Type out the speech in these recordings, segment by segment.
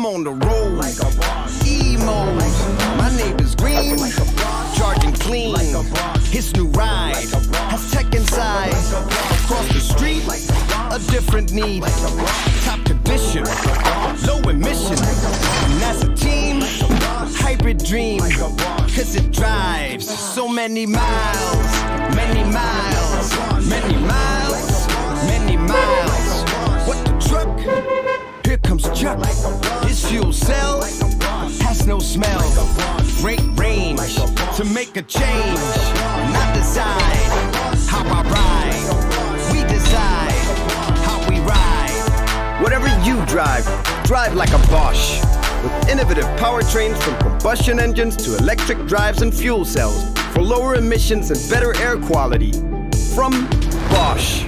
I'm on the road, like a boss. Emo, my neighbor's green, like a boss. Charging clean, like a boss. His new ride, like a boss. Has tech inside, like a boss. Across the street, like a boss. A different need, like a boss. Top condition, like a boss. Low emission, like a boss. And as a team, like a boss. Hybrid dream, like a boss. Cause it drives so many miles, many miles, many miles, many miles. What the truck? Here comes Chuck. His fuel cell has no smell. Great range to make a change. Not decide how I ride. We decide how we ride. Whatever you drive, drive like a Bosch. With innovative powertrains from combustion engines to electric drives and fuel cells for lower emissions and better air quality. From Bosch.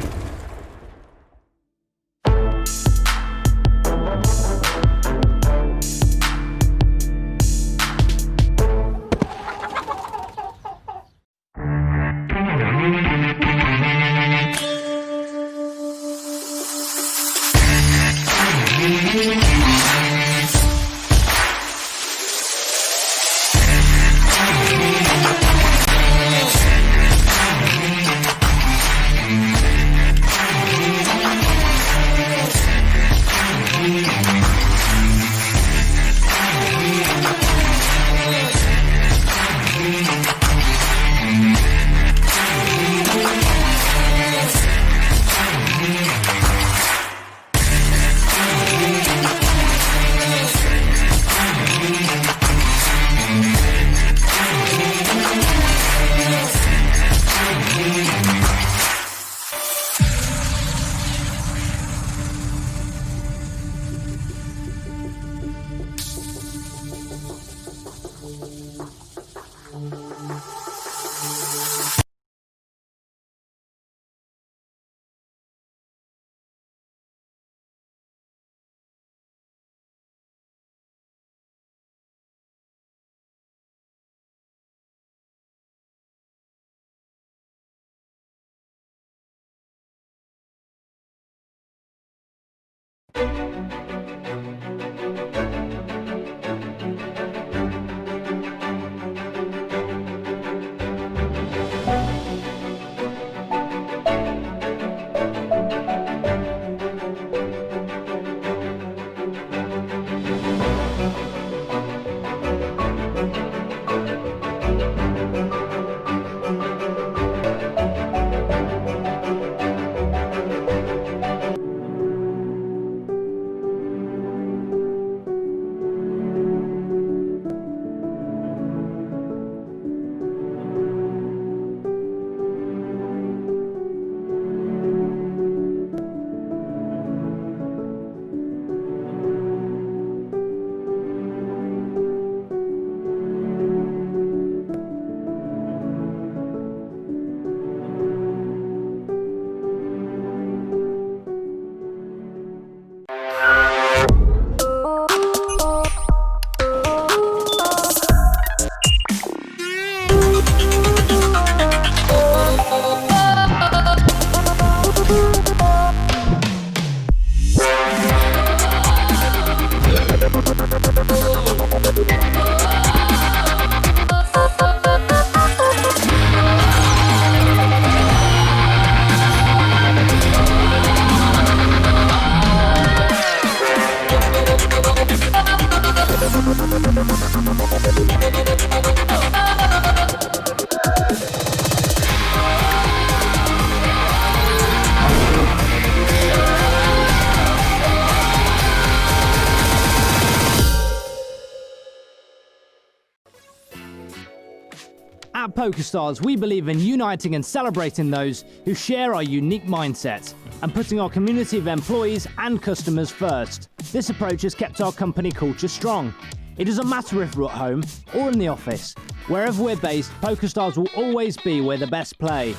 At PokerStars, we believe in uniting and celebrating those who share our unique mindset and putting our community of employees and customers first. This approach has kept our company culture strong. It doesn't matter if we're at home or in the office. Wherever we're based, PokerStars will always be where the best play.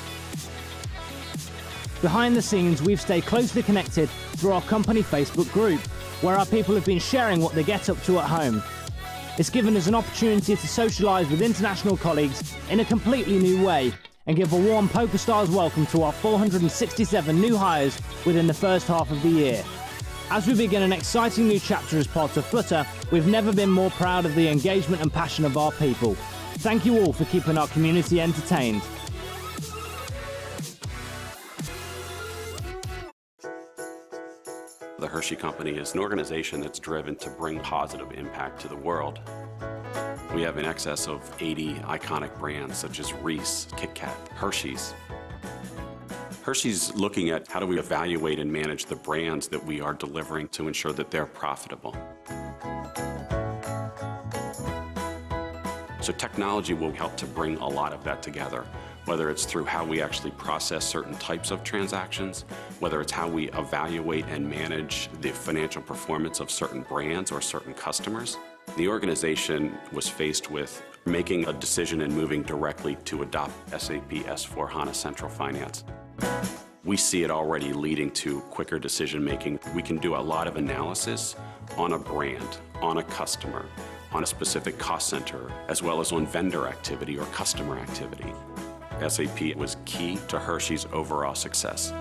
Behind the scenes, we've stayed closely connected through our company Facebook group, where our people have been sharing what they get up to at home. It's given us an opportunity to socialise with international colleagues in a completely new way and give a warm PokerStars welcome to our 467 new hires within the first half of the year. As we begin an exciting new chapter as part of Flutter, we've never been more proud of the engagement and passion of our people. Thank you all for keeping our community entertained. The Hershey Company is an organization that's driven to bring positive impact to the world. We have in excess of 80 iconic brands such as Reese, Kit Kat, Hershey's. Hershey's looking at how do we evaluate and manage the brands that we are delivering to ensure that they're profitable. So technology will help to bring a lot of that together, whether it's through how we actually process certain types of transactions, whether it's how we evaluate and manage the financial performance of certain brands or certain customers. The organization was faced with making a decision and moving directly to adopt SAP S/4HANA Central Finance. We see it already leading to quicker decision making. We can do a lot of analysis on a brand, on a customer, on a specific cost center, as well as on vendor activity or customer activity. SAP was key to Hershey's overall success.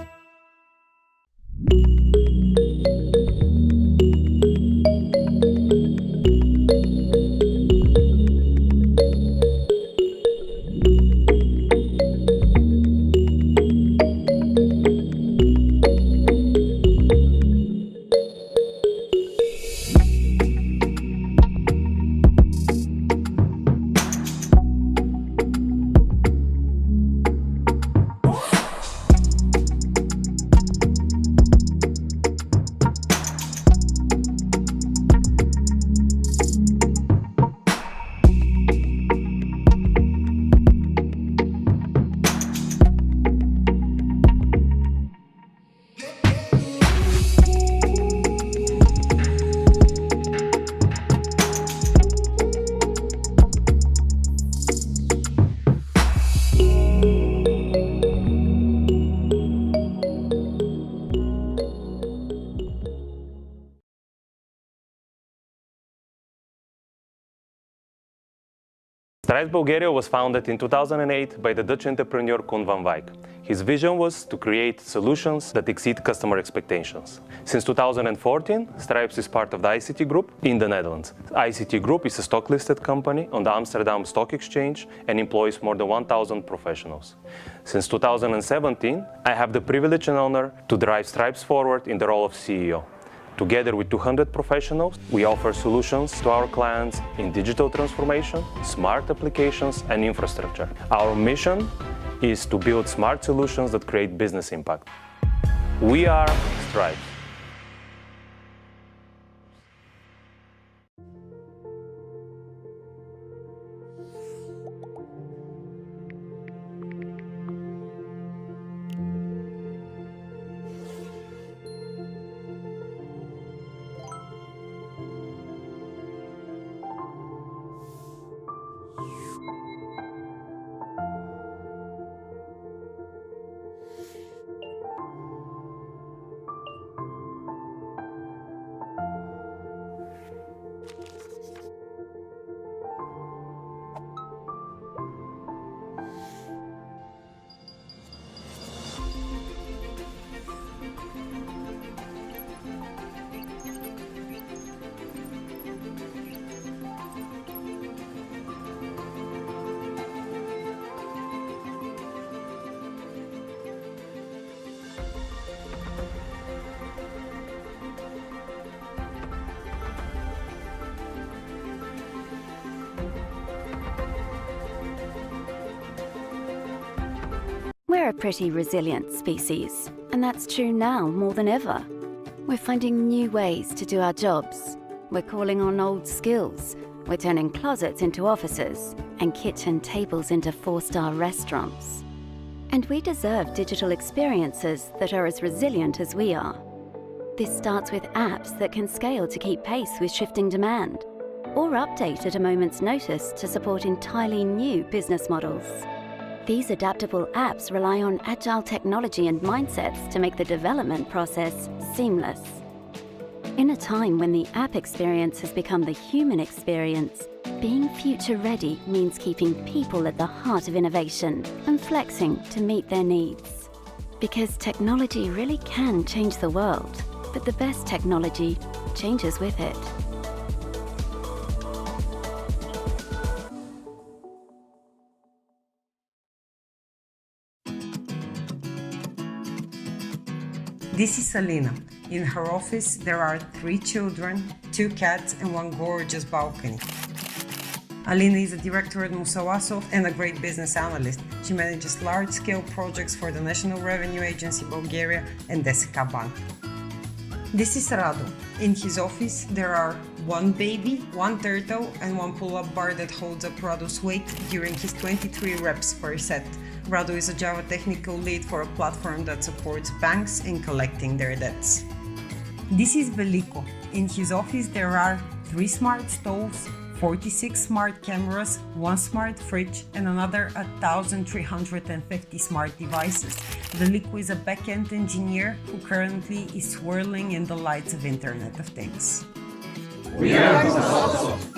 Stripes Bulgaria was founded in 2008 by the Dutch entrepreneur Koen van Wijk. His vision was to create solutions that exceed customer expectations. Since 2014, Stripes is part of the ICT Group in the Netherlands. ICT Group is a stock-listed company on the Amsterdam Stock Exchange and employs more than 1,000 professionals. Since 2017, I have the privilege and honor to drive Stripes forward in the role of CEO. Together with 200 professionals, we offer solutions to our clients in digital transformation, smart applications, and infrastructure. Our mission is to build smart solutions that create business impact. We are Stripes. We're a pretty resilient species, and that's true now more than ever. We're finding new ways to do our jobs. We're calling on old skills. We're turning closets into offices and kitchen tables into 4-star restaurants. And we deserve digital experiences that are as resilient as we are. This starts with apps that can scale to keep pace with shifting demand, or update at a moment's notice to support entirely new business models. These adaptable apps rely on agile technology and mindsets to make the development process seamless. In a time when the app experience has become the human experience, being future-ready means keeping people at the heart of innovation and flexing to meet their needs. Because technology really can change the world, but the best technology changes with it. This is Alina. In her office, there are 3 children, 2 cats, and 1 gorgeous balcony. Alina is a director at Musawasov and a great business analyst. She manages large-scale projects for the National Revenue Agency Bulgaria and DSK Bank. This is Rado. In his office, there are 1 baby, 1 turtle, and 1 pull-up bar that holds up Rado's weight during his 23 reps per set. Rado is a Java technical lead for a platform that supports banks in collecting their debts. This is Veliko. In his office, there are 3 smart stoves, 46 smart cameras, 1 smart fridge, and another 1,350 smart devices. Veliko is a back-end engineer who currently is swirling in the lights of Internet of Things. We are Musawasov.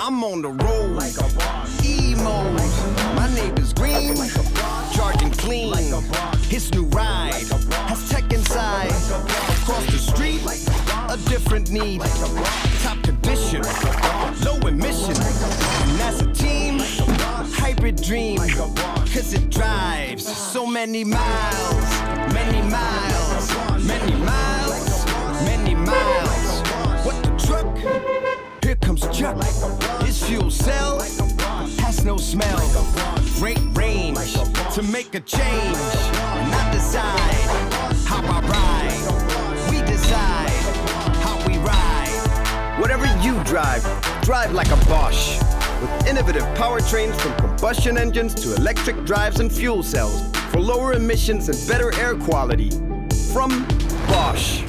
I'm on the road, like a boss. Emo, my neighbor's green, like a boss. Charging clean, like a boss. His new ride has tech inside. Across the street, like a different need. Top condition, low emission, and that's a team. Hybrid dream, cause it drives so many miles, many miles, many miles, many miles. What the truck? Here comes Chuck. His fuel cell has no smell. Great range to make a change. Not decide how I ride. We decide how we ride. Whatever you drive, drive like a Bosch. With innovative powertrains from combustion engines to electric drives and fuel cells for lower emissions and better air quality. From Bosch.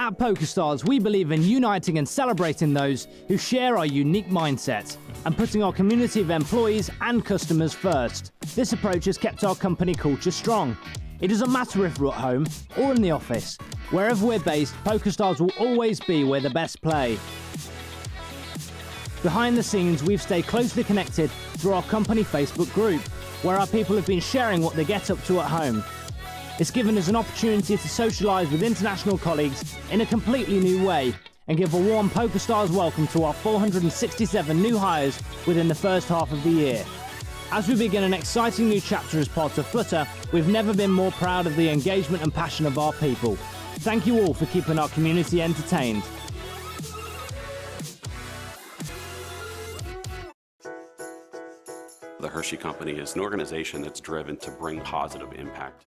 At PokerStars, we believe in uniting and celebrating those who share our unique mindset and putting our community of employees and customers first. This approach has kept our company culture strong. It doesn't matter if we're at home or in the office. Wherever we're based, PokerStars will always be where the best play. Behind the scenes, we've stayed closely connected through our company Facebook group, where our people have been sharing what they get up to at home. It's given us an opportunity to socialise with international colleagues in a completely new way and give a warm PokerStars welcome to our 467 new hires within the first half of the year. As we begin an exciting new chapter as part of Flutter, we've never been more proud of the engagement and passion of our people. Thank you all for keeping our community entertained. The Hershey Company is an organization that's driven to bring positive impact.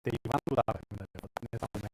derivando dalla recomendazione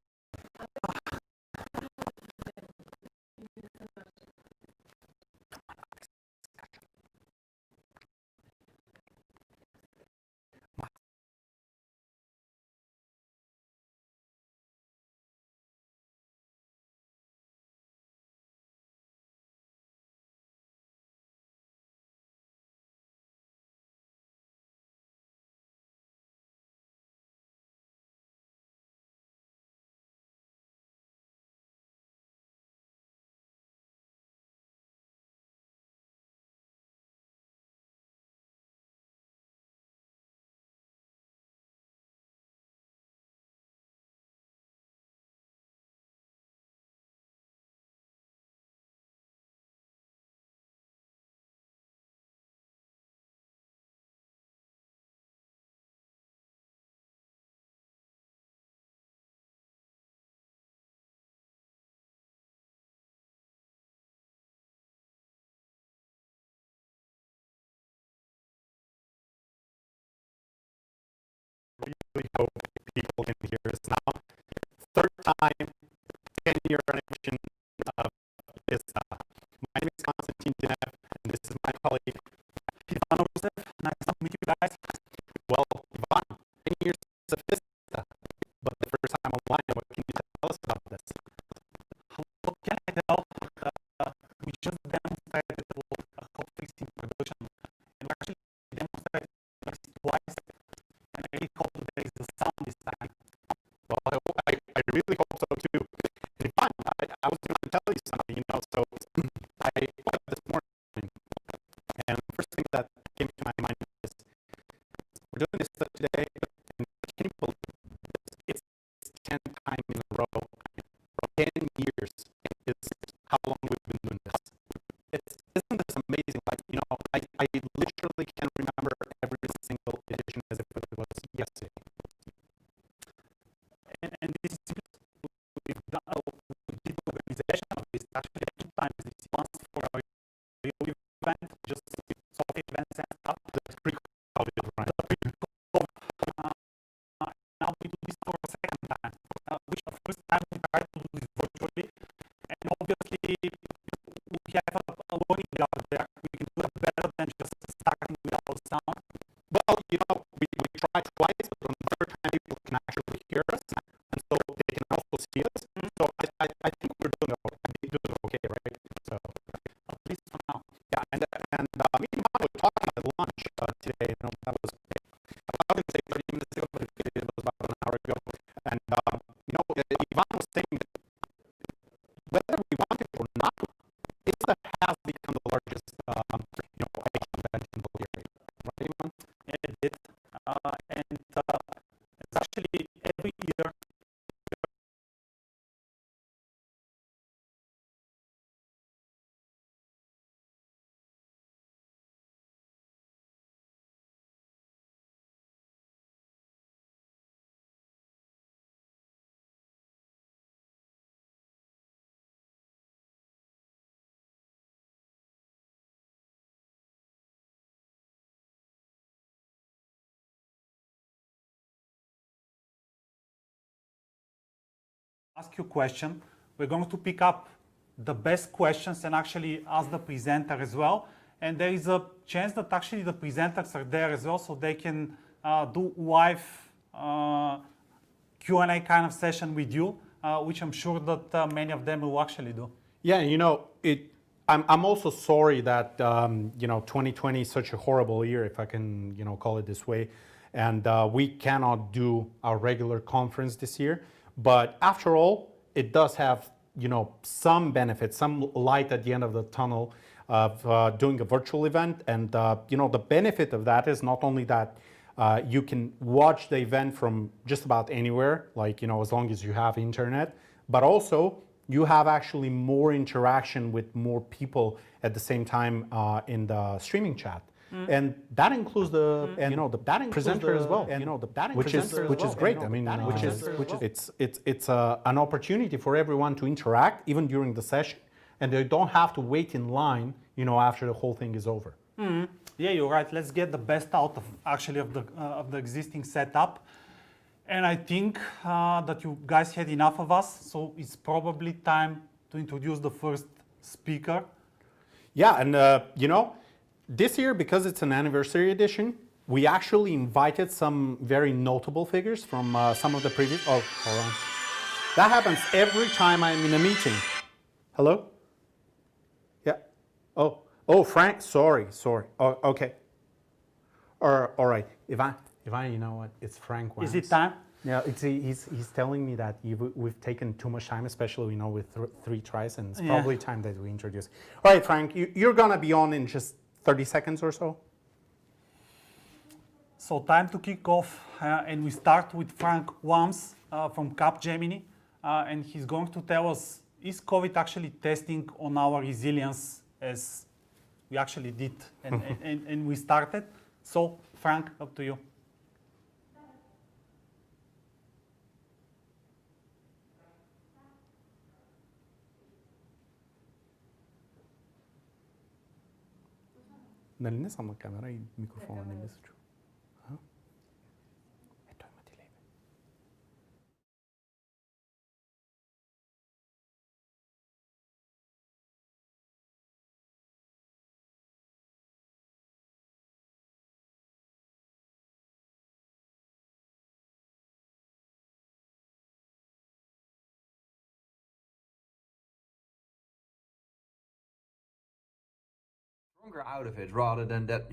really hope people can hear us now. Third time, 10-year anniversary of ISTA. My name is Konstantin Dinev, and this is my colleague, Ivan Rusev. Nice to meet you guys. Well, Ivan, 10 years of ISTA, but the first time online. What can you tell us about this? What can I tell? We just demonstrated hot-fixed in production, and we actually demonstrated it twice, and I really hope there is a sound this time. Well, I really hope so too. And Ivan, I was going to tell you something, you know, so I woke up this morning, and the first thing that came to my mind is, we're doing this stuff today, and can you believe it's 10 times in a row, 10 years is how long we've been doing this. Isn't this amazing? Like, you know, I literally can remember every single edition as if it was yesterday. And this is we've done we did the organization of this actually 2 times. This once for our real event, just software events and stuff. That's pre-COVID, right? Now we do this for a second time. Which the first time we tried to do this virtually, and obviously we have a learning out there. We can do it better than just starting without sound. Well, you know, we tried twice, but on the third time people can actually hear us, and so they can also see us. So I think we're doing okay, right? So at least for now. Yeah, and me and Bob were talking at lunch today. You know, that was I was going to say 30 minutes ago, but it was about an hour ago. And you know, Ivan was saying that whether we want it or not, ISTA has become the largest, you know, IT event in Bulgaria. Right, Ivan? Yeah, it did. And it's actually every year. Ask you a question. We're going to pick up the best questions and actually ask the presenter as well. And there is a chance that actually the presenters are there as well, so they can do live Q&A kind of session with you, which I'm sure that many of them will actually do. Yeah, you know, I'm also sorry that you know, 2020 is such a horrible year, if I can, you know, call it this way, and we cannot do our regular conference this year. But after all, it does have, you know, some benefits, some light at the end of the tunnel of doing a virtual event. And you know, the benefit of that is not only that you can watch the event from just about anywhere, like, you know, as long as you have internet, but also you have actually more interaction with more people at the same time in the streaming chat. And that includes the you know, the presenter as well, and you know, the which is great. I mean, it's an opportunity for everyone to interact even during the session, and they don't have to wait in line, you know, after the whole thing is over. Yeah, you're right. Let's get the best out of actually of the existing setup. And I think that you guys had enough of us, so it's probably time to introduce the first speaker. Yeah, and you know, this year, because it's an anniversary edition, we actually invited some very notable figures from some of the previous. Oh, hold on. That happens every time I'm in a meeting. Hello? Yeah. Oh, Frank. Sorry. Oh, okay. All right. Ivan, you know what? It's Frank Wammes. Is it time? Yeah, he's telling me that we've taken too much time, especially, you know, with 3 tries, and it's probably time that we introduce. All right, Frank, you're gonna be on in just 30 seconds or so. So time to kick off, and we start with Frank Wammes from Capgemini, and he's going to tell us, is COVID actually testing on our resilience as we actually did and we started? So Frank, up to you. Нали не съм на камера и микрофона не ми се чува? Той има дилей. stronger out of it, rather than that,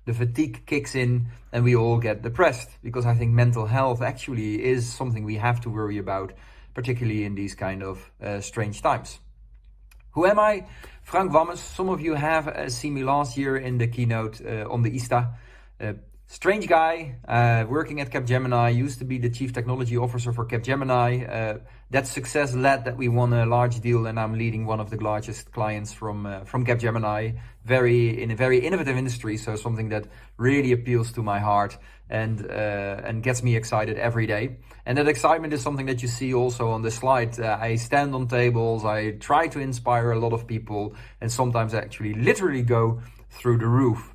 the fatigue kicks in and we all get depressed. Because I think mental health actually is something we have to worry about, particularly in these kind of strange times. Who am I? Frank Wammes. Some of you have seen me last year in the keynote on the ISTA. Strange guy, working at Capgemini, used to be the Chief Technology Officer for Capgemini. That success led that we won a large deal, and I'm leading one of the largest clients from Capgemini, in a very innovative industry, so something that really appeals to my heart and gets me excited every day. And that excitement is something that you see also on the slide. I stand on tables, I try to inspire a lot of people, and sometimes I actually literally go through the roof.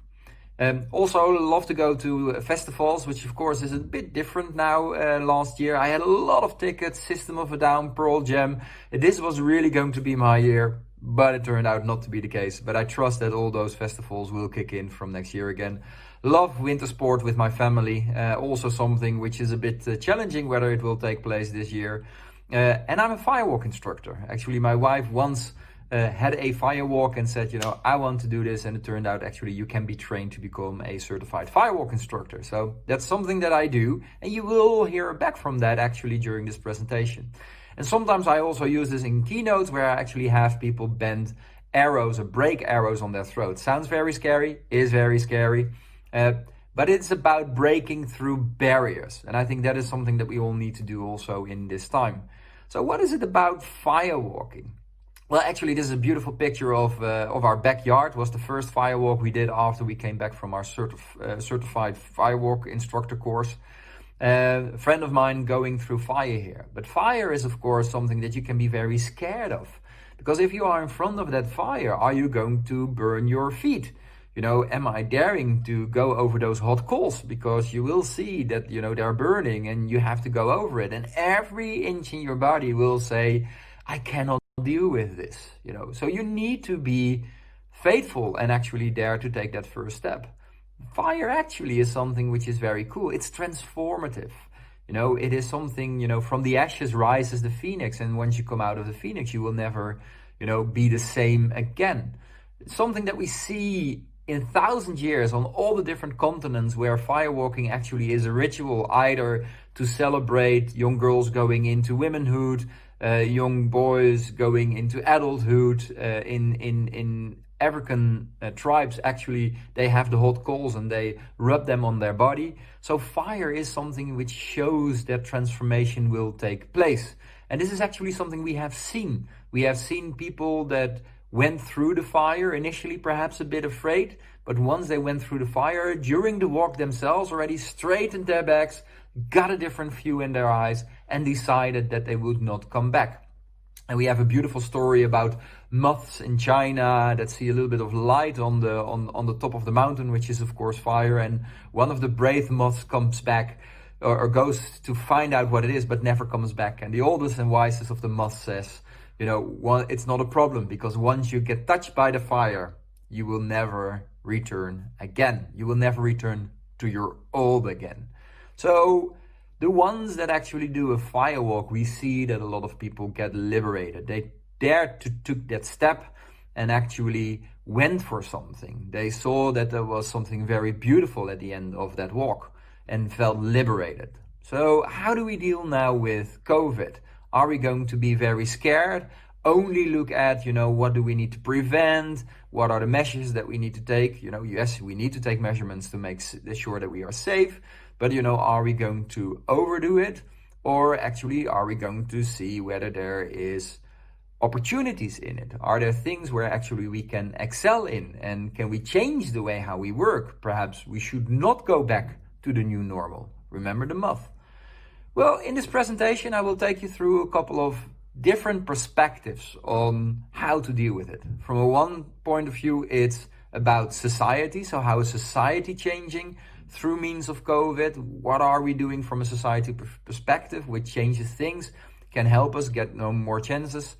Also love to go to festivals, which of course is a bit different now. Last year I had a lot of tickets, System of a Down, Pearl Jam. This was really going to be my year, but it turned out not to be the case. But I trust that all those festivals will kick in from next year again. Love winter sport with my family, also something which is a bit challenging whether it will take place this year. And I'm a firewalk instructor. Actually, my wife once had a firewalk and said, I want to do this, and it turned out actually you can be trained to become a certified firewalk instructor. So that's something that I do, and you will hear back from that actually during this presentation. And sometimes I also use this in keynotes where I actually have people bend arrows or break arrows on their throat. Sounds very scary, is very scary, but it's about breaking through barriers. And I think that is something that we all need to do also in this time. So what is it about firewalking? Well, actually, this is a beautiful picture of our backyard. It was the first firewalk we did after we came back from our certified firewalk instructor course. A friend of mine going through fire here. But fire is, of course, something that you can be very scared of. Because if you are in front of that fire, are you going to burn your feet? Am I daring to go over those hot coals? Because you will see that, they're burning and you have to go over it. And every inch in your body will say, I cannot deal with this, So you need to be faithful and actually dare to take that first step. Fire actually is something which is very cool. It's transformative. It is something, from the ashes rises the phoenix. And once you come out of the phoenix, you will never, be the same again. It's something that we see in 1,000 years on all the different continents where firewalking actually is a ritual, either to celebrate young girls going into womanhood, young boys going into adulthood. In African tribes, actually, they have the hot coals and they rub them on their body. So fire is something which shows that transformation will take place. And this is actually something we have seen. We have seen people that went through the fire, initially perhaps a bit afraid, but once they went through the fire, during the walk themselves already straightened their backs, got a different view in their eyes, and decided that they would not come back. And we have a beautiful story about moths in China that see a little bit of light on the top of the mountain, which is of course fire. And one of the brave moths comes back or goes to find out what it is, but never comes back. And the oldest and wisest of the moths says, it's not a problem, because once you get touched by the fire, you will never return again. You will never return to your old again. So the ones that actually do a firewalk, we see that a lot of people get liberated. They dared to take that step and actually went for something. They saw that there was something very beautiful at the end of that walk and felt liberated. So how do we deal now with COVID? Are we going to be very scared? Only look at, what do we need to prevent? What are the measures that we need to take? Yes, we need to take measurements to make sure that we are safe. But, are we going to overdo it? Or actually, are we going to see whether there is opportunities in it? Are there things where actually we can excel in? And can we change the way how we work? Perhaps we should not go back to the new normal. Remember the moth. Well, in this presentation, I will take you through a couple of different perspectives on how to deal with it. From one point of view, it's about society. So how is society changing through means of COVID? What are we doing from a society perspective, which changes things, can help us get more chances?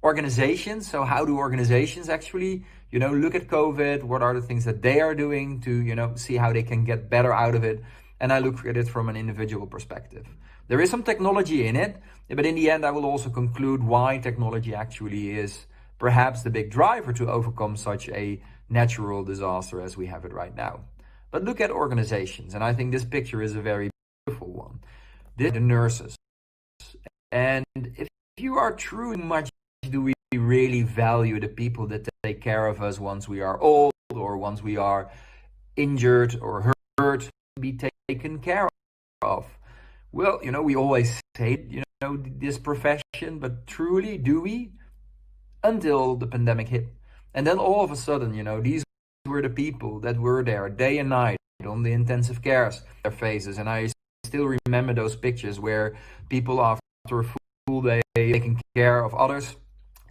Organizations, so how do organizations actually, look at COVID? What are the things that they are doing to, see how they can get better out of it? And I look at it from an individual perspective. There is some technology in it, but in the end, I will also conclude why technology actually is perhaps the big driver to overcome such a natural disaster as we have it right now. But look at organizations, and I think this picture is a very beautiful one. The nurses. And if you are truly much, do we really value the people that take care of us once we are old or once we are injured or hurt, to be taken care of? Well, we always say, this profession, but truly do we? Until the pandemic hit. And then all of a sudden, these were the people that were there day and night on the intensive cares, their faces. And I still remember those pictures where people after a full day taking care of others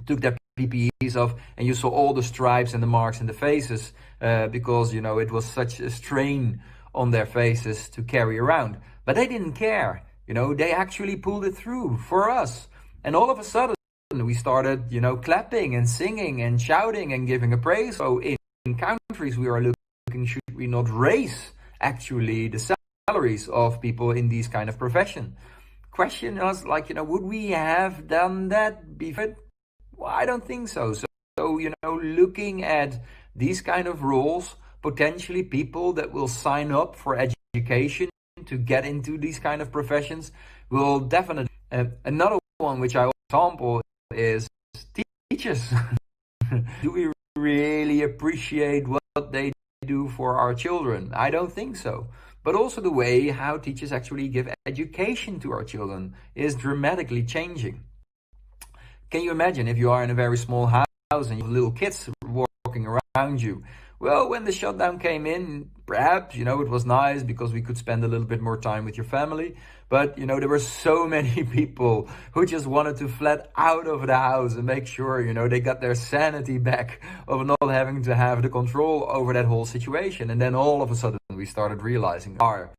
took their PPEs off, and you saw all the stripes and the marks in the faces because, it was such a strain on their faces to carry around. But they didn't care. They actually pulled it through for us. And all of a sudden, we started, clapping and singing and shouting and giving a praise. So in countries we are looking, should we not raise actually the salaries of people in these kind of profession? Question is like, would we have done that before? Well, I don't think so. So, looking at these kind of roles, potentially people that will sign up for education to get into these kind of professions will definitely. Another one which I example is teachers. Do we really appreciate what they do for our children? I don't think so. But also the way how teachers actually give education to our children is dramatically changing. Can you imagine if you are in a very small house and you have little kids walking around you? Well, when the shutdown came in, perhaps, it was nice because we could spend a little bit more time with your family. But, there were so many people who just wanted to flat out of the house and make sure, they got their sanity back of not having to have the control over that whole situation. And then all of a sudden we started realizing our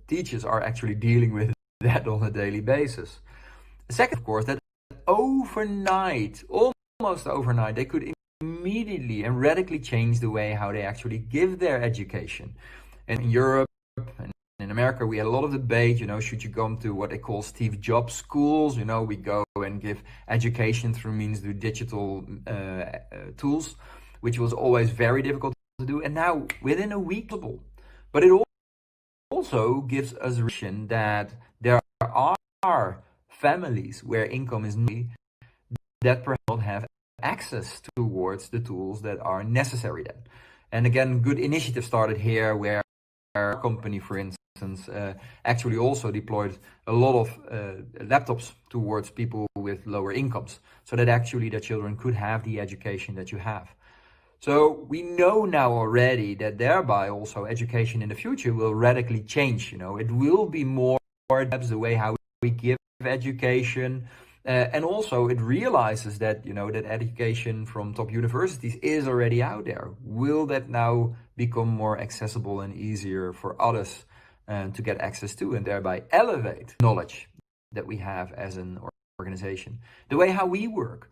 teachers are actually dealing with that on a daily basis. Second, of course, that overnight, almost overnight, they could immediately and radically change the way how they actually give their education. And in Europe and in America, we had a lot of debate, should you come to what they call Steve Jobs schools? We go and give education through means the digital tools, which was always very difficult to do. And now within a week, but it also gives us a vision that there are families where income is needed that perhaps not have access towards the tools that are necessary then. And again, good initiative started here where our company, for instance, actually also deployed a lot of laptops towards people with lower incomes so that actually their children could have the education that you have. So we know now already that thereby also education in the future will radically change. It will be more the way how we give education. And also it realizes that, that education from top universities is already out there. Will that now become more accessible and easier for others to get access to and thereby elevate knowledge that we have as an organization? The way how we work,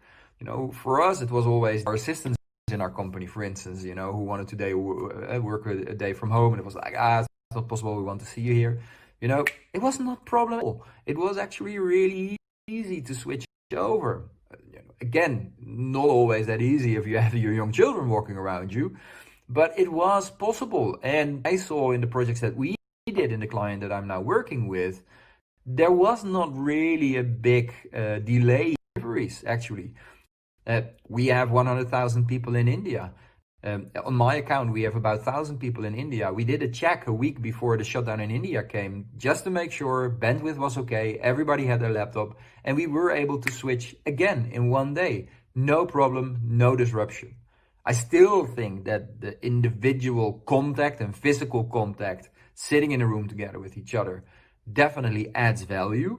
for us, it was always our assistants in our company, for instance, who wanted to work a day from home. And it was like, it's not possible. We want to see you here. It was not problem. It was actually really easy to switch over. Again, not always that easy if you have your young children walking around you, but it was possible. And I saw in the projects that we did in the client that I'm now working with, there was not really a big delay in deliveries, actually. We have 100,000 people in India. On my account, we have about 1,000 people in India. We did a check a week before the shutdown in India came, just to make sure bandwidth was okay, everybody had their laptop, and we were able to switch again in one day. No problem, no disruption. I still think that the individual contact and physical contact, sitting in a room together with each other, definitely adds value.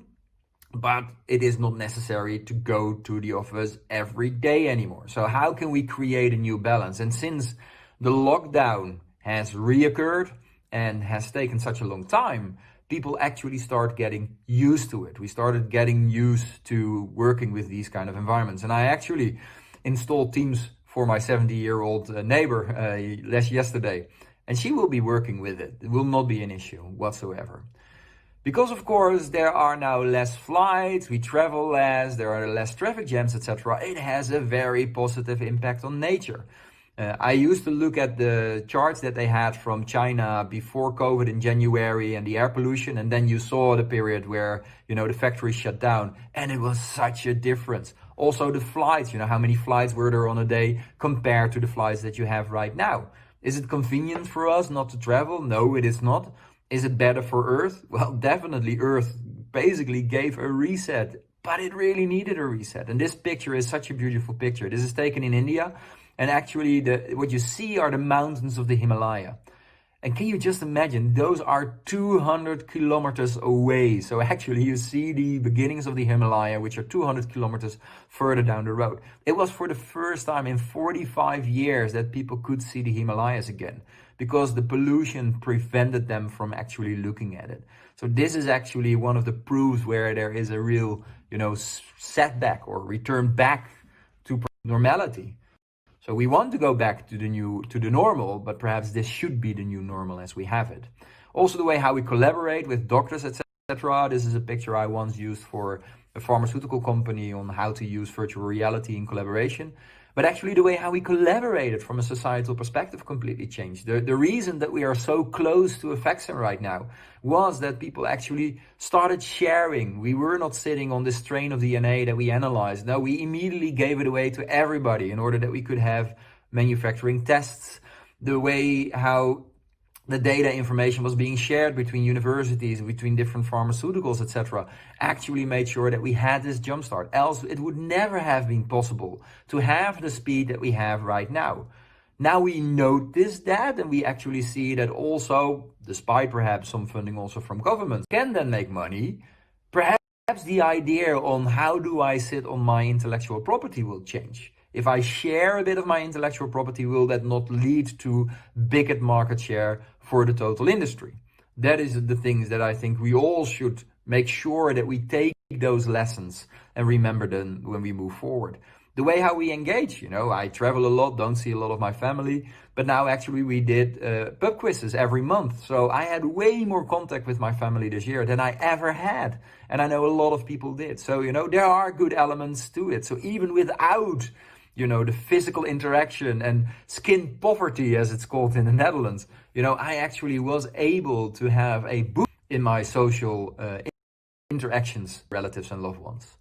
But it is not necessary to go to the office every day anymore. So how can we create a new balance? And since the lockdown has reoccurred and has taken such a long time, people actually start getting used to it. We started getting used to working with these kind of environments. And I actually installed Teams for my 70-year-old neighbor yesterday. And she will be working with it. It will not be an issue whatsoever. Because of course there are now less flights, we travel less, there are less traffic jams, etc. It has a very positive impact on nature. I used to look at the charts that they had from China before COVID in January and the air pollution, and then you saw the period where, the factories shut down, and it was such a difference. Also the flights, how many flights were there on a day compared to the flights that you have right now? Is it convenient for us not to travel? No, it is not. Is it better for Earth? Well, definitely Earth basically gave a reset, but it really needed a reset. And this picture is such a beautiful picture. This is taken in India. And actually what you see are the mountains of the Himalaya. And can you just imagine, those are 200 kilometers away. So actually you see the beginnings of the Himalaya, which are 200 kilometers further down the road. It was for the first time in 45 years that people could see the Himalayas again, because the pollution prevented them from actually looking at it. So this is actually one of the proofs where there is a real, setback or return back to normality. So we want to go back to the normal, but perhaps this should be the new normal as we have it. Also the way how we collaborate with doctors, etc. This is a picture I once used for a pharmaceutical company on how to use virtual reality in collaboration. But actually the way how we collaborated from a societal perspective completely changed. The reason that we are so close to a vaccine right now was that people actually started sharing. We were not sitting on this strain of DNA that we analyzed. No, we immediately gave it away to everybody in order that we could have manufacturing tests. The way how the data information was being shared between universities, between different pharmaceuticals, etc., actually made sure that we had this jumpstart. Else it would never have been possible to have the speed that we have right now. Now we notice that, and we actually see that also, despite perhaps some funding also from government, can then make money. Perhaps the idea on how do I sit on my intellectual property will change. If I share a bit of my intellectual property, will that not lead to bigger market share for the total industry? That is the things that I think we all should make sure that we take those lessons and remember them when we move forward. The way how we engage, I travel a lot, don't see a lot of my family, but now actually we did pub quizzes every month. So I had way more contact with my family this year than I ever had. And I know a lot of people did. So, there are good elements to it. So even without the physical interaction and skin poverty, as it's called in the Netherlands, I actually was able to have a boost in my social interactions, relatives and loved ones.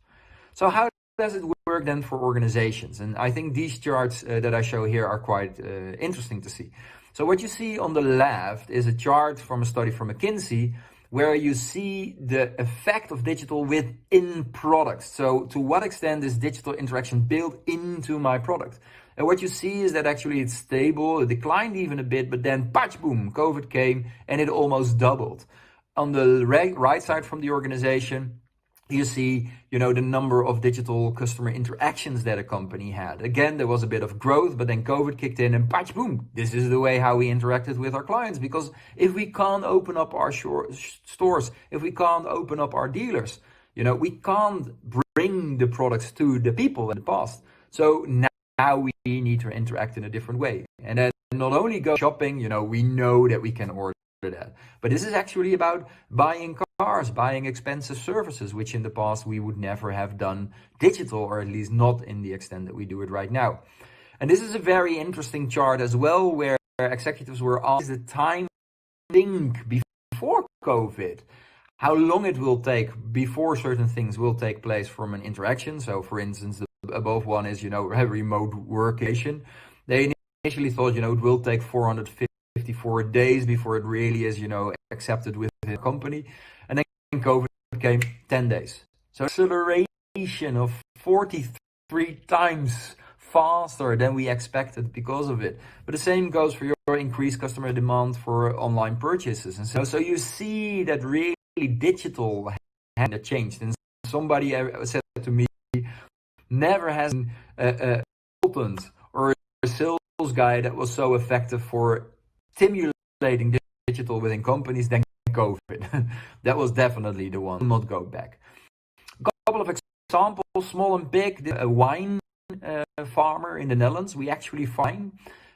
So how does it work then for organizations? And I think these charts that I show here are quite interesting to see. So what you see on the left is a chart from a study from McKinsey, where you see the effect of digital within products. So to what extent is digital interaction built into my product? And what you see is that actually it's stable, it declined even a bit, but then patch, boom, COVID came and it almost doubled. On the right side from the organization, you see, the number of digital customer interactions that a company had. Again, there was a bit of growth, but then COVID kicked in and patch, boom. This is the way how we interacted with our clients. Because if we can't open up our stores, if we can't open up our dealers, we can't bring the products to the people in the past. So now we need to interact in a different way. And then not only go shopping, we know that we can order that. But this is actually about buying cars, buying expensive services, which in the past we would never have done digital, or at least not in the extent that we do it right now. And this is a very interesting chart as well, where executives were asked the time think before COVID, how long it will take before certain things will take place from an interaction. So for instance, the above one is, remote workation. They initially thought, it will take 454 days before it really is, accepted within the company. And then COVID came 10 days. So acceleration of 43 times faster than we expected because of it. But the same goes for your increased customer demand for online purchases. And so you see that really digital had changed. And somebody said to me, never has a consultant or a sales guy that was so effective for stimulating digital within companies than COVID. That was definitely the one. Not go back. A couple of examples, small and big. A wine farmer in the Netherlands. We actually find.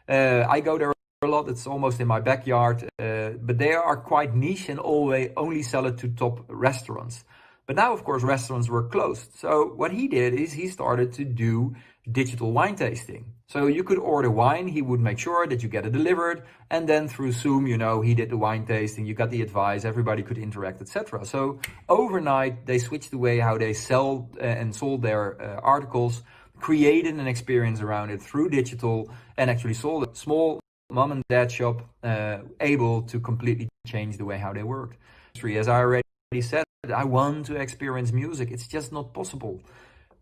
I go there a a lot. It's almost in my backyard, but they are quite niche and always only sell it to top restaurants. But now, of course, restaurants were closed. So what he did is he started to do digital wine tasting. So you could order wine, he would make sure that you get it delivered, and then through Zoom, you know, he did the wine tasting, you got the advice, everybody could interact, etc. So overnight, they switched the way how they sell and sold their articles, created an experience around it through digital, and actually sold a small mom and dad shop able to completely change the way how they worked. As I already said, I want to experience music. It's just not possible.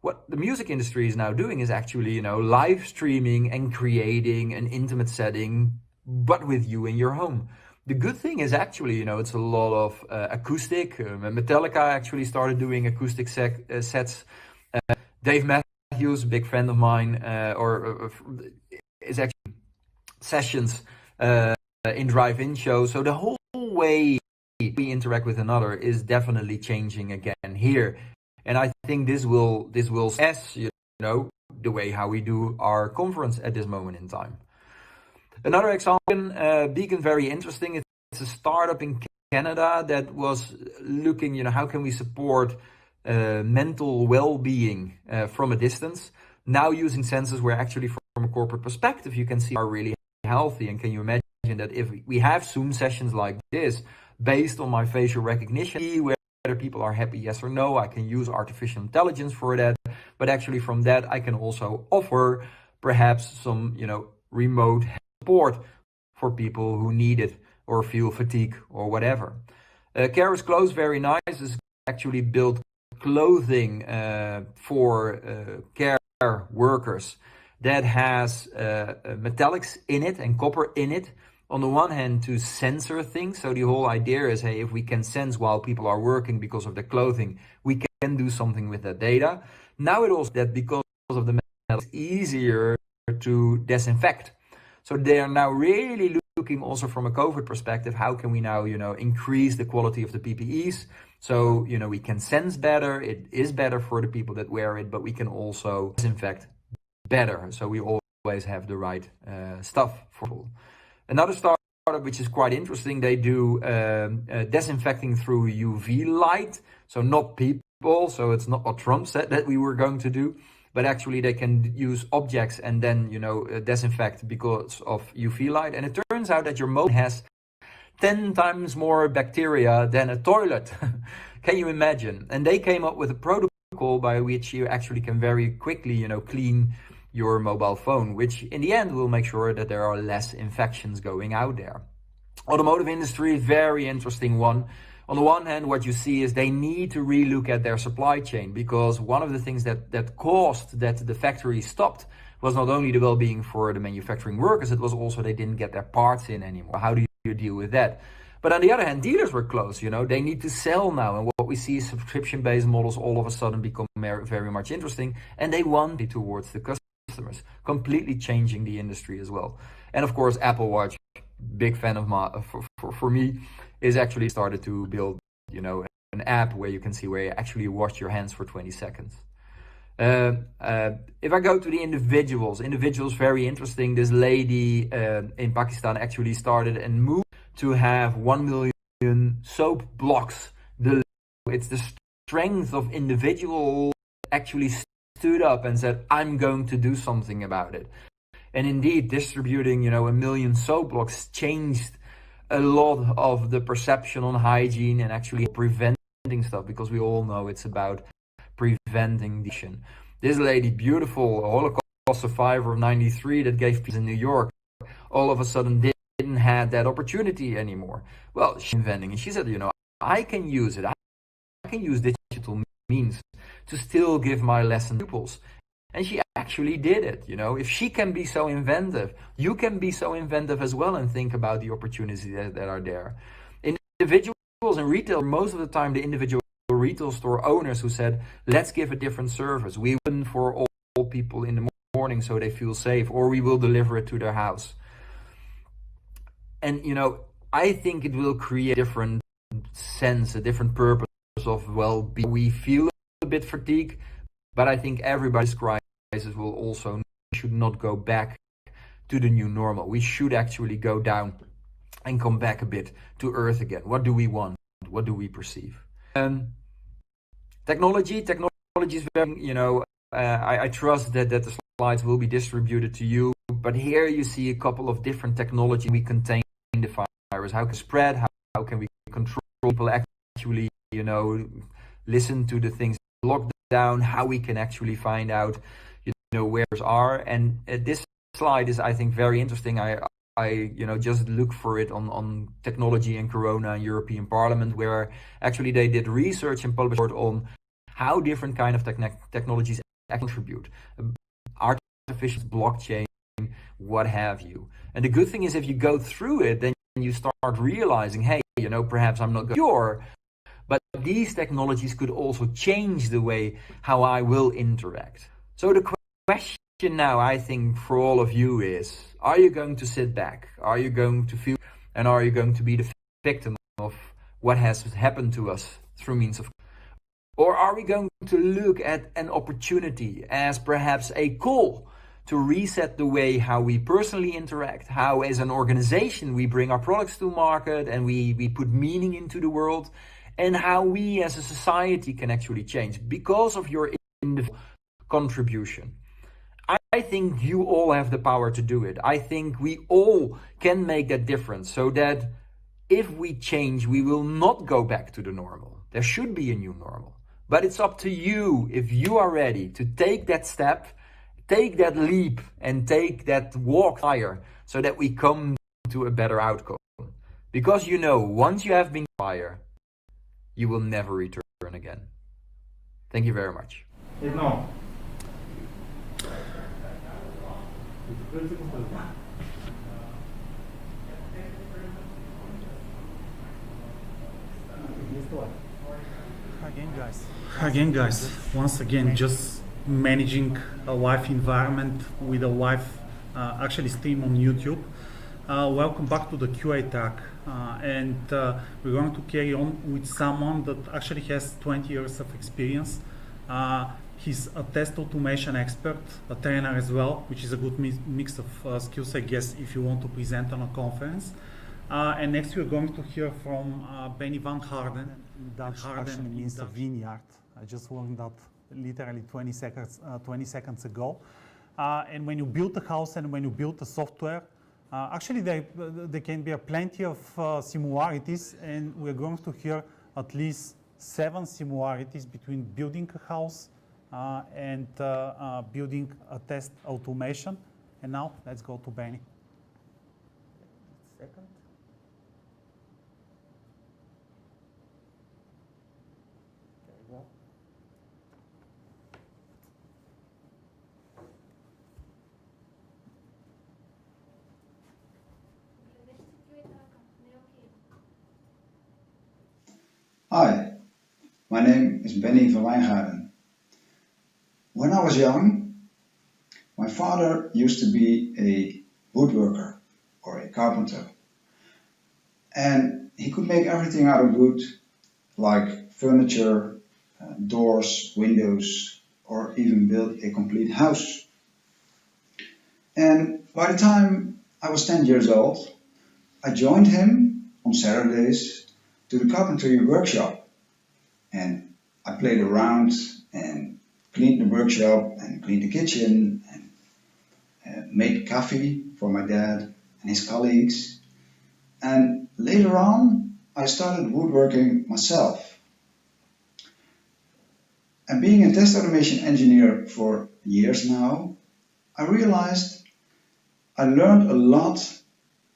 What the music industry is now doing is actually, you know, live streaming and creating an intimate setting, but with you in your home. The good thing is actually, you know, it's a lot of acoustic. Metallica actually started doing acoustic sets. Dave Matthews, a big friend of mine, is actually sessions in drive-in shows. So the whole way we interact with another is definitely changing again here. And I think this will as you know, the way how we do our conference at this moment in time. Another example, Beacon, very interesting. It's a startup in Canada that was looking, you know, how can we support mental well-being from a distance. Now using sensors where actually from a corporate perspective, you can see are really healthy. And can you imagine that if we have Zoom sessions like this, based on my facial recognition, whether people are happy, yes or no, I can use artificial intelligence for that. But actually from that, I can also offer perhaps some, you know, remote support for people who need it or feel fatigue or whatever. Care is Clothes, very nice, is actually built clothing for care workers that has metallics in it and copper in it. On the one hand, to censor things. So the whole idea is, hey, if we can sense while people are working because of their clothing, we can do something with that data. Now it also that because of the metal, it's easier to disinfect. So they are now really looking also from a COVID perspective, how can we now, you know, increase the quality of the PPEs? So, you know, we can sense better. It is better for the people that wear it, but we can also disinfect better. So we always have the right stuff for people. Another startup which is quite interesting, they do disinfecting through UV light. So not people, so it's not what Trump said that we were going to do, but actually they can use objects and then, you know, disinfect because of UV light. And it turns out that your mobile has 10 times more bacteria than a toilet. Can you imagine? And they came up with a protocol by which you actually can very quickly, you know, clean your mobile phone, which in the end will make sure that there are less infections going out there. Automotive industry, very interesting one. On the one hand, what you see is they need to relook at their supply chain, because one of the things that caused that the factory stopped was not only the well-being for the manufacturing workers, it was also they didn't get their parts in anymore. How do you deal with that? But on the other hand, dealers were closed, you know, they need to sell now. And what we see is subscription-based models all of a sudden become very much interesting, and they want it towards the customers, completely changing the industry as well. And of course, Apple Watch, big fan of for me, is actually started to build, you know, an app where you can see where you actually wash your hands for 20 seconds. If I go to the individuals, very interesting. This lady in Pakistan actually started and moved to have 1 million soap blocks. It's the strength of individual actually stood up and said, I'm going to do something about it. And indeed, distributing, you know, 1 million soap blocks changed a lot of the perception on hygiene and actually preventing stuff, because we all know it's about preventing addiction. This lady, beautiful Holocaust survivor of 93 that gave peace in New York, all of a sudden didn't have that opportunity anymore. Well, she's inventing, and she said, you know, I can use it. I can use digital means to still give my lesson to pupils. And she actually did it, you know. If she can be so inventive, you can be so inventive as well and think about the opportunities that are there. Individuals in retail, most of the time the individual retail store owners who said, let's give a different service. We open for all people in the morning so they feel safe, or we will deliver it to their house. And, you know, I think it will create a different sense, a different purpose of well-being. We feel a bit fatigued, but I think everybody's crisis will also should not go back to the new normal. We should actually go down and come back a bit to earth again. What do we want? What do we perceive? Technology is very, I trust that the slides will be distributed to you, but here you see a couple of different technologies. We contain the virus, how can it spread, how can we control people actually, listen to the things, lockdown, how we can actually find out, where those are. And this slide is, I think, very interesting. I just look for it on technology and Corona and European Parliament, where actually they did research and published on how different kind of technologies contribute. Artificial, blockchain, what have you. And the good thing is, if you go through it, then you start realizing, hey, perhaps I'm not sure, but these technologies could also change the way how I will interact. So the question now, I think, for all of you is, are you going to sit back? Are you going to feel, and are you going to be the victim of what has happened to us through means of, or are we going to look at an opportunity as perhaps a call to reset the way how we personally interact, how as an organization we bring our products to market and we put meaning into the world, and how we as a society can actually change because of your individual contribution. I think you all have the power to do it. I think we all can make that difference, so that if we change, we will not go back to the normal. There should be a new normal. But it's up to you, if you are ready to take that step, take that leap, and take that walk higher, so that we come to a better outcome. Because once you have been fire, you will never return again. Thank you very much. No. Again, guys, once again, just managing a live environment with a live stream on YouTube. Welcome back to the QA track, and we're going to carry on with someone that actually has 20 years of experience. He's a test automation expert, a trainer as well, which is a good mix of skills, I guess, if you want to present on a conference. And next we're going to hear from Benny Van Harden. That Harden means a vineyard. I just learned that literally 20 seconds ago. And when you build a house and when you build a software, actually there can be plenty of similarities, and we're going to hear at least 7 similarities between building a house and building a test automation. And now let's go to Benny. Second. There you go. Hi, my name is Benny van Wijngaarden. When I was young, my father used to be a woodworker or a carpenter, and he could make everything out of wood, like furniture, doors, windows, or even build a complete house. And by the time I was 10 years old, I joined him on Saturdays to the carpentry workshop, and I played around and cleaned the workshop and cleaned the kitchen and made coffee for my dad and his colleagues. And later on, I started woodworking myself. And being a test automation engineer for years now, I realized I learned a lot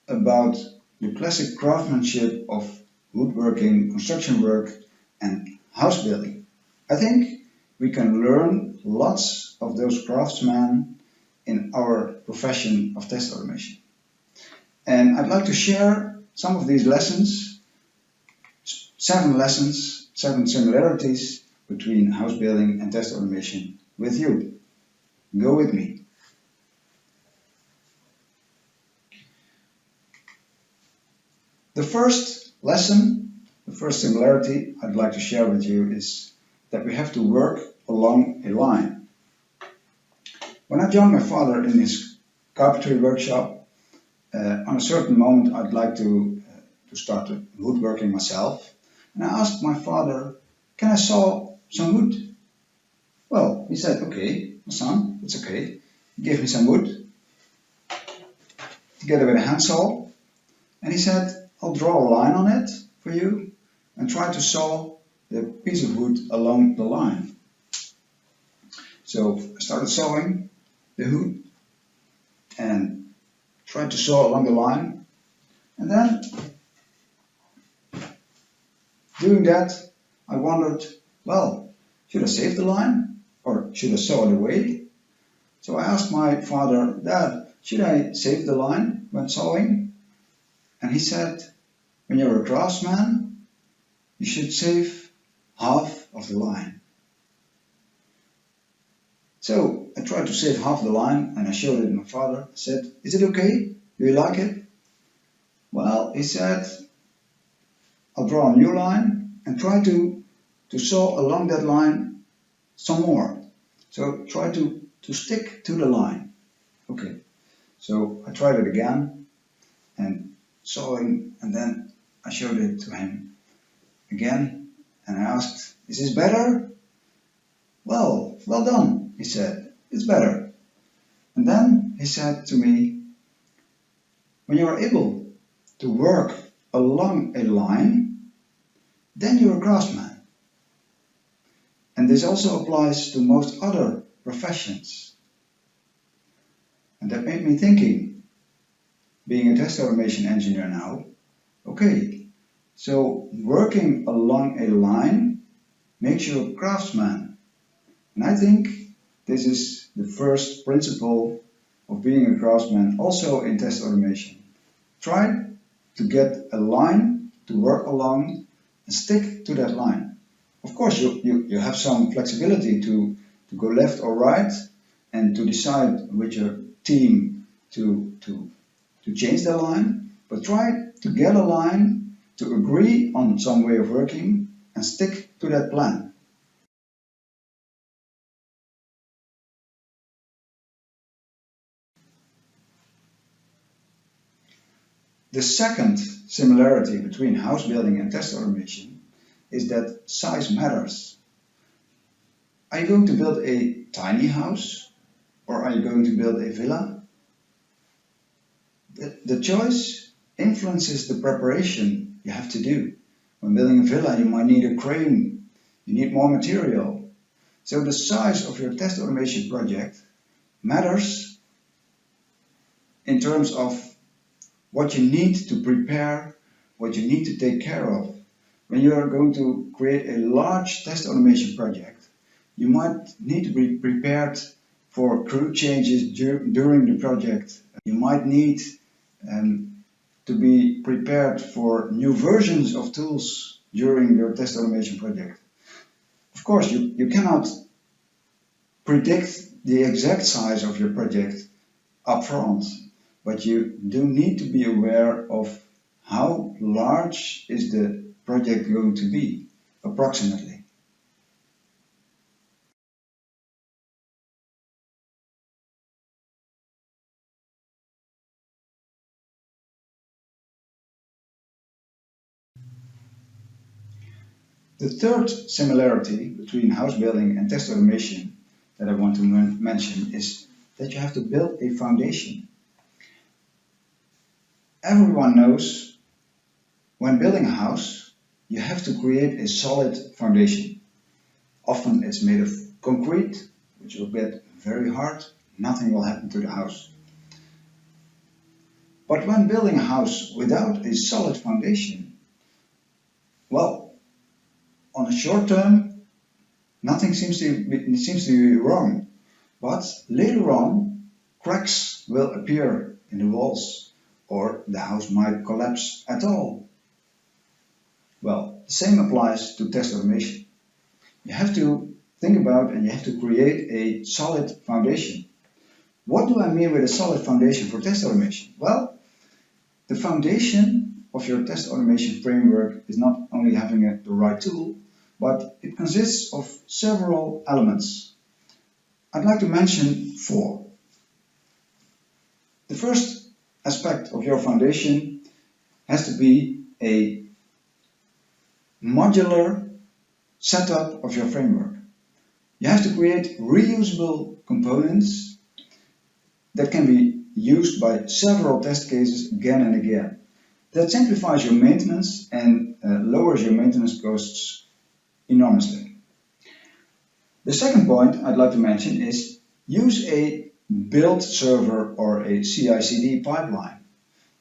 about the classic craftsmanship of woodworking, construction work, and house building. I think we can learn lots of those craftsmen in our profession of test automation. And I'd like to share some of these lessons, 7 lessons, 7 similarities between house building and test automation with you. Go with me. The first lesson, the first similarity I'd like to share with you is that we have to work along a line. When I joined my father in his carpentry workshop. On a certain moment, I'd like to start woodworking myself. And I asked my father, can I saw some wood? Well, he said, okay, my son, it's okay. He gave me some wood, together with a handsaw. And he said, I'll draw a line on it for you and try to saw the piece of wood along the line. So I started sawing the wood and tried to saw along the line. And then, doing that, I wondered, well, should I save the line or should I saw it away? So I asked my father, Dad, should I save the line when sawing? And he said, when you're a craftsman, you should save half of the line. So I tried to save half the line and I showed it to my father. I said, is it okay? Do you like it? Well, he said, I'll draw a new line and try to saw along that line some more. So try to stick to the line. Okay, so I tried it again and sawing, and then I showed it to him again and I asked, is this better? Well done, he said, it's better. And then he said to me, when you are able to work along a line, then you're a craftsman. And this also applies to most other professions. And that made me thinking, being a test automation engineer now, okay, so working along a line makes you a craftsman. And I think this is the first principle of being a craftsman also in test automation. Try to get a line to work along and stick to that line. Of course, you have some flexibility to go left or right and to decide with your team to change the line, but try to get a line, to agree on some way of working and stick to that plan. The second similarity between house building and test automation is that size matters. Are you going to build a tiny house or are you going to build a villa? The choice influences the preparation you have to do. When building a villa, you might need a crane, you need more material. So the size of your test automation project matters in terms of what you need to prepare, what you need to take care of. When you are going to create a large test automation project, you might need to be prepared for crew changes during the project. You might need to be prepared for new versions of tools during your test automation project. Of course, you cannot predict the exact size of your project upfront, but you do need to be aware of how large is the project going to be, approximately. The third similarity between house building and test automation that I want to mention is that you have to build a foundation. Everyone knows when building a house, you have to create a solid foundation. Often it's made of concrete, which will get very hard, nothing will happen to the house. But when building a house without a solid foundation, well, on a short term, nothing seems to be wrong. But later on, cracks will appear in the walls, or the house might collapse at all. Well, the same applies to test automation. You have to think about and you have to create a solid foundation. What do I mean with a solid foundation for test automation? Well, the foundation of your test automation framework is not only having the right tool, but it consists of several elements. I'd like to mention 4. The first aspect of your foundation has to be a modular setup of your framework. You have to create reusable components that can be used by several test cases again and again. That simplifies your maintenance and lowers your maintenance costs enormously. The second point I'd like to mention is use a build server or a CI/CD pipeline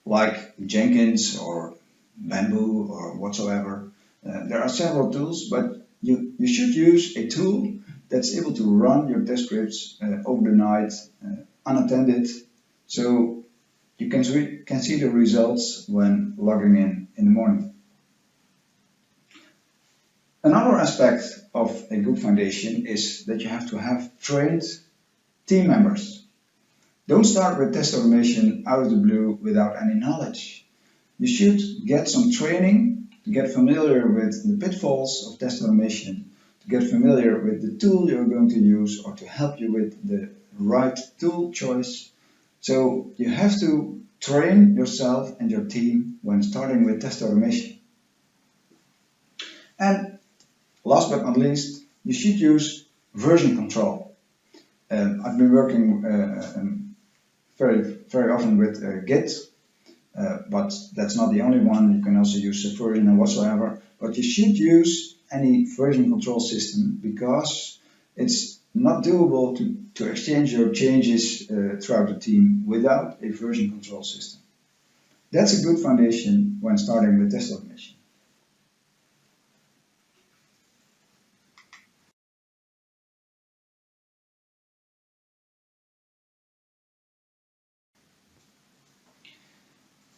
like Jenkins or Bamboo or whatsoever. There are several tools, but you should use a tool that's able to run your test scripts over the night unattended, so you can see the results when logging in the morning. Another aspect of a good foundation is that you have to have trained team members. Don't start with test automation out of the blue without any knowledge. You should get some training to get familiar with the pitfalls of test automation, to get familiar with the tool you're going to use, or to help you with the right tool choice. So you have to train yourself and your team when starting with test automation. And last but not least, you should use version control. I've been working very often with Git, but that's not the only one. You can also use Subversion and whatsoever. But you should use any version control system because it's not doable to exchange your changes throughout the team without a version control system. That's a good foundation when starting with test automation.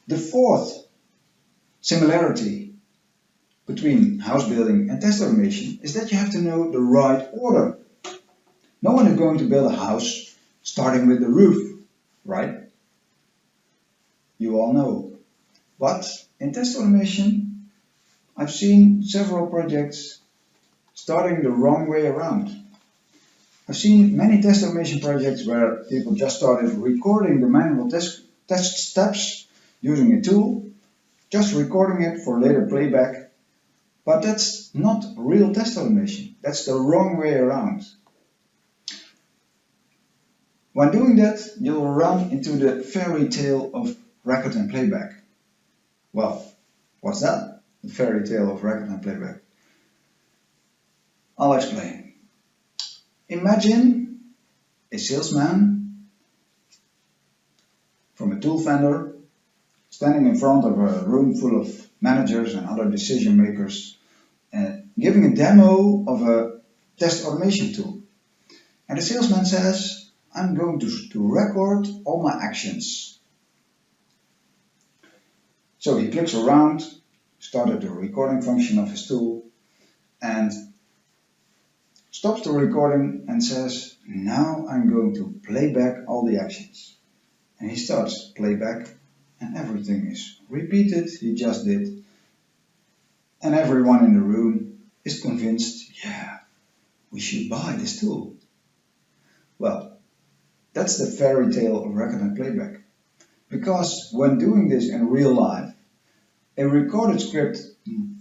The fourth similarity between house building and test automation is that you have to know the right order. No one is going to build a house starting with the roof, right? You all know. But in test automation, I've seen several projects starting the wrong way around. I've seen many test automation projects where people just started recording the manual test steps using a tool, just recording it for later playback. But that's not real test automation. That's the wrong way around. When doing that, you'll run into the fairy tale of record and playback. Well, what's that? The fairy tale of record and playback. I'll explain. Imagine a salesman from a tool vendor standing in front of a room full of managers and other decision makers giving a demo of a test automation tool. And the salesman says, I'm going to record all my actions. So he clicks around, started the recording function of his tool, and stops the recording and says, now I'm going to play back all the actions. And he starts playback and everything is repeated, he just did. And everyone in the room is convinced, yeah, we should buy this tool. Well, that's the fairy tale of record and playback. Because when doing this in real life, a recorded script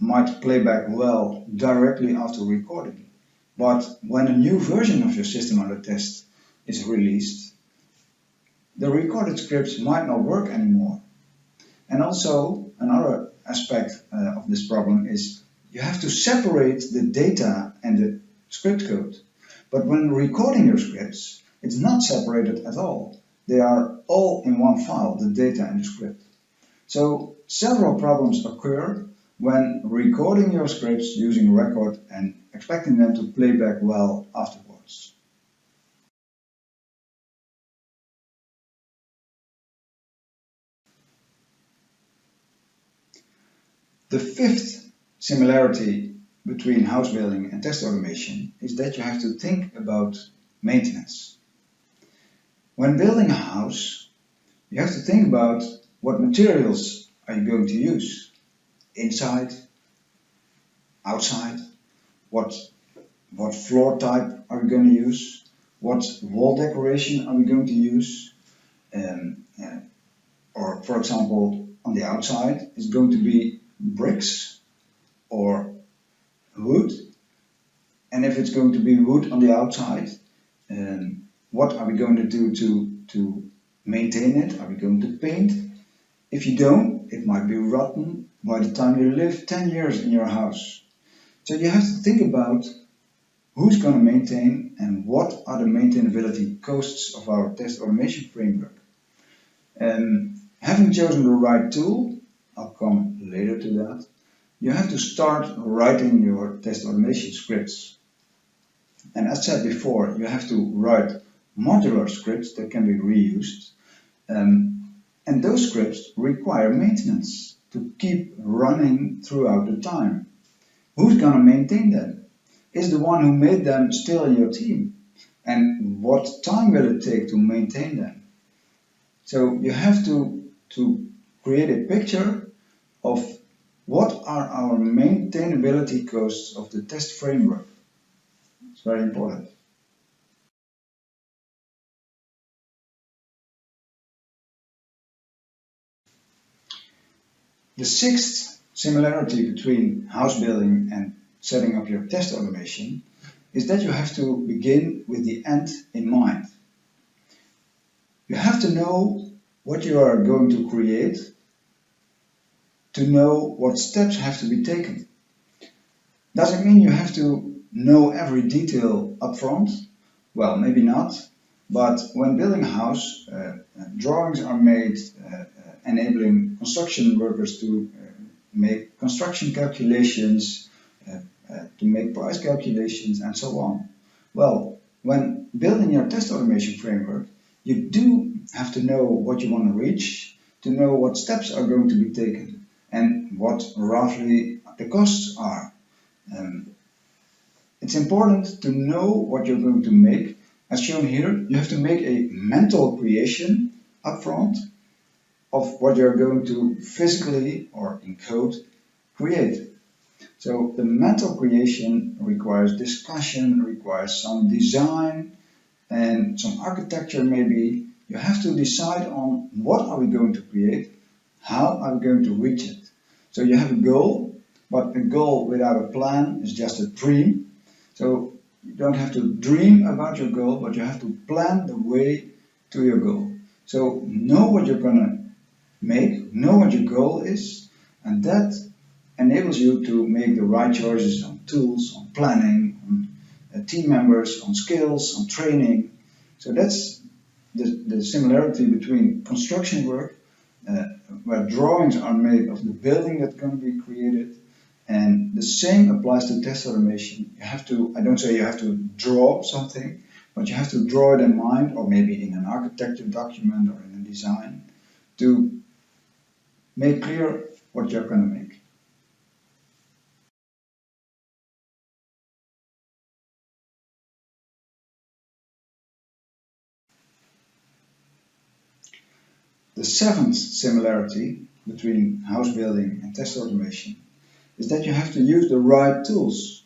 might play back well directly after recording. But when a new version of your system under test is released, the recorded scripts might not work anymore. And also, another aspect of this problem is you have to separate the data and the script code. But when recording your scripts, it's not separated at all. They are all in one file, the data and the script. So several problems occur when recording your scripts using record and expecting them to play back well afterwards. The fifth similarity between house building and test automation is that you have to think about maintenance. When building a house, you have to think about what materials are you going to use. Inside, outside, what floor type are we going to use, what wall decoration are we going to use, or for example, on the outside, is going to be bricks or wood. And if it's going to be wood on the outside, what are we going to do to maintain it? Are we going to paint? If you don't, it might be rotten by the time you live 10 years in your house. So you have to think about who's going to maintain and what are the maintainability costs of our test automation framework. Having chosen the right tool, I'll come later to that, you have to start writing your test automation scripts. And as said before, you have to write modular scripts that can be reused. And those scripts require maintenance to keep running throughout the time. Who's going to maintain them? Is the one who made them still in your team? And what time will it take to maintain them? So you have to create a picture of what are our maintainability costs of the test framework. It's very important. The sixth similarity between house building and setting up your test automation is that you have to begin with the end in mind. You have to know what you are going to create to know what steps have to be taken. Does it mean you have to know every detail up front? Well, maybe not, but when building a house, drawings are made enabling construction workers to make construction calculations, to make price calculations, and so on. Well, when building your test automation framework, you do have to know what you want to reach, to know what steps are going to be taken, and what roughly the costs are. It's important to know what you're going to make. As shown here, you have to make a mental creation up front of what you're going to physically or in code create. So the mental creation requires discussion, requires some design and some architecture maybe. You have to decide on what are we going to create, how are we going to reach it. So you have a goal, but a goal without a plan is just a dream. So you don't have to dream about your goal, but you have to plan the way to your goal. So know what you're going to make, know what your goal is, and that enables you to make the right choices on tools, on planning, on team members, on skills, on training. So that's the similarity between construction work, where drawings are made of the building that's going to be created, and the same applies to test automation. You have to, I don't say you have to draw something, but you have to draw it in mind, or maybe in an architecture document or in a design, to make clear what you're going to make. The seventh similarity between house building and test automation is that you have to use the right tools.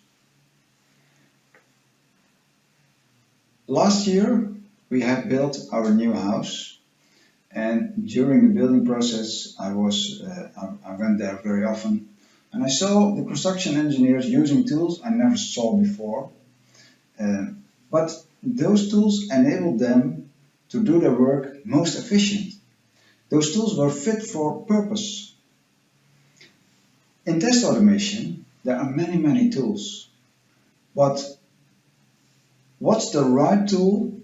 Last year we have built our new house, and during the building process I went there very often, and I saw the construction engineers using tools I never saw before, but those tools enabled them to do their work most efficient. Those tools were fit for purpose. In test automation, there are many tools, but what's the right tool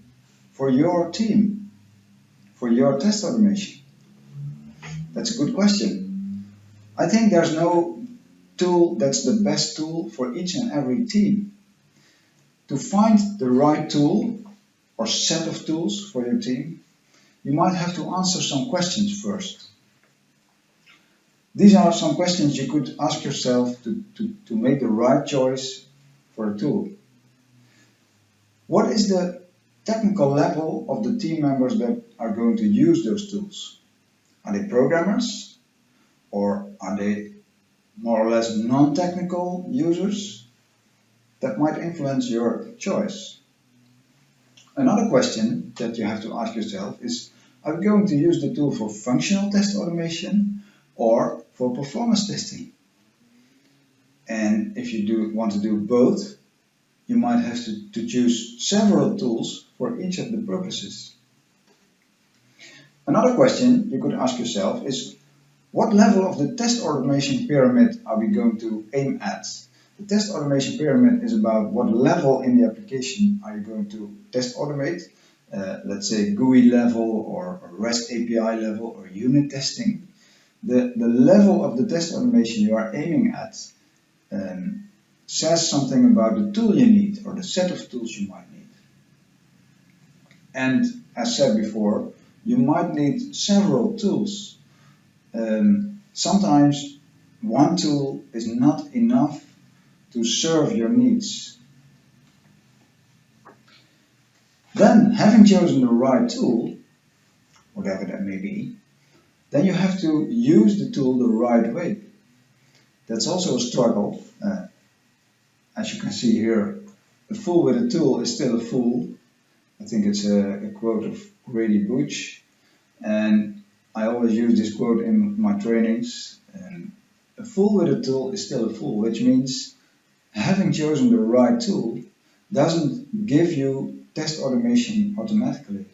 for your team, for your test automation? That's a good question. I think there's no tool that's the best tool for each and every team. To find the right tool or set of tools for your team, you might have to answer some questions first. These are some questions you could ask yourself to make the right choice for a tool. What is the technical level of the team members that are going to use those tools? Are they programmers, or are they more or less non-technical users? That might influence your choice. Another question that you have to ask yourself is, are we going to use the tool for functional test automation or for performance testing? And if you want to do both, you might have to choose several tools for each of the purposes. Another question you could ask yourself is, what level of the test automation pyramid are we going to aim at? The test automation pyramid is about what level in the application are you going to test automate. Let's say GUI level or REST API level or unit testing. The level of the test automation you are aiming at says something about the tool you need or the set of tools you might need. And as said before, you might need several tools. Sometimes one tool is not enough to serve your needs. Then, having chosen the right tool, whatever that may be, then you have to use the tool the right way. That's also a struggle. As you can see here, a fool with a tool is still a fool. I think it's a quote of Grady Butch, and I always use this quote in my trainings. A fool with a tool is still a fool, which means having chosen the right tool doesn't give you test automation automatically.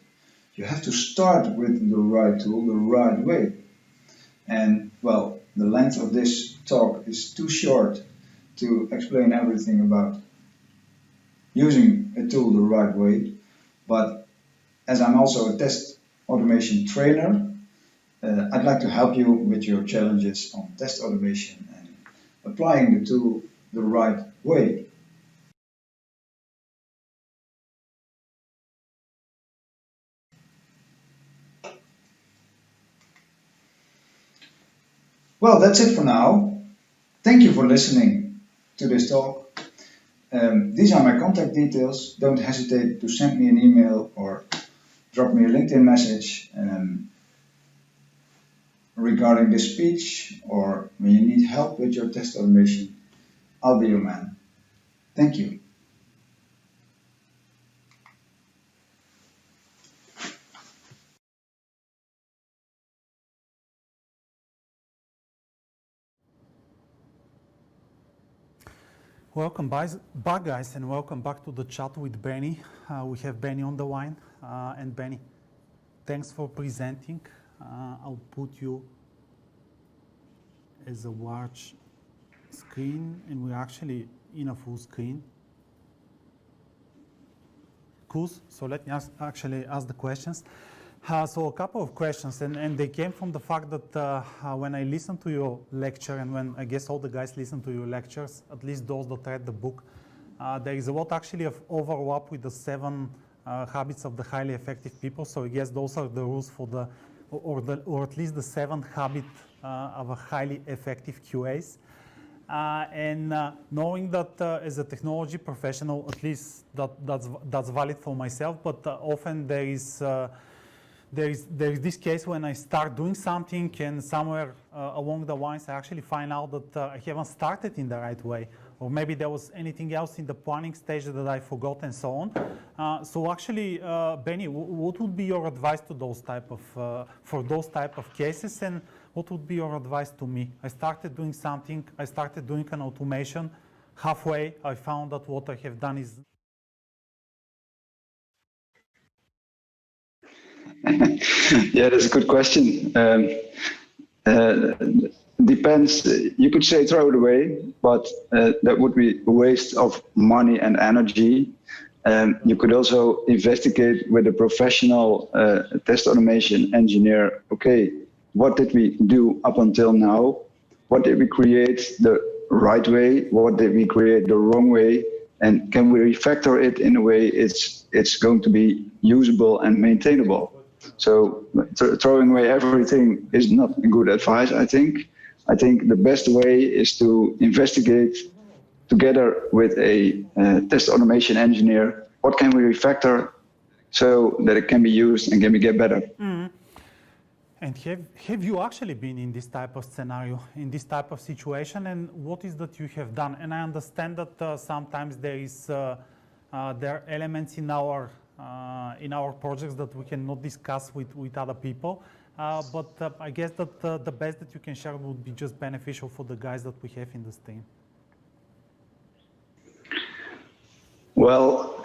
You have to start with the right tool the right way. And well, the length of this talk is too short to explain everything about using a tool the right way, but as I'm also a test automation trainer, I'd like to help you with your challenges on test automation and applying the tool the right way. Well, that's it for now. Thank you for listening to this talk. These are my contact details. Don't hesitate to send me an email or drop me a LinkedIn message regarding this speech, or when you need help with your test automation. I'll be your man. Thank you. Welcome back, guys, and welcome back to the chat with Benny. We have Benny on the line, and Benny, thanks for presenting. I'll put you as a large screen, and we're actually in a full screen. Cool. So let me actually ask the questions. So a couple of questions, and they came from the fact that when I listened to your lecture, and when I guess all the guys listen to your lectures, at least those that read the book, there is a lot actually of overlap with the 7 habits of the highly effective people. So I guess those are the rules for the, or at least the 7 habits of a highly effective QAs. And knowing that as a technology professional, at least that's valid for myself, but often there is this case when I start doing something and somewhere along the lines I actually find out that I haven't started in the right way, or maybe there was anything else in the planning stage that I forgot and so on. So actually, Benny, what would be your advice to those type of, for those type of cases, and what would be your advice to me? I started doing something, I started doing an automation. Halfway, I found that what I have done is... Yeah, that's a good question. Depends. You could say throw it away, but that would be a waste of money and energy. You could also investigate with a professional test automation engineer. Okay, what did we do up until now? What did we create the right way? What did we create the wrong way? And can we refactor it in a way it's going to be usable and maintainable? So throwing away everything is not good advice, I think. I think the best way is to investigate together with a test automation engineer, what can we refactor so that it can be used and can be get better. Mm-hmm. And have you actually been in this type of scenario, in this type of situation, and what is that you have done? And I understand that sometimes there are elements in our in our projects that we cannot discuss with other people. But I guess that the best that you can share would be just beneficial for the guys that we have in this team. Well,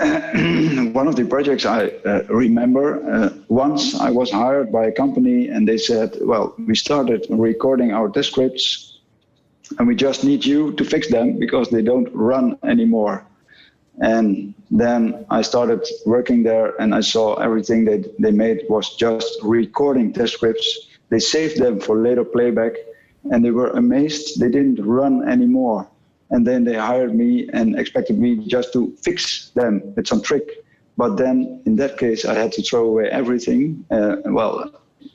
one of the projects I remember, once I was hired by a company and they said, well, we started recording our test scripts and we just need you to fix them because they don't run anymore. And then I started working there and I saw everything that they made was just recording test scripts. They saved them for later playback and they were amazed they didn't run anymore. And then they hired me and expected me just to fix them with some trick. But then in that case, I had to throw away everything. Well,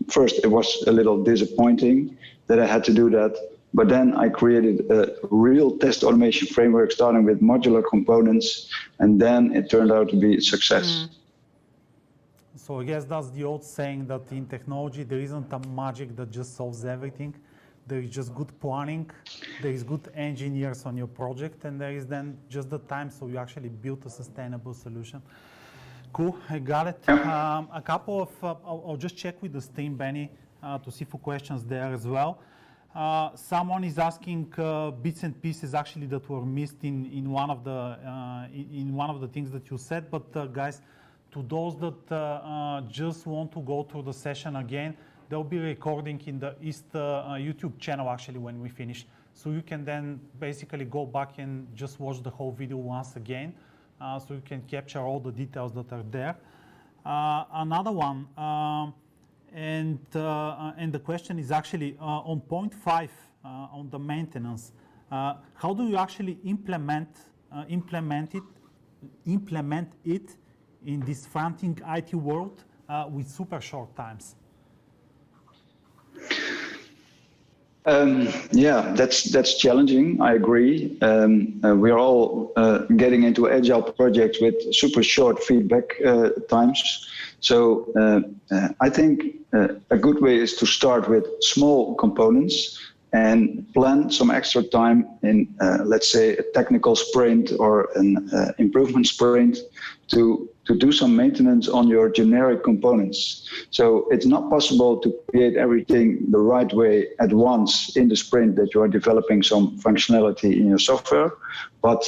first it was a little disappointing that I had to do that. But then I created a real test automation framework starting with modular components. And then it turned out to be a success. So I guess that's the old saying that in technology, there isn't a magic that just solves everything. There is just good planning, there is good engineers on your project, and there is then just the time so you actually build a sustainable solution. Cool, I got it. A couple of, I'll just check with the stream, Benny, to see for questions there as well. Someone is asking bits and pieces actually that were missed in one of the things that you said, but guys, to those that just want to go through the session again, there'll be recording in the ISTA YouTube channel actually when we finish. So you can then basically go back and just watch the whole video once again. So you can capture all the details that are there. Another one, and the question is actually on point 5 on the maintenance. How do you actually implement it in this fronting IT world with super short times? Yeah, that's challenging. I agree. We are all getting into agile projects with super short feedback times. So I think a good way is to start with small components and plan some extra time in, let's say, a technical sprint or an improvement sprint to do some maintenance on your generic components. So it's not possible to create everything the right way at once in the sprint that you are developing some functionality in your software, but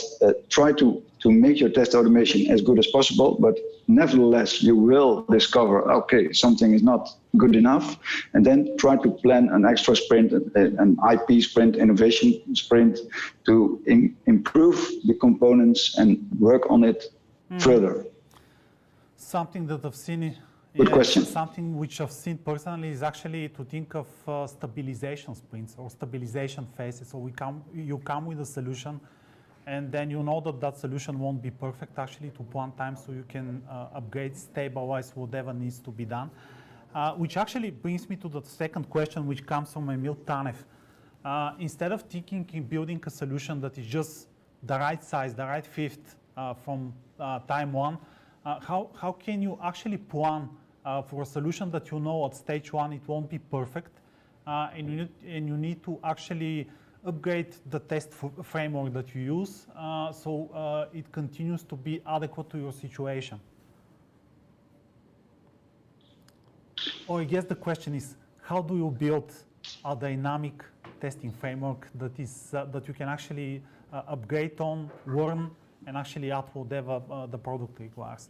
try to make your test automation as good as possible. But nevertheless, you will discover, okay, something is not good enough, and then try to plan an extra sprint, an IP sprint, innovation sprint, to improve the components and work on it further. Something that I've seen, good question. Something which I've seen personally is actually to think of stabilization sprints or stabilization phases. So you come with a solution, and then you know that solution won't be perfect actually to plan time, so you can upgrade, stabilize whatever needs to be done. Which actually brings me to the second question, which comes from Emil Tanev. Instead of thinking in building a solution that is just the right size, the right fit from time one, how can you actually plan for a solution that you know at stage one it won't be perfect, and you need to actually upgrade the test framework that you use so it continues to be adequate to your situation? Or I guess the question is, how do you build a dynamic testing framework that is that you can actually upgrade on, learn, and actually add whatever the product requires?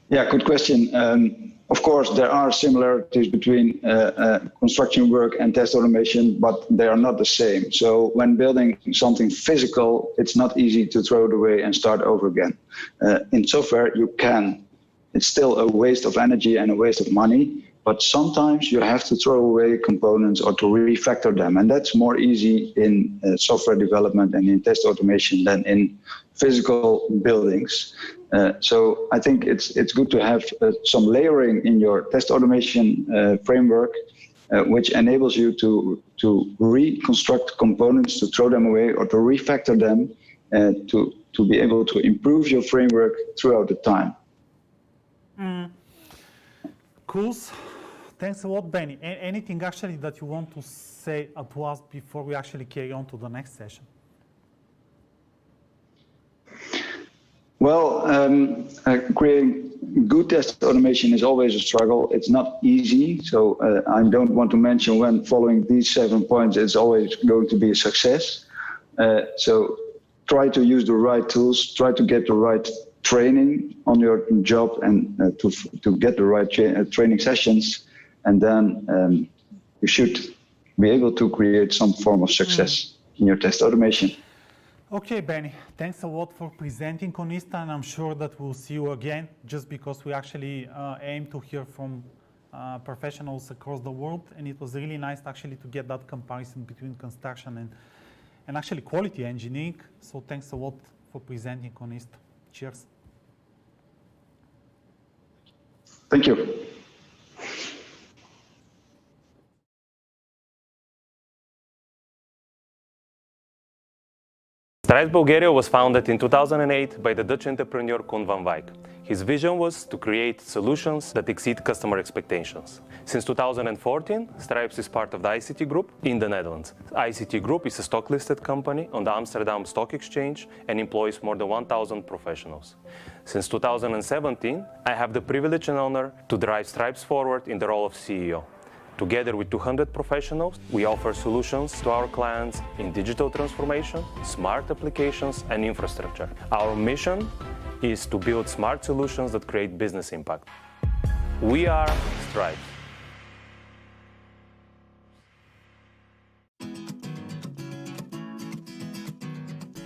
Yeah, good question. Of course, there are similarities between construction work and test automation, but they are not the same. So when building something physical, it's not easy to throw it away and start over again. In software, you can. It's still a waste of energy and a waste of money, but sometimes you have to throw away components or to refactor them. And that's more easy in software development and in test automation than in physical buildings. So I think it's good to have some layering in your test automation framework, which enables you to reconstruct components, to throw them away or to refactor them, to be able to improve your framework throughout the time. Cool. Thanks a lot, Benny. Anything actually that you want to say to us before we actually carry on to the next session? Well, creating good test automation is always a struggle. It's not easy. So I don't want to mention when following these 7 points, it's always going to be a success. So try to use the right tools, try to get the right training on your job and to get the right training sessions. And then you should be able to create some form of success in your test automation. Okay, Benny, thanks a lot for presenting on ISTA, and I'm sure that we'll see you again, just because we actually aim to hear from professionals across the world, and it was really nice actually to get that comparison between construction and actually quality engineering. So thanks a lot for presenting on ISTA. Cheers. Thank you. Stripe Bulgaria was founded in 2008 by the Dutch entrepreneur Koen van Wijk. His vision was to create solutions that exceed customer expectations. Since 2014, Stripe is part of the ICT Group in the Netherlands. ICT Group is a stock-listed company on the Amsterdam Stock Exchange and employs more than 1,000 professionals. Since 2017, I have the privilege and honor to drive Stripes forward in the role of CEO. Together with 200 professionals, we offer solutions to our clients in digital transformation, smart applications, and infrastructure. Our mission is to build smart solutions that create business impact. We are Stripe.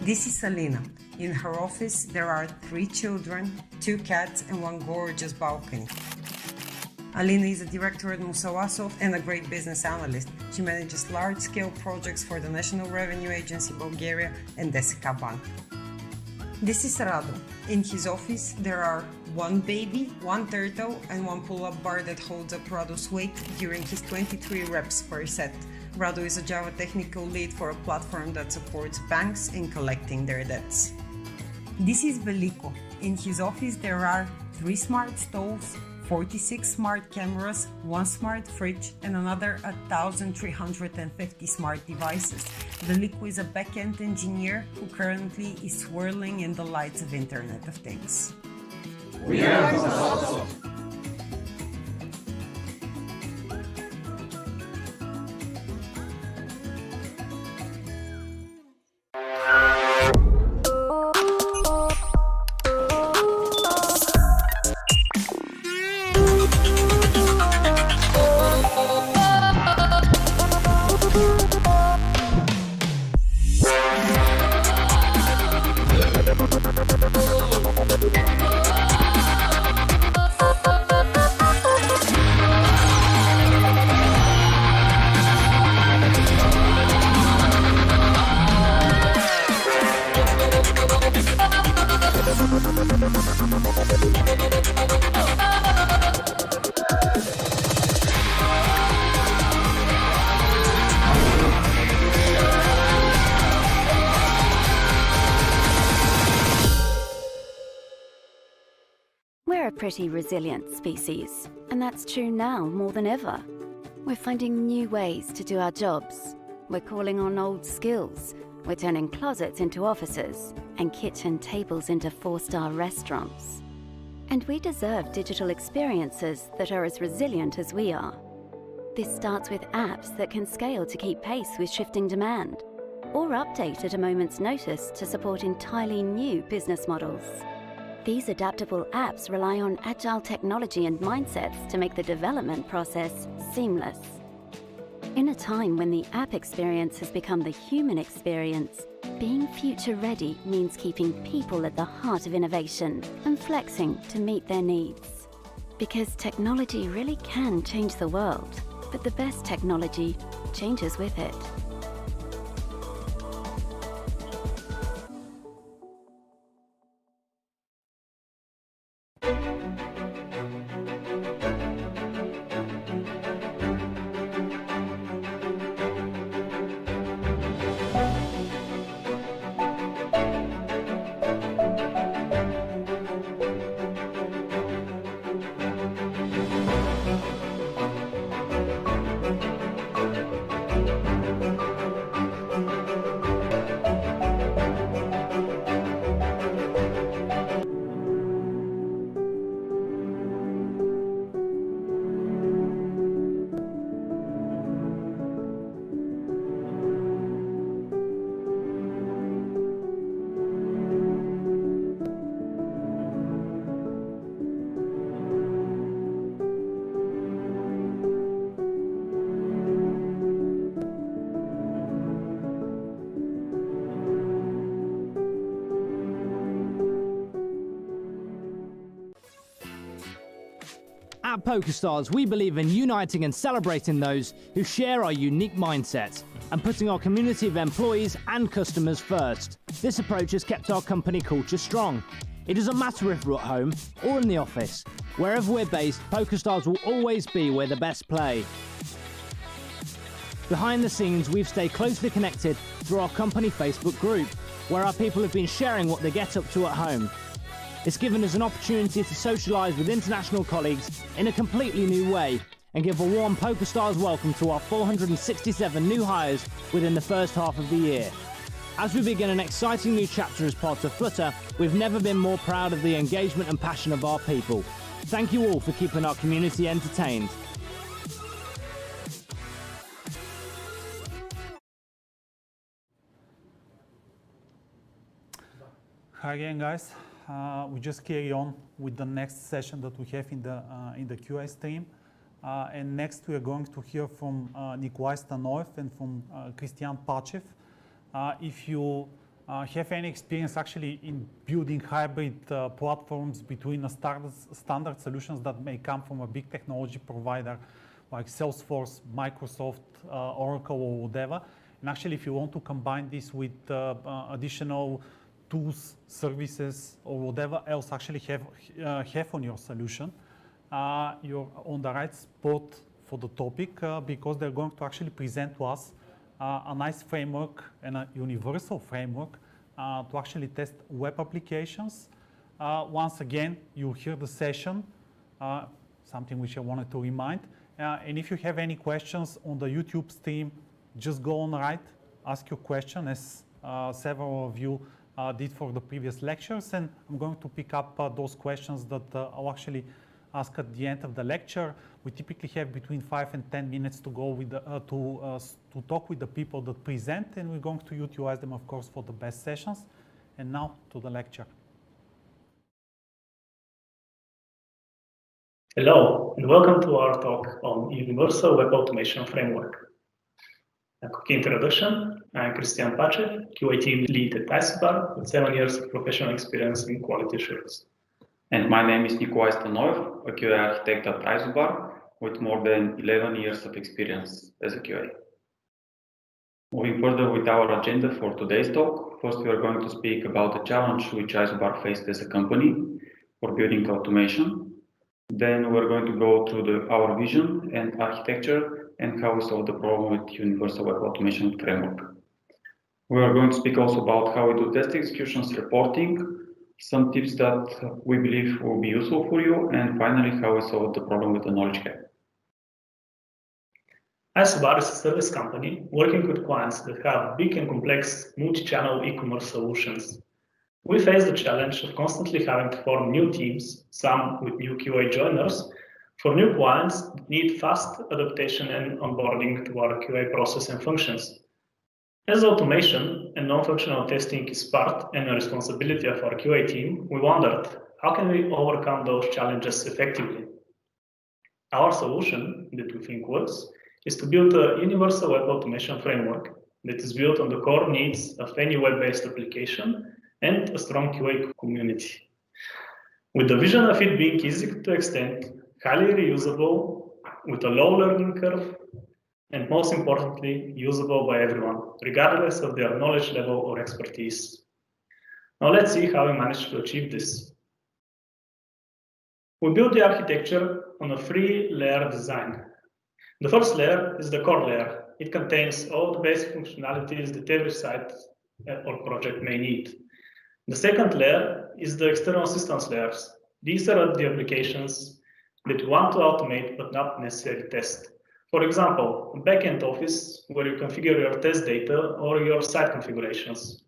This is Alina. In her office, there are 3 children, 2 cats, and 1 gorgeous balcony. Alina is a director at Musawasov and a great business analyst. She manages large-scale projects for the National Revenue Agency Bulgaria and Desika Bank. This is Rado. In his office, there are 1 baby, 1 turtle, and 1 pull-up bar that holds up Rado's weight during his 23 reps per set. Rado is a Java technical lead for a platform that supports banks in collecting their debts. This is Veliko. In his office, there are 3 smart stoves, 46 smart cameras, 1 smart fridge, and another 1,350 smart devices. Veliko is a back-end engineer who currently is swirling in the lights of Internet of Things. We are Microsoft. We're a pretty resilient species, and that's true now more than ever. We're finding new ways to do our jobs. We're calling on old skills. We're turning closets into offices and kitchen tables into 4-star restaurants. And we deserve digital experiences that are as resilient as we are. This starts with apps that can scale to keep pace with shifting demand, or update at a moment's notice to support entirely new business models. These adaptable apps rely on agile technology and mindsets to make the development process seamless. In a time when the app experience has become the human experience, being future-ready means keeping people at the heart of innovation and flexing to meet their needs. Because technology really can change the world, but the best technology changes with it. At PokerStars, we believe in uniting and celebrating those who share our unique mindset and putting our community of employees and customers first. This approach has kept our company culture strong. It doesn't matter if we're at home or in the office. Wherever we're based, PokerStars will always be where the best play. Behind the scenes, we've stayed closely connected through our company Facebook group, where our people have been sharing what they get up to at home. It's given us an opportunity to socialise with international colleagues in a completely new way and give a warm PokerStars welcome to our 467 new hires within the first half of the year. As we begin an exciting new chapter as part of Flutter, we've never been more proud of the engagement and passion of our people. Thank you all for keeping our community entertained. Hi again, guys. We just carry on with the next session that we have in the QA stream. And next we are going to hear from Nikolai Stanoev and from Christian Pachev. If you have any experience actually in building hybrid platforms between standard solutions that may come from a big technology provider like Salesforce, Microsoft, Oracle, or whatever, and actually if you want to combine this with additional tools, services, or whatever else actually have on your solution, you're on the right spot for the topic because they're going to actually present to us a nice framework and a universal framework to actually test web applications. Once again, you'll hear the session, something which I wanted to remind. And if you have any questions on the YouTube stream, just go on right, ask your question, as several of you did for the previous lectures, and I'm going to pick up those questions that I'll actually ask at the end of the lecture. We typically have between 5 and 10 minutes to go with to talk with the people that present, and we're going to utilize them, of course, for the best sessions. And now to the lecture. Hello, and welcome to our talk on Universal Web Automation Framework. A quick introduction. I'm Christian Pachev, QA team lead at ISTA with 7 years of professional experience in quality assurance. And my name is Nikolai Stanoev, a QA architect at ISTA with more than 11 years of experience as a QA. Moving further with our agenda for today's talk, first we are going to speak about the challenge which ISTA faced as a company for building automation. Then we're going to go through our vision and architecture and how we solve the problem with Universal Web Automation Framework. We are going to speak also about how we do test executions reporting, some tips that we believe will be useful for you, and finally how we solve the problem with the knowledge gap. ISTA is a service company working with clients that have big and complex multi-channel e-commerce solutions. We face the challenge of constantly having to form new teams, some with new QA joiners, for new clients that need fast adaptation and onboarding to our QA process and functions. As automation and non-functional testing is part and a responsibility of our QA team, we wondered, how can we overcome those challenges effectively? Our solution, that we think works, is to build a universal web automation framework that is built on the core needs of any web-based application and a strong QA community. With the vision of it being easy to extend, highly reusable, with a low learning curve, and most importantly, usable by everyone, regardless of their knowledge level or expertise. Now let's see how we managed to achieve this. We built the architecture on a 3-layer design. The first layer is the core layer. It contains all the basic functionalities that every site or project may need. The second layer is the external systems layers. These are the applications that you want to automate but not necessarily test. For example, a backend office where you configure your test data or your site configurations.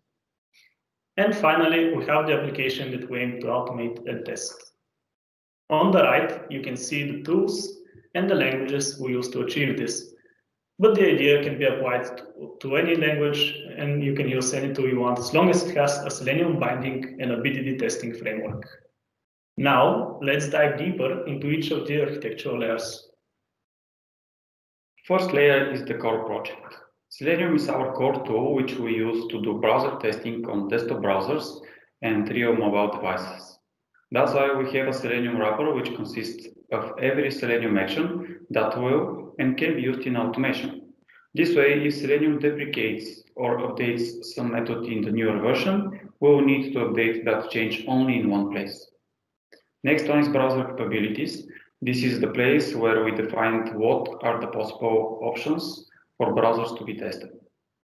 And finally, we have the application that we aim to automate and test. On the right, you can see the tools and the languages we use to achieve this. But the idea can be applied to any language, and you can use any tool you want as long as it has a Selenium binding and a BDD testing framework. Now, let's dive deeper into each of the architectural layers. First layer is the core project. Selenium is our core tool which we use to do browser testing on desktop browsers and trio mobile devices. That's why we have a Selenium wrapper, which consists of every Selenium action that will and can be used in automation. This way, if Selenium deprecates or updates some method in the newer version, we will need to update that change only in one place. Next one is browser capabilities. This is the place where we defined what are the possible options for browsers to be tested.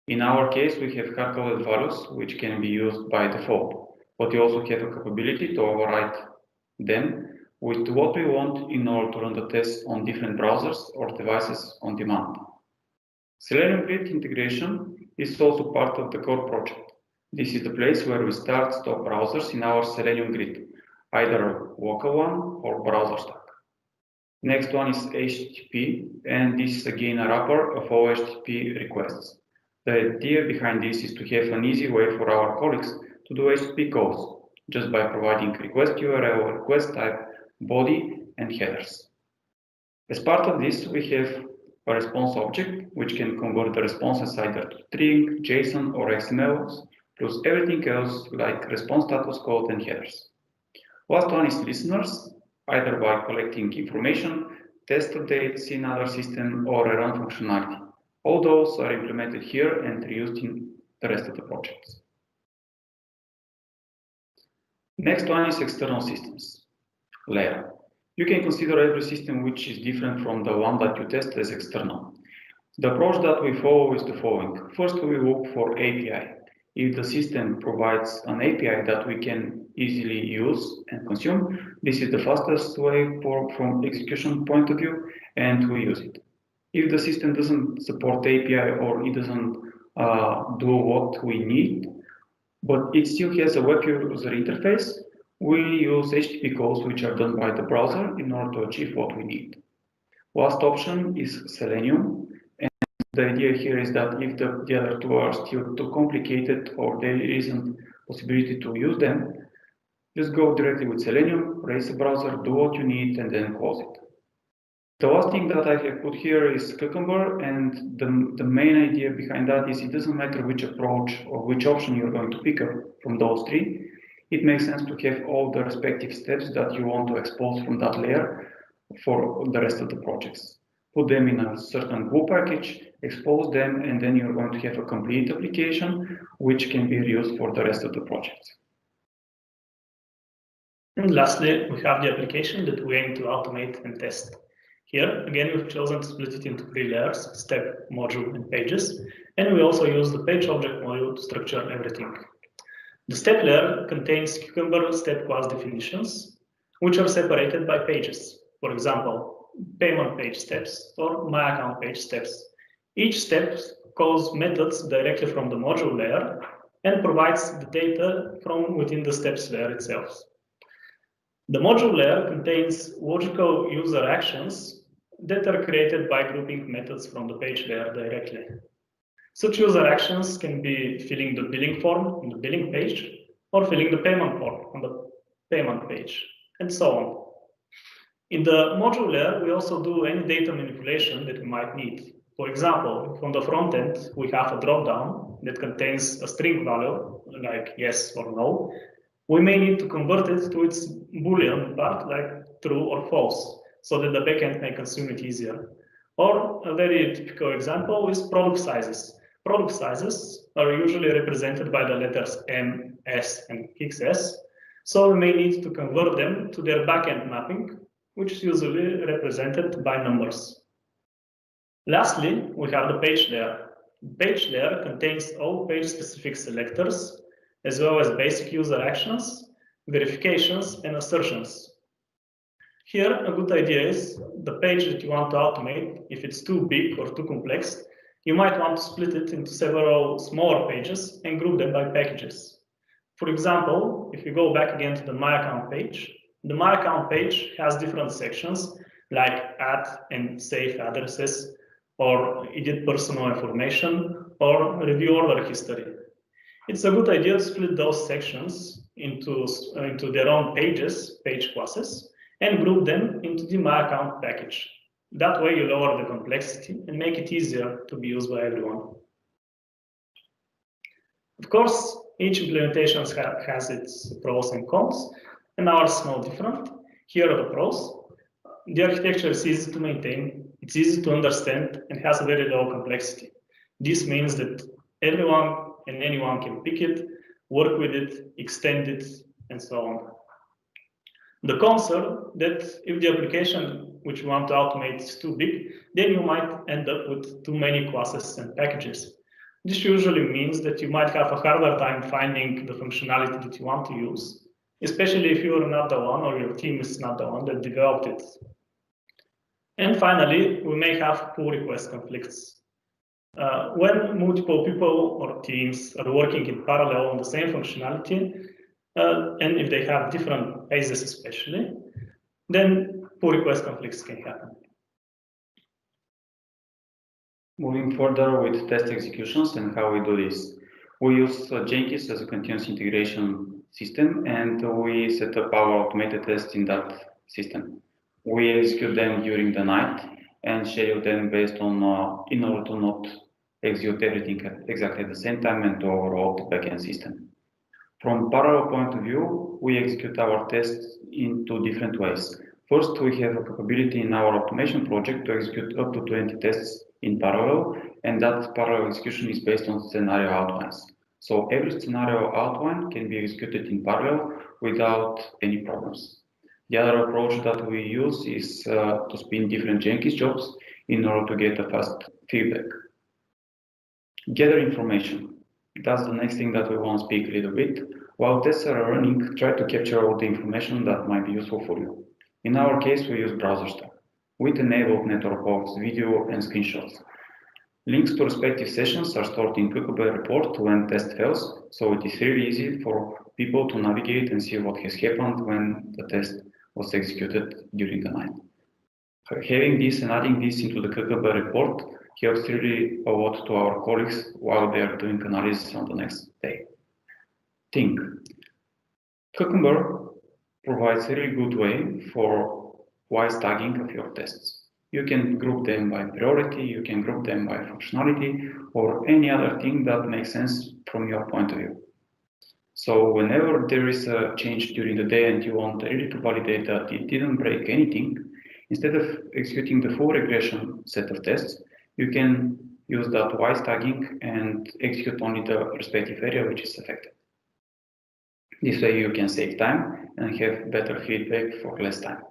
In our case, we have hard-coded values, which can be used by default, but we also have a capability to override them with what we want in order to run the tests on different browsers or devices on demand. Selenium Grid integration is also part of the core project. This is the place where we stop browsers in our Selenium Grid, either local one or browser stack. Next one is HTTP, and this is again a wrapper of all HTTP requests. The idea behind this is to have an easy way for our colleagues to do HTTP calls, just by providing request URL, request type, body, and headers. As part of this, we have a response object, which can convert the responses either to string, JSON, or XML, plus everything else like response status code and headers. Last one is listeners, either by collecting information, test updates in other system, or a run functionality. All those are implemented here and reused in the rest of the projects. Next one is external systems layer. You can consider every system which is different from the one that you test as external. The approach that we follow is the following. First, we look for API. If the system provides an API that we can easily use and consume, this is the fastest way from execution point of view, and we use it. If the system doesn't support API or it doesn't do what we need, but it still has a web user interface, we use HTTP calls which are done by the browser in order to achieve what we need. Last option is Selenium. And the idea here is that if the other two are still too complicated or there isn't possibility to use them, just go directly with Selenium, raise the browser, do what you need, and then close it. The last thing that I have put here is Cucumber, and the main idea behind that is it doesn't matter which approach or which option you're going to pick up from those three. It makes sense to have all the respective steps that you want to expose from that layer for the rest of the projects. Put them in a certain glue package, expose them, and then you're going to have a complete application which can be reused for the rest of the projects. And lastly, we have the application that we aim to automate and test. Here, again, we've chosen to split it into 3 layers, step, module, and pages, and we also use the page object module to structure everything. The step layer contains Cucumber step class definitions, which are separated by pages. For example, payment page steps or my account page steps. Each step calls methods directly from the module layer and provides the data from within the steps layer itself. The module layer contains logical user actions that are created by grouping methods from the page layer directly. Such user actions can be filling the billing form on the billing page or filling the payment form on the payment page, and so on. In the module layer, we also do any data manipulation that we might need. For example, from the front end, we have a dropdown that contains a string value, like yes or no. We may need to convert it to its Boolean part, like true or false, so that the backend may consume it easier. Or a very typical example is product sizes. Product sizes are usually represented by the letters M, S, and XS, so we may need to convert them to their backend mapping, which is usually represented by numbers. Lastly, we have the page layer. The page layer contains all page-specific selectors, as well as basic user actions, verifications, and assertions. Here, a good idea is the page that you want to automate, if it's too big or too complex, you might want to split it into several smaller pages and group them by packages. For example, if you go back again to the My Account page, the My Account page has different sections like add and save addresses, or edit personal information, or review order history. It's a good idea to split those sections into their own pages, page classes, and group them into the My Account package. That way you lower the complexity and make it easier to be used by everyone. Of course, each implementation has its pros and cons. and ours is no different. Here are the pros. The architecture is easy to maintain, it's easy to understand, and has a very low complexity. This means that everyone and anyone can pick it, work with it, extend it, and so on. The cons are that if the application which you want to automate is too big, then you might end up with too many classes and packages. This usually means that you might have a harder time finding the functionality that you want to use, especially if you're not the one or your team is not the one that developed it. And finally, we may have pull request conflicts. When multiple people or teams are working in parallel on the same functionality, and if they have different phases especially, then pull request conflicts can happen. Moving further with test executions and how we do this. We use Jenkins as a continuous integration system, and we set up our automated tests in that system. We execute them during the night and schedule them based on in order to not execute everything at exactly the same time and to overload the backend system. From parallel point of view, we execute our tests in two different ways. First, we have a capability in our automation project to execute up to 20 tests in parallel, and that parallel execution is based on scenario outlines. So every scenario outline can be executed in parallel without any problems. The other approach that we use is to spin different Jenkins jobs in order to get a fast feedback. Gather information. That's the next thing that we want to speak a little bit. While tests are running, try to capture all the information that might be useful for you. In our case, we use browser stack with enabled network logs, video, and screenshots. Links to respective sessions are stored in Cucumber report when test fails, so it is really easy for people to navigate and see what has happened when the test was executed during the night. Having this and adding this into the Cucumber report helps really a lot to our colleagues while they are doing analysis on the next day. Think. Cucumber provides a really good way for wise tagging of your tests. You can group them by priority, you can group them by functionality, or any other thing that makes sense from your point of view. So whenever there is a change during the day and you want really to validate that it didn't break anything, instead of executing the full regression set of tests, you can use that wise tagging and execute only the respective area which is affected. This way you can save time and have better feedback for less time.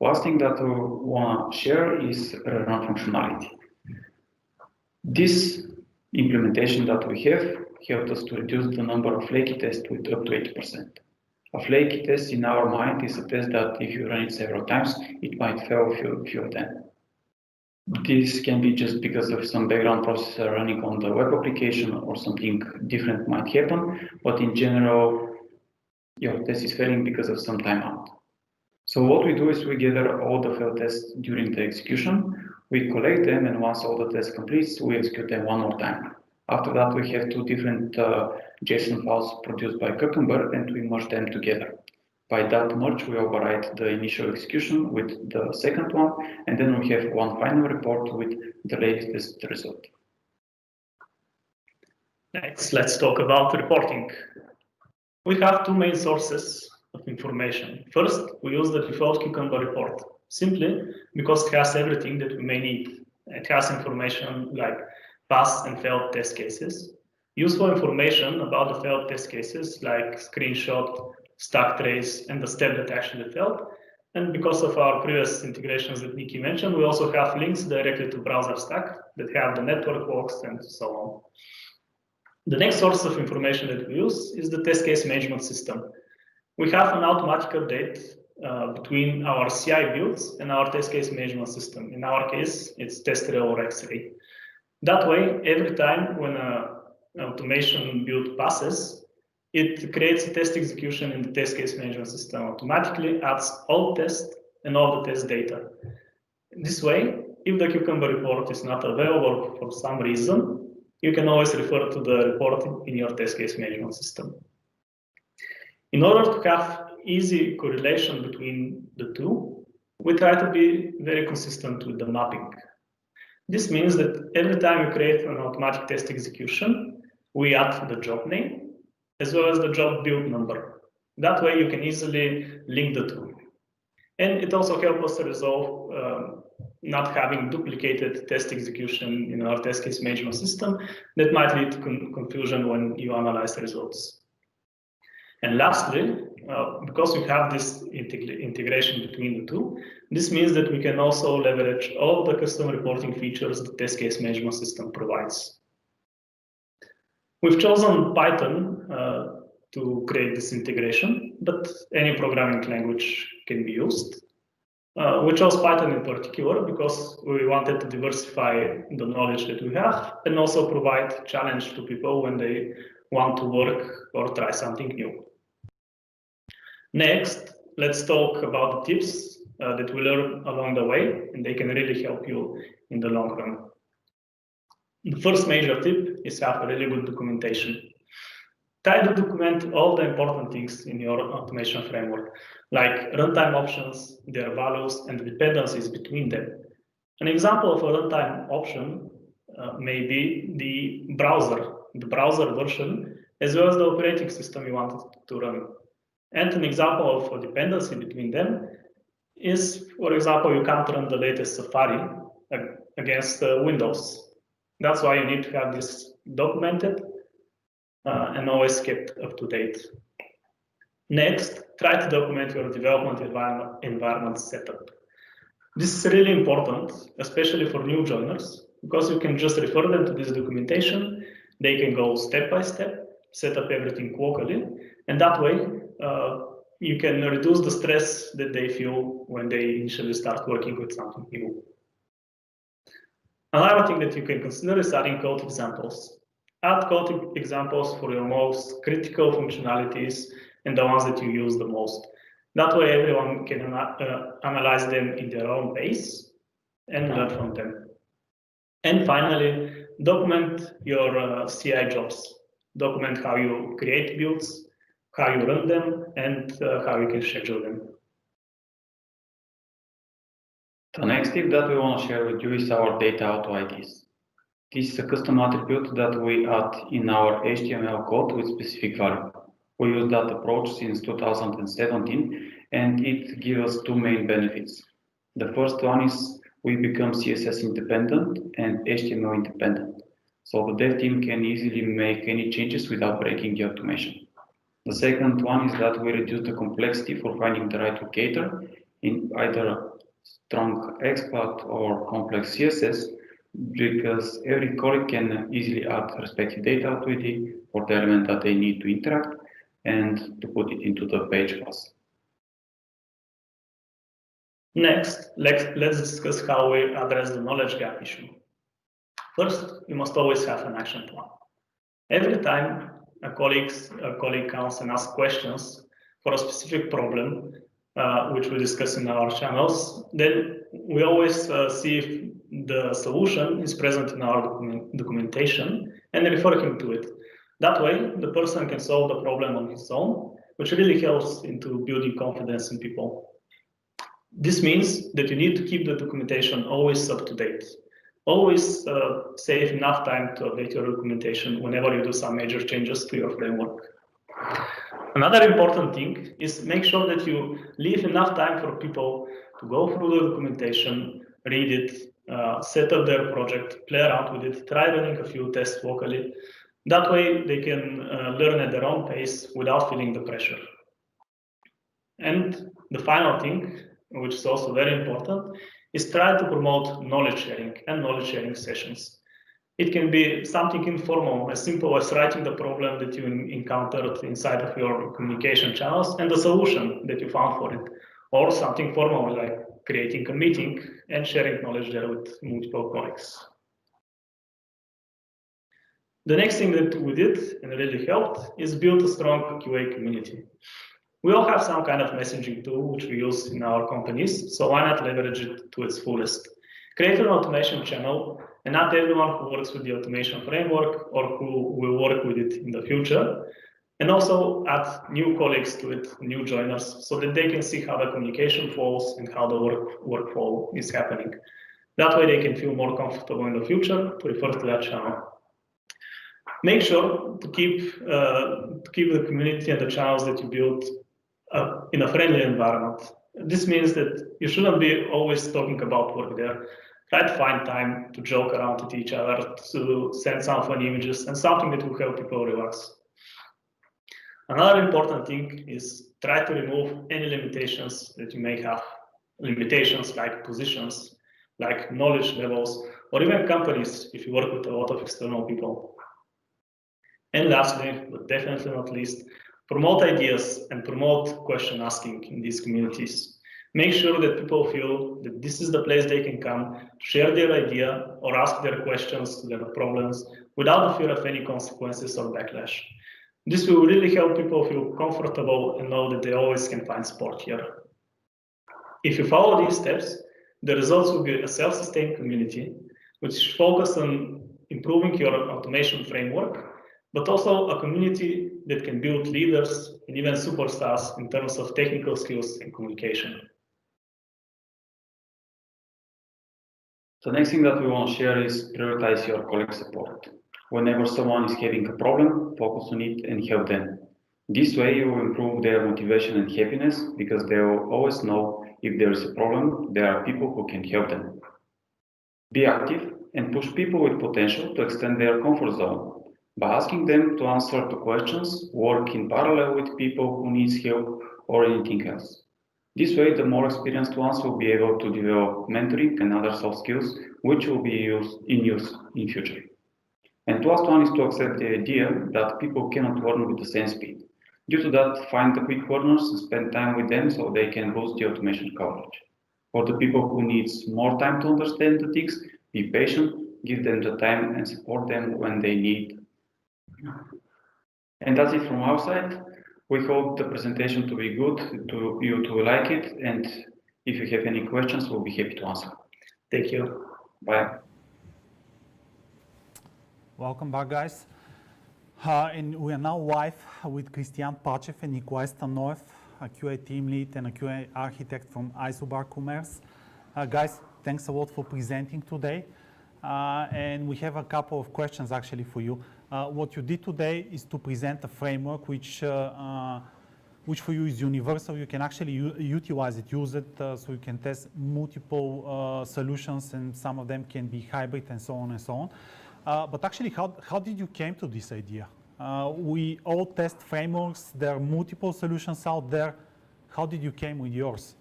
Last thing that we want to share is run functionality. This implementation that we have helped us to reduce the number of flaky tests with up to 80%. A flaky test in our mind is a test that if you run it several times, it might fail a few of them. This can be just because of some background processor running on the web application or something different might happen, but in general, your test is failing because of some timeout. So what we do is we gather all the failed tests during the execution, we collect them, and once all the tests complete, we execute them one more time. After that, we have two different JSON files produced by Cucumber, and we merge them together. By that merge, we override the initial execution with the second one, and then we have one final report with the latest result. Next, let's talk about reporting. We have two main sources of information. First, we use the default Cucumber report, simply because it has everything that we may need. It has information like passed and failed test cases, useful information about the failed test cases like screenshot, stack trace, and the step that actually failed. And because of our previous integrations that Nikki mentioned, we also have links directly to browser stack that have the network logs and so on. The next source of information that we use is the test case management system. We have an automatic update between our CI builds and our test case management system. In our case, it's TestRel or X-Ray. That way, every time when an automation build passes, it creates a test execution in the test case management system, automatically adds all tests and all the test data. This way, if the Cucumber report is not available for some reason, you can always refer to the report in your test case management system. In order to have easy correlation between the two, we try to be very consistent with the mapping. This means that every time we create an automatic test execution, we add the job name as well as the job build number. That way you can easily link the two. And it also helps us to resolve not having duplicated test execution in our test case management system that might lead to confusion when you analyze the results. And lastly, because we have this integration between the two, this means that we can also leverage all the custom reporting features the test case management system provides. We've chosen Python to create this integration, but any programming language can be used. We chose Python in particular because we wanted to diversify the knowledge that we have and also provide challenge to people when they want to work or try something new. Next, let's talk about the tips that we learn along the way, and they can really help you in the long run. The first major tip is have a really good documentation. Try to document all the important things in your automation framework, like runtime options, their values, and the dependencies between them. An example of a runtime option may be the browser version, as well as the operating system you want to run. And an example of a dependency between them is, for example, you can't run the latest Safari against Windows. That's why you need to have this documented and always kept up to date. Next, try to document your development environment setup. This is really important, especially for new joiners, because you can just refer them to this documentation. They can go step by step, set up everything locally, and that way you can reduce the stress that they feel when they initially start working with something new. Another thing that you can consider is adding code examples. Add code examples for your most critical functionalities and the ones that you use the most. That way everyone can analyze them in their own pace and learn from them. And finally, document your CI jobs. Document how you create builds, how you run them, and how you can schedule them. The next tip that we want to share with you is our data auto IDs. This is a custom attribute that we add in our HTML code with specific value. We use that approach since 2017, and it gives us two main benefits. The first one is we become CSS independent and HTML independent. So the dev team can easily make any changes without breaking the automation. The second one is that we reduce the complexity for finding the right locator in either strong XPath or complex CSS, because every colleague can easily add respective data auto ID for the element that they need to interact and to put it into the page class. Next, let's discuss how we address the knowledge gap issue. First, you must always have an action plan. Every time a colleague comes and asks questions for a specific problem, which we discuss in our channels, then we always see if the solution is present in our documentation and refer him to it. That way, the person can solve the problem on his own, which really helps into building confidence in people. This means that you need to keep the documentation always up to date. Always save enough time to update your documentation whenever you do some major changes to your framework. Another important thing is make sure that you leave enough time for people to go through the documentation, read it, set up their project, play around with it, try running a few tests locally. That way they can learn at their own pace without feeling the pressure. And the final thing, which is also very important, is try to promote knowledge sharing and knowledge sharing sessions. It can be something informal, as simple as writing the problem that you encountered inside of your communication channels and the solution that you found for it, or something formal like creating a meeting and sharing knowledge there with multiple colleagues. The next thing that we did and really helped is build a strong QA community. We all have some kind of messaging tool which we use in our companies, so why not leverage it to its fullest? Create an automation channel, and not everyone who works with the automation framework or who will work with it in the future, and also add new colleagues to it, new joiners, so that they can see how the communication flows and how the workflow is happening. That way they can feel more comfortable in the future to refer to that channel. Make sure to keep the community and the channels that you build in a friendly environment. This means that you shouldn't be always talking about work there. Try to find time to joke around with each other, to send some funny images, and something that will help people relax. Another important thing is try to remove any limitations that you may have. Limitations like positions, like knowledge levels, or even companies if you work with a lot of external people. And lastly, but definitely not least, promote ideas and promote question asking in these communities. Make sure that people feel that this is the place they can come to share their idea or ask their questions to their problems without the fear of any consequences or backlash. This will really help people feel comfortable and know that they always can find support here. If you follow these steps, the results will be a self-sustained community which focuses on improving your automation framework, but also a community that can build leaders and even superstars in terms of technical skills and communication. The next thing that we want to share is prioritize your colleague support. Whenever someone is having a problem, focus on it and help them. This way you will improve their motivation and happiness because they will always know if there is a problem, there are people who can help them. Be active and push people with potential to extend their comfort zone. By asking them to answer to questions, work in parallel with people who need help or anything else. This way, the more experienced ones will be able to develop mentoring and other soft skills, which will be in use in future. And the last one is to accept the idea that people cannot learn with the same speed. Due to that, find the quick learners and spend time with them so they can boost the automation coverage. For the people who need more time to understand the things, be patient, give them the time and support them when they need. And that's it from our side. We hope the presentation to be good, you to like it, and if you have any questions, we'll be happy to answer. Thank you. Bye. Welcome back, guys. And we are now live with Cristian Pacev and Nicolas Stanoev, a QA team lead and a QA architect from ISTA Conference. Guys, thanks a lot for presenting today. And we have a couple of questions actually for you. What you did today is to present a framework which for you is universal. You can actually utilize it, use it, so you can test multiple solutions, and some of them can be hybrid and so on and so on. But actually, how did you came to this idea? We all test frameworks. There are multiple solutions out there. How did you came with yours?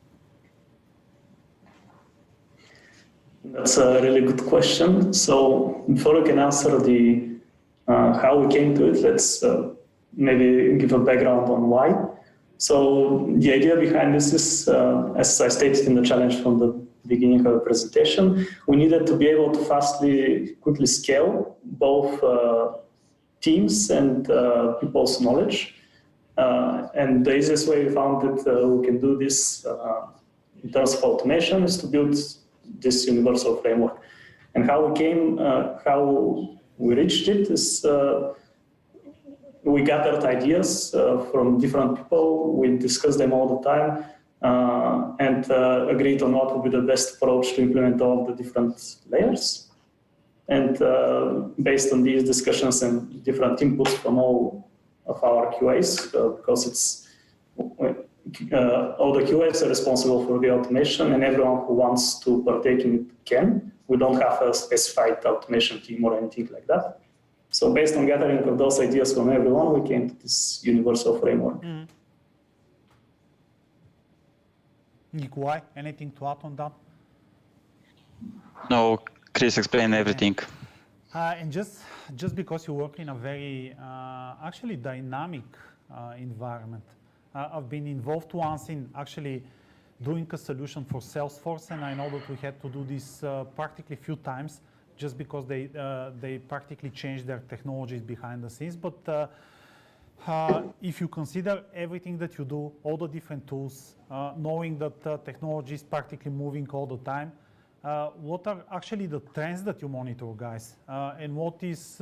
That's a really good question. So before we can answer the how we came to it, let's maybe give a background on why. So the idea behind this is, as I stated in the challenge from the beginning of the presentation, we needed to be able to quickly scale both teams and people's knowledge. And the easiest way we found that we can do this in terms of automation is to build this universal framework. And how we reached it is we gathered ideas from different people, we discussed them all the time, and agreed on what would be the best approach to implement all the different layers. And based on these discussions and different inputs from all of our QAs, because it's all the QAs are responsible for the automation, and everyone who wants to partake in it can. We don't have a specified automation team or anything like that. So based on gathering of those ideas from everyone, we came to this universal framework. Mm. Nikolai, anything to add on that? No, Chris explained everything. And just because you work in a very actually dynamic environment, I've been involved once in actually doing a solution for Salesforce, and I know that we had to do this practically a few times just because they practically changed their technologies behind the scenes. But if you consider everything that you do, all the different tools, knowing that technology is practically moving all the time, what are actually the trends that you monitor, guys? And what is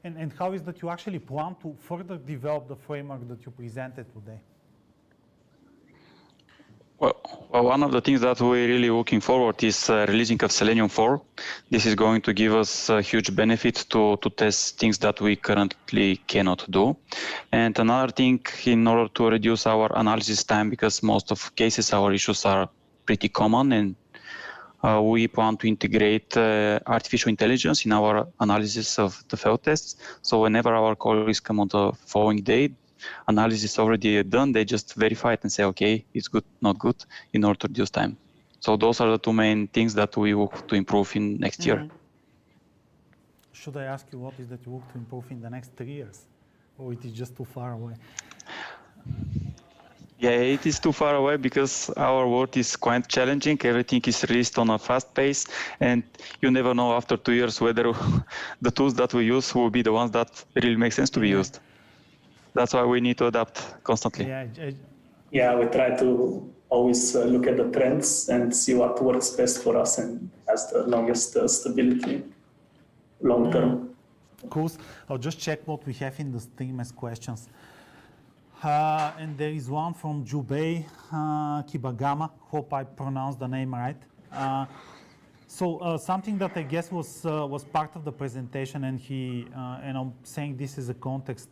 and how is that you actually plan to further develop the framework that you presented today? Well, one of the things that we're really looking forward is releasing of Selenium 4. This is going to give us a huge benefit to test things that we currently cannot do. And another thing, in order to reduce our analysis time, because most of cases our issues are pretty common, and we want to integrate artificial intelligence in our analysis of the failed tests. So whenever our colleagues come on the following day, analysis already done, they just verify it and say, okay, it's good, not good, in order to reduce time. So those are the two main things that we hope to improve in next year. Should I ask you what is that you hope to improve in the next 3 years? Or it is just too far away? Yeah, it is too far away because our world is quite challenging. Everything is released on a fast pace, and you never know after 2 years whether the tools that we use will be the ones that really make sense to be used. That's why we need to adapt constantly. Yeah, we try to always look at the trends and see what works best for us and has the longest stability long term. Cool. I'll just check what we have in the stream as questions. And there is one from Jubei Kibagama. Hope I pronounced the name right. So something that I guess was part of the presentation, and and I'm saying this as a context.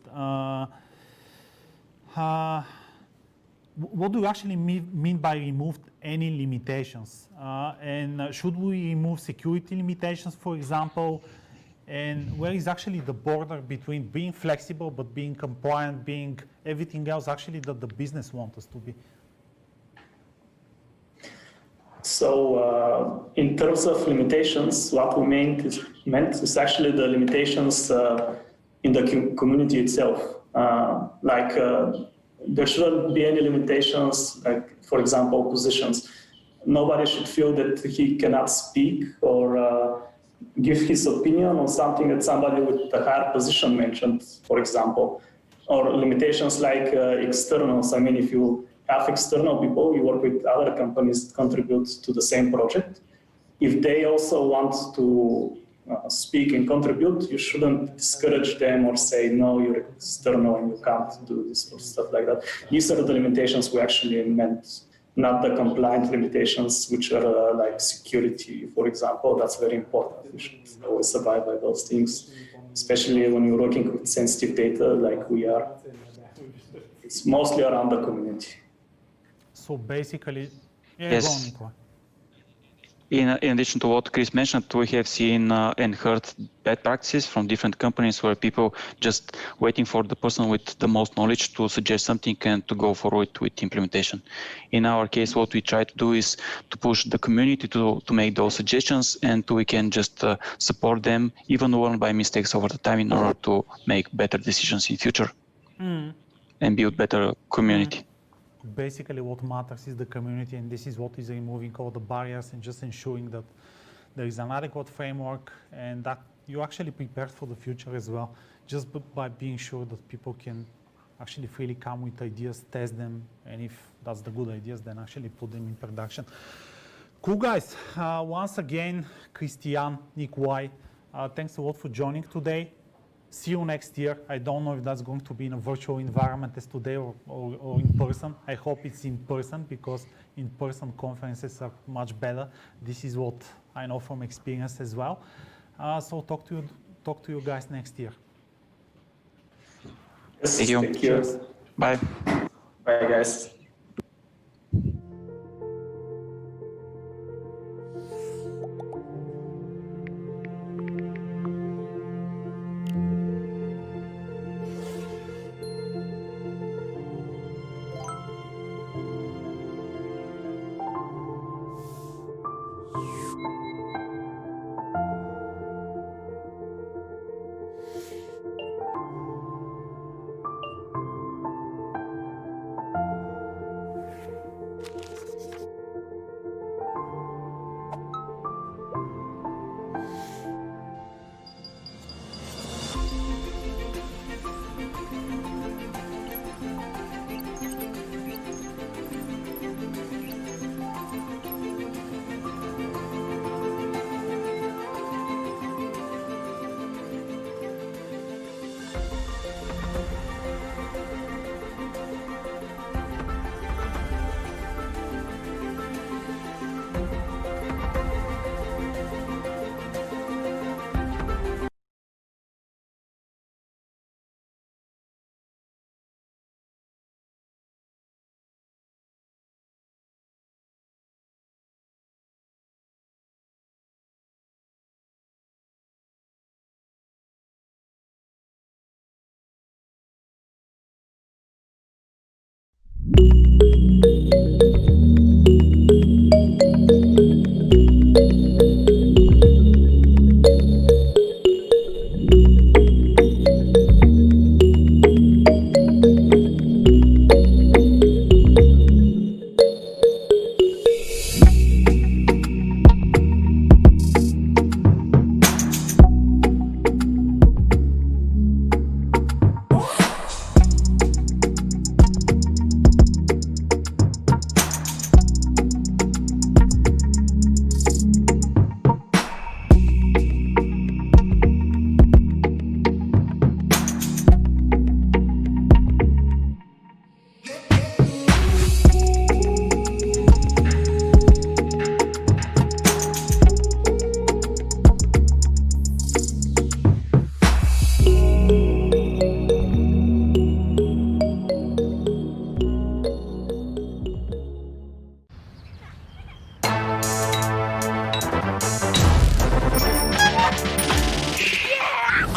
What do you actually mean by removed any limitations? And should we remove security limitations, for example? And where is actually the border between being flexible but being compliant, being everything else actually that the business wants us to be? So in terms of limitations, what we meant is actually the limitations in the community itself. There shouldn't be any limitations, like, for example, positions. Nobody should feel that he cannot speak or give his opinion on something that somebody with a higher position mentioned, for example, or limitations like externals. I mean, if you have external people, you work with other companies that contribute to the same project. If they also want to speak and contribute, you shouldn't discourage them or say, no, you're external and you can't do this or stuff like that. These are the limitations we actually meant, not the compliant limitations, which are like security, for example. That's very important. We should always abide by those things, especially when you're working with sensitive data like we are. It's mostly around the community. So basically, yes. Go on, Nicola. In addition to what Chris mentioned, we have seen and heard bad practices from different companies where people just waiting for the person with the most knowledge to suggest something and to go forward with implementation. In our case, what we try to do is to push the community to make those suggestions, and we can just support them, even learn by mistakes over the time in order to make better decisions in future and build better community. Basically what matters is the community, and this is what is removing all the barriers and just ensuring that there is an adequate framework and that you actually prepared for the future as well, just by being sure that people can actually freely come with ideas, test them, and if that's the good ideas, then actually put them in production. Cool, guys. Once again, Christian, Nick Y, thanks a lot for joining today. See you next year. I don't know if that's going to be in a virtual environment as today or in person. I hope it's in person, because in-person conferences are much better. This is what I know from experience as well. So talk to you guys next year. Yes, thank you. Thank you. Bye. Bye, guys.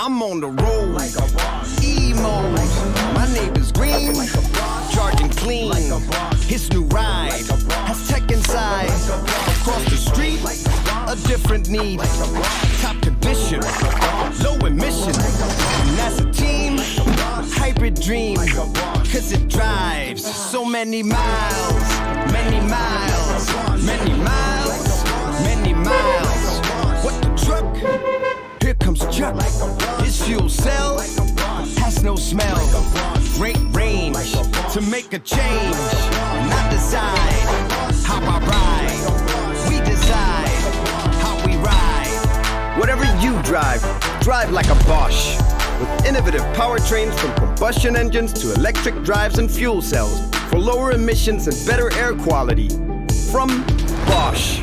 I'm on the road, like a boss. Emo, my neighbor's green, like a boss. Charging clean, like a boss. His new ride has tech inside. Across the street, a different need. Top condition, low emission. And that's a team, hybrid dream. Cause it drives so many miles, many miles, many miles, many miles. What the truck? Here comes Chuck. His fuel cell has no smell. Great range to make a change. Not decide how I ride. We decide how we ride. Whatever you drive, drive like a Bosch. With innovative powertrains from combustion engines to electric drives and fuel cells for lower emissions and better air quality. From Bosch.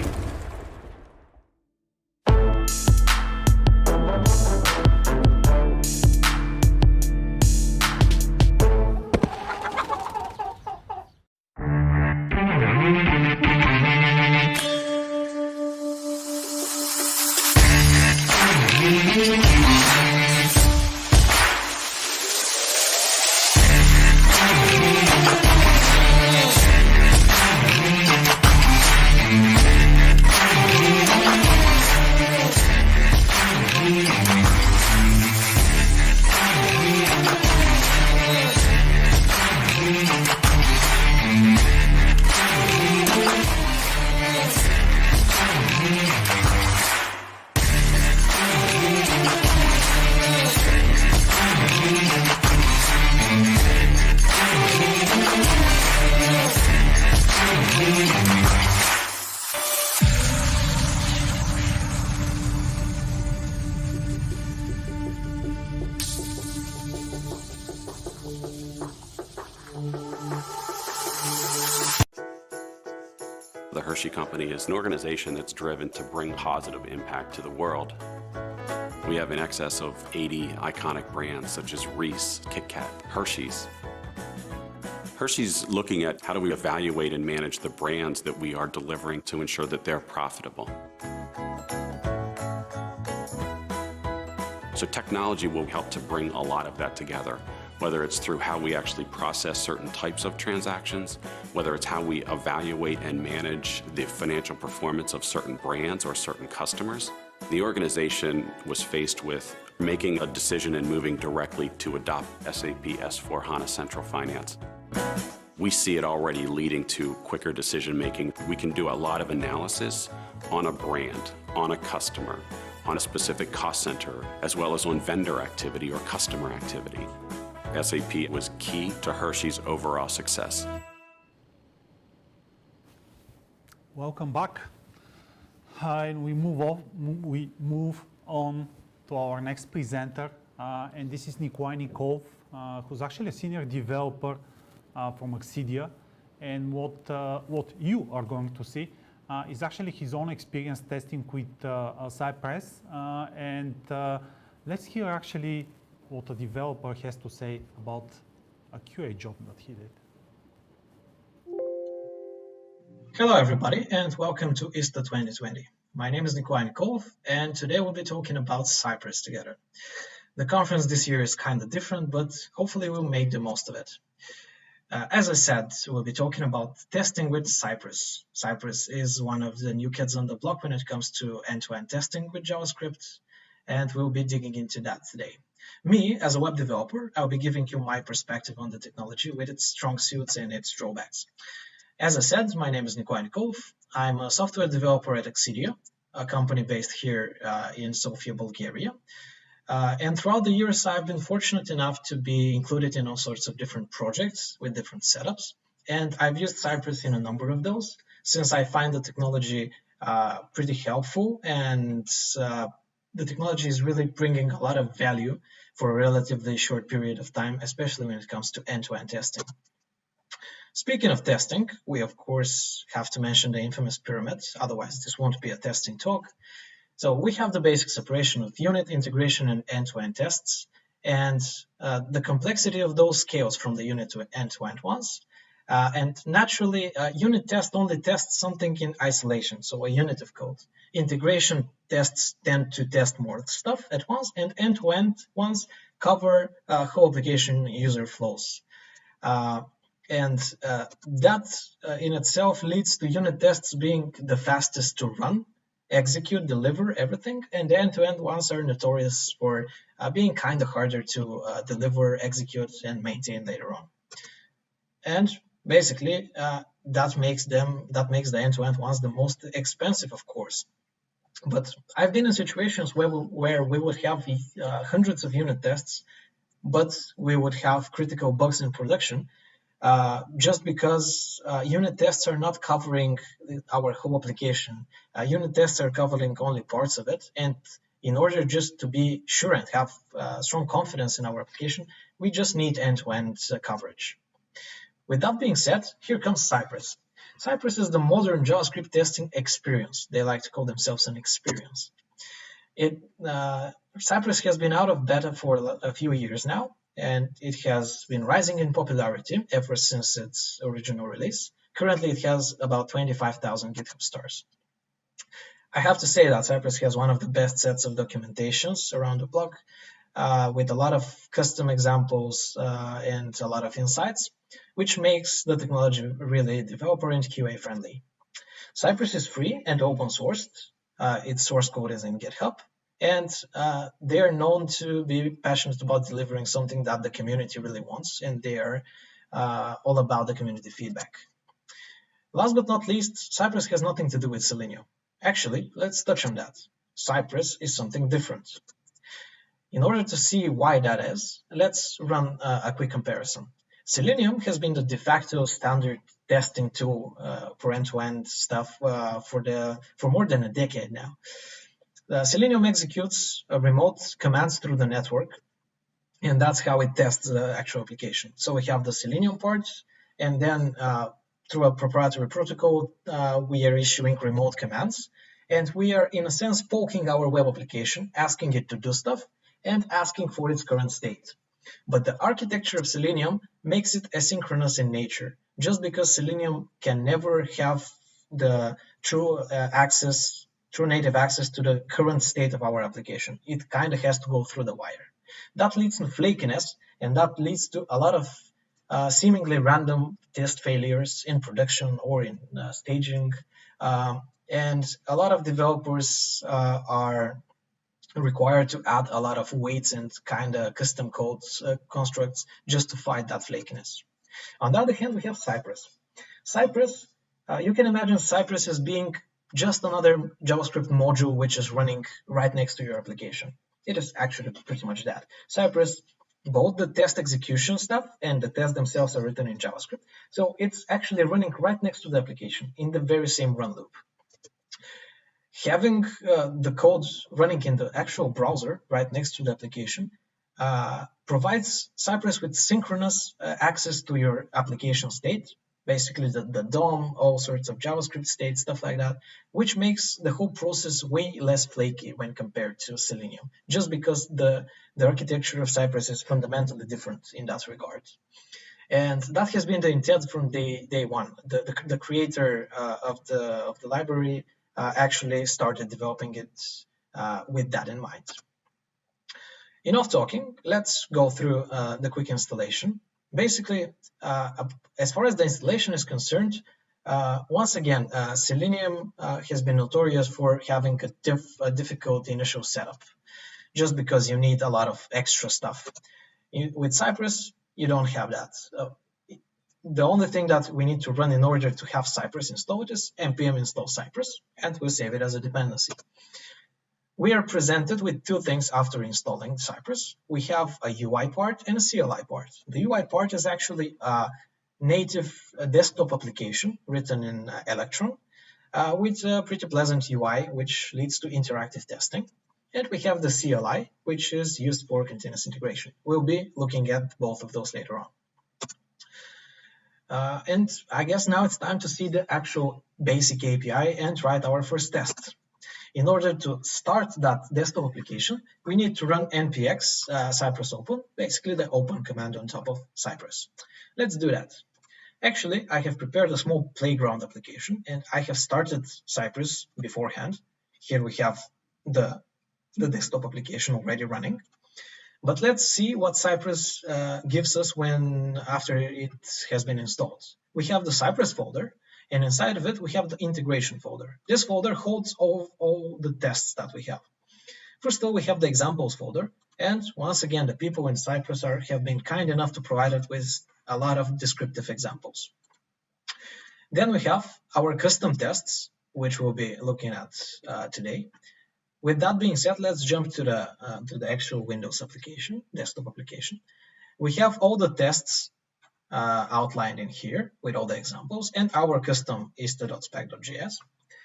The Hershey Company is an organization that's driven to bring positive impact to the world. We have in excess of 80 iconic brands such as Reese, Kit Kat, Hershey's. Hershey's looking at how do we evaluate and manage the brands that we are delivering to ensure that they're profitable. So technology will help to bring a lot of that together, whether it's through how we actually process certain types of transactions, whether it's how we evaluate and manage the financial performance of certain brands or certain customers. The organization was faced with making a decision and moving directly to adopt SAP S/4HANA Central Finance. We see it already leading to quicker decision making. We can do a lot of analysis on a brand, on a customer, on a specific cost center, as well as on vendor activity or customer activity. SAP was key to Hershey's overall success. Welcome back. And we move on to our next presenter, and this is Nikolai Nikov, who's actually a senior developer from Excedia. And what you are going to see is actually his own experience testing with Cypress. And let's hear actually what a developer has to say about a QA job that he did. Hello everybody and welcome to ISTA 2020. My name is Nikolai Nikov and today we'll be talking about Cypress together. The conference this year is kind of different, but hopefully we'll make the most of it. As I said, we'll be talking about testing with Cypress. Cypress is one of the new kids on the block when it comes to end-to-end testing with JavaScript, and we'll be digging into that today. Me, as a web developer, I'll be giving you my perspective on the technology with its strong suits and its drawbacks. As I said, my name is Nikolai Nikolov. I'm a software developer at Excedia, a company based here in Sofia, Bulgaria. And throughout the years, I've been fortunate enough to be included in all sorts of different projects with different setups. And I've used Cypress in a number of those, since I find the technology pretty helpful, and the technology is really bringing a lot of value for a relatively short period of time, especially when it comes to end-to-end testing. Speaking of testing, we of course have to mention the infamous pyramid, otherwise this won't be a testing talk. So we have the basic separation of unit, integration, and end-to-end tests, and the complexity of those scales from the unit to end-to-end ones. And naturally, unit test only tests something in isolation, so a unit of code. Integration tests tend to test more stuff at once, and end-to-end ones cover whole application user flows. And that in itself leads to unit tests being the fastest to run, execute, deliver everything, and the end-to-end ones are notorious for being kind of harder to deliver, execute, and maintain later on. And basically, that makes the end-to-end ones the most expensive, of course. But I've been in situations where we would have hundreds of unit tests, but we would have critical bugs in production, just because unit tests are not covering our whole application. Unit tests are covering only parts of it, and in order just to be sure and have strong confidence in our application, we just need end-to-end coverage. With that being said, here comes Cypress. Cypress is the modern JavaScript testing experience. They like to call themselves an experience. Cypress has been out of beta for a few years now, and it has been rising in popularity ever since its original release. Currently, it has about 25,000 GitHub stars. I have to say that Cypress has one of the best sets of documentations around the block, with a lot of custom examples and a lot of insights, which makes the technology really developer and QA friendly. Cypress is free and open sourced. Its source code is in GitHub, and they are known to be passionate about delivering something that the community really wants, and they are all about the community feedback. Last but not least, Cypress has nothing to do with Selenium. Actually, let's touch on that. Cypress is something different. In order to see why that is, let's run a quick comparison. Selenium has been the de facto standard testing tool for end-to-end stuff for more than a decade now. Selenium executes remote commands through the network, and that's how it tests the actual application. So we have the Selenium part, and then through a proprietary protocol, we are issuing remote commands, and we are, in a sense, poking our web application, asking it to do stuff, and asking for its current state. But the architecture of Selenium makes it asynchronous in nature, just because Selenium can never have the true native access to the current state of our application. It kind of has to go through the wire. That leads to flakiness, and that leads to a lot of seemingly random test failures in production or in staging. And a lot of developers are required to add a lot of weights and kind of custom codes constructs just to fight that flakiness. On the other hand, we have Cypress. Cypress, you can imagine Cypress as being just another JavaScript module which is running right next to your application. It is actually pretty much that. Cypress, both the test execution stuff and the tests themselves are written in JavaScript. So it's actually running right next to the application in the very same run loop. Having the code running in the actual browser right next to the application provides Cypress with synchronous access to your application state, basically the DOM, all sorts of JavaScript state, stuff like that, which makes the whole process way less flaky when compared to Selenium, just because the architecture of Cypress is fundamentally different in that regard. And that has been the intent from day one. The creator of the library actually started developing it with that in mind. Enough talking, let's go through the quick installation. Basically, as far as the installation is concerned, once again, Selenium has been notorious for having a difficult initial setup, just because you need a lot of extra stuff. With Cypress, you don't have that. The only thing that we need to run in order to have Cypress installed is npm install Cypress, and we'll save it as a dependency. We are presented with two things after installing Cypress. We have a UI part and a CLI part. The UI part is actually a native desktop application written in Electron with a pretty pleasant UI, which leads to interactive testing. And we have the CLI, which is used for continuous integration. We'll be looking at both of those later on. And I guess now it's time to see the actual basic API and write our first test. In order to start that desktop application, we need to run npx Cypress open, basically the open command on top of Cypress. Let's do that. Actually, I have prepared a small playground application, and I have started Cypress beforehand. Here we have the desktop application already running. But let's see what Cypress gives us after it has been installed. We have the Cypress folder, and inside of it, we have the integration folder. This folder holds all the tests that we have. First of all, we have the examples folder. And once again, the people in Cypress have been kind enough to provide us with a lot of descriptive examples. Then we have our custom tests, which we'll be looking at today. With that being said, let's jump to the actual Windows application, desktop application. We have all the tests outlined in here with all the examples and our custom ista.spec.js.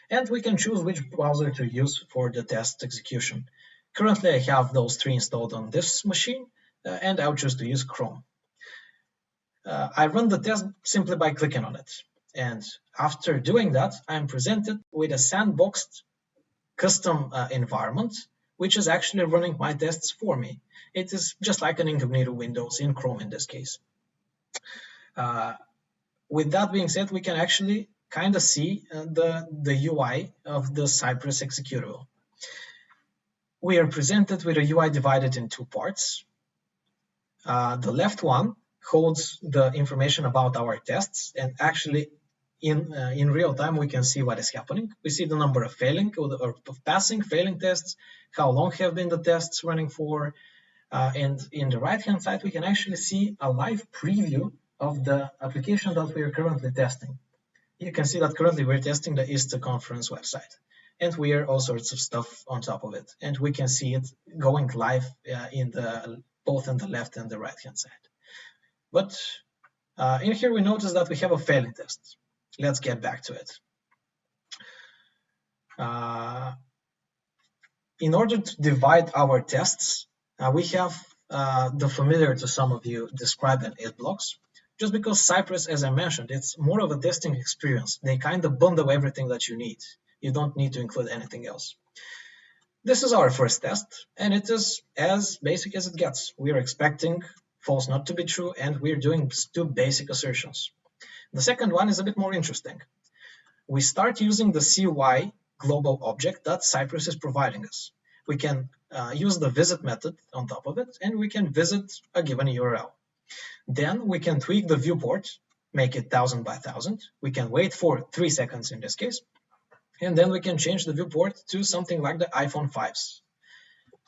And we can choose which browser to use for the test execution. Currently, I have those three installed on this machine, and I'll choose to use Chrome. I run the test simply by clicking on it. And after doing that, I'm presented with a sandboxed custom environment, which is actually running my tests for me. It is just like an incognito windows in Chrome in this case. With that being said, we can actually kind of see the UI of the Cypress executable. We are presented with a UI divided in two parts. The left one holds the information about our tests, and actually in real time we can see what is happening. We see the number of failing or passing, failing tests, how long have been the tests running for, and in the right hand side we can actually see a live preview of the application that we are currently testing. You can see that currently we're testing the ISTA Conference website, and we are all sorts of stuff on top of it, and we can see it going live both in the left and the right hand side. But in here we notice that we have a failing test. Let's get back to it. In order to divide our tests, we have the familiar to some of you described in it blocks. Just because Cypress, as I mentioned, it's more of a testing experience. They kind of bundle everything that you need. You don't need to include anything else. This is our first test, and it is as basic as it gets. We are expecting false not to be true, and we're doing two basic assertions. The second one is a bit more interesting. We start using the CY global object that Cypress is providing us. We can use the visit method on top of it, and we can visit a given URL. Then we can tweak the viewport, make it 1000 by 1000. We can wait for 3 seconds in this case, and then we can change the viewport to something like the iPhone 5s.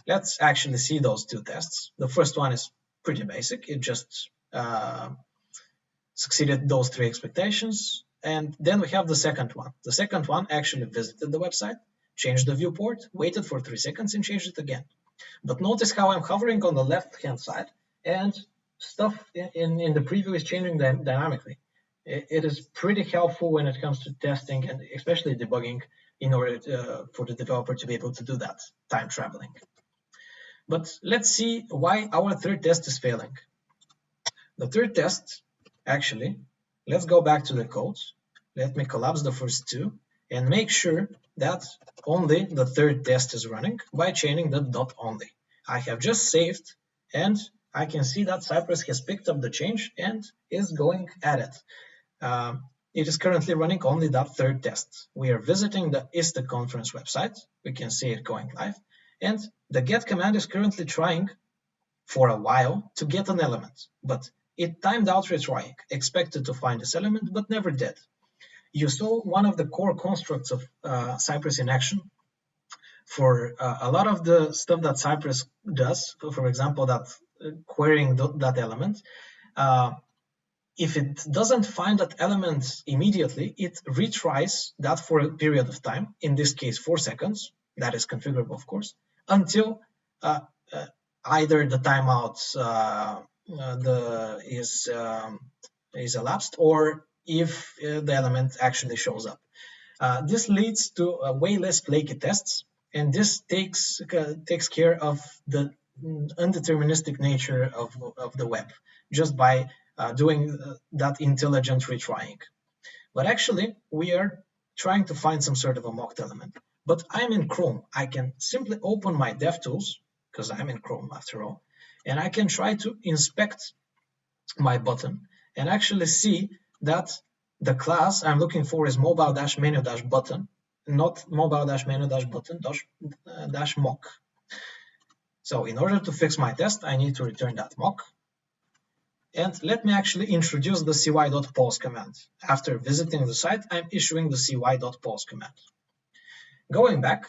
Let's actually see those two tests. The first one is pretty basic. It just succeeded those three expectations. And then we have the second one. The second one actually visited the website, changed the viewport, waited for 3 seconds, and changed it again. But notice how I'm hovering on the left-hand side, and stuff in the preview is changing dynamically. It is pretty helpful when it comes to testing and especially debugging in order for the developer to be able to do that, time traveling. But let's see why our third test is failing. The third test, actually, let's go back to the code. Let me collapse the first two and make sure that only the third test is running by chaining the .only. I have just saved, and I can see that Cypress has picked up the change and is going at it. It is currently running only that third test. We are visiting the ISTA Conference website. We can see it going live. And the get command is currently trying for a while to get an element. But it timed out retrying, expected to find this element, but never did. You saw one of the core constructs of Cypress in action. For a lot of the stuff that Cypress does, for example, that querying that element, if it doesn't find that element immediately, it retries that for a period of time, in this case 4 seconds, that is configurable of course, until either the timeout is elapsed, or if the element actually shows up. This leads to way less flaky tests, and this takes care of the undeterministic nature of the web, just by doing that intelligent retrying. But actually, we are trying to find some sort of a mocked element. But I'm in Chrome. I can simply open my DevTools, because I'm in Chrome after all, and I can try to inspect my button and actually see that the class I'm looking for is mobile-menu-button, not mobile-menu-button-mock. So in order to fix my test, I need to return that mock. And let me actually introduce the cy.pause command. After visiting the site, I'm issuing the cy.pause command. Going back,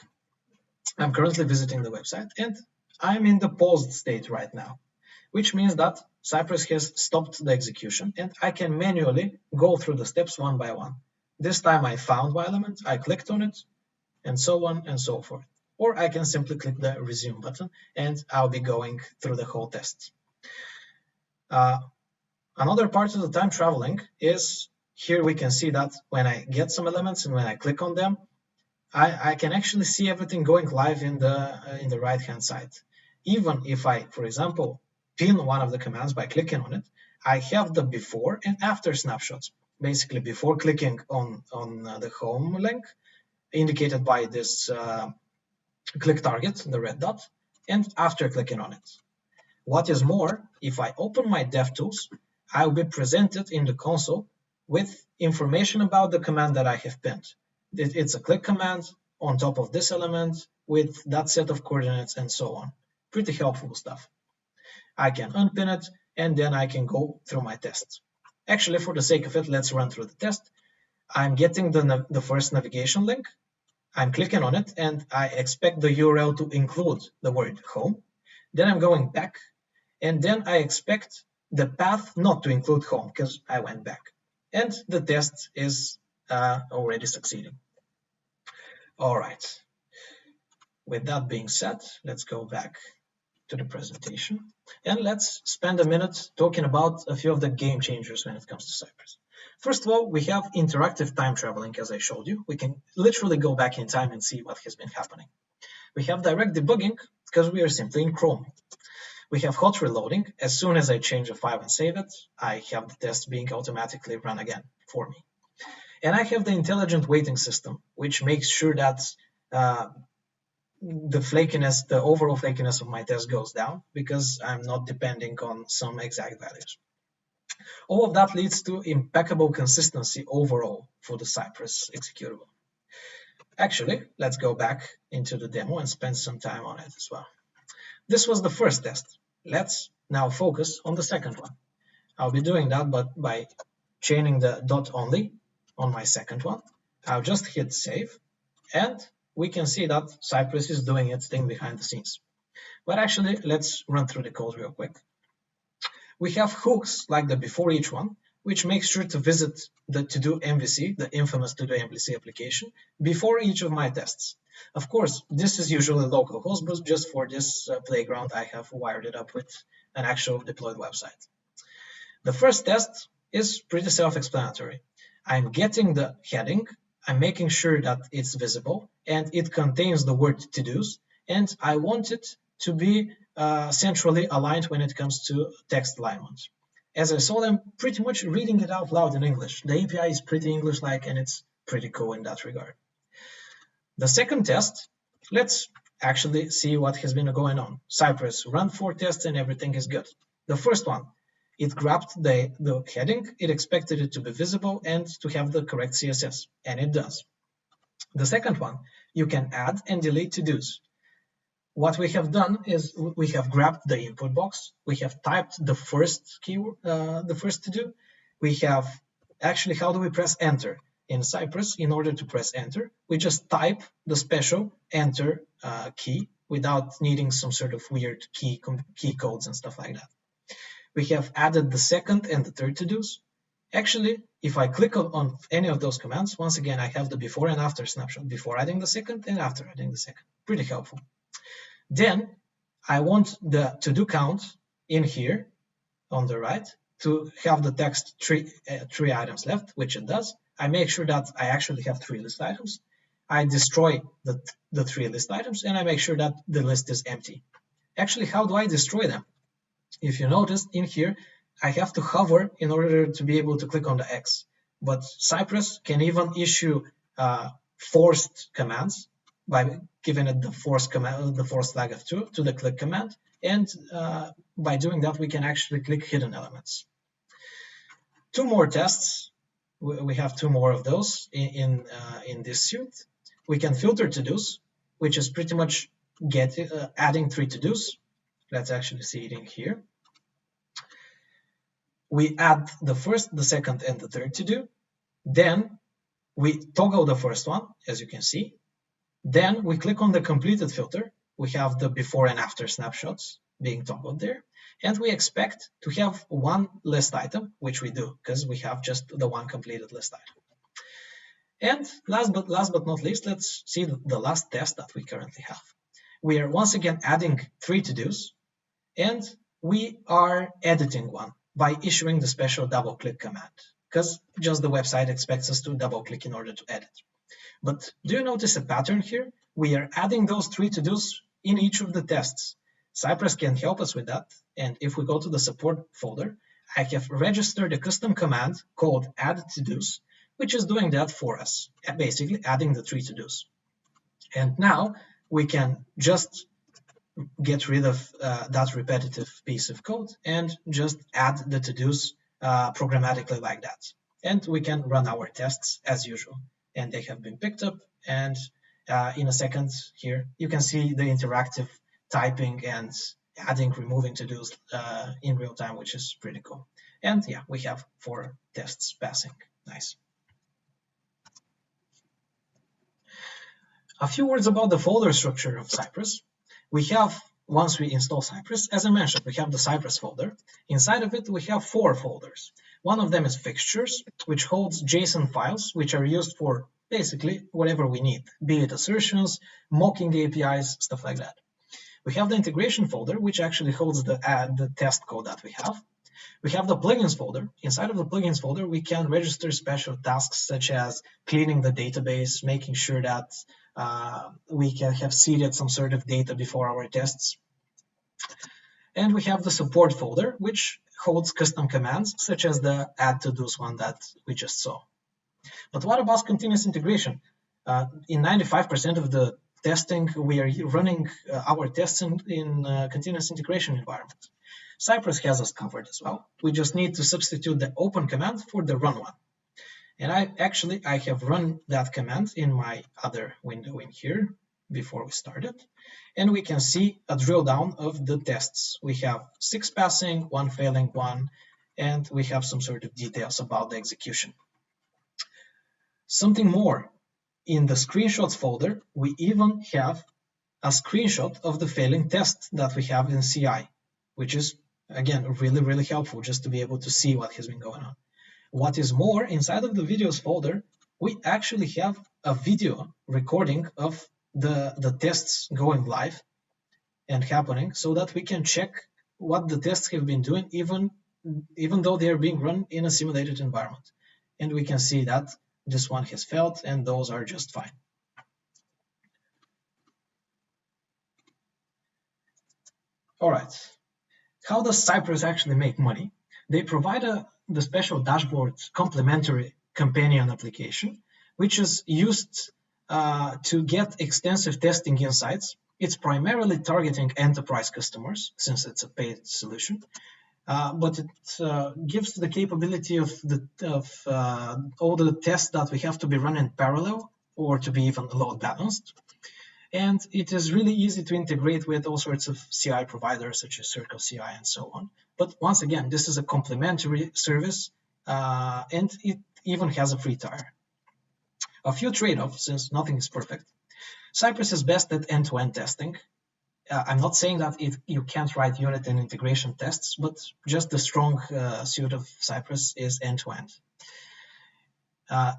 I'm currently visiting the website, and I'm in the paused state right now, which means that Cypress has stopped the execution, and I can manually go through the steps one by one. This time I found my element, I clicked on it, and so on and so forth. Or I can simply click the resume button, and I'll be going through the whole test. Another part of the time traveling is, here we can see that when I get some elements and when I click on them, I can actually see everything going live in the right-hand side. Even if I, for example, pin one of the commands by clicking on it, I have the before and after snapshots. Basically, before clicking on the home link, indicated by this click target, the red dot, and after clicking on it. What is more, if I open my DevTools, I will be presented in the console with information about the command that I have pinned. It's a click command on top of this element with that set of coordinates and so on. Pretty helpful stuff. I can unpin it, and then I can go through my tests. Actually, for the sake of it, let's run through the test. I'm getting the first navigation link. I'm clicking on it, and I expect the URL to include the word home. Then I'm going back, and then I expect the path not to include home, because I went back. And the test is already succeeding. All right. With that being said, let's go back to the presentation, and let's spend a minute talking about a few of the game changers when it comes to Cypress. First of all, we have interactive time traveling, as I showed you. We can literally go back in time and see what has been happening. We have direct debugging, because we are simply in Chrome. We have hot reloading. As soon as I change a file and save it, I have the test being automatically run again for me. And I have the intelligent waiting system, which makes sure that the flakiness, the overall flakiness of my test goes down, because I'm not depending on some exact values. All of that leads to impeccable consistency overall for the Cypress executable. Actually, let's go back into the demo and spend some time on it as well. This was the first test. Let's now focus on the second one. I'll be doing that, but by chaining the dot only on my second one. I'll just hit save, and we can see that Cypress is doing its thing behind the scenes. But actually, let's run through the code real quick. We have hooks like the before each one, which makes sure to visit the to-do MVC, the infamous to-do MVC application, before each of my tests. Of course, this is usually localhost, but just for this playground, I have wired it up with an actual deployed website. The first test is pretty self-explanatory. I'm getting the heading, I'm making sure that it's visible, and it contains the word to-dos, and I want it to be centrally aligned when it comes to text alignment. As I saw them pretty much reading it out loud in English. The API is pretty English-like, and it's pretty cool in that regard. The second test, let's actually see what has been going on. Cypress ran 4 tests and everything is good. The first one, it grabbed the heading, it expected it to be visible and to have the correct CSS, and it does. The second one, you can add and delete to-dos. what we have done is we have grabbed the input box, we have typed the first keyword, the first to do. We have actually, how do we press enter? In Cypress, in order to press enter, we just type the special enter key without needing some sort of weird key codes and stuff like that. We have added the second and the third to-dos. Actually, if I click on any of those commands, once again, I have the before and after snapshot, before adding the second and after adding the second. Pretty helpful. Then I want the to-do count in here on the right to have the text three items left, which it does. I make sure that I actually have 3 list items. I destroy the 3 list items, and I make sure that the list is empty. Actually, how do I destroy them? If you notice in here, I have to hover in order to be able to click on the X. But Cypress can even issue forced commands by giving it the force command, the force flag of true to the click command, and by doing that, we can actually click hidden elements. 2 more tests. We have 2 more of those in this suite. We can filter to-dos, which is pretty much adding 3 to-dos. Let's actually see it in here. We add the first, the second, and the third to-do. Then we toggle the first one, as you can see. Then we click on the completed filter. We have the before and after snapshots being toggled there. And we expect to have 1 list item, which we do, because we have just the 1 completed list item. And last but not least, let's see the last test that we currently have. We are once again adding 3 to-dos, and we are editing one by issuing the special double-click command, because just the website expects us to double-click in order to edit. But do you notice a pattern here? We are adding those 3 to-dos in each of the tests. Cypress can help us with that, and if we go to the support folder, I have registered a custom command called add to-dos, which is doing that for us, basically adding the 3 to-dos. And now we can just get rid of that repetitive piece of code and just add the to-dos programmatically like that. And we can run our tests as usual. And they have been picked up, and in a second here, you can see the interactive typing and adding, removing to-dos in real time, which is pretty cool. And yeah, we have 4 tests passing. Nice. A few words about the folder structure of Cypress. We have, once we install Cypress, as I mentioned, we have the Cypress folder. Inside of it, we have 4 folders. One of them is fixtures, which holds JSON files, which are used for basically whatever we need, be it assertions, mocking APIs, stuff like that. We have the integration folder, which actually holds the test code that we have. We have the plugins folder. Inside of the plugins folder, we can register special tasks such as cleaning the database, making sure that we can have seeded some sort of data before our tests. And we have the support folder, which holds custom commands, such as the add to-dos one that we just saw. But what about continuous integration? In 95% of the testing, we are running our tests in continuous integration environment. Cypress has us covered as well. We just need to substitute the open command for the run one. And I have run that command in my other window in here before we started. And we can see a drill down of the tests. We have 6 passing, 1 failing, 1, and we have some sort of details about the execution. Something more, in the screenshots folder, we even have a screenshot of the failing test that we have in CI, which is, again, really, really helpful just to be able to see what has been going on. What is more, inside of the videos folder, we actually have a video recording of the tests going live and happening so that we can check what the tests have been doing, even though they are being run in a simulated environment. And we can see that this one has failed and those are just fine. All right. How does Cypress actually make money? They provide the special dashboard complementary companion application, which is used to get extensive testing insights. It's primarily targeting enterprise customers since it's a paid solution, but it gives the capability of all the tests that we have to be run in parallel or to be even load balanced. And it is really easy to integrate with all sorts of CI providers such as Circle CI and so on. But once again, this is a complementary service, and it even has a free tier. A few trade-offs, since nothing is perfect. Cypress is best at end-to-end testing. I'm not saying that you can't write unit and integration tests, but just the strong suit of Cypress is end-to-end.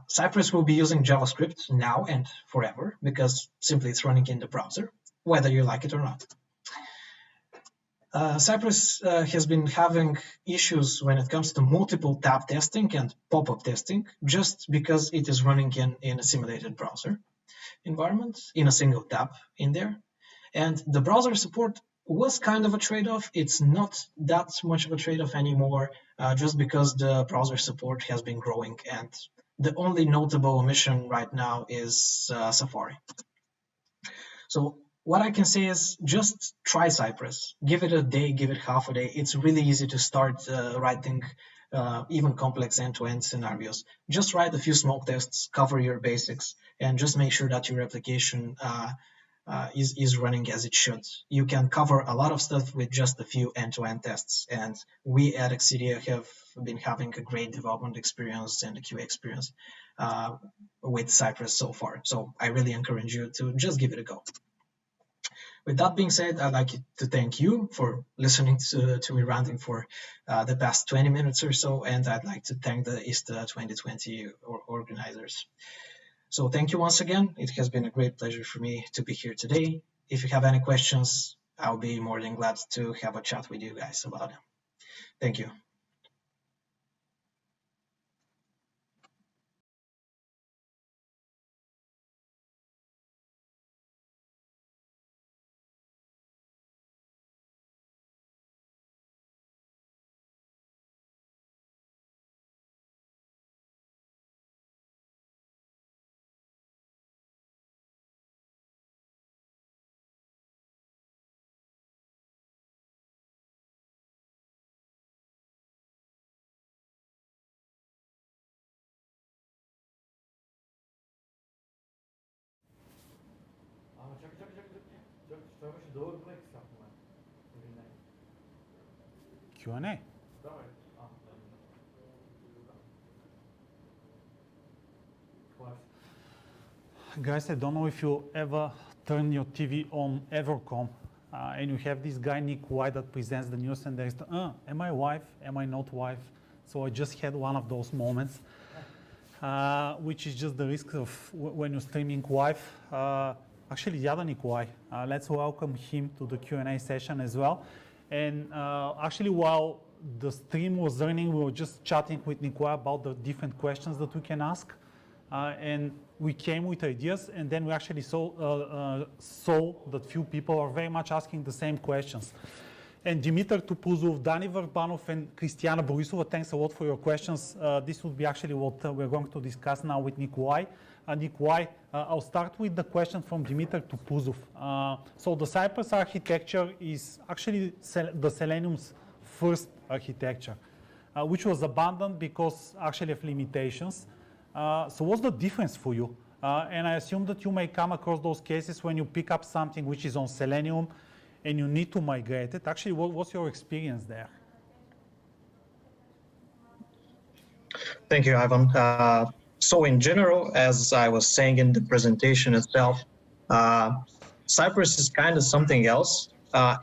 Cypress will be using JavaScript now and forever because simply it's running in the browser, whether you like it or not. Cypress has been having issues when it comes to multiple tab testing and pop-up testing, just because it is running in a simulated browser environment, in a single tab in there. And the browser support was kind of a trade-off. It's not that much of a trade-off anymore, just because the browser support has been growing, and the only notable omission right now is Safari. So what I can say is just try Cypress. Give it a day, give it half a day. It's really easy to start writing even complex end-to-end scenarios. Just write a few smoke tests, cover your basics, and just make sure that your application is running as it should. You can cover a lot of stuff with just a few end-to-end tests, and we at Excedia have been having a great development experience and a QA experience with Cypress so far. So I really encourage you to just give it a go. With that being said, I'd like to thank you for listening to me ranting for the past 20 minutes or so, and I'd like to thank the ISTA 2020 organizers. So thank you once again. It has been a great pleasure for me to be here today. If you have any questions, I'll be more than glad to have a chat with you guys about them. Thank you. Q&A. Guys, I don't know if you ever turn your TV on Evercom and you have this guy Nick White that presents the news, and there's the, am I wife? Am I not wife? So I just had one of those moments, which is just the risk of when you're streaming wife. Actually, the other Nick White. Let's welcome him to the Q&A session as well. And actually, while the stream was running, we were just chatting with Nicola about the different questions that we can ask. And we came with ideas, and then we actually saw that few people are very much asking the same questions. And Dimitar Tupuzov, Dani Varbanov, and Christiana Borisova, thanks a lot for your questions. This would be actually what we're going to discuss now with Nikolai. Nikolai, I'll start with the question from Dimitar Tupuzov. So the Cypress architecture is actually the Selenium's first architecture, which was abandoned because actually of limitations. So what's the difference for you? And I assume that you may come across those cases when you pick up something which is on Selenium and you need to migrate it. Actually, what's your experience there? Thank you, Ivan. So in general, as I was saying in the presentation itself, Cypress is kind of something else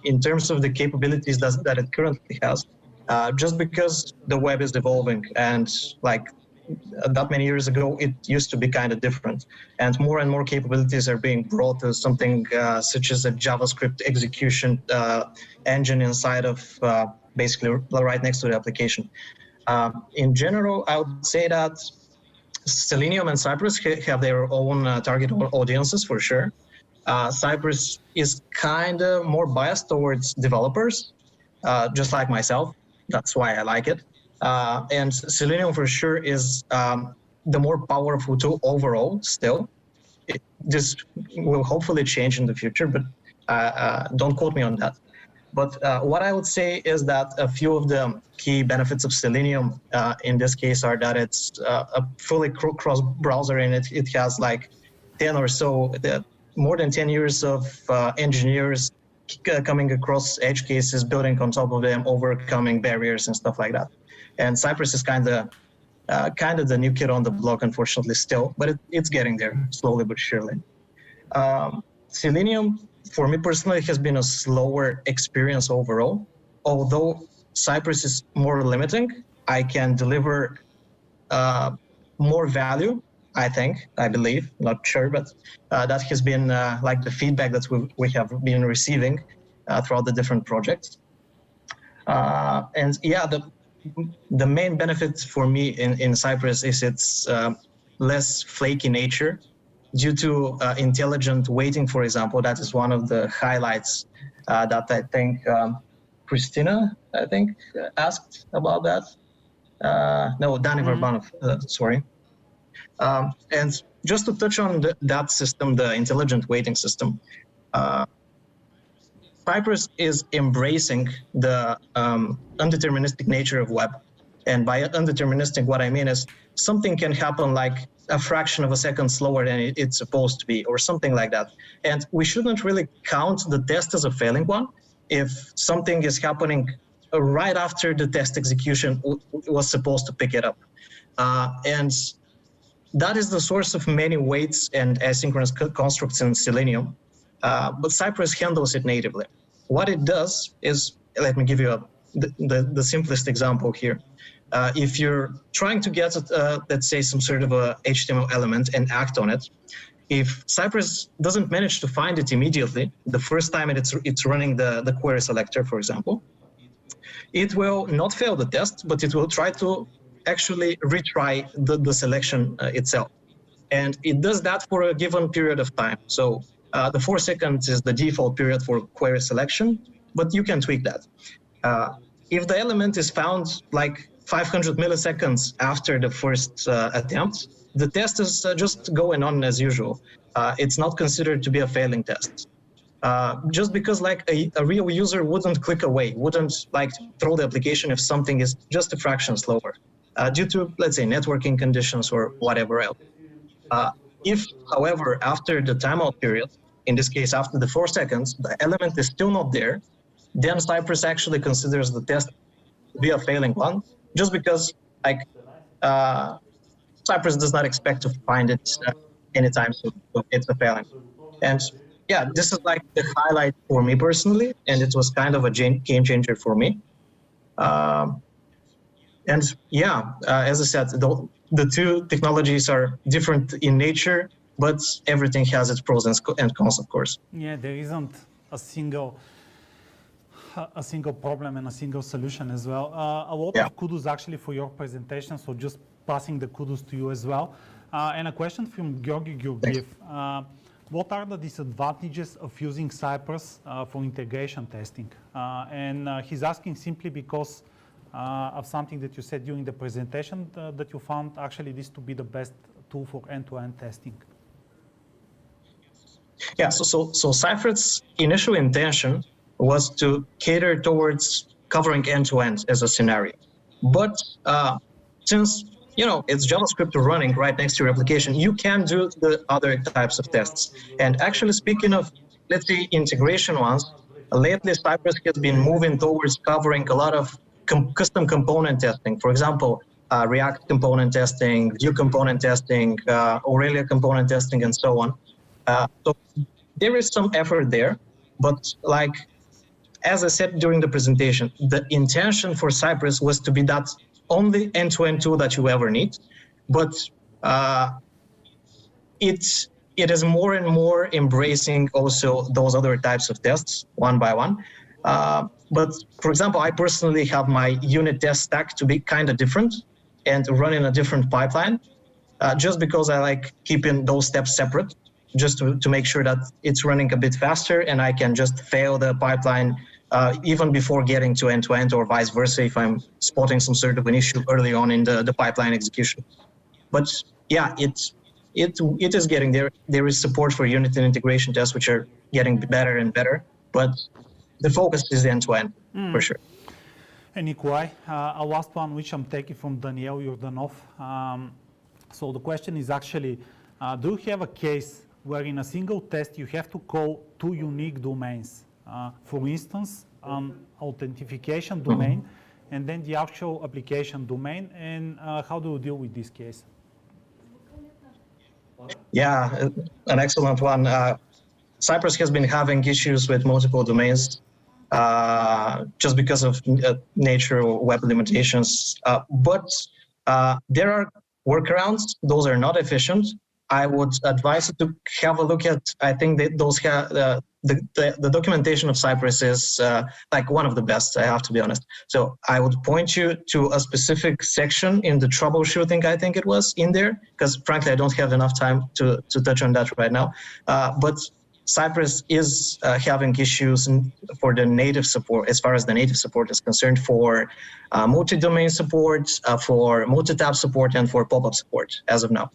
in terms of the capabilities that it currently has, just because the web is evolving, and like that many years ago, it used to be kind of different, and more capabilities are being brought to something such as a JavaScript execution engine inside of basically right next to the application. In general, I would say that Selenium and Cypress have their own target audiences for sure. Cypress is kind of more biased towards developers, just like myself. That's why I like it. And Selenium for sure is the more powerful tool overall still. This will hopefully change in the future, but don't quote me on that. But what I would say is that a few of the key benefits of Selenium in this case are that it's a fully cross-browser, and it has like 10 or so more than 10 years of engineers coming across edge cases, building on top of them, overcoming barriers and stuff like that. And Cypress is kind of the new kid on the block, unfortunately, still, but it's getting there slowly but surely. Selenium, for me personally, has been a slower experience overall. Although Cypress is more limiting, I can deliver more value, I believe, not sure, but that has been like the feedback that we have been receiving throughout the different projects. And yeah, the main benefit for me in Cypress is its less flaky nature due to intelligent waiting, for example. That is one of the highlights that I think Christina, asked about that. No, Danny Verbanov, sorry. And just to touch on that system, the intelligent waiting system, Cypress is embracing the undeterministic nature of web. And by undeterministic, what I mean is something can happen like a fraction of a second slower than it's supposed to be, or something like that. And we shouldn't really count the test as a failing one if something is happening right after the test execution was supposed to pick it up. And that is the source of many waits and asynchronous constructs in Selenium. But Cypress handles it natively. What it does is, let me give you the simplest example here. If you're trying to get, let's say, some sort of a HTML element and act on it, if Cypress doesn't manage to find it immediately, the first time it's running the query selector, for example, it will not fail the test, but it will try to actually retry the selection itself. And it does that for a given period of time. So the 4 seconds is the default period for query selection, but you can tweak that. If the element is found like 500 milliseconds after the first attempt, the test is just going on as usual. It's not considered to be a failing test. Just because like a real user wouldn't click away, wouldn't like throw the application if something is just a fraction slower, due to, let's say, networking conditions or whatever else. If, however, after the timeout period, in this case after the 4 seconds, the element is still not there, then Cypress actually considers the test to be a failing one, just because like Cypress does not expect to find it anytime soon, so it's a failing. And yeah, this is like the highlight for me personally, and it was kind of a game changer for me. And yeah, as I said, the two technologies are different in nature, but everything has its pros and cons, of course. Yeah, there isn't a single problem and a single solution as well. A lot of kudos actually for your presentation, so just passing the kudos to you as well. And a question from Georgi Georgiev. What are the disadvantages of using Cypress for integration testing? And he's asking simply because of something that you said during the presentation, that you found actually this to be the best tool for end-to-end testing. Yeah, so Cypress' initial intention was to cater towards covering end-to-end as a scenario. But since it's JavaScript running right next to your application, you can do the other types of tests. And actually, speaking of, let's say, integration ones, lately Cypress has been moving towards covering a lot of custom component testing. For example, React component testing, Vue component testing, Aurelia component testing, and so on. So there is some effort there, but like, as I said during the presentation, the intention for Cypress was to be that only end-to-end tool that you ever need, but it is more and more embracing also those other types of tests one by one. But for example, I personally have my unit test stack to be kind of different and run in a different pipeline, just because I like keeping those steps separate, just to make sure that it's running a bit faster and I can just fail the pipeline even before getting to end-to-end, or vice versa if I'm spotting some sort of an issue early on in the pipeline execution. But yeah, it is getting there. There is support for unit and integration tests, which are getting better and better, but the focus is end-to-end for sure. And Nikolai, a last one, which I'm taking from Daniel Yordanov. So the question is actually, do you have a case where in a single test you have to call two unique domains. For instance, authentication domain and then the actual application domain. And how do you deal with this case? Yeah, an excellent one. Cypress has been having issues with multiple domains just because of nature of web limitations. But there are workarounds. Those are not efficient. I would advise you to have a look at, I think that those have, the documentation of Cypress is like one of the best, I have to be honest. So I would point you to a specific section in the troubleshooting, I think it was in there, because frankly, I don't have enough time to touch on that right now. But Cypress is having issues for the native support, as far as the native support is concerned, for multi-domain support, for multi-tab support, and for pop-up support as of now.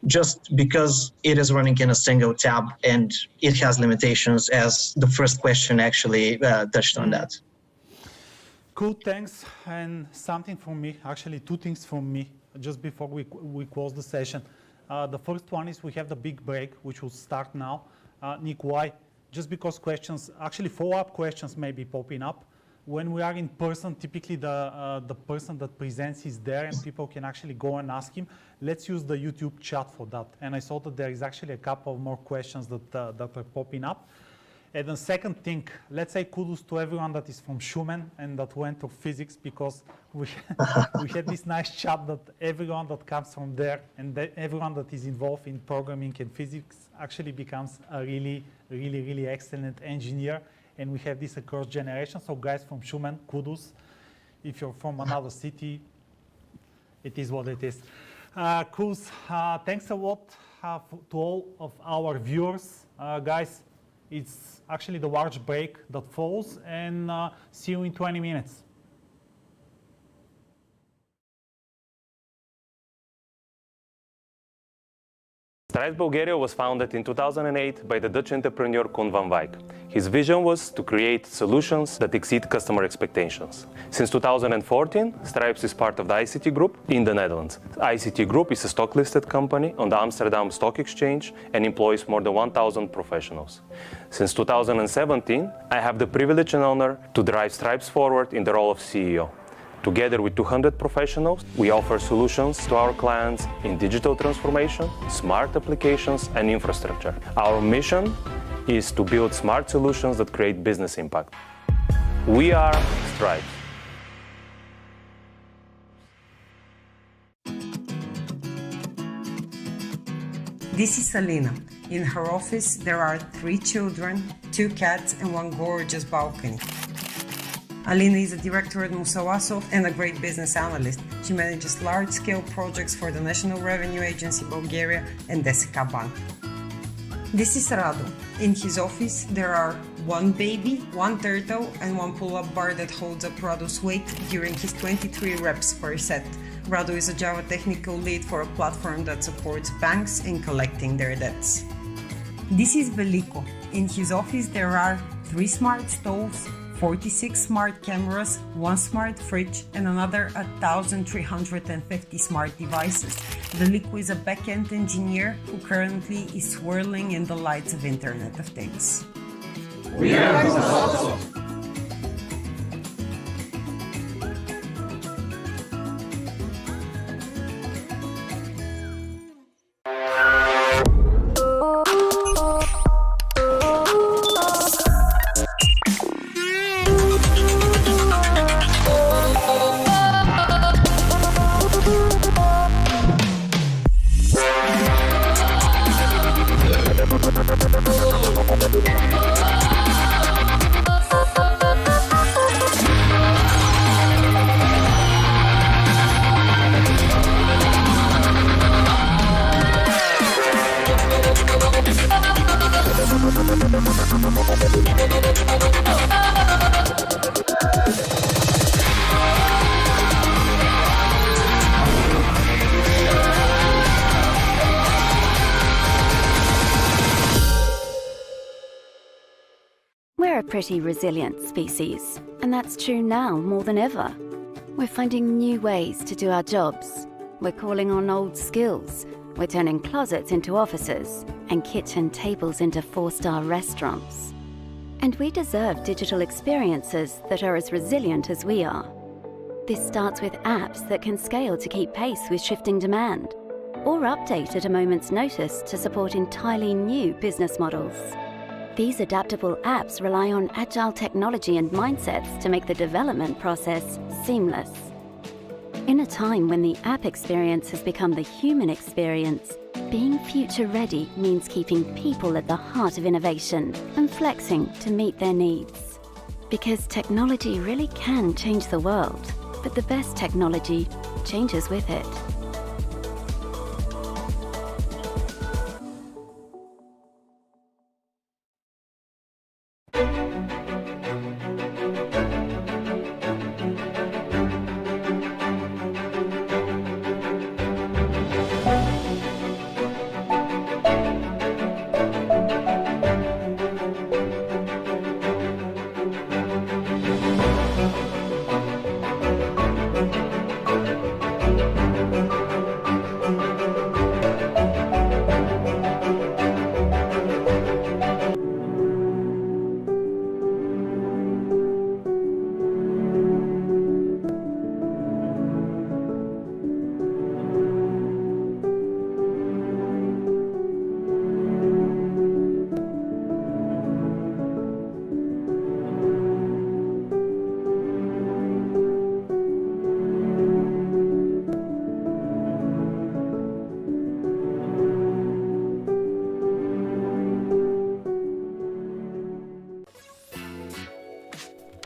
Just because it is running in a single tab and it has limitations, as the first question actually touched on that. Cool, thanks. And something from me, actually two things from me, just before we close the session. The first one is we have the big break, which will start now. Nick, why? Just because questions, actually follow-up questions may be popping up. When we are in person, typically the person that presents is there and people can actually go and ask him. Let's use the YouTube chat for that. And I saw that there is actually a couple of more questions that are popping up. And the second thing, let's say kudos to everyone that is from Schumann and that went to physics, because we had this nice chat that everyone that comes from there and everyone that is involved in programming and physics actually becomes a really, really, really excellent engineer. And we have this across generations. So guys from Schumann, kudos. If you're from another city, it is what it is. Cool. Thanks a lot to all of our viewers. Guys, it's actually the large break that follows, and see you in 20 minutes. Stripe Bulgaria was founded in 2008 by the Dutch entrepreneur Koen van Wijk. His vision was to create solutions that exceed customer expectations. Since 2014, Stripe is part of the ICT Group in the Netherlands. ICT Group is a stock-listed company on the Amsterdam Stock Exchange and employs more than 1,000 professionals. Since 2017, I have the privilege and honor to drive Stripe forward in the role of CEO. Together with 200 professionals, we offer solutions to our clients in digital transformation, smart applications, and infrastructure. Our mission is to build smart solutions that create business impact. We are Stripe. This is Alina. In her office, there are 3 children, 2 cats, and 1 gorgeous balcony. Alina is a director at Musawasoft and a great business analyst. She manages large-scale projects for the National Revenue Agency Bulgaria and DSK Bank. This is Rado. In his office, there are 1 baby, 1 turtle, and 1 pull-up bar that holds up Rado's weight during his 23 reps per set. Rado is a Java technical lead for a platform that supports banks in collecting their debts. This is Veliko. In his office, there are 3 smart stoves, 46 smart cameras, 1 smart fridge, and another 1,350 smart devices. Veliko is a back-end engineer who currently is swirling in the lights of Internet of Things. We are Microsoft. We're a pretty resilient species, and that's true now more than ever. We're finding new ways to do our jobs. We're calling on old skills. We're turning closets into offices and kitchen tables into 4-star restaurants. And we deserve digital experiences that are as resilient as we are. This starts with apps that can scale to keep pace with shifting demand, or update at a moment's notice to support entirely new business models. These adaptable apps rely on agile technology and mindsets to make the development process seamless. In a time when the app experience has become the human experience, being future-ready means keeping people at the heart of innovation and flexing to meet their needs. Because technology really can change the world, but the best technology changes with it.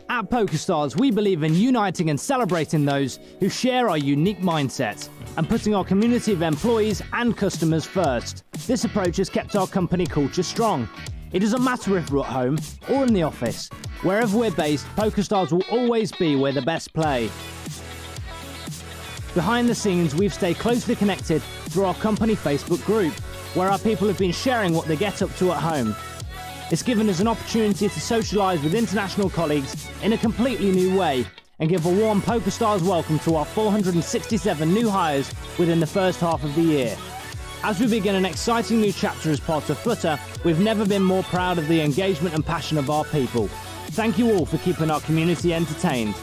At PokerStars, we believe in uniting and celebrating those who share our unique mindset and putting our community of employees and customers first. This approach has kept our company culture strong. It doesn't matter if we're at home or in the office. Wherever we're based, PokerStars will always be where the best play. Behind the scenes, we've stayed closely connected through our company Facebook group, where our people have been sharing what they get up to at home. It's given us an opportunity to socialise with international colleagues in a completely new way and give a warm PokerStars welcome to our 467 new hires within the first half of the year. As we begin an exciting new chapter as part of Flutter, we've never been more proud of the engagement and passion of our people. Thank you all for keeping our community entertained.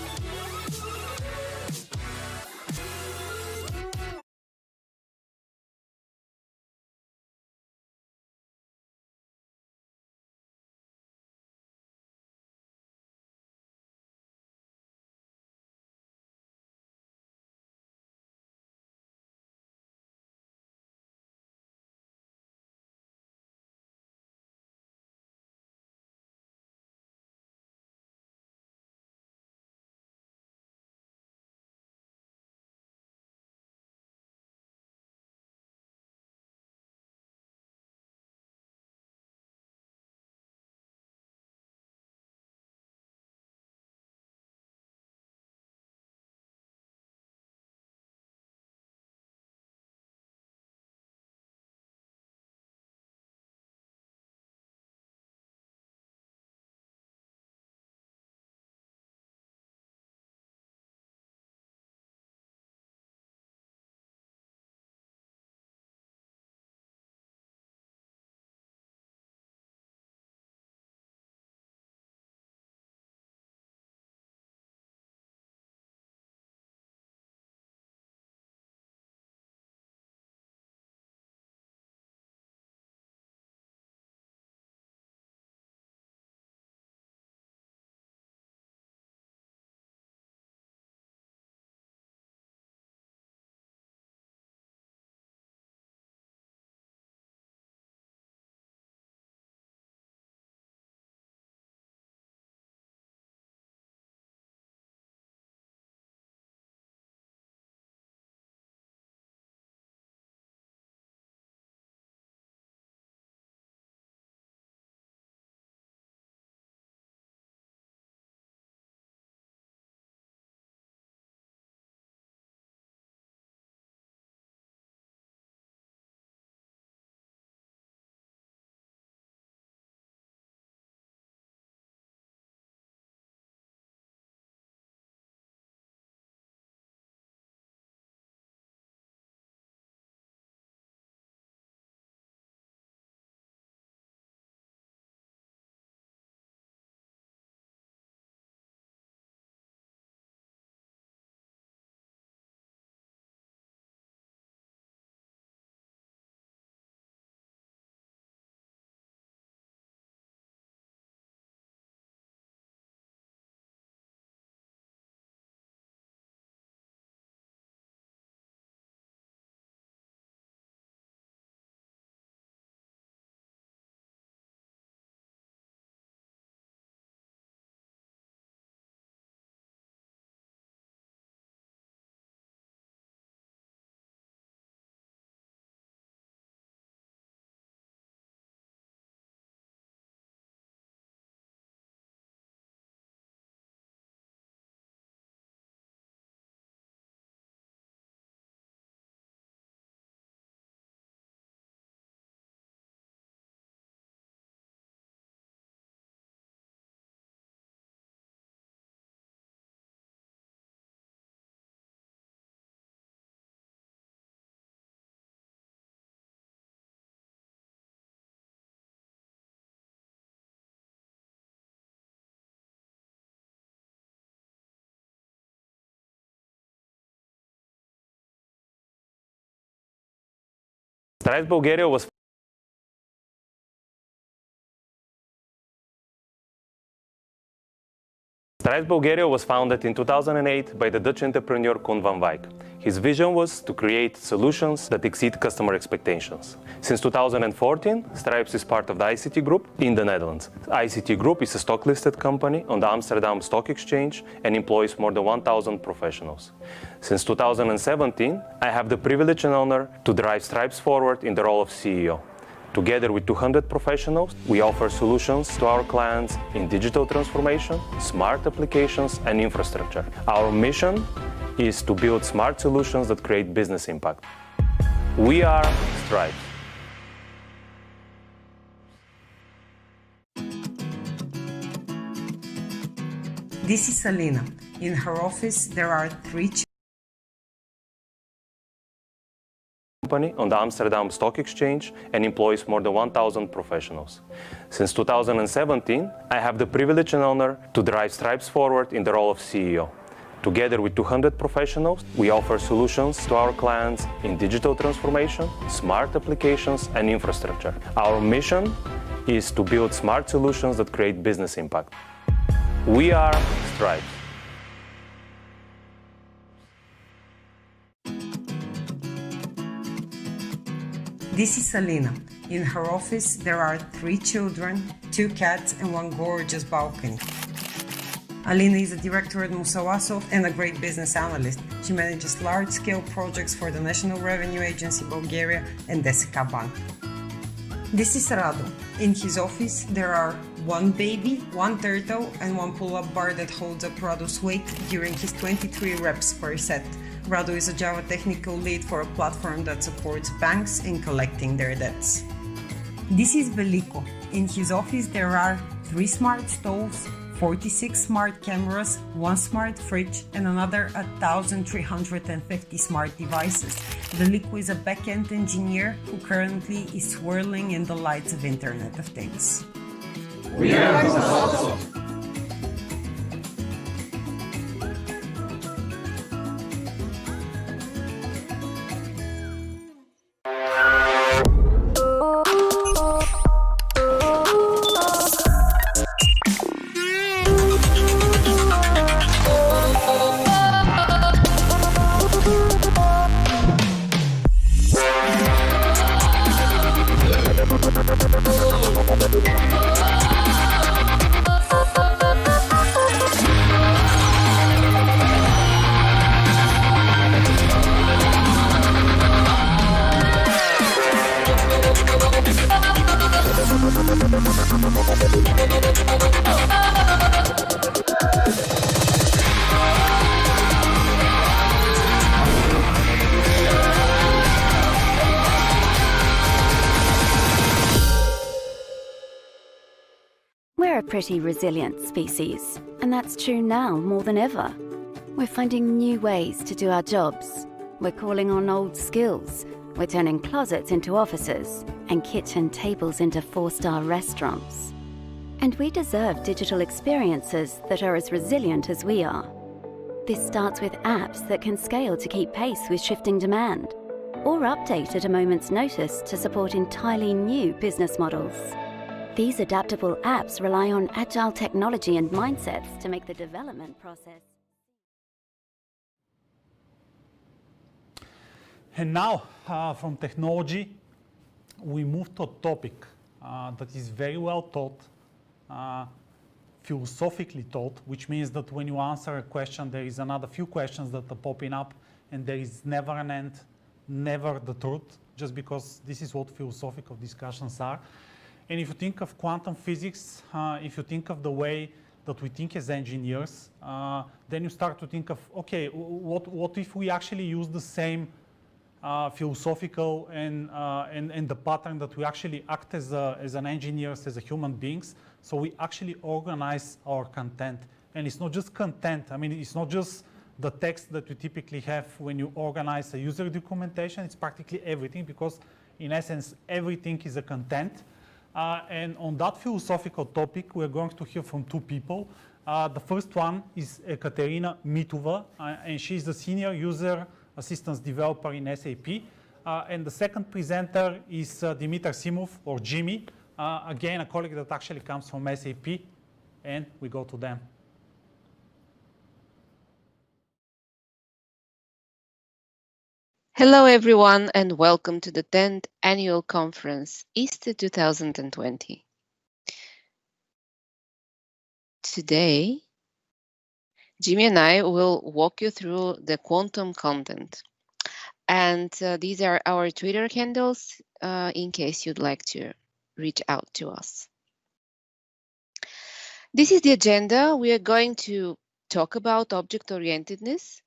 Stripe Bulgaria was founded in 2008 by the Dutch entrepreneur Koen van Wijk. His vision was to create solutions that exceed customer expectations. Since 2014, Stripe is part of the ICT Group in the Netherlands. ICT Group is a stock-listed company on the Amsterdam Stock Exchange and employs more than 1,000 professionals. Since 2017, I have the privilege and honor to drive Stripe forward in the role of CEO. Together with 200 professionals, we offer solutions to our clients in digital transformation, smart applications, and infrastructure. Our mission is to build smart solutions that create business impact. We are Stripe. This is Alina. In her office, there are 3 on the Amsterdam Stock Exchange and employs more than 1,000 professionals. Since 2017, I have the privilege and honor to drive Stripe forward in the role of CEO. Together with 200 professionals, we offer solutions to our clients in digital transformation, smart applications, and infrastructure. Our mission is to build smart solutions that create business impact. We are Stripe. This is Alina. In her office, there are 3 children, 2 cats, and 1 gorgeous balcony. Alina is a director at Musawasoft and a great business analyst. She manages large-scale projects for the National Revenue Agency Bulgaria and SK Bank. This is Rado. In his office, there are 1 baby, 1 turtle, and 1 pull-up bar that holds up Rado's weight during his 23 reps per set. Rado is a Java technical lead for a platform that supports banks in collecting their debts. This is Veliko. In his office, there are 3 smart stoves, 46 smart cameras, 1 smart fridge, and another 1,350 smart devices. Veliko is a back-end engineer who currently is swirling in the lights of Internet of Things. We are Microsoft. We're a pretty resilient species, and that's true now more than ever. We're finding new ways to do our jobs. We're calling on old skills. We're turning closets into offices and kitchen tables into 4-star restaurants. And we deserve digital experiences that are as resilient as we are. This starts with apps that can scale to keep pace with shifting demand, or update at a moment's notice to support entirely new business models. These adaptable apps rely on agile technology and mindsets to make the development process. And now, from technology, we move to a topic that is very well taught, philosophically taught, which means that when you answer a question, there is another few questions that are popping up, and there is never an end, never the truth, just because this is what philosophical discussions are. And if you think of quantum physics, if you think of the way that we think as engineers, then you start to think of, okay, what if we actually use the same philosophical and the pattern that we actually act as an engineers, as a human beings, so we actually organize our content. And it's not just content, I mean, it's not just the text that we typically have when you organize a user documentation, it's practically everything, because in essence, everything is a content. And on that philosophical topic, we're going to hear from 2 people. The first one is Ekaterina Mitova, and she's the senior user assistance developer in SAP. And the second presenter is Dimitar Simov, or Jimmy, again, a colleague that actually comes from SAP, and we go to them. Hello, everyone, and welcome to the 10th Annual Conference, ISTA 2020. Today, Jimmy and I will walk you through the quantum content. And these are our Twitter handles in case you'd like to reach out to us. This is the agenda. We are going to talk about object-orientedness,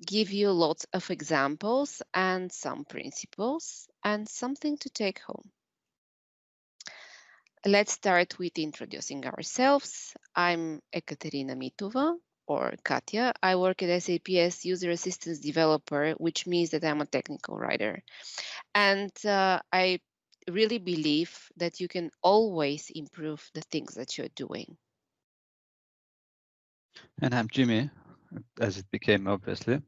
give you lots of examples and some principles and something to take home. Let's start with introducing ourselves. I'm Ekaterina Mitova, or Katya. I work at SAP as user assistance developer, which means that I'm a technical writer. And I really believe that you can always improve the things that you're doing. And I'm Jimmy, as it became obviously.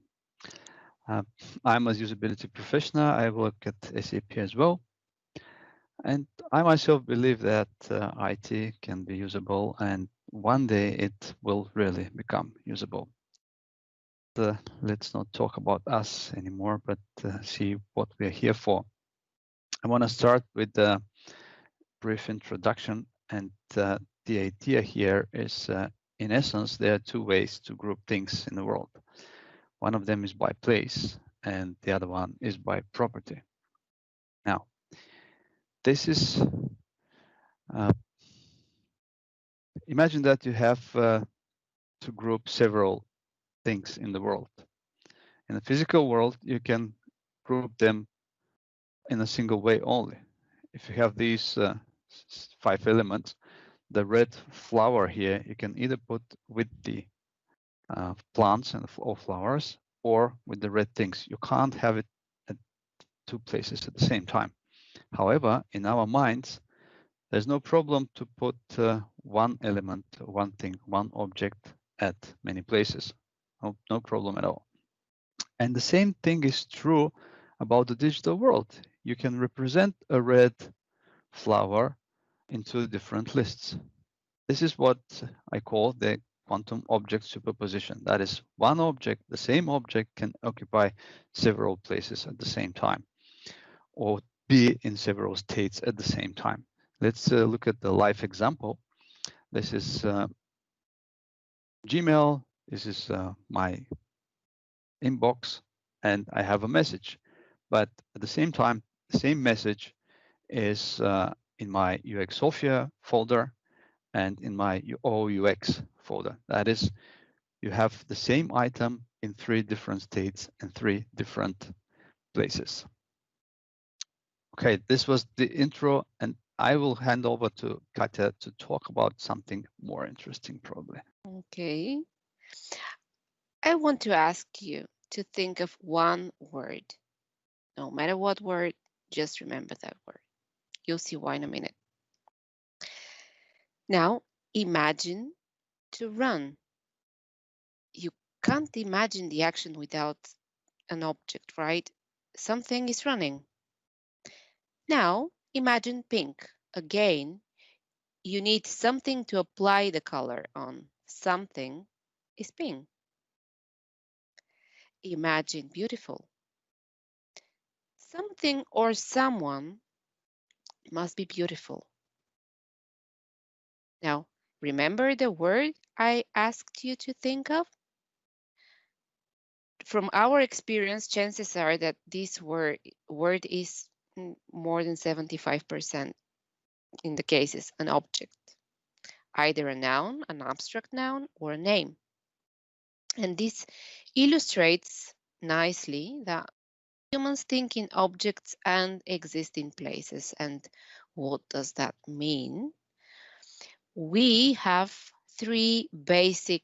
I'm a usability professional. I work at SAP as well. And I myself believe that IT can be usable, and one day it will really become usable. Let's not talk about us anymore, but see what we're here for. I want to start with a brief introduction, and the idea here is, in essence, there are two ways to group things in the world. One of them is by place, and the other one is by property. Now, this is, imagine that you have to group several things in the world. In the physical world, you can group them in a single way only. If you have these 5 elements, the red flower here, you can either put with the plants and or flowers, or with the red things. You can't have it at 2 places at the same time. However, in our minds, there's no problem to put one element, one thing, one object at many places. No problem at all. And the same thing is true about the digital world. You can represent a red flower in 2 different lists. This is what I call the quantum object superposition. That is, one object, the same object, can occupy several places at the same time, or be in several states at the same time. Let's look at the live example. This is Gmail. This is my inbox, and I have a message. But at the same time, the same message is in my UX Software folder and in my OUX folder. That is, you have the same item in 3 different states and 3 different places. Okay, this was the intro, and I will hand over to Katya to talk about something more interesting, probably. Okay. I want to ask you to think of one word. No matter what word, just remember that word. You'll see why in a minute. Now, imagine to run. You can't imagine the action without an object, right? Something is running. Now, imagine pink. Again, you need something to apply the color on. Something is pink. Imagine beautiful. Something or someone must be beautiful. Now, remember the word I asked you to think of? From our experience, chances are that this word is more than 75% in the cases an object, either a noun, an abstract noun, or a name. And this illustrates nicely that humans think in objects and exist in places. And what does that mean? We have 3 basic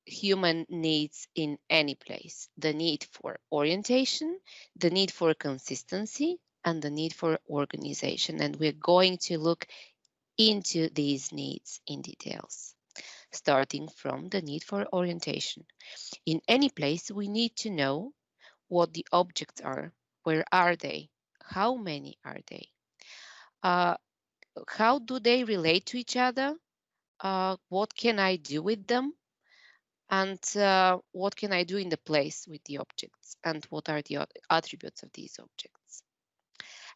human needs in any place: the need for orientation, the need for consistency, and the need for organization. And we're going to look into these needs in details, starting from the need for orientation. In any place, we need to know what the objects are, Where are they? How many are they? How do they relate to each other? What can I do with them? And what can I do in the place with the objects? And what are the attributes of these objects?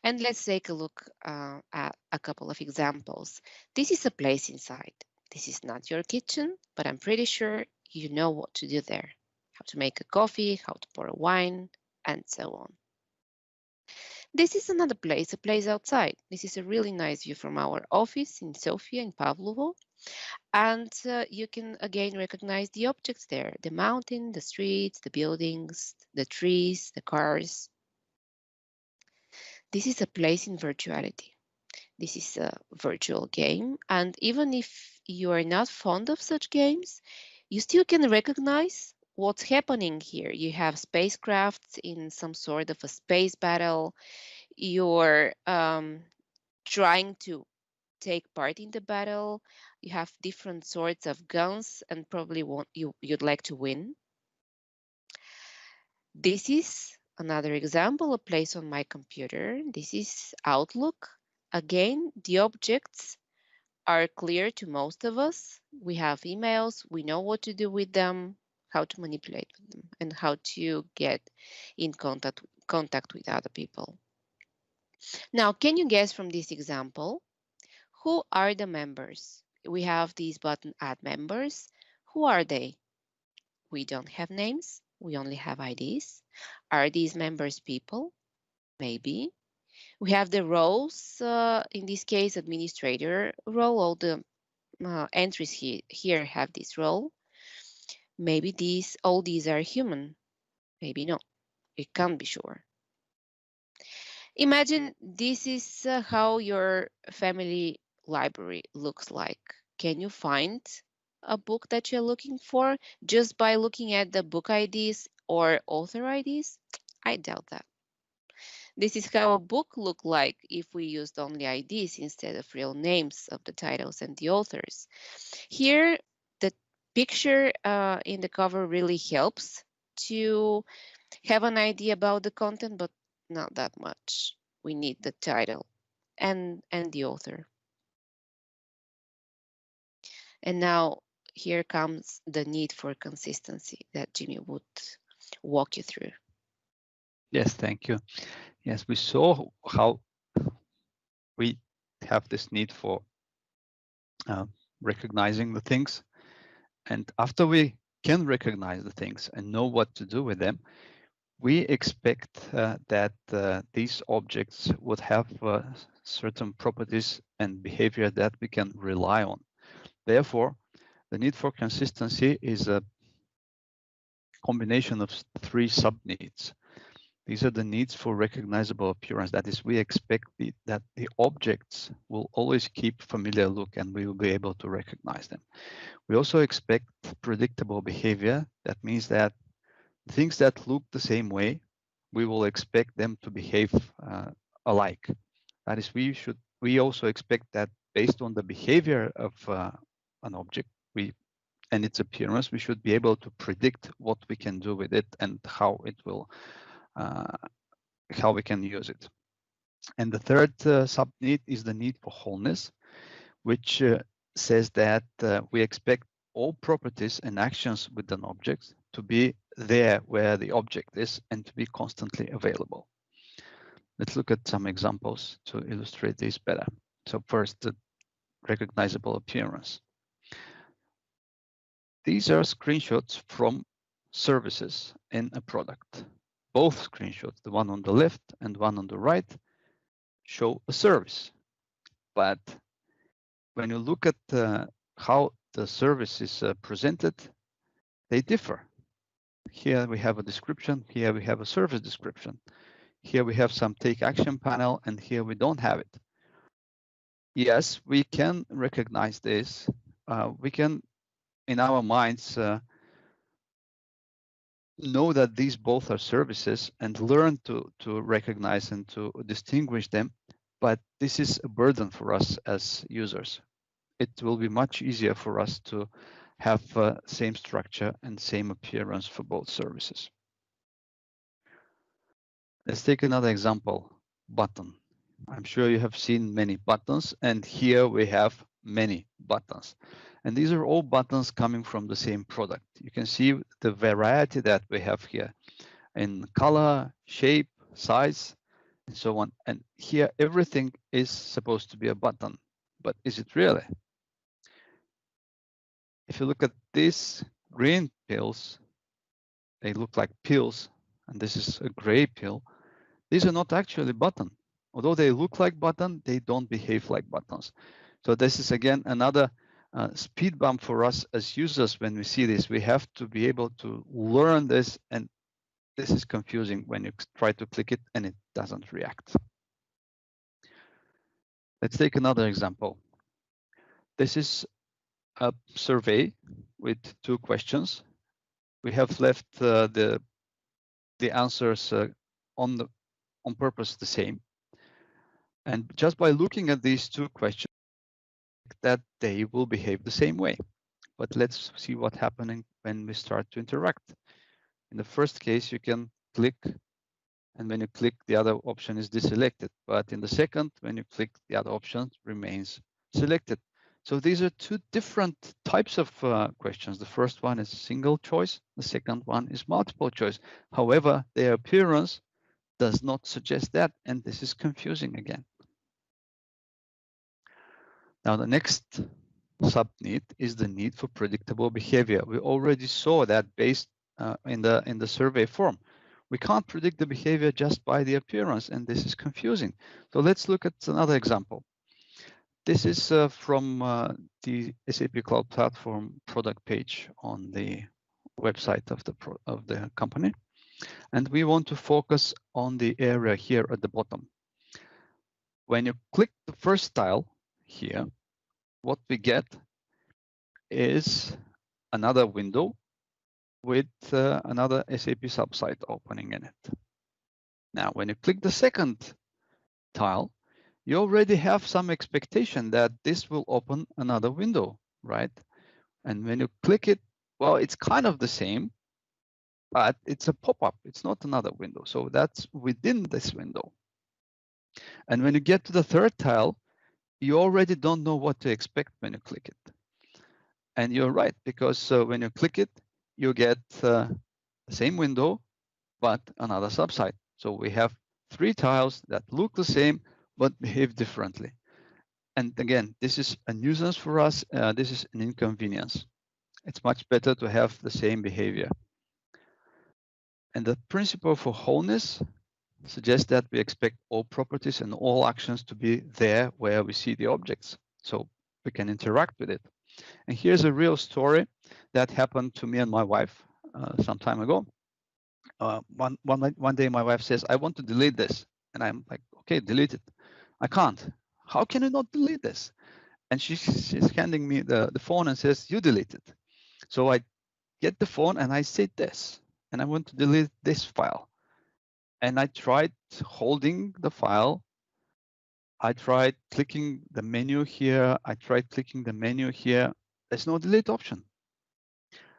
And let's take a look at a couple of examples. This is a place inside. This is not your kitchen, but I'm pretty sure you know what to do there. How to make a coffee, how to pour a wine, and so on. This is another place, a place outside. This is a really nice view from our office in Sofia, in Pavlovo. And you can again recognize the objects there, the mountain, the streets, the buildings, the trees, the cars. This is a place in virtuality. This is a virtual game. And even if you are not fond of such games, you still can recognize what's happening here. You have spacecrafts in some sort of a space battle. You're trying to take part in the battle. You have different sorts of guns and probably you'd like to win. This is another example, a place on my computer. This is Outlook. Again, the objects are clear to most of us. We have emails, we know what to do with them, how to manipulate with them, and how to get in contact with other people. Now, can you guess from this example, who are the members? We have this button, Add Members. Who are they? We don't have names. We only have IDs. Are these members people? Maybe. We have the roles, in this case, administrator role. All the entries here have this role. Maybe all these are human. Maybe not. It can't be sure. Imagine this is how your family library looks like. Can you find a book that you're looking for just by looking at the book IDs or author IDs? I doubt that. This is how a book looked like if we used only IDs instead of real names of the titles and the authors. Here, the picture in the cover really helps to have an idea about the content, but not that much. We need the title and the author. And now here comes the need for consistency that Jimmy would walk you through. Yes, thank you. Yes, we saw how we have this need for recognizing the things. And after we can recognize the things and know what to do with them, we expect that these objects would have certain properties and behavior that we can rely on. Therefore, the need for consistency is a combination of three sub-needs. These are the needs for recognizable appearance. That is, we expect that the objects will always keep familiar look and we will be able to recognize them. We also expect predictable behavior. That means that things that look the same way, we will expect them to behave alike. That is, we also expect that based on the behavior of an object and its appearance, we should be able to predict what we can do with it and how it will, how we can use it. And the third sub-need is the need for wholeness, which says that we expect all properties and actions with an object to be there where the object is and to be constantly available. Let's look at some examples to illustrate this better. So first, the recognizable appearance. These are screenshots from services in a product. Both screenshots, the one on the left and one on the right, show a service. But when you look at how the service is presented, they differ. Here we have a description, here we have a service description. Here we have some take action panel, and here we don't have it. Yes, we can recognize this. We can, in our minds, know that these both are services and learn to recognize and to distinguish them, but this is a burden for us as users. It will be much easier for us to have same structure and same appearance for both services. Let's take another example, button. I'm sure you have seen many buttons, and here we have many buttons. And these are all buttons coming from the same product. You can see the variety that we have here in color, shape, size, and so on. And here everything is supposed to be a button, but is it really? If you look at these green pills, they look like pills, and this is a gray pill. These are not actually buttons. Although they look like buttons, they don't behave like buttons. So this is again another speed bump for us as users. When we see this, we have to be able to learn this, and this is confusing when you try to click it and it doesn't react. Let's take another example. This is a survey with 2 questions. We have left the answers on purpose the same. And just by looking at these 2 questions, that they will behave the same way. But let's see what's happening when we start to interact. In the first case, you can click, and when you click, the other option is deselected. But in the second, when you click, the other option remains selected. So these are 2 different types of questions. The first one is single choice. The second one is multiple choice. However, their appearance does not suggest that, and this is confusing again. Now, the next sub-need is the need for predictable behavior. We already saw that based in the survey form. We can't predict the behavior just by the appearance, and this is confusing. So let's look at another example. This is from the SAP Cloud Platform product page on the website of the company. And we want to focus on the area here at the bottom. When you click the first tile here, what we get is another window with another SAP subsite opening in it. Now, when you click the second tile, you already have some expectation that this will open another window, right? And when you click it, well, it's kind of the same, but it's a pop-up. It's not another window. So that's within this window. And when you get to the third tile, you already don't know what to expect when you click it. And you're right, because when you click it, you get the same window, but another subsite. So we have 3 tiles that look the same, but behave differently. And again, this is a nuisance for us. This is an inconvenience. It's much better to have the same behavior. And the principle for wholeness suggests that we expect all properties and all actions to be there where we see the objects, so we can interact with it. And here's a real story that happened to me and my wife some time ago. One day my wife says, I want to delete this. And I'm like, okay, delete it. I can't. How can you not delete this? And she's handing me the phone and says, you delete it. So I get the phone and I say this, and I want to delete this file. And I tried holding the file. I tried clicking the menu here. I tried clicking the menu here. There's no delete option.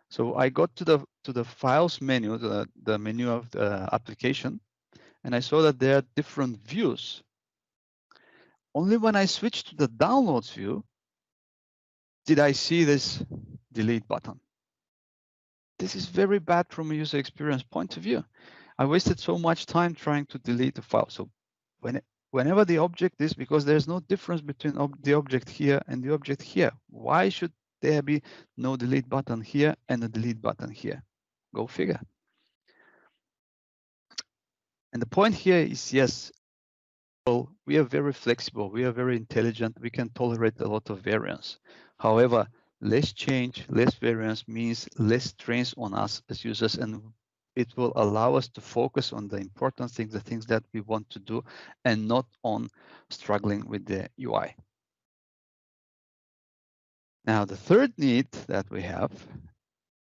So I got to the files menu, the menu of the application, and I saw that there are different views. Only when I switched to the downloads view did I see this delete button. This is very bad from a user experience point of view. I wasted so much time trying to delete the file. So whenever the object is, because there's no difference between the object here and the object here, why should there be no delete button here and a delete button here? Go figure. And the point here is, yes, well, we are very flexible, we are very intelligent, we can tolerate a lot of variance. However, less change, less variance means less strains on us as users, and it will allow us to focus on the important things, the things that we want to do, and not on struggling with the UI. Now, the third need that we have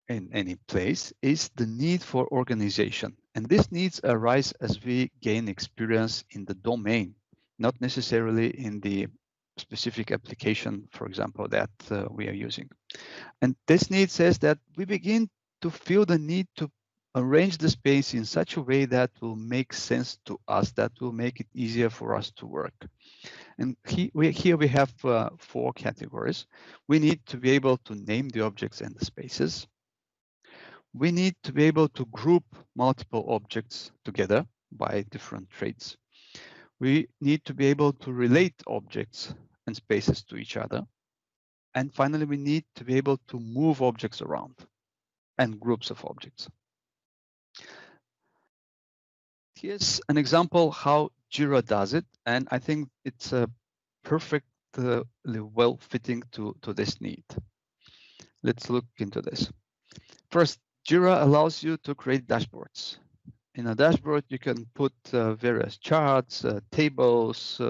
in any place is the need for organization. And these needs arise as we gain experience in the domain, not necessarily in the specific application, for example, that we are using. And this need says that we begin to feel the need to arrange the space in such a way that will make sense to us, that will make it easier for us to work. And here we have 4 categories. We need to be able to name the objects and the spaces. We need to be able to group multiple objects together by different traits. We need to be able to relate objects and spaces to each other. And finally, we need to be able to move objects around and groups of objects. Here's an example how Jira does it, and I think it's perfectly well fitting to this need. Let's look into this. First, Jira allows you to create dashboards. In a dashboard, you can put various charts, tables,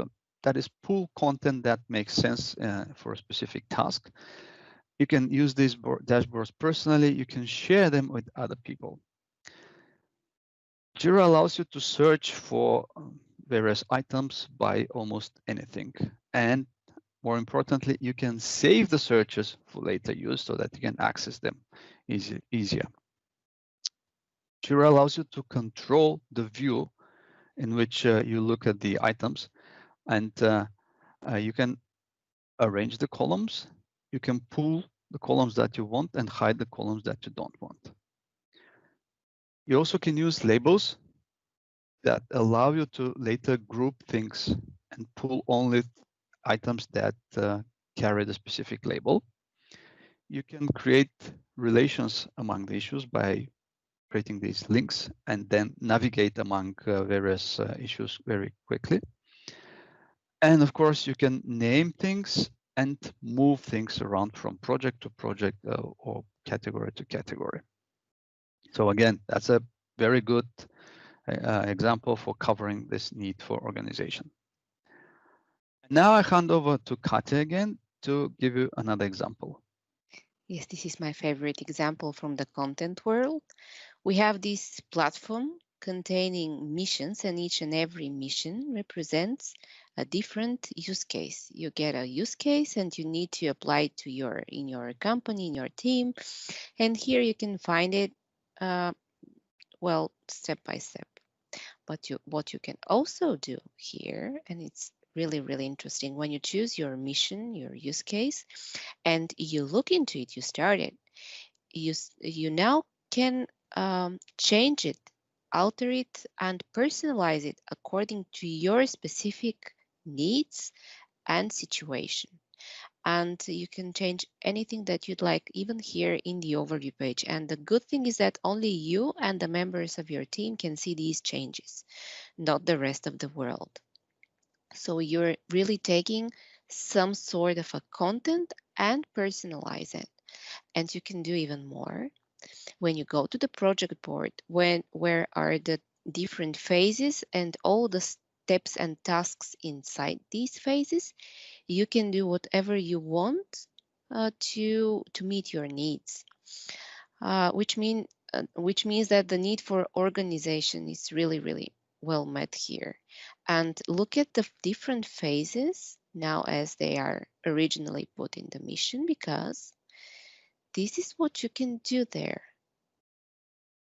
that is pull content that makes sense for a specific task. You can use these dashboards personally. You can share them with other people. Jira allows you to search for various items by almost anything. And more importantly, you can save the searches for later use so that you can access them easier. Jira allows you to control the view in which you look at the items, and you can arrange the columns. You can pull the columns that you want and hide the columns that you don't want. You also can use labels that allow you to later group things and pull only items that carry the specific label. You can create relations among the issues by creating these links and then navigate among various issues very quickly. And of course, you can name things and move things around from project to project or category to category. So again, that's a very good example for covering this need for organization. Now I hand over to Katya again to give you another example. Yes, this is my favorite example from the content world. We have this platform containing missions, and each and every mission represents a different use case. You get a use case and you need to apply it to in your company, in your team. And here you can find it, well, step by step. But what you can also do here, and it's really, really interesting, when you choose your mission, your use case, and you look into it, you start it, you now can change it, alter it, and personalize it according to your specific needs and situation. And you can change anything that you'd like, even here in the overview page. And the good thing is that only you and the members of your team can see these changes, not the rest of the world. So you're really taking some sort of a content and personalize it. And you can do even more. When you go to the project board, where are the different phases and all the steps and tasks inside these phases, you can do whatever you want to meet your needs, which means that the need for organization is really, really well met here. And look at the different phases now as they are originally put in the mission, because this is what you can do there.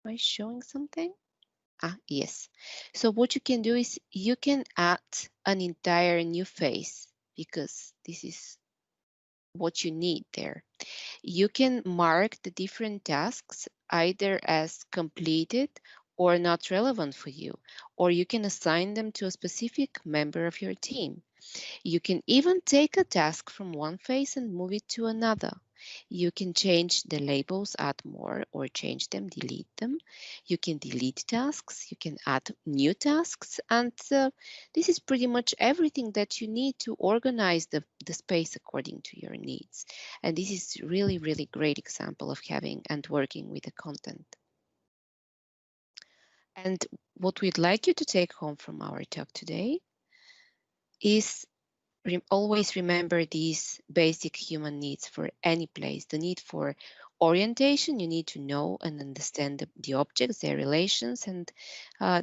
Am I showing something? Yes. So what you can do is you can add an entire new phase, because this is what you need there. You can mark the different tasks either as completed or not relevant for you, or you can assign them to a specific member of your team. You can even take a task from one phase and move it to another. You can change the labels, add more, or change them, delete them. You can delete tasks, you can add new tasks, and this is pretty much everything that you need to organize the space according to your needs. And this is really, really great example of having and working with the content. And what we'd like you to take home from our talk today is always remember these basic human needs for any place. The need for orientation, you need to know and understand the objects, their relations, and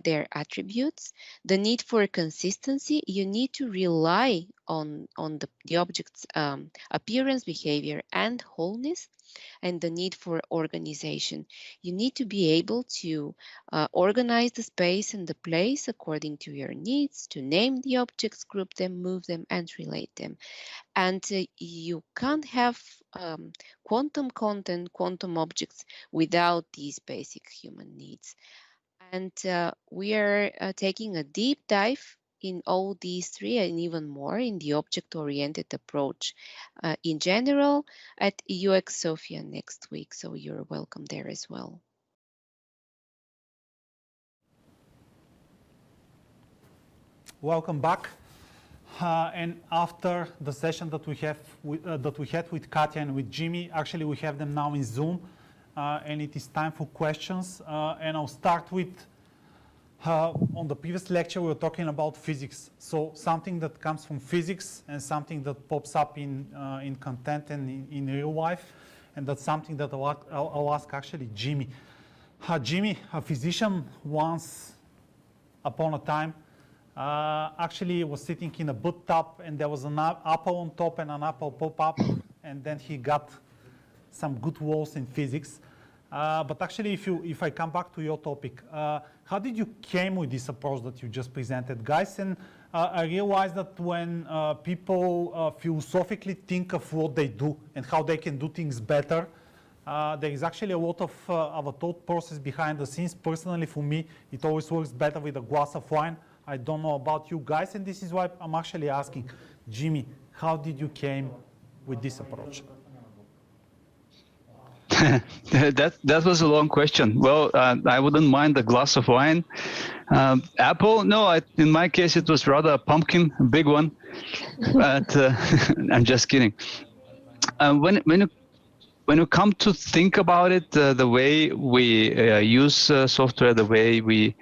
their attributes. The need for consistency, you need to rely on the object's appearance, behavior, and wholeness. and the need for organization. You need to be able to organize the space and the place according to your needs, to name the objects, group them, move them, and relate them. And you can't have quantum content, quantum objects without these basic human needs. And we are taking a deep dive in all these three and even more in the object-oriented approach in general at UX Sofia next week. So you're welcome there as well. Welcome back. And after the session that we have that we had with Katya and with Jimmy, actually we have them now in Zoom, and it is time for questions. And I'll start with on the previous lecture we were talking about physics. So something that comes from physics and something that pops up in content and in real life, and that's something that I'll ask actually Jimmy. Jimmy, a physician once upon a time actually was sitting in a bathtub, and there was an apple on top and an apple pop up, and then he got some good walls in physics. But actually, if I come back to your topic, how did you came with this approach that you just presented, guys? And I realized that when people philosophically think of what they do and how they can do things better, there is actually a lot of a thought process behind the scenes. Personally, for me, it always works better with a glass of wine. I don't know about you guys, and this is why I'm actually asking, Jimmy, how did you came with this approach? That was a long question. Well, I wouldn't mind a glass of wine. Apple? No, in my case, it was rather a pumpkin, a big one. But I'm just kidding. When you come to think about it, the way we use software, the way we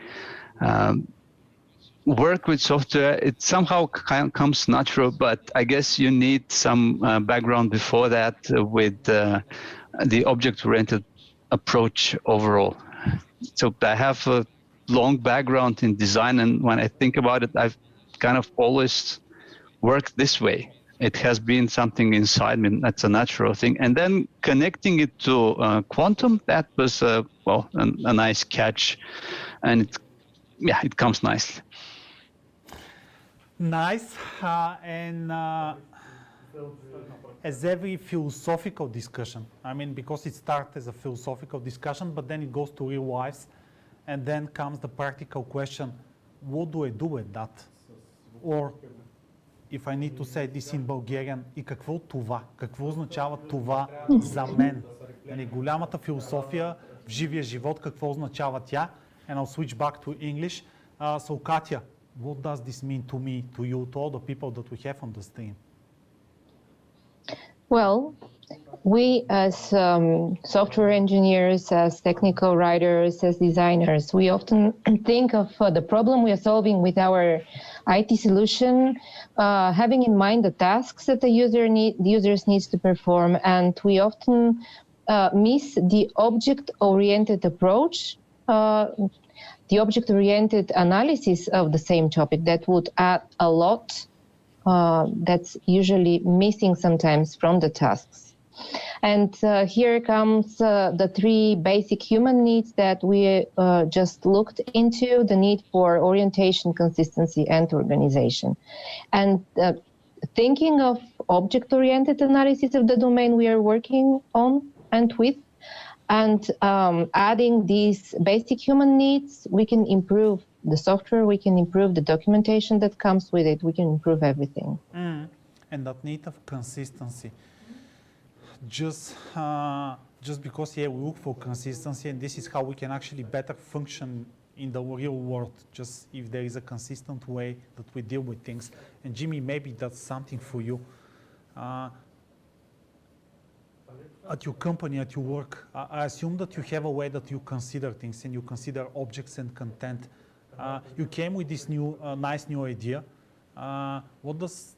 work with software, it somehow comes natural, but I guess you need some background before that with the object-oriented approach overall. So I have a long background in design, and when I think about it, I've kind of always worked this way. It has been something inside me, that's a natural thing. And then connecting it to quantum, that was, well, a nice catch, and it comes nicely. Nice, as every philosophical discussion, I mean, because it starts as a philosophical discussion, but then it goes to real lives, and then comes the practical question, what do I do with that? Or, if I need to say this in Bulgarian, и какво това? Какво означава това за мен? Голямата философия в живия живот, какво означава тя? And I'll switch back to English. So, Katya, what does this mean to me, to you, to all the people that we have on the stream? Well, we as software engineers, as technical writers, as designers, we often think of the problem we are solving with our IT solution, having in mind the tasks that the users needs to perform, and we often miss the object-oriented approach, the object-oriented analysis of the same topic that would add a lot. That's usually missing sometimes from the tasks. And here comes the three basic human needs that we just looked into, the need for orientation, consistency, and organization. And thinking of object-oriented analysis of the domain we are working on and with, and adding these basic human needs, we can improve the software, we can improve the documentation that comes with it, we can improve everything. And that need of consistency. Just because we look for consistency, and this is how we can actually better function in the real world, just if there is a consistent way that we deal with things. And Jimmy, maybe that's something for you. At your company, at your work, I assume that you have a way that you consider things and you consider objects and content. You came with this new, nice new idea. What does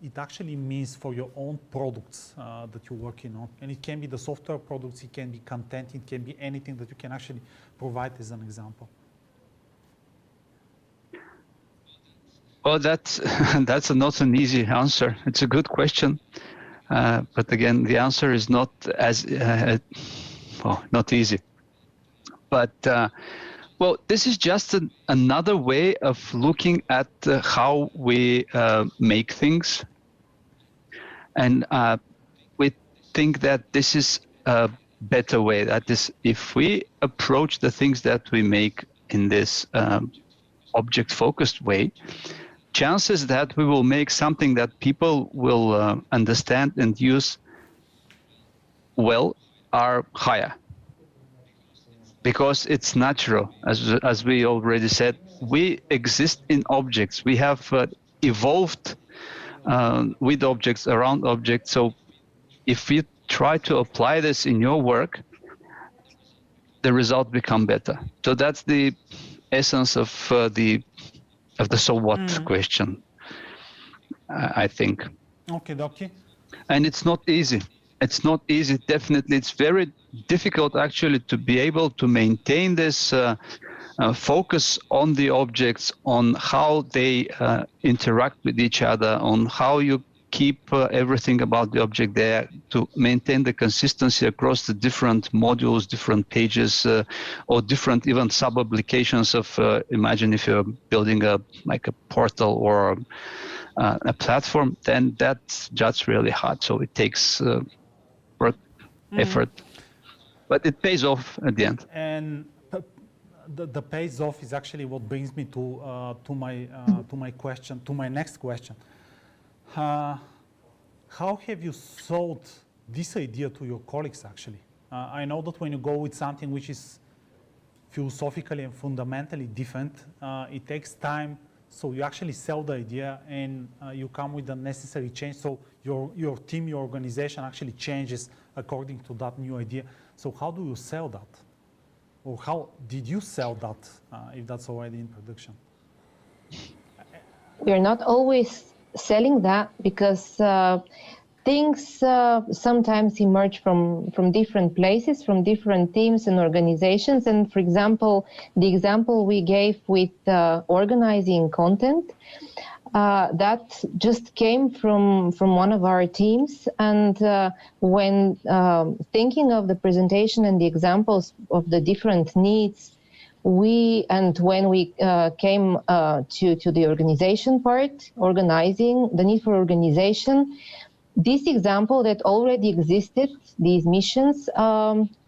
it actually means for your own products that you're working on? And it can be the software products, it can be content, it can be anything that you can actually provide as an example. Well, that's not an easy answer. It's a good question. But again, the answer is not as not easy. But well, this is just another way of looking at how we make things, and we think that this is a better way. That is, if we approach the things that we make in this object-focused way, chances that we will make something that people will understand and use well are higher, because it's natural. As we already said, we exist in objects. We have evolved with objects, around objects. So if you try to apply this in your work, the result become better. So that's the essence of the so what question, I think. Okay. And it's not easy. It's not easy, definitely. It's very difficult actually to be able to maintain this focus on the objects, on how they interact with each other, on how you keep everything about the object there, to maintain the consistency across the different modules, different pages, or different even sub-applications of, imagine if you're building like a portal or a platform, then that's just really hard. So it takes work, effort, but it pays off at the end. And the pays off is actually what brings me to my question, to my next question. How have you sold this idea to your colleagues, actually? I know that when you go with something which is philosophically and fundamentally different, it takes time, so you actually sell the idea and you come with the necessary change, so your team, your organization actually changes according to that new idea. So how do you sell that? Or how did you sell that, if that's already in production? We're not always selling that, because things sometimes emerge from different places, from different teams and organizations. And for example, the example we gave with organizing content, that just came from one of our teams. And when thinking of the presentation and the examples of the different needs, when we came to the organization part, organizing, the need for organization, this example that already existed, these missions,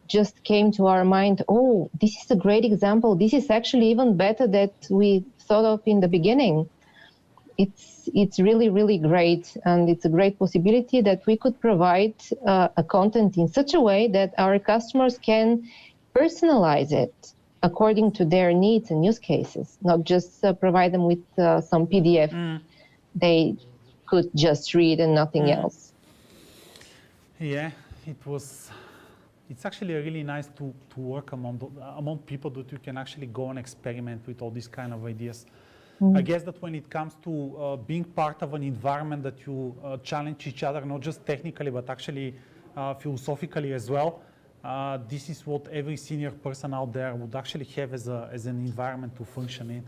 just came to our mind. Oh, this is a great example. This is actually even better that we thought of in the beginning. It's really, really great, and it's a great possibility that we could provide a content in such a way that our customers can personalize it according to their needs and use cases, not just provide them with some PDF they could just read and nothing else. Yeah, it's actually really nice to work among people that you can actually go and experiment with all these kind of ideas. I guess that when it comes to being part of an environment that you challenge each other, not just technically, but actually philosophically as well, this is what every senior person out there would actually have as an environment to function in.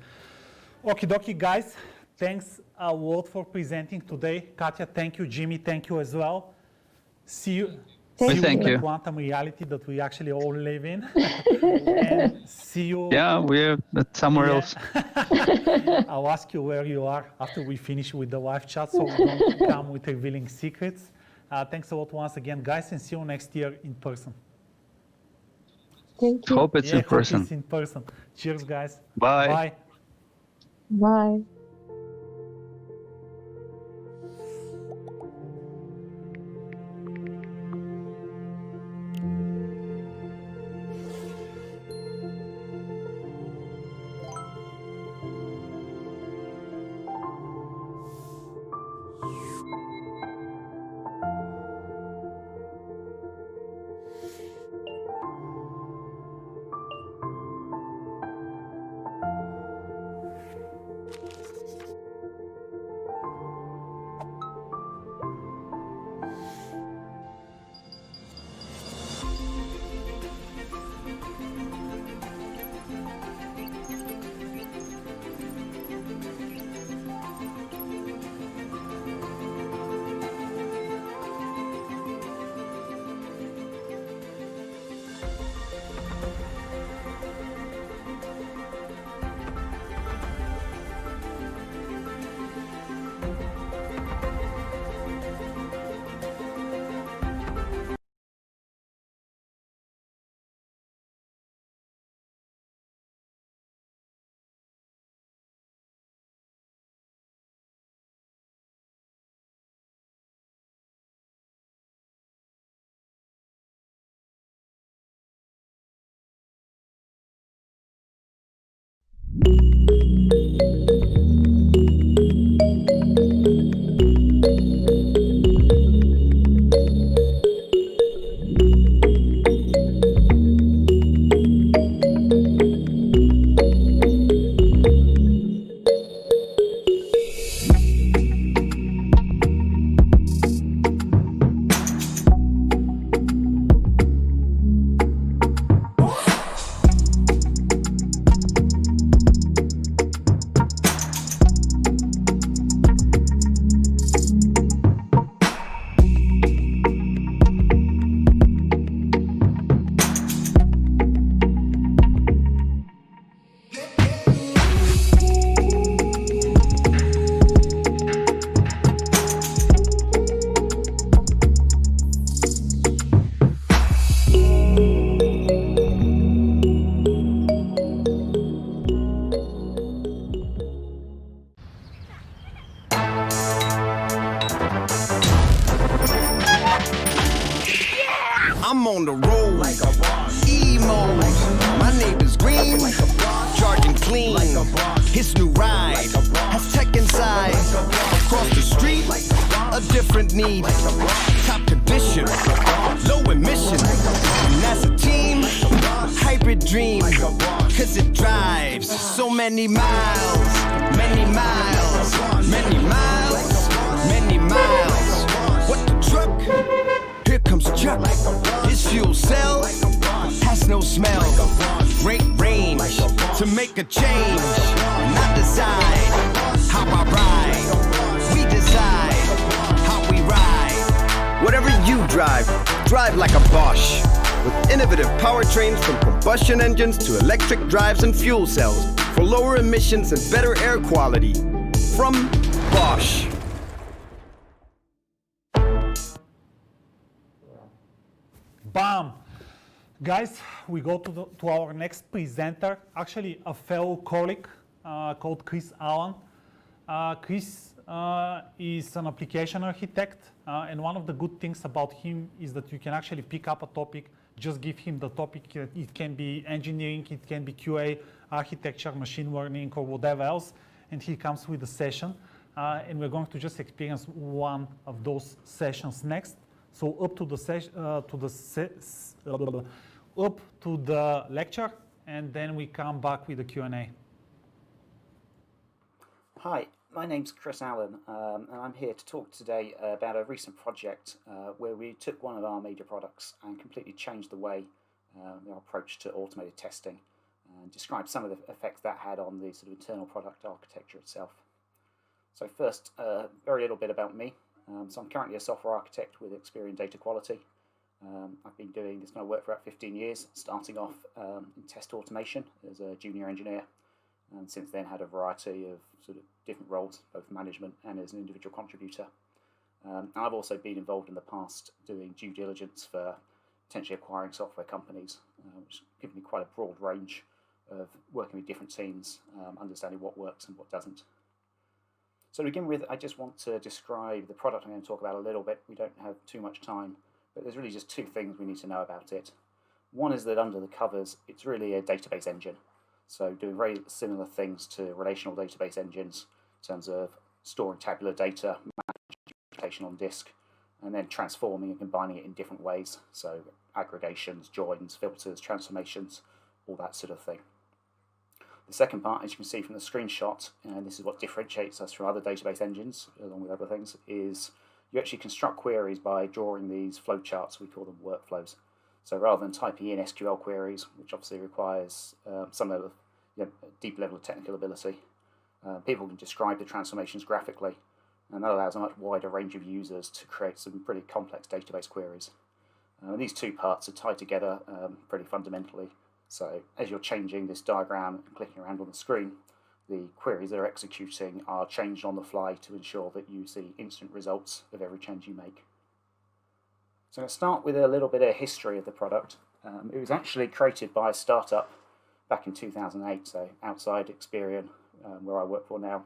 Okie dokie, guys. Thanks a lot for presenting today. Katja, thank you. Jimmy, thank you as well. See you in the quantum reality that we actually all live in. And see you. Yeah, we're somewhere else. I'll ask you where you are after we finish with the live chat, so we don't come with revealing secrets. Thanks a lot once again, guys, and see you next year in person. Thank you. Hope it's in person. Hope it's in person. Cheers, guys. Bye. Bye. Bye. I'm on the road, like a boss. Emo, my neighbor's green, like a boss. Charging clean, like a boss. His new ride like a boss. Has tech inside. Like across the street, like a different need. Like a top condition, like low emission. And as a team, hybrid dream. Like cause it drives so many miles, many miles, many miles, many miles. What the truck? Here comes Chuck. His fuel cell has no smell. Great range to make a change. Not decide how I ride. We decide how we ride. Whatever you drive, drive like a Bosch. With innovative powertrains from combustion engines to electric drives and fuel cells for lower emissions and better air quality. From Bosch. Bam! Guys, we go to our next presenter, actually a fellow colleague called Chris Allen. Chris is an application architect, and one of the good things about him is that you can actually pick up a topic, just give him the topic. It can be engineering, it can be QA, architecture, machine learning, or whatever else, and he comes with a session, and we're going to just experience one of those sessions next. So up to the lecture, and then we come back with the Q&A. Hi, my name's Chris Allen, and I'm here to talk today about a recent project where we took one of our major products and completely changed the way our approach to automated testing, and describe some of the effects that had on the sort of internal product architecture itself. So first, very little bit about me. So I'm currently a software architect with experience in data quality. I've been doing this kind of work for about 15 years, starting off in test automation as a junior engineer, and since then had a variety of sort of different roles, both management and as an individual contributor. And I've also been involved in the past doing due diligence for potentially acquiring software companies, which has given me quite a broad range of working with different teams, understanding what works and what doesn't. So to begin with, I just want to describe the product I'm going to talk about a little bit. We don't have too much time, but there's really just two things we need to know about it. One is that under the covers, it's really a database engine. So doing very similar things to relational database engines in terms of storing tabular data, managing on disk, and then transforming and combining it in different ways. So aggregations, joins, filters, transformations, all that sort of thing. The second part, as you can see from the screenshot, and this is what differentiates us from other database engines, along with other things, is you actually construct queries by drawing these flowcharts. We call them workflows. So rather than typing in SQL queries, which obviously requires some level of, deep level of technical ability, people can describe the transformations graphically, and that allows a much wider range of users to create some pretty complex database queries. These two parts are tied together pretty fundamentally. So as you're changing this diagram and clicking around on the screen, the queries that are executing are changed on the fly to ensure that you see instant results of every change you make. So I'm going to start with a little bit of history of the product. It was actually created by a startup back in 2008, so outside Experian, where I work for now.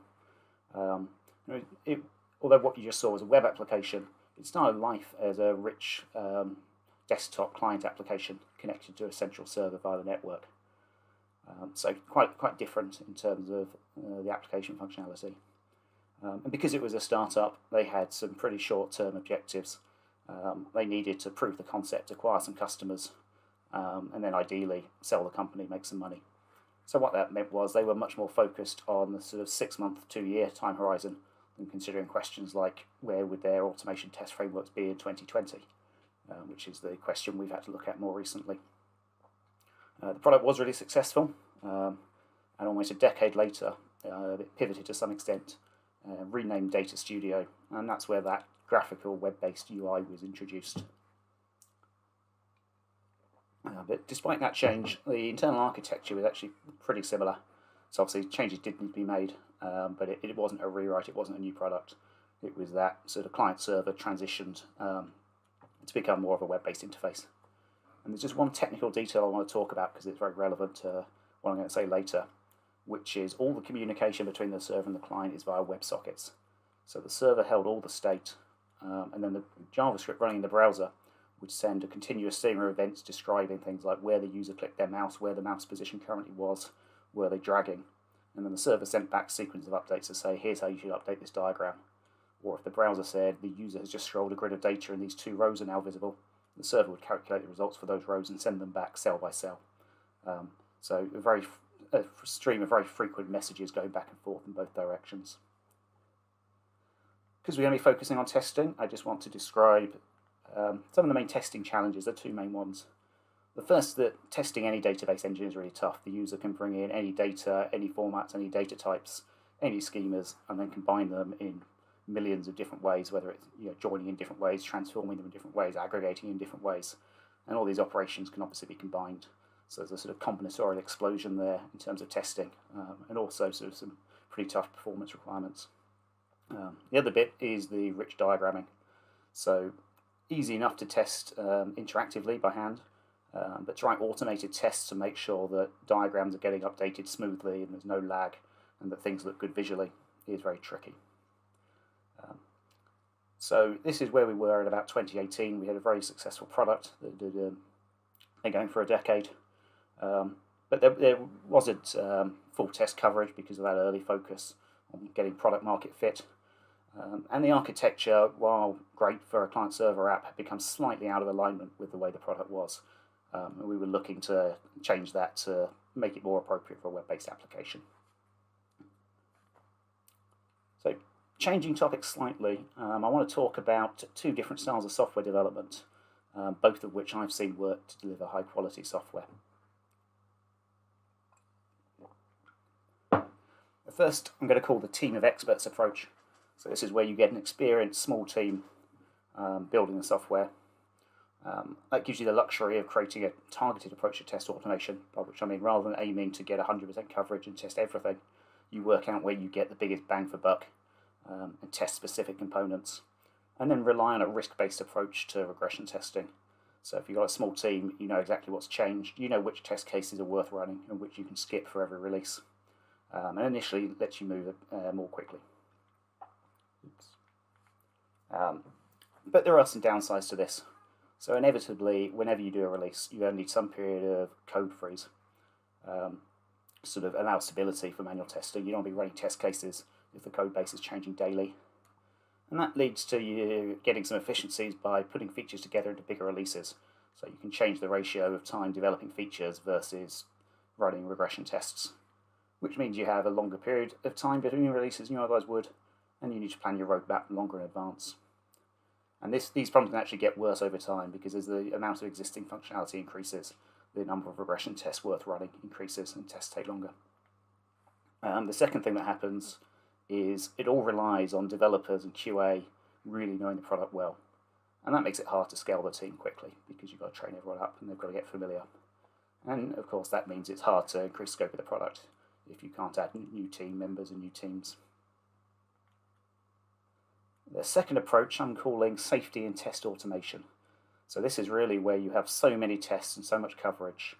Although what you just saw was a web application, it started life as a rich desktop client application connected to a central server via the network. So quite different in terms of the application functionality. And because it was a startup, they had some pretty short-term objectives. They needed to prove the concept, acquire some customers, and then ideally sell the company, make some money. So what that meant was they were much more focused on the sort of 6-month, 2-year time horizon than considering questions like where would their automation test frameworks be in 2020, which is the question we've had to look at more recently. The product was really successful, and almost a decade later, it pivoted to some extent, renamed Data Studio, and that's where that graphical web-based UI was introduced. But despite that change, the internal architecture was actually pretty similar. So obviously changes did need to be made, but it wasn't a rewrite, it wasn't a new product. It was that sort of client-server transitioned to become more of a web-based interface. And there's just one technical detail I want to talk about because it's very relevant to what I'm going to say later, which is all the communication between the server and the client is via WebSockets. So the server held all the state, and then the JavaScript running in the browser would send a continuous stream of events describing things like where the user clicked their mouse, where the mouse position currently was, were they dragging, and then the server sent back a sequence of updates to say, here's how you should update this diagram. Or if the browser said the user has just scrolled a grid of data and these 2 rows are now visible, the server would calculate the results for those rows and send them back cell by cell. So a stream of very frequent messages going back and forth in both directions. Because we're going to be focusing on testing, I just want to describe some of the main testing challenges, the 2 main ones. The first, that testing any database engine is really tough. The user can bring in any data, any formats, any data types, any schemas, and then combine them in millions of different ways, whether it's joining in different ways, transforming them in different ways, aggregating in different ways. And all these operations can obviously be combined. So there's a sort of combinatorial explosion there in terms of testing, and also sort of some pretty tough performance requirements. The other bit is the rich diagramming. So easy enough to test interactively by hand, but to write automated tests to make sure that diagrams are getting updated smoothly and there's no lag and that things look good visually is very tricky. So this is where we were in about 2018. We had a very successful product that did been going for a decade, but there wasn't full test coverage because of that early focus on getting product market fit. And the architecture, while great for a client-server app, had become slightly out of alignment with the way the product was. And we were looking to change that to make it more appropriate for a web-based application. So, changing topics slightly, I want to talk about 2 different styles of software development, both of which I've seen work to deliver high-quality software. The first I'm going to call the team of experts approach. So this is where you get an experienced small team building the software. That gives you the luxury of creating a targeted approach to test automation, by which I mean rather than aiming to get 100% coverage and test everything, you work out where you get the biggest bang for buck and test specific components, and then rely on a risk-based approach to regression testing. So if you've got a small team, you know exactly what's changed, you know which test cases are worth running and which you can skip for every release, and initially lets you move more quickly. But there are some downsides to this. So inevitably, whenever you do a release, you're going to need some period of code freeze, sort of allow stability for manual testing. You don't want to be running test cases if the code base is changing daily. And that leads to you getting some efficiencies by putting features together into bigger releases. So you can change the ratio of time developing features versus running regression tests, which means you have a longer period of time between releases than you otherwise would, and you need to plan your roadmap longer in advance. And these problems can actually get worse over time because as the amount of existing functionality increases, the number of regression tests worth running increases and tests take longer. The second thing that happens is it all relies on developers and QA really knowing the product well. And that makes it hard to scale the team quickly because you've got to train everyone up and they've got to get familiar. And of course that means it's hard to increase scope of the product if you can't add new team members and new teams. The second approach I'm calling safety and test automation. So this is really where you have so many tests and so much coverage.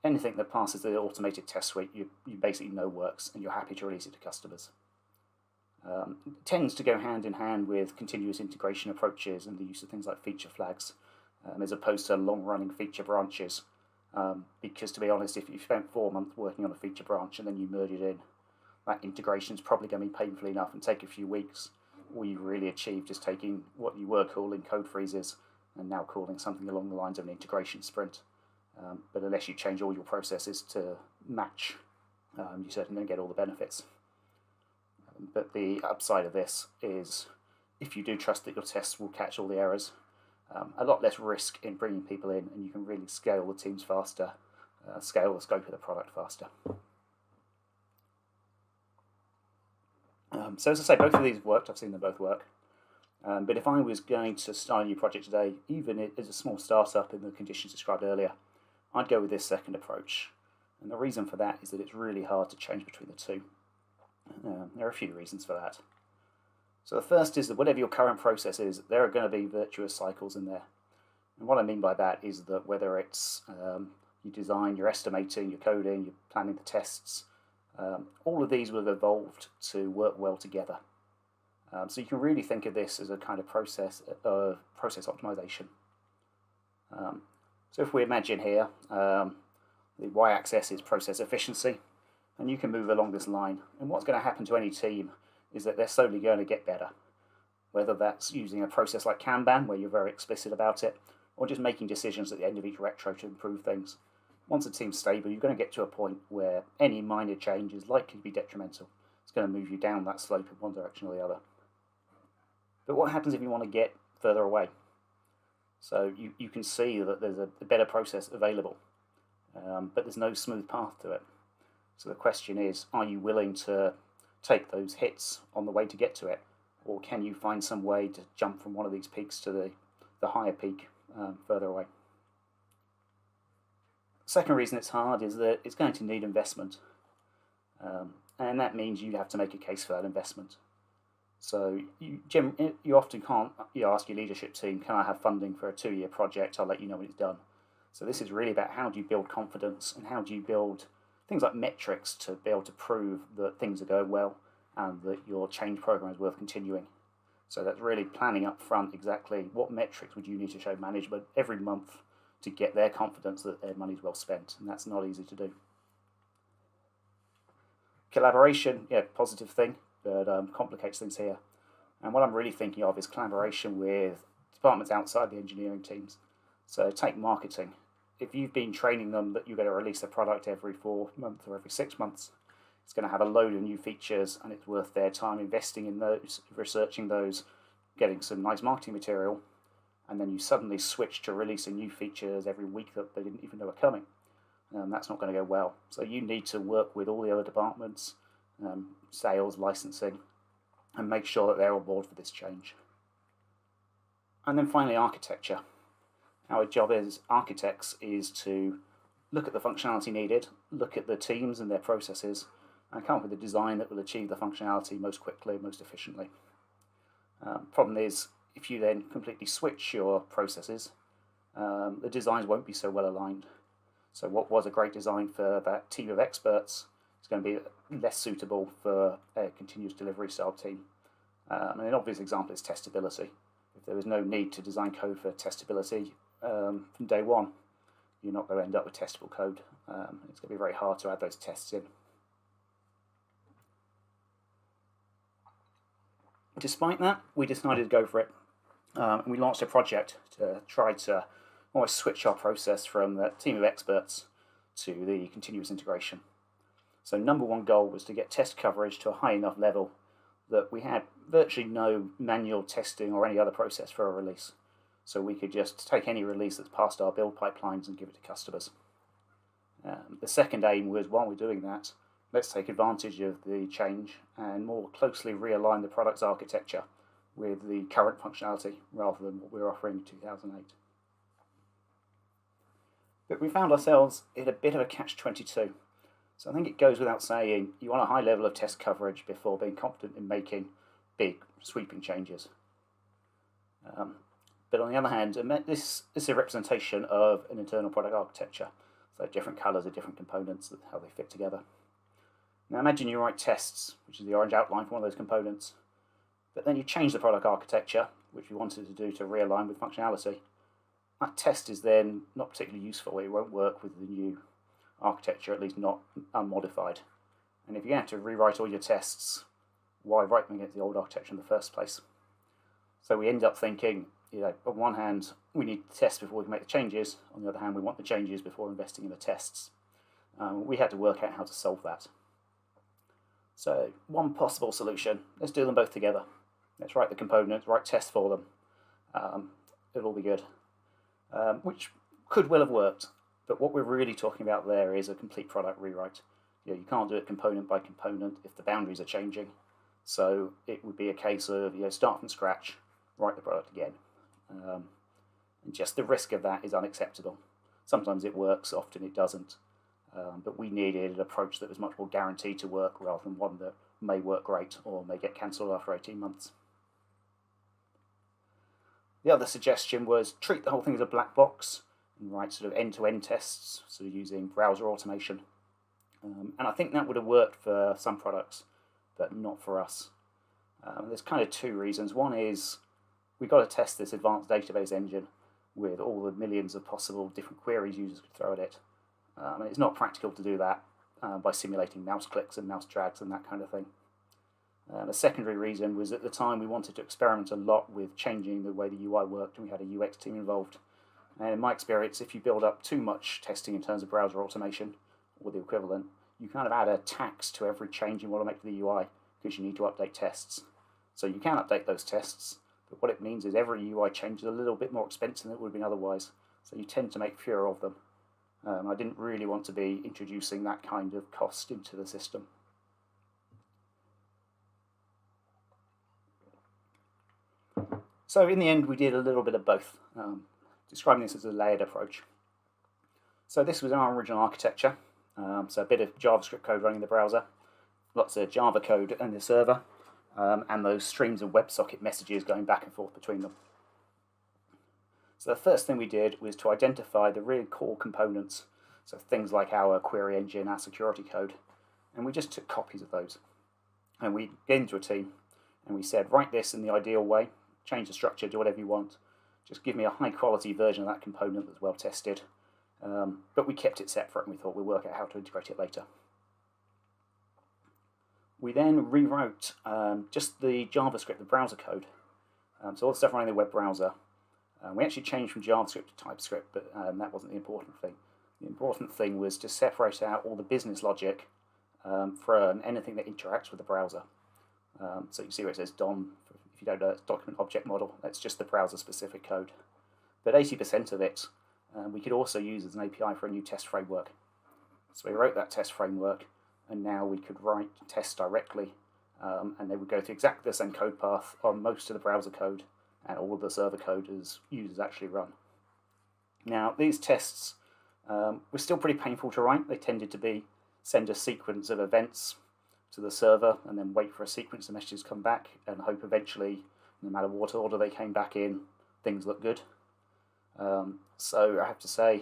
Anything that passes the automated test suite, you basically know works and you're happy to release it to customers. It tends to go hand in hand with continuous integration approaches and the use of things like feature flags, as opposed to long-running feature branches Because to be honest, if you spent 4 months working on a feature branch and then you merge it in, that integration is probably going to be painful enough and take a few weeks. All you really achieved is taking what you were calling code freezes and now calling something along the lines of an integration sprint. But unless you change all your processes to match, you certainly don't get all the benefits. But the upside of this is if you do trust that your tests will catch all the errors, a lot less risk in bringing people in, and you can really scale the teams faster, scale the scope of the product faster. So as I say, both of these have worked. I've seen them both work. But if I was going to start a new project today, even as a small startup in the conditions described earlier, I'd go with this second approach. And the reason for that is that it's really hard to change between the two. There are a few reasons for that. So the first is that whatever your current process is, there are going to be virtuous cycles in there. And what I mean by that is that whether it's you design, you're estimating, you're coding, you're planning the tests, all of these will have evolved to work well together. So you can really think of this as a kind of process optimization. So if we imagine here, the y-axis is process efficiency, and you can move along this line. And what's going to happen to any team is that they're slowly going to get better, whether that's using a process like Kanban, where you're very explicit about it, or just making decisions at the end of each retro to improve things. Once a team's stable, you're going to get to a point where any minor change is likely to be detrimental. It's going to move you down that slope in one direction or the other. But what happens if you want to get further away? So you can see that there's a better process available, but there's no smooth path to it. So the question is, are you willing to take those hits on the way to get to it, or can you find some way to jump from one of these peaks to the higher peak further away? Second reason it's hard is that it's going to need investment, and that means you have to make a case for that investment. So you often can't ask your leadership team, can I have funding for a 2-year project? I'll let you know when it's done. So this is really about how do you build confidence and how do you build things like metrics to be able to prove that things are going well and that your change program is worth continuing. So that's really planning up front exactly what metrics would you need to show management every month to get their confidence that their money's well spent, and that's not easy to do. Collaboration, positive thing, but complicates things here. And what I'm really thinking of is collaboration with departments outside the engineering teams. So take marketing. If you've been training them that you're going to release a product every 4 months or every 6 months, it's going to have a load of new features, and it's worth their time investing in those, researching those, getting some nice marketing material, and then you suddenly switch to releasing new features every week that they didn't even know were coming. That's not going to go well. So you need to work with all the other departments, sales, licensing, and make sure that they're on board for this change. And then finally, architecture. Our job as architects is to look at the functionality needed, look at the teams and their processes, and come up with a design that will achieve the functionality most quickly, most efficiently. Problem is, if you then completely switch your processes, the designs won't be so well aligned. So what was a great design for that team of experts is going to be less suitable for a continuous delivery style team. And an obvious example is testability. If there was no need to design code for testability from day one, you're not going to end up with testable code. It's going to be very hard to add those tests in. Despite that, we decided to go for it. And we launched a project to try to almost switch our process from that team of experts to the continuous integration. So number one goal was to get test coverage to a high enough level that we had virtually no manual testing or any other process for a release. So we could just take any release that's passed our build pipelines and give it to customers. The second aim was, while we're doing that, let's take advantage of the change and more closely realign the product's architecture with the current functionality rather than what we were offering in 2008. But we found ourselves in a bit of a catch-22. So I think it goes without saying you want a high level of test coverage before being confident in making big, sweeping changes. But on the other hand, this is a representation of an internal product architecture. So different colours are different components, how they fit together. Now imagine you write tests, which is the orange outline for one of those components, but then you change the product architecture, which we wanted to do to realign with functionality, that test is then not particularly useful. It won't work with the new architecture, at least not unmodified. And if you have to rewrite all your tests, why write them against the old architecture in the first place? So we end up thinking, on one hand, we need to test before we can make the changes. On the other hand, we want the changes before investing in the tests. We had to work out how to solve that. So one possible solution, let's do them both together. Let's write the components, write tests for them. It'll all be good. Which could well have worked, but what we're really talking about there is a complete product rewrite. You can't do it component by component if the boundaries are changing. So it would be a case of start from scratch, write the product again. And just the risk of that is unacceptable. Sometimes it works, often it doesn't. But we needed an approach that was much more guaranteed to work rather than one that may work great or may get cancelled after 18 months. The other suggestion was treat the whole thing as a black box and write sort of end-to-end tests, sort of using browser automation. And I think that would have worked for some products, but not for us. There's kind of two reasons. One is we've got to test this advanced database engine with all the millions of possible different queries users could throw at it. And it's not practical to do that by simulating mouse clicks and mouse drags and that kind of thing. A secondary reason was at the time we wanted to experiment a lot with changing the way the UI worked, and we had a UX team involved. And in my experience, if you build up too much testing in terms of browser automation or the equivalent, you kind of add a tax to every change you want to make to the UI because you need to update tests. So you can update those tests, but what it means is every UI change is a little bit more expensive than it would have been otherwise. So you tend to make fewer of them. I didn't really want to be introducing that kind of cost into the system. So in the end, we did a little bit of both, describing this as a layered approach. So this was our original architecture. So a bit of JavaScript code running in the browser, lots of Java code in the server, and those streams of WebSocket messages going back and forth between them. So the first thing we did was to identify the real core components, so things like our query engine, our security code, and we just took copies of those. And we get into a team, and we said, write this in the ideal way, change the structure, do whatever you want, just give me a high quality version of that component that's well tested. But we kept it separate and we thought we'd work out how to integrate it later. We then rewrote just the JavaScript, the browser code. So all the stuff running in the web browser. We actually changed from JavaScript to TypeScript, but that wasn't the important thing. The important thing was to separate out all the business logic from anything that interacts with the browser. So you can see where it says DOM, if you don't know, it's document object model. That's just the browser-specific code. But 80% of it we could also use as an API for a new test framework. So we wrote that test framework, and now we could write tests directly, and they would go through exactly the same code path on most of the browser code and all of the server code as users actually run. Now, these tests were still pretty painful to write. They tended to be send a sequence of events to the server and then wait for a sequence of messages to come back and hope eventually, no matter what order they came back in, things look good. So I have to say,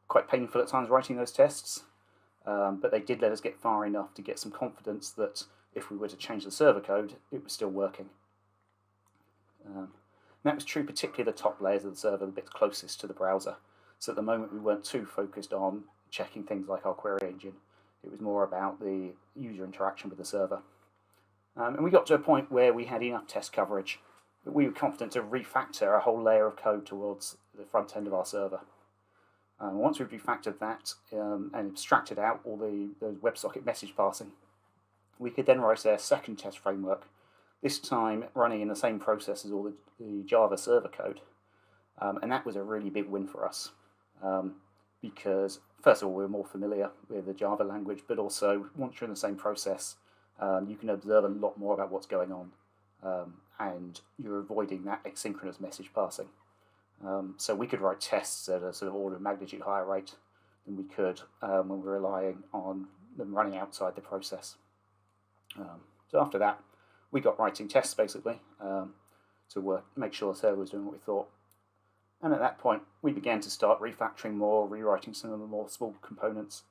quite painful at times writing those tests, but they did let us get far enough to get some confidence that if we were to change the server code, it was still working. And that was true particularly the top layers of the server, the bits closest to the browser. So at the moment we weren't too focused on checking things like our query engine. It was more about the user interaction with the server. And we got to a point where we had enough test coverage that we were confident to refactor a whole layer of code towards the front end of our server. Once we've refactored that and abstracted out all the WebSocket message passing, we could then write a second test framework, this time running in the same process as all the Java server code. And that was a really big win for us because, first of all, we're more familiar with the Java language, but also once you're in the same process, you can observe a lot more about what's going on. And you're avoiding that asynchronous message passing. So we could write tests at a sort of order of magnitude higher rate than we could when we're relying on them running outside the process. So after that, we got writing tests basically to make sure the server was doing what we thought. And at that point, we began to start refactoring more, rewriting some of the more small components,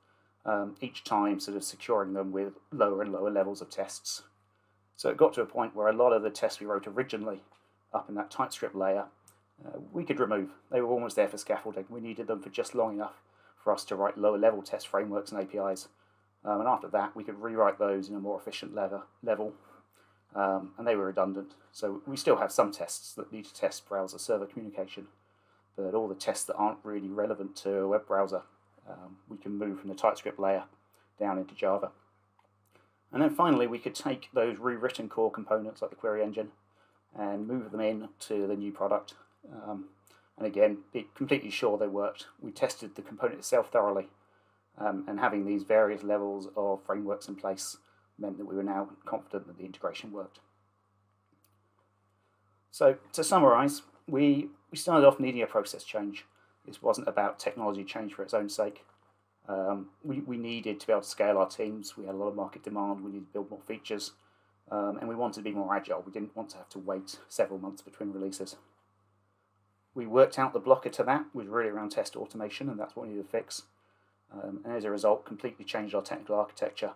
each time sort of securing them with lower and lower levels of tests. So it got to a point where a lot of the tests we wrote originally up in that TypeScript layer we could remove. They were almost there for scaffolding. We needed them for just long enough for us to write lower level test frameworks and APIs. And after that, we could rewrite those in a more efficient level, and they were redundant. So we still have some tests that need to test browser-server communication, but all the tests that aren't really relevant to a web browser, we can move from the TypeScript layer down into Java. And then finally, we could take those rewritten core components like the query engine and move them in to the new product. And again, be completely sure they worked. We tested the component itself thoroughly, and having these various levels of frameworks in place meant that we were now confident that the integration worked. So to summarize, we started off needing a process change. This wasn't about technology change for its own sake. We needed to be able to scale our teams. We had a lot of market demand. We needed to build more features, and we wanted to be more agile. We didn't want to have to wait several months between releases. We worked out the blocker to that was really around test automation, and that's what we needed to fix. And as a result, completely changed our technical architecture,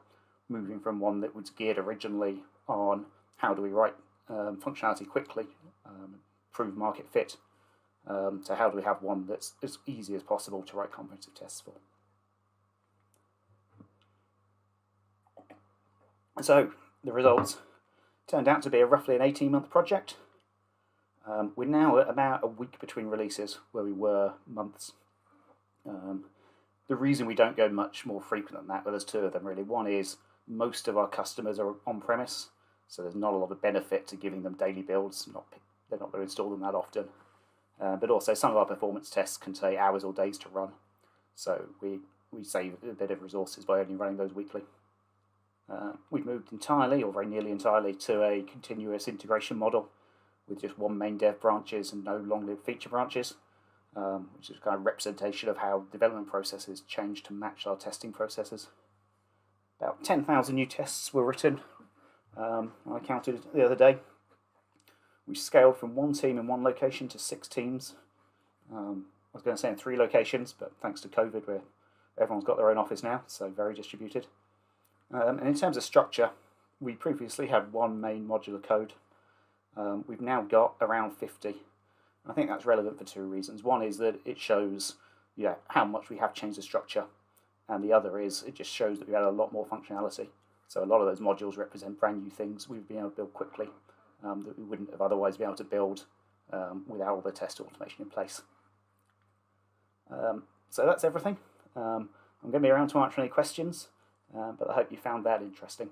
moving from one that was geared originally on how do we write functionality quickly, prove market fit, to how do we have one that's as easy as possible to write comprehensive tests for. So the results turned out to be roughly an 18-month project. We're now at about a week between releases, where we were months. The reason we don't go much more frequent than that, well, there's two of them really. One is most of our customers are on-premise, so there's not a lot of benefit to giving them daily builds. They're not going to install them that often. But also some of our performance tests can take hours or days to run, so we save a bit of resources by only running those weekly. We've moved entirely, or very nearly entirely, to a continuous integration model with just one main dev branches and no long-lived feature branches, which is kind of representation of how development processes change to match our testing processes. About 10,000 new tests were written, I counted the other day. We scaled from one team in one location to 6 teams. I was going to say in 3 locations, but thanks to COVID, where everyone's got their own office now, so very distributed. And in terms of structure, we previously had one main modular code. We've now got around 50. I think that's relevant for 2 reasons. One is that it shows how much we have changed the structure, and the other is it just shows that we had a lot more functionality. So a lot of those modules represent brand new things we've been able to build quickly that we wouldn't have otherwise been able to build without all the test automation in place. So that's everything. I'm going to be around to answer any questions, but I hope you found that interesting.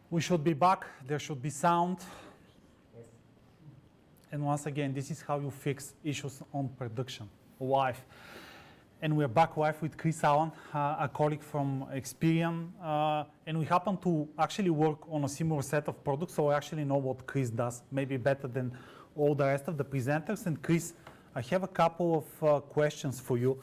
We should be back. There should be sound. And once again, this is how you fix issues on production live. And we're back live with Chris Allen, a colleague from Experian. And we happen to actually work on a similar set of products, so I actually know what Chris does, maybe better than all the rest of the presenters. And Chris, I have a couple of questions for you.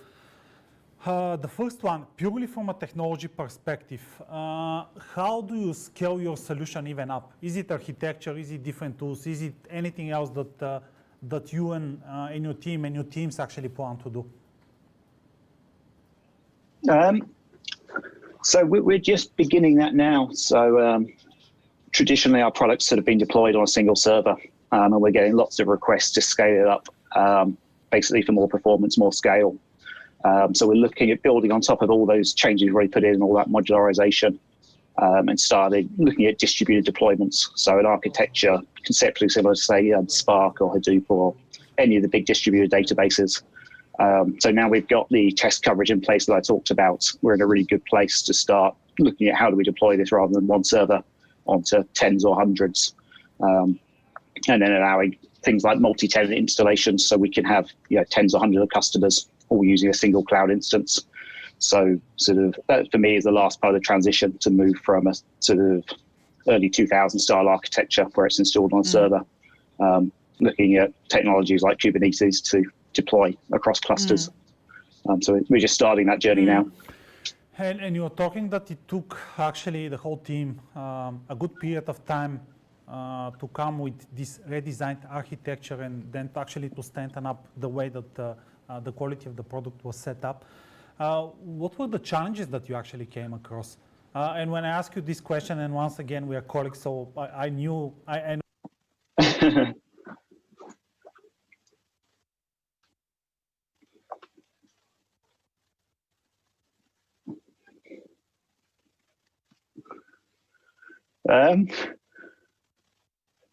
The first one, purely from a technology perspective, how do you scale your solution even up? Is it architecture? Is it different tools? Is it anything else that you and your team and your teams actually plan to do? So we're just beginning that now. So traditionally, our products have been deployed on a single server, and we're getting lots of requests to scale it up, basically for more performance, more scale. So we're looking at building on top of all those changes we've already put in, all that modularization, and started looking at distributed deployments. So an architecture conceptually similar to, say, Spark or Hadoop or any of the big distributed databases. So now we've got the test coverage in place that I talked about. We're in a really good place to start looking at how do we deploy this rather than one server onto tens or hundreds, and then allowing things like multi-tenant installations so we can have tens or hundreds of customers all using a single cloud instance. So sort of that for me is the last part of the transition to move from a sort of early 2000 style architecture where it's installed on a server, looking at technologies like Kubernetes to deploy across clusters. So we're just starting that journey now. And you're talking that it took actually the whole team a good period of time to come with this redesigned architecture and then to strengthen up the way that the quality of the product was set up. What were the challenges that you actually came across? And when I ask you this question, and once again, we are colleagues, so I know.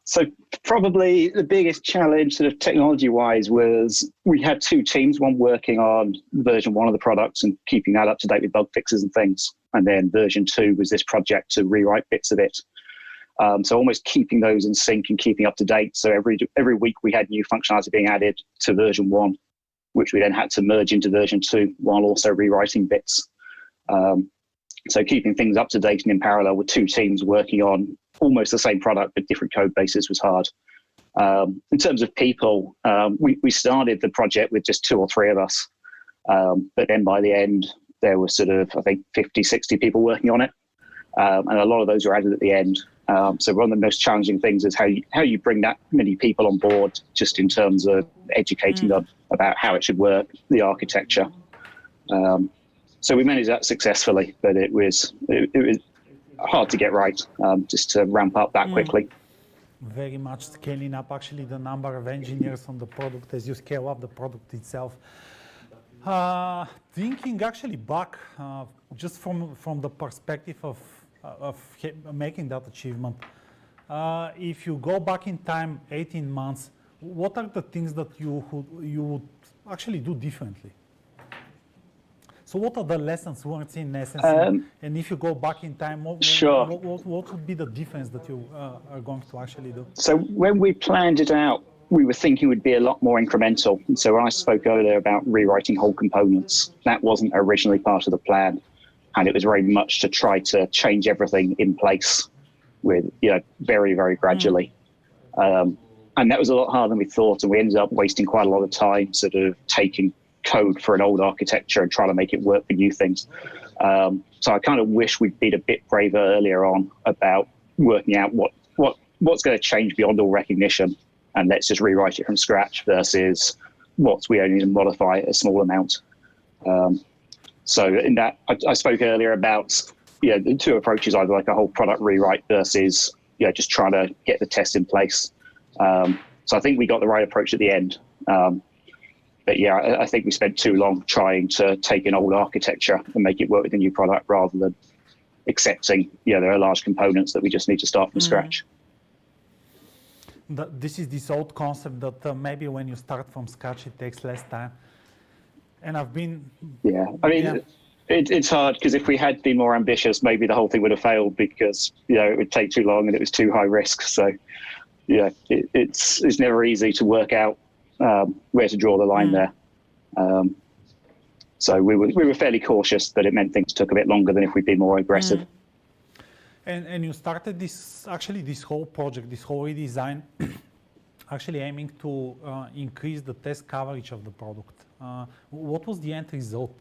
So probably the biggest challenge sort of technology-wise was we had two teams, one working on version 1 of the products and keeping that up to date with bug fixes and things. And then version 2 was this project to rewrite bits of it. So almost keeping those in sync and keeping up to date. So every week we had new functionality being added to version 1, which we then had to merge into version 2 while also rewriting bits. So keeping things up to date and in parallel with two teams working on almost the same product but different code bases was hard. In terms of people, we started the project with just 2 or 3 of us. But then by the end, there were sort of, I think, 50, 60 people working on it. And a lot of those were added at the end. So one of the most challenging things is how you bring that many people on board, just in terms of educating them about how it should work, the architecture. So we managed that successfully, but it was hard to get right, just to ramp up that quickly. Very much scaling up actually the number of engineers on the product as you scale up the product itself. Thinking actually back, just from the perspective of making that achievement, if you go back in time 18 months, what are the things that you would actually do differently? So what are the lessons learned in essence? And if you go back in time, what would be the difference that you are going to actually do? So when we planned it out, we were thinking it would be a lot more incremental. And so when I spoke earlier about rewriting whole components, that wasn't originally part of the plan. And it was very much to try to change everything in place with, very, very gradually. And that was a lot harder than we thought. And we ended up wasting quite a lot of time sort of taking code for an old architecture and trying to make it work for new things. So I kind of wish we'd been a bit braver earlier on about working out what's going to change beyond all recognition, and let's just rewrite it from scratch versus what we only need to modify a small amount. So in that, I spoke earlier about the two approaches, either like a whole product rewrite versus just trying to get the test in place. So I think we got the right approach at the end. But I think we spent too long trying to take an old architecture and make it work with a new product rather than accepting, there are large components that we just need to start from scratch. This is this old concept that maybe when you start from scratch, it takes less time. And I've been... It's hard because if we had been more ambitious, maybe the whole thing would have failed because it would take too long and it was too high risk. So it's never easy to work out where to draw the line there. So we were fairly cautious, but it meant things took a bit longer than if we'd been more aggressive. And you started this whole project, this whole redesign, actually aiming to increase the test coverage of the product. What was the end result?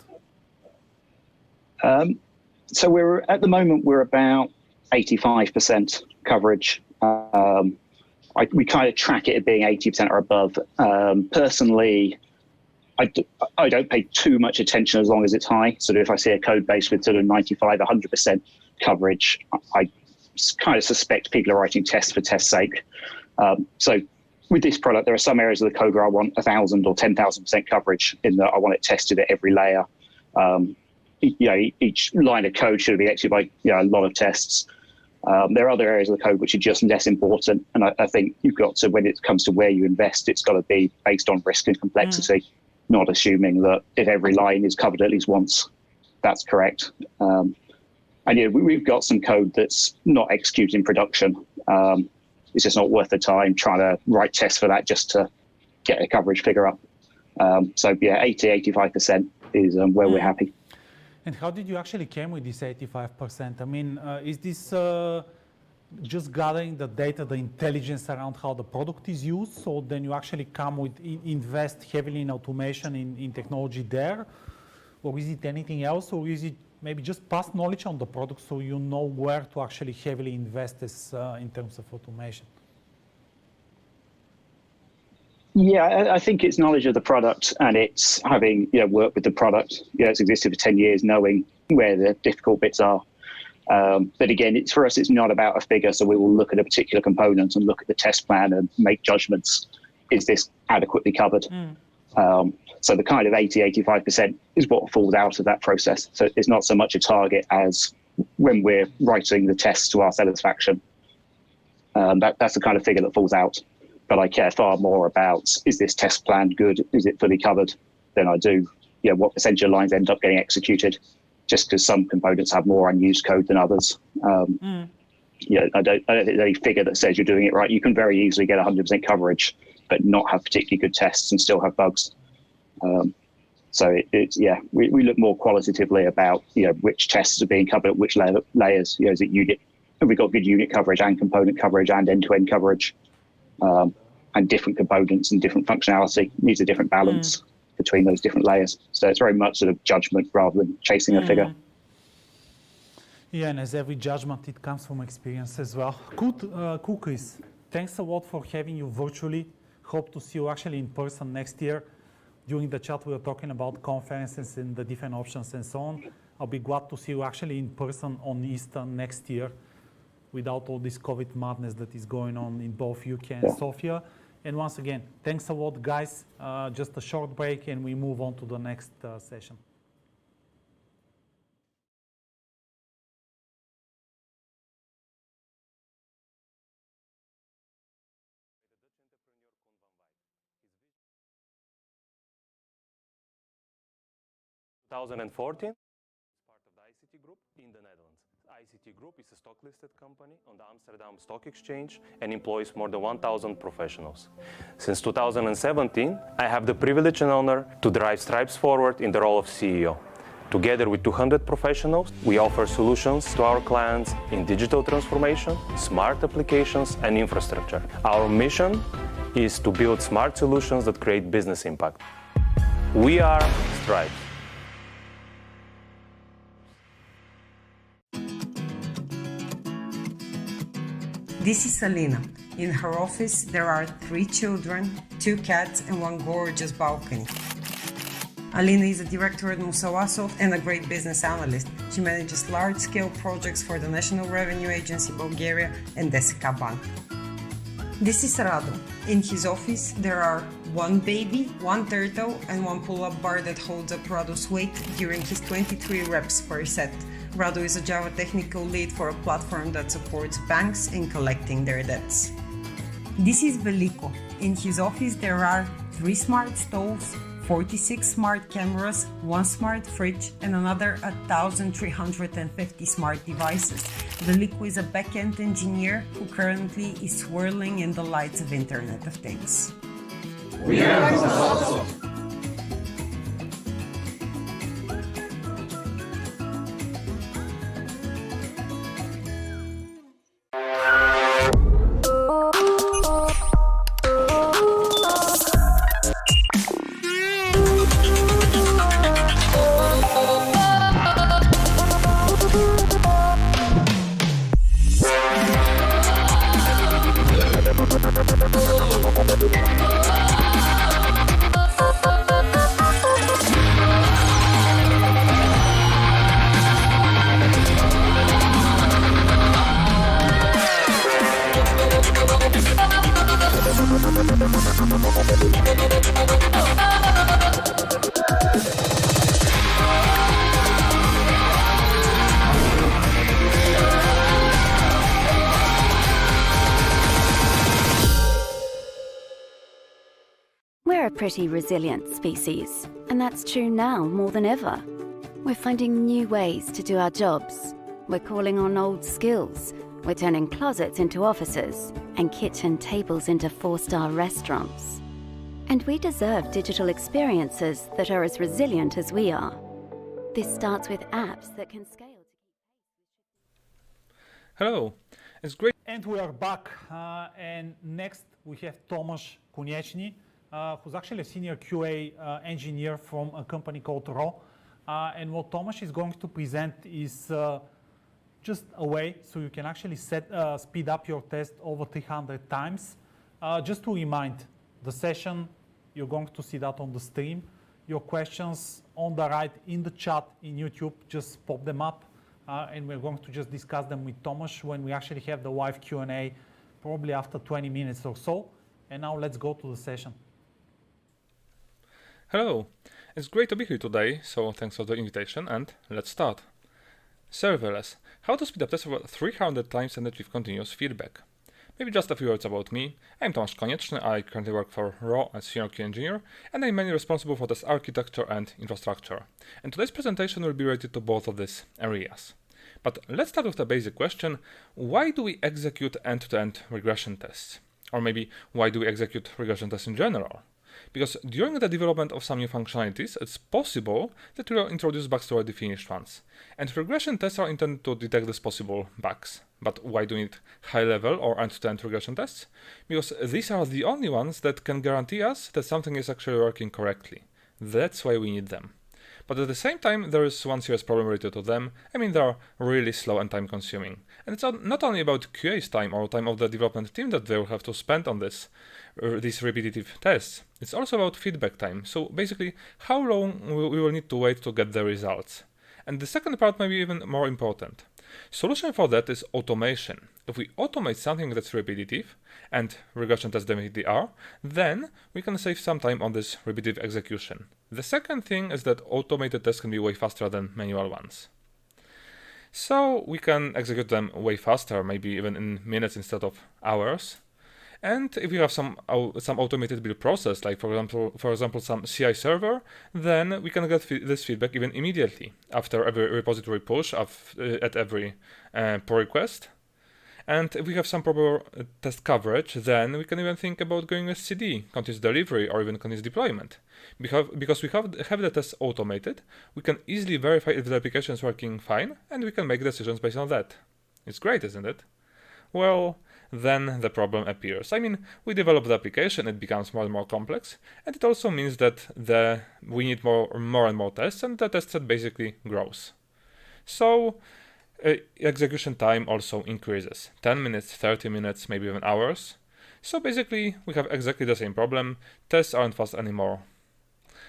So at the moment we're about 85% coverage. We kind of track it at being 80% or above. Personally, I don't pay too much attention as long as it's high. So if I see a code base with sort of 95, 100% coverage, I kind of suspect people are writing tests for test's sake. So with this product, there are some areas of the code where I want 1,000 or 10,000% coverage in that I want it tested at every layer. Each line of code should be executed by a lot of tests. There are other areas of the code which are just less important. And I think you've got to, when it comes to where you invest, it's got to be based on risk and complexity, not assuming that if every line is covered at least once, that's correct. And we've got some code that's not executed in production. It's just not worth the time trying to write tests for that just to get a coverage figure up. 80-85% is where we're happy. And how did you actually came with this 85%? I mean, is this just gathering the data, the intelligence around how the product is used, so then you actually come with invest heavily in automation in technology there? Or is it anything else? Or is it maybe just past knowledge on the product so you know where to actually heavily invest this, in terms of automation? Yeah, I think it's knowledge of the product and it's having worked with the product. It's existed for 10 years, knowing where the difficult bits are. But again, for us, it's not about a figure. So we will look at a particular component and look at the test plan and make judgments. Is this adequately covered? So the kind of 80-85% is what falls out of that process. So it's not so much a target as when we're writing the tests to our satisfaction. That's the kind of figure that falls out. But I care far more about, is this test plan good? Is it fully covered? Than I do, what percentage of lines end up getting executed, just because some components have more unused code than others. I don't think there's any figure that says you're doing it right. You can very easily get 100% coverage, but not have particularly good tests and still have bugs. We look more qualitatively about, which tests are being covered at which layers. Is it unit? Have we got good unit coverage and component coverage and end-to-end coverage? And different components and different functionality needs a different balance between those different layers. So it's very much sort of judgment rather than chasing a figure. Yeah, and as every judgment, it comes from experience as well. Cool, Chris. Thanks a lot for having you virtually. Hope to see you actually in person next year. During the chat, we were talking about conferences and the different options and so on. I'll be glad to see you actually in person on ISTA next year, without all this COVID madness that is going on in both UK and Sofia. And once again, thanks a lot, guys. Just a short break and we move on to the next session. In 2014, part of the ICT Group in the Netherlands. ICT Group is a stock-listed company on the Amsterdam Stock Exchange and employs more than 1,000 professionals. Since 2017, I have the privilege and honor to drive Stripes forward in the role of CEO. Together with 200 professionals, we offer solutions to our clients in digital transformation, smart applications, and infrastructure. Our mission is to build smart solutions that create business impact. We are Stripes. This is Alina. In her office, there are 3 children, 2 cats, and 1 gorgeous balcony. Alina is a director at Musawasoft and a great business analyst. She manages large-scale projects for the National Revenue Agency Bulgaria and Desika Bank. This is Rado. In his office, there are 1 baby, 1 turtle, and 1 pull-up bar that holds up Rado's weight during his 23 reps per set. Rado is a Java technical lead for a platform that supports banks in collecting their debts. This is Veliko. In his office, there are 3 smart stoves, 46 smart cameras, 1 smart fridge, and another 1,350 smart devices. Veliko is a back-end engineer who currently is swirling in the lights of Internet of Things. We are Microsoft. We're a pretty resilient species, and that's true now more than ever. We're finding new ways to do our jobs. We're calling on old skills. We're turning closets into offices and kitchen tables into 4-star restaurants. And we deserve digital experiences that are as resilient as we are. This starts with apps that can scale. Hello, it's great. And we are back. And next we have Tomasz Konieczny, who's actually a senior QA engineer from a company called RO. And what Tomasz is going to present is just a way so you can actually speed up your test over 300 times. Just to remind, the session, you're going to see that on the stream. Your questions on the right in the chat in YouTube, just pop them up. And we're going to just discuss them with Tomasz when we actually have the live Q&A, probably after 20 minutes or so. And now let's go to the session. Hello, it's great to be here today, so thanks for the invitation and let's start. Serverless, how to speed up tests over 300 times and achieve continuous feedback. Maybe just a few words about me. I'm Tomasz Konieczny, I currently work for RO as senior QA engineer, and I'm mainly responsible for test architecture and infrastructure. And today's presentation will be related to both of these areas. But let's start with the basic question, why do we execute end-to-end regression tests? Or maybe, why do we execute regression tests in general? Because during the development of some new functionalities, it's possible that we will introduce bugs to already finished ones. And regression tests are intended to detect these possible bugs. But why do we need high-level or end-to-end regression tests? Because these are the only ones that can guarantee us that something is actually working correctly. That's why we need them. But at the same time, there is one serious problem related to them. I mean, they are really slow and time-consuming. And it's not only about QA's time or time of the development team that they will have to spend on these repetitive tests. It's also about feedback time. So basically, how long we will need to wait to get the results. And the second part may be even more important. Solution for that is automation. If we automate something that's repetitive, and regression tests definitely are, then we can save some time on this repetitive execution. The second thing is that automated tests can be way faster than manual ones. So we can execute them way faster, maybe even in minutes instead of hours. And if you have some automated build process, like for example some CI server, then we can get this feedback even immediately after every repository push at every pull request. And if we have some proper test coverage, then we can even think about going with CD, continuous delivery, or even continuous deployment. Because we have the tests automated, we can easily verify if the application is working fine, and we can make decisions based on that. It's great, isn't it? Well, then the problem appears. I mean, we develop the application, it becomes more and more complex, and it also means that we need more and more tests, and the test set basically grows. So execution time also increases. 10 minutes, 30 minutes, maybe even hours. So basically, we have exactly the same problem. Tests aren't fast anymore.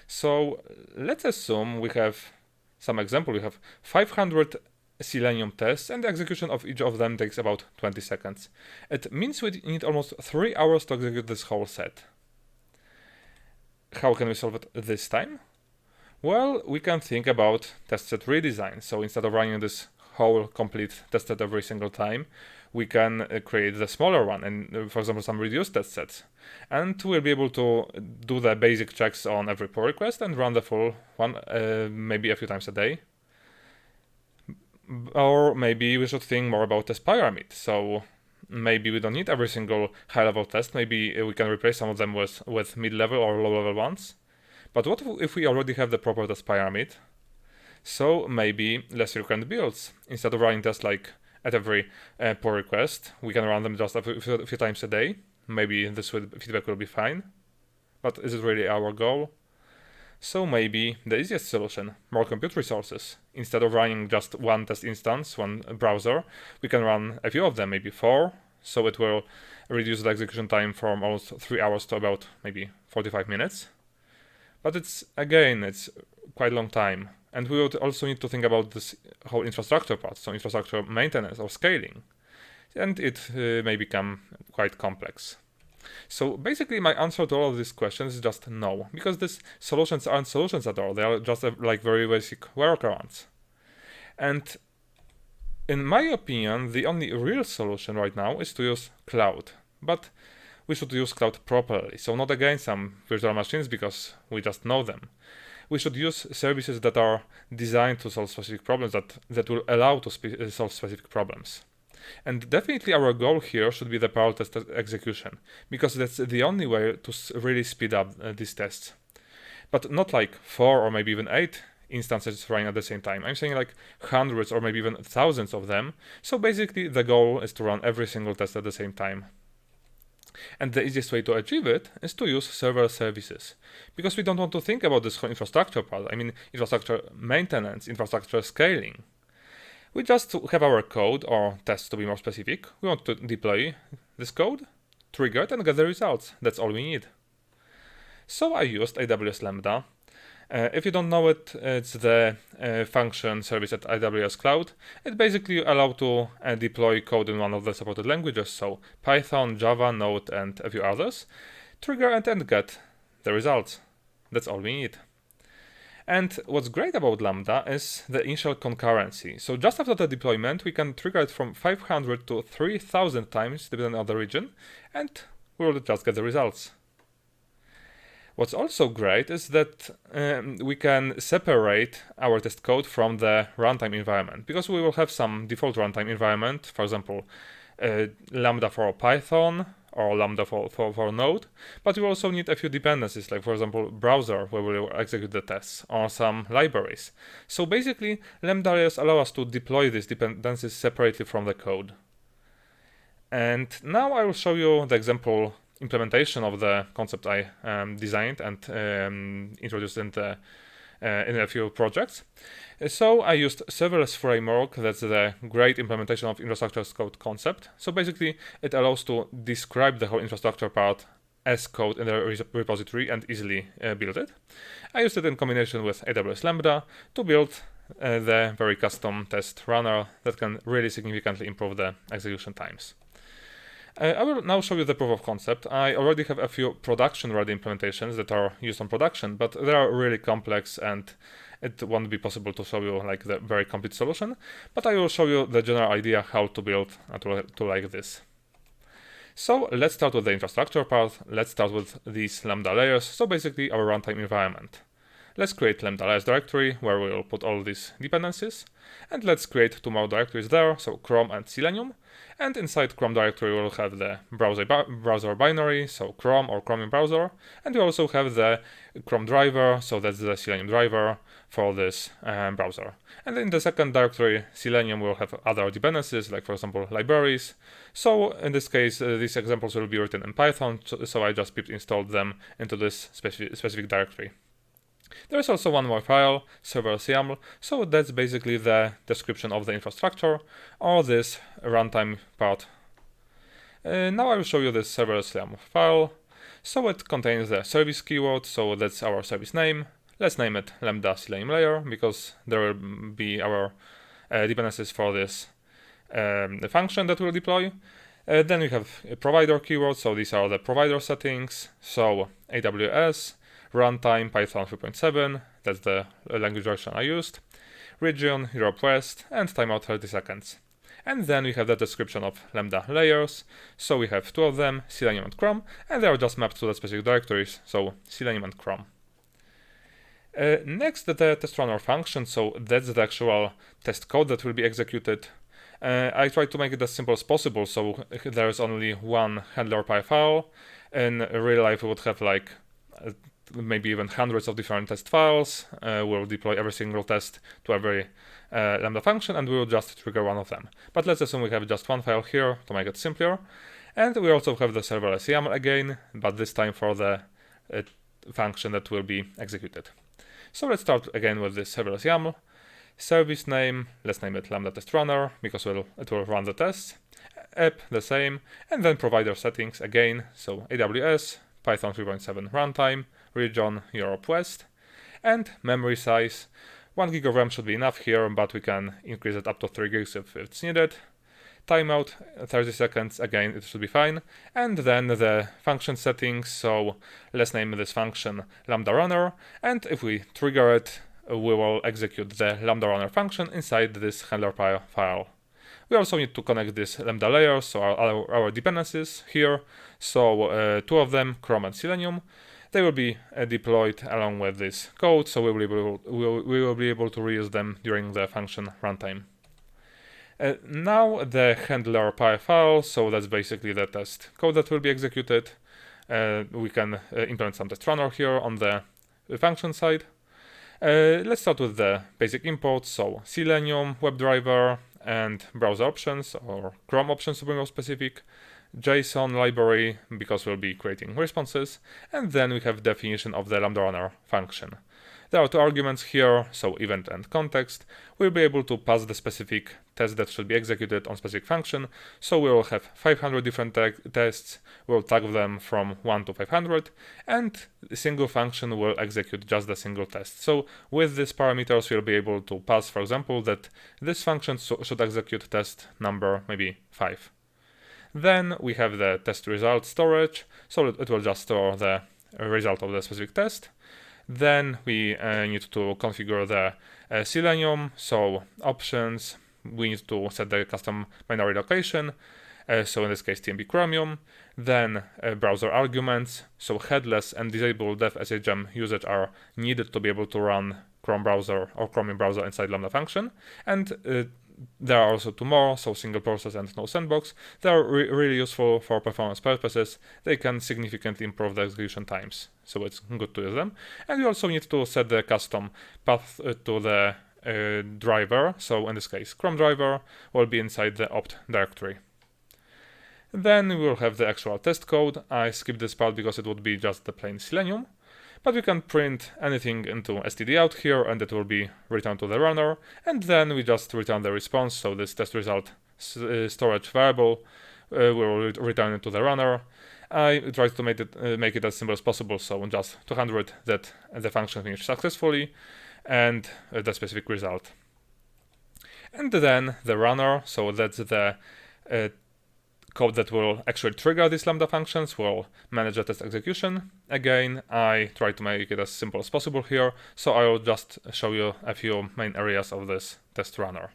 So let's assume we have some example. We have 500 Selenium tests, and the execution of each of them takes about 20 seconds. It means we need almost 3 hours to execute this whole set. How can we solve it this time? Well, we can think about test set redesign. So instead of running this whole complete test set every single time, we can create the smaller one and, for example, some reduced test sets. And we'll be able to do the basic checks on every pull request and run the full one maybe a few times a day. Or maybe we should think more about test pyramid. So maybe we don't need every single high-level test. Maybe we can replace some of them with mid-level or low-level ones. But what if we already have the proper test pyramid? So maybe less recurrent builds. Instead of running tests like at every pull request, we can run them just a few times a day. Maybe this feedback will be fine. But is it really our goal? So maybe the easiest solution, more compute resources. Instead of running just one test instance, one browser, we can run a few of them, maybe 4. So it will reduce the execution time from almost 3 hours to about maybe 45 minutes. But it's quite a long time. And we would also need to think about this whole infrastructure part, so infrastructure maintenance or scaling. And it may become quite complex. So basically my answer to all of these questions is just no, because these solutions aren't solutions at all. They are just like very basic workarounds. And in my opinion, the only real solution right now is to use cloud. But we should use cloud properly. So not against some virtual machines because we just know them. We should use services that are designed to solve specific problems, that will allow to solve specific problems. And definitely our goal here should be the parallel test execution, because that's the only way to really speed up these tests. But not like 4 or maybe even 8 instances running at the same time. I'm saying like hundreds or maybe even thousands of them. So basically the goal is to run every single test at the same time. And the easiest way to achieve it is to use serverless services, because we don't want to think about this whole infrastructure part. I mean, infrastructure maintenance, infrastructure scaling. We just have our code, or tests to be more specific. We want to deploy this code, trigger it, and get the results. That's all we need. So I used AWS Lambda. If you don't know it, it's the function service at AWS Cloud. It basically allows to deploy code in one of the supported languages, so Python, Java, Node, and a few others. Trigger and get the results. That's all we need. And what's great about Lambda is the initial concurrency. So just after the deployment, we can trigger it from 500 to 3000 times, depending on the region, and we will just get the results. What's also great is that we can separate our test code from the runtime environment, because we will have some default runtime environment, for example, Lambda for Python or Lambda for Node, but we also need a few dependencies, like for example browser, where we will execute the tests, or some libraries. So basically Lambda layers allow us to deploy these dependencies separately from the code. And now I will show you the example implementation of the concept I designed and introduced in a few projects. So I used serverless framework. That's the great implementation of infrastructure as code concept. So basically it allows to describe the whole infrastructure part as code in the repository and easily build it. I used it in combination with AWS Lambda to build the very custom test runner that can really significantly improve the execution times. I will now show you the proof of concept. I already have a few production-ready implementations that are used on production, but they are really complex and it won't be possible to show you like the very complete solution. But I will show you the general idea how to build a tool like this. So let's start with the infrastructure part. Let's start with these Lambda layers. So basically our runtime environment. Let's create Lambda layers directory where we will put all these dependencies. And let's create 2 more directories there, so Chrome and Selenium. And inside Chrome directory we'll have the browser binary, so Chrome or Chromium browser. And we also have the Chrome driver, so that's the Selenium driver for this browser. And in the second directory, Selenium, will have other dependencies, like for example libraries. So in this case, these examples will be written in Python, so I just pip installed them into this specific directory. There is also one more file, serverless YAML, so that's basically the description of the infrastructure, or this runtime part. Now I will show you this serverless YAML file. So it contains the service keyword, so that's our service name. Let's name it Lambda Selenium layer, because there will be our dependencies for this function that we'll deploy. Then we have a provider keyword, so these are the provider settings, so AWS, runtime Python 3.7, that's the language version I used, region Europe West, and timeout 30 seconds. And then we have the description of Lambda layers. So we have 2 of them, Selenium and Chrome, and they are just mapped to the specific directories, so Selenium and Chrome. Next, the test runner function, so that's the actual test code that will be executed. I tried to make it as simple as possible, so there's only one handler.py file. In real life, we would have like maybe even hundreds of different test files. We'll deploy every single test to every Lambda function, and we'll just trigger one of them. But let's assume we have just one file here to make it simpler. And we also have the serverless YAML again, but this time for the function that will be executed. So let's start again with this serverless YAML. Service name, let's name it Lambda Test Runner, because it will run the tests. App, the same. And then provider settings again, so AWS, Python 3.7 runtime, region, Europe West. And memory size, 1 gig of RAM should be enough here, but we can increase it up to 3 gigs if it's needed. Timeout, 30 seconds, again, it should be fine. And then the function settings, so let's name this function Lambda Runner, and if we trigger it, we will execute the Lambda Runner function inside this handler.py file. We also need to connect these Lambda layers, so our dependencies here, so 2 of them, Chrome and Selenium. They will be deployed along with this code, so we will be able to reuse them during the function runtime. Now the handler.py file, so that's basically the test code that will be executed. We can implement some test runner here on the function side. Let's start with the basic imports, so Selenium, WebDriver, and browser options, or Chrome options to be more specific, JSON library, because we'll be creating responses, and then we have definition of the Lambda Runner function. There are 2 arguments here, so event and context. We'll be able to pass the specific test that should be executed on specific function, so we will have 500 different tests, we'll tag them from 1 to 500, and a single function will execute just the single test. So with these parameters, we'll be able to pass, for example, that this function should execute test number maybe 5. Then we have the test result storage, so it will just store the result of the specific test. Then we need to configure the Selenium, so options, we need to set the custom binary location, so in this case TMP Chromium. Then browser arguments, so headless and disabled def SHM usage are needed to be able to run Chrome browser or Chromium browser inside Lambda function. And there are also 2 more, so single process and no sandbox. They are really useful for performance purposes. They can significantly improve the execution times, so it's good to use them. And we also need to set the custom path to the driver, so in this case Chrome driver will be inside the opt directory. Then we will have the actual test code. I skipped this part because it would be just the plain Selenium. But we can print anything into std out here, and it will be returned to the runner, and then we just return the response, so this test result storage variable will return it to the runner. I tried to make it as simple as possible, so just 200 that the function finished successfully, and the specific result. And then the runner, so that's the code that will actually trigger these Lambda functions, will manage the test execution. Again, I try to make it as simple as possible here, so I will just show you a few main areas of this test runner.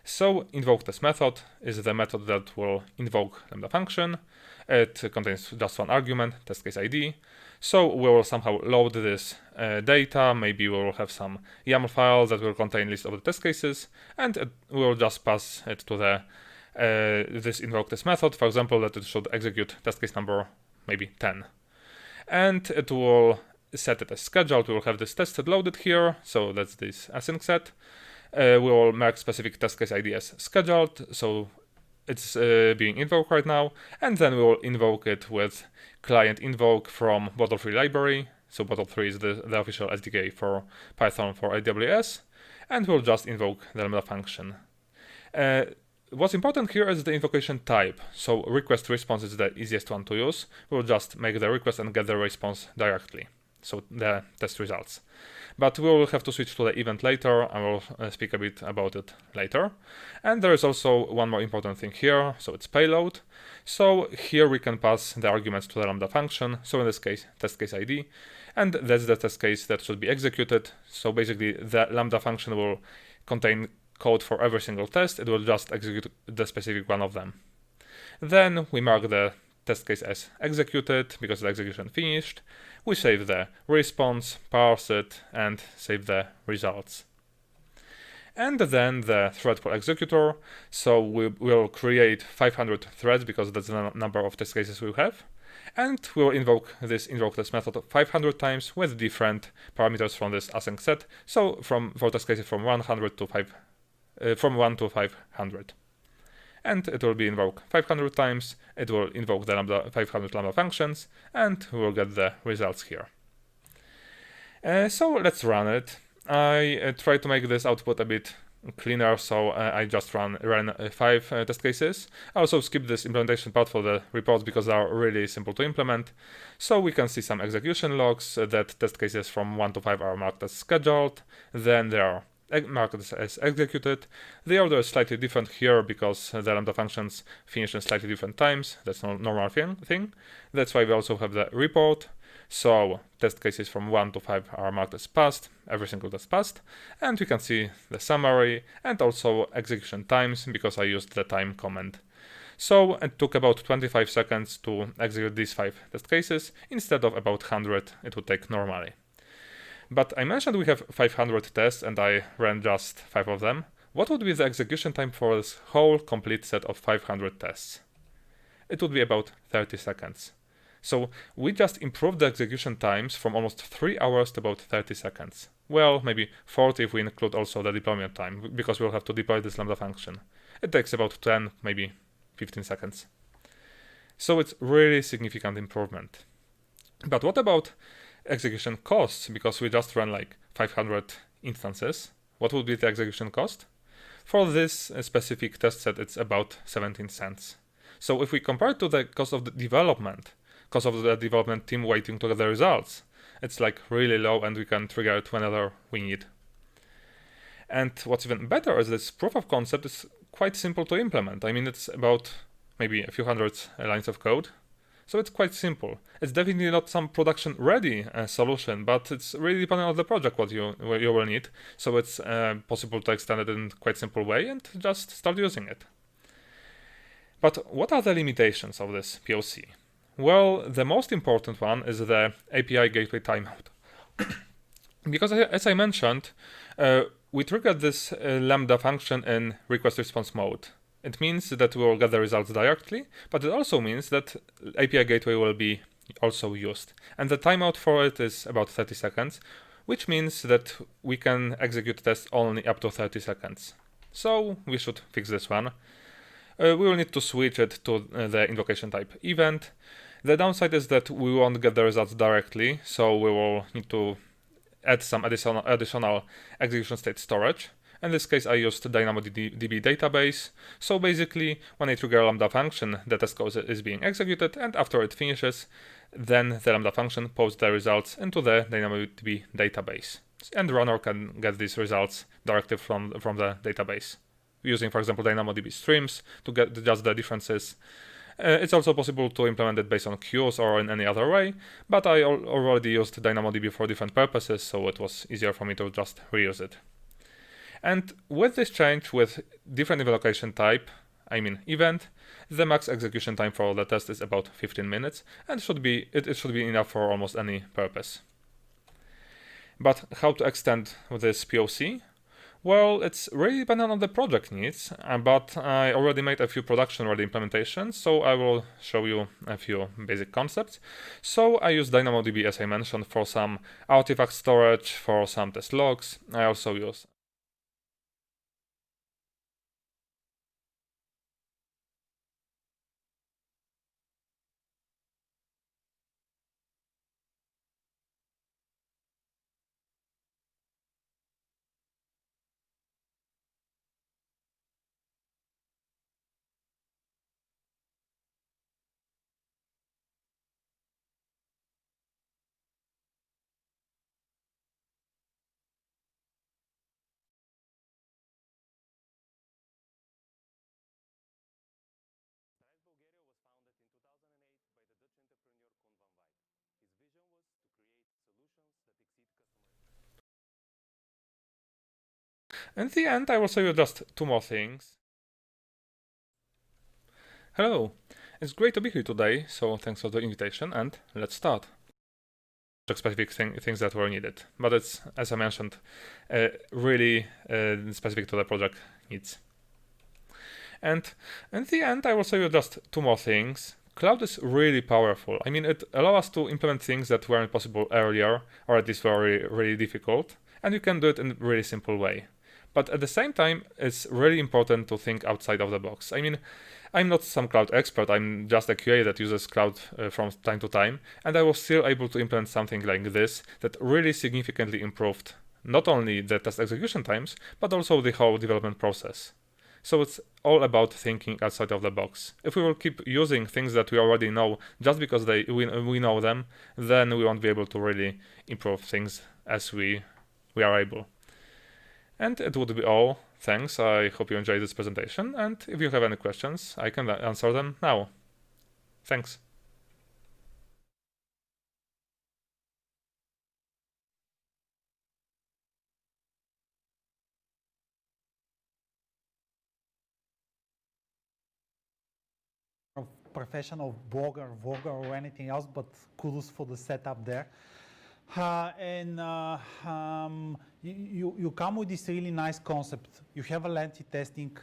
So invoke test method is the method that will invoke Lambda function. It contains just 1 argument, test case ID. So we will somehow load this data, maybe we will have some YAML file that will contain list of the test cases, and we will just pass it to the this invoke test method, for example, that it should execute test case number maybe 10. And it will set it as scheduled. We will have this test set loaded here, so that's this async set. We will mark specific test case ID as scheduled, so it's being invoked right now, and then we will invoke it with client invoke from Bottle3 library. So Bottle3 is the official SDK for Python for AWS, and we'll just invoke the Lambda function. What's important here is the invocation type. So request response is the easiest one to use. We'll just make the request and get the response directly, so the test results. But we will have to switch to the event later. I will speak a bit about it later. And there is also one more important thing here, so it's payload. So here we can pass the arguments to the Lambda function, so in this case test case ID, and that's the test case that should be executed. So basically the Lambda function will contain code for every single test, it will just execute the specific one of them. Then we mark the test case as executed because the execution finished. We save the response, parse it, and save the results. And then the thread for executor. So we will create 500 threads because that's the number of test cases we have. And we will invoke this invoke test method 500 times with different parameters from this async set. So for test cases from 100 to 1 to 500. And it will be invoked 500 times. It will invoke the 500 Lambda functions, and we will get the results here. So let's run it. I try to make this output a bit cleaner, so I just ran 5 test cases. I also skip this implementation part for the reports because they are really simple to implement. So we can see some execution logs that test cases from 1 to 5 are marked as scheduled. Then they are marked as executed. The order is slightly different here because the Lambda functions finish in slightly different times. That's no normal thing. That's why we also have the report. So test cases from 1 to 5 are marked as passed, every single test passed, and we can see the summary and also execution times because I used the time command. So it took about 25 seconds to execute these 5 test cases instead of about 100 it would take normally. But I mentioned we have 500 tests and I ran just 5 of them. What would be the execution time for this whole complete set of 500 tests? It would be about 30 seconds. So we just improved the execution times from almost 3 hours to about 30 seconds. Well, maybe 40 if we include also the deployment time, because we'll have to deploy this Lambda function. It takes about 10, maybe 15 seconds. So it's really significant improvement. But what about execution costs? Because we just ran like 500 instances. What would be the execution cost? For this specific test set, it's about 17 cents. So if we compare it to the cost of the development team waiting to get the results, it's like really low and we can trigger it whenever we need. And what's even better is this proof of concept is quite simple to implement. I mean, it's about maybe a few hundred lines of code. So it's quite simple. It's definitely not some production ready solution, but it's really depending on the project what you will need. So it's possible to extend it in quite simple way and just start using it. But what are the limitations of this POC? Well, the most important one is the API gateway timeout. Because as I mentioned, we triggered this Lambda function in request response mode. It means that we will get the results directly, but it also means that API gateway will be also used. And the timeout for it is about 30 seconds, which means that we can execute tests only up to 30 seconds. So we should fix this one. We will need to switch it to the invocation type event. The downside is that we won't get the results directly, so we will need to add some additional execution state storage. In this case, I used DynamoDB database. So basically, when I trigger a Lambda function, the test code is being executed, and after it finishes, then the Lambda function posts the results into the DynamoDB database. And the runner can get these results directly from the database, using, for example, DynamoDB streams to get just the differences. It's also possible to implement it based on queues or in any other way, but I already used DynamoDB for different purposes, so it was easier for me to just reuse it. And with this change, with different invocation type, I mean event, the max execution time for the test is about 15 minutes, and it should be enough for almost any purpose. But how to extend this POC? Well, it's really dependent on the project needs, but I already made a few production-ready implementations, so I will show you a few basic concepts. So I use DynamoDB, as I mentioned, for some artifact storage, for some test logs. I also use In the end, I will show you just two more things. Hello, it's great to be here today, so thanks for the invitation, and let's start. Specific things that were needed, but it's, as I mentioned, really specific to the project needs. And in the end, I will show you just two more things. Cloud is really powerful. I mean, it allows us to implement things that weren't possible earlier, or at least were really difficult, and you can do it in a really simple way. But at the same time, it's really important to think outside of the box. I mean, I'm not some cloud expert, I'm just a QA that uses cloud from time to time, and I was still able to implement something like this that really significantly improved not only the test execution times, but also the whole development process. So it's all about thinking outside of the box. If we will keep using things that we already know just because we know them, then we won't be able to really improve things as we are able. And it would be all. Thanks, I hope you enjoyed this presentation, and if you have any questions, I can answer them now. Thanks. Professional blogger, vlogger, or anything else, but kudos for the setup there. You come with this really nice concept. You have a lengthy testing,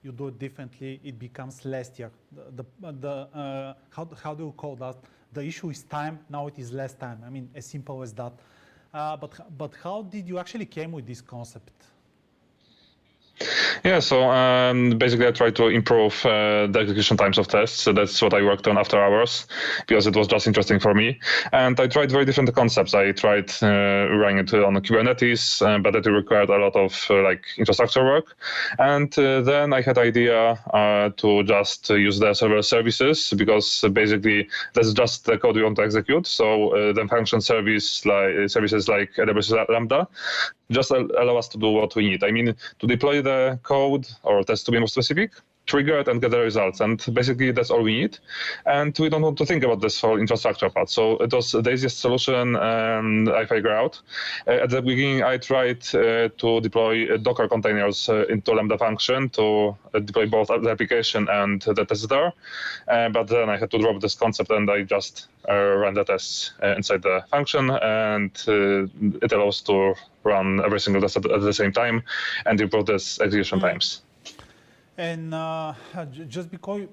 you do it differently, it becomes less tier. How do you call that? The issue is time, now it is less time. I mean, as simple as that. But how did you actually came with this concept? Yeah, so basically I tried to improve the execution times of tests. So that's what I worked on after hours because it was just interesting for me. And I tried very different concepts. I tried running it on Kubernetes, but it required a lot of infrastructure work. And then I had the idea to just use the server services because basically that's just the code we want to execute. So the function services like AWS Lambda just allow us to do what we need. I mean, to deploy the code or test to be more specific, trigger it and get the results. And basically that's all we need. And we don't want to think about this whole infrastructure part. So it was the easiest solution I figured out. At the beginning, I tried to deploy Docker containers into Lambda function to deploy both the application and the test there. But then I had to drop this concept and I just run the tests inside the function, and it allows to run every single test at the same time and improve this execution times. And just because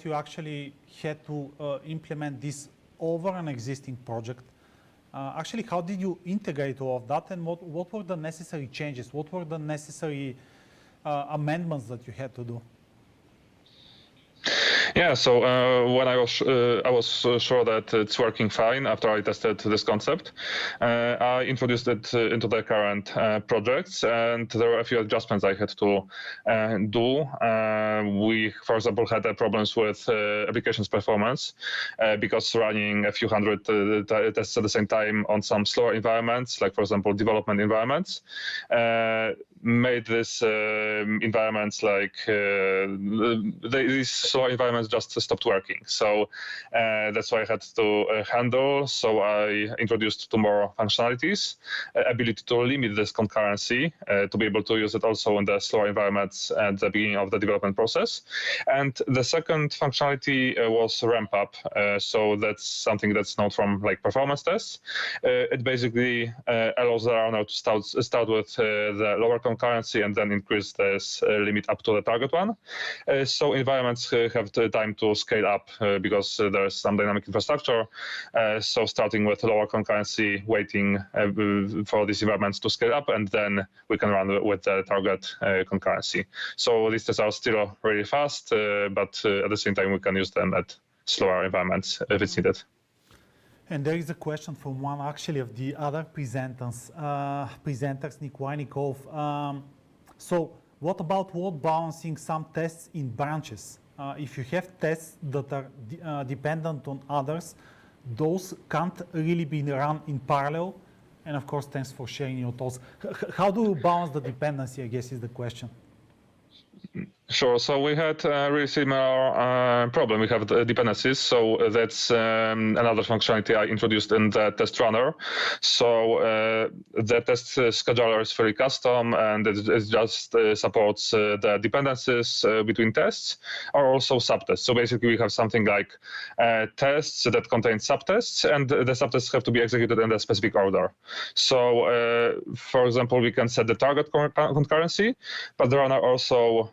you actually had to implement this over an existing project, actually, how did you integrate all of that, and what were the necessary changes? What were the necessary amendments that you had to do? Yeah, so when I was sure that it's working fine after I tested this concept, I introduced it into the current projects, and there were a few adjustments I had to do. We, for example, had problems with applications performance because running a few hundred tests at the same time on some slower environments, like for example development environments, made this environments these slower environments just stopped working. So that's why I had to handle. So I introduced two more functionalities: ability to limit this concurrency, to be able to use it also in the slower environments at the beginning of the development process. And the second functionality was ramp up. So that's something that's known from performance tests. It basically allows the runner to start with the lower concurrency and then increase this limit up to the target one. So environments have the time to scale up because there's some dynamic infrastructure. So starting with lower concurrency, waiting for these environments to scale up, and then we can run with the target concurrency. So these tests are still really fast, but at the same time, we can use them at slower environments if it's needed. And there is a question from one actually of the other presenters, Nikwanikov. So what about load balancing some tests in branches? If you have tests that are dependent on others, those can't really be run in parallel. And of course, thanks for sharing your thoughts. How do you balance the dependency, I guess, is the question. Sure. So we had a really similar problem. We have the dependencies. So that's another functionality I introduced in the test runner. So the test scheduler is very custom, and it just supports the dependencies between tests, or also subtests. So basically, we have something like tests that contain subtests, and the subtests have to be executed in a specific order. So, for example, we can set the target concurrency, but the runner also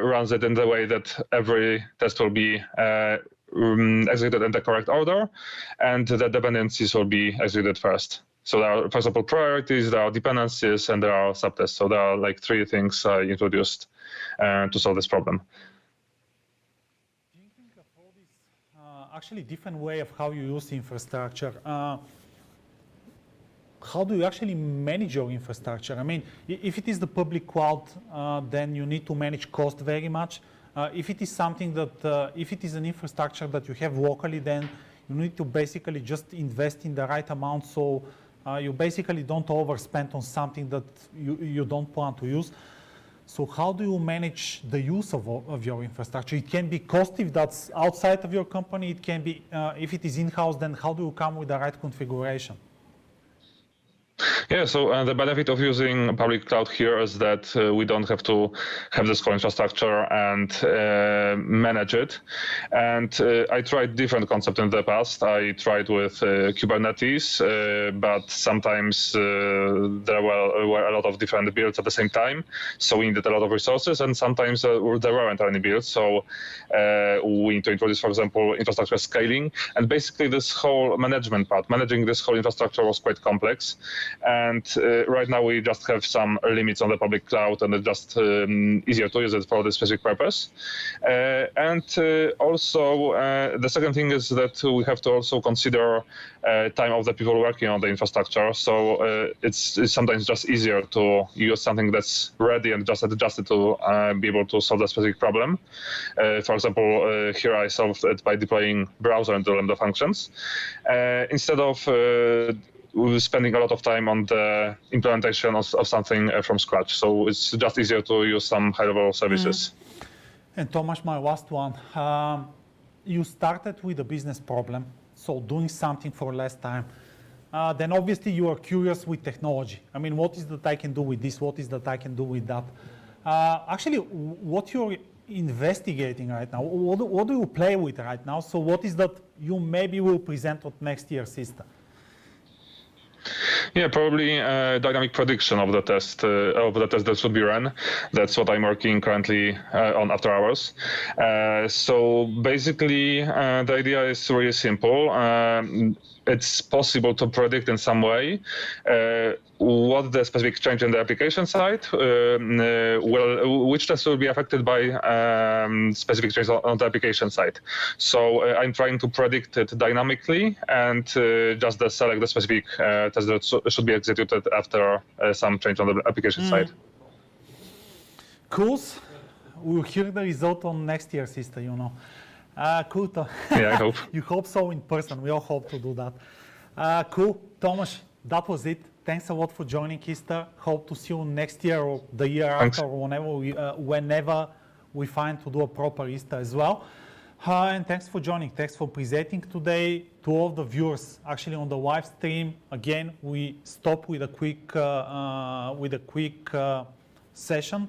runs it in the way that every test will be executed in the correct order, and the dependencies will be executed first. So there are, for example, priorities, there are dependencies, and there are subtests. So there are like three things I introduced to solve this problem. Thinking of all this actually different way of how you use infrastructure. How do you actually manage your infrastructure? I mean, if it is the public cloud, then you need to manage cost very much. If it is something that, if it is an infrastructure that you have locally, then you need to basically just invest in the right amount, so you basically don't overspend on something that you don't plan to use. So how do you manage the use of your infrastructure? It can be cost if that's outside of your company. It can be, if it is in-house, then how do you come with the right configuration? Yeah, so the benefit of using public cloud here is that we don't have to have this core infrastructure and manage it. And I tried different concepts in the past. I tried with Kubernetes, but sometimes there were a lot of different builds at the same time. So we needed a lot of resources, and sometimes there weren't any builds. So we need to introduce, for example, infrastructure scaling. And basically this whole management part, managing this whole infrastructure was quite complex. And right now we just have some limits on the public cloud, and it's just easier to use it for this specific purpose. And also the second thing is that we have to also consider time of the people working on the infrastructure. So it's sometimes just easier to use something that's ready and just adjust it to be able to solve the specific problem. For example, here I solved it by deploying browser into Lambda functions instead of spending a lot of time on the implementation of something from scratch. So it's just easier to use some high-level services. And Tomasz, my last one. You started with a business problem, so doing something for less time. Then obviously you are curious with technology. I mean, what is that I can do with this? What is that I can do with that? Actually, what you're investigating right now, what do you play with right now? So what is that you maybe will present at next year's ISTA? Yeah, probably dynamic prediction of the test that should be run. That's what I'm working currently on after hours. So basically, the idea is really simple. It's possible to predict in some way what the specific change in the application side which test will be affected by specific change on the application side. So I'm trying to predict it dynamically and just select the specific test that should be executed after some change on the application side. Cool. We'll hear the result on next year's ISTA, you know. Cool. Yeah, I hope. You hope so in person. We all hope to do that. Cool. Tomasz, that was it. Thanks a lot for joining ISTA. Hope to see you next year or the year after, or whenever we find to do a proper ISTA as well. And thanks for joining. Thanks for presenting today. To all the viewers actually on the live stream, again, we stop with a quick session,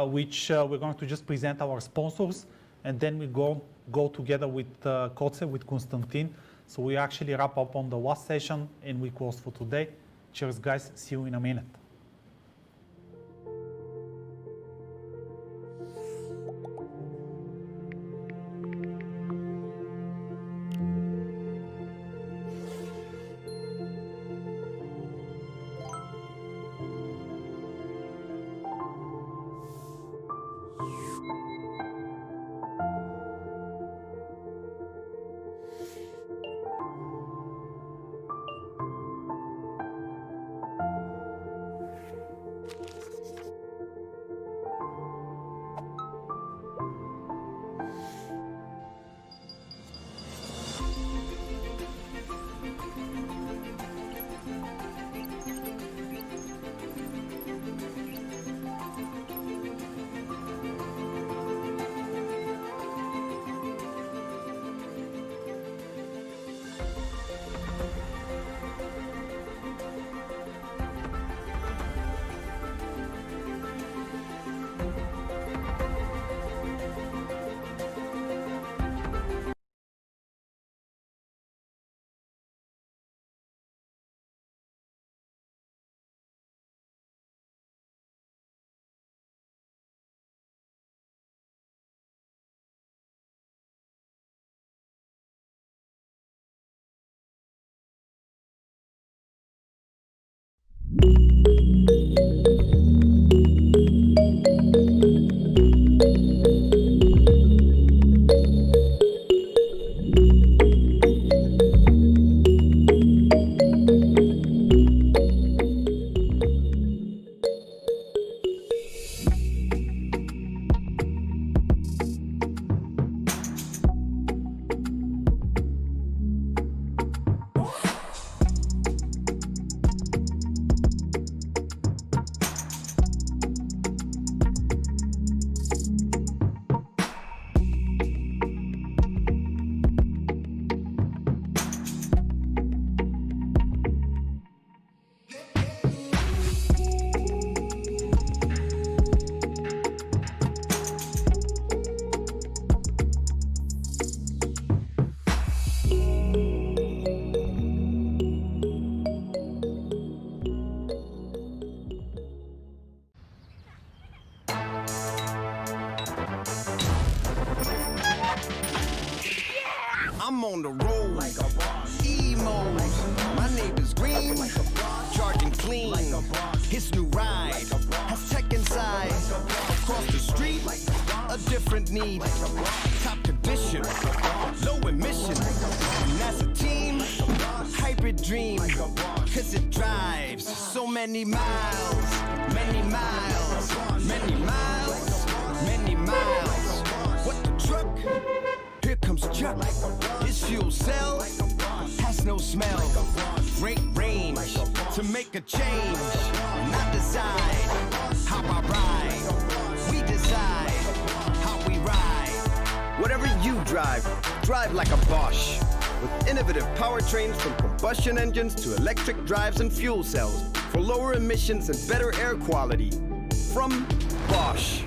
which we're going to just present our sponsors, and then we go together with Koce, with Konstantin. So we actually wrap up on the last session and we close for today. Cheers, guys. See you in a minute. I'm on the road like a boss. Emo, my neighbor's green, charging clean. His new ride has tech inside. Across the street, a different need. Top condition, low emission. And as a team, hybrid dream. Cause it drives so many miles, many miles, many miles, many miles. What the truck? Here comes Chuck. His fuel cell has no smell. Great range to make a change. Not decide how I ride. We decide how we ride. Whatever you drive, drive like a Bosch. With innovative powertrains from combustion engines to electric drives and fuel cells for lower emissions and better air quality. From Bosch.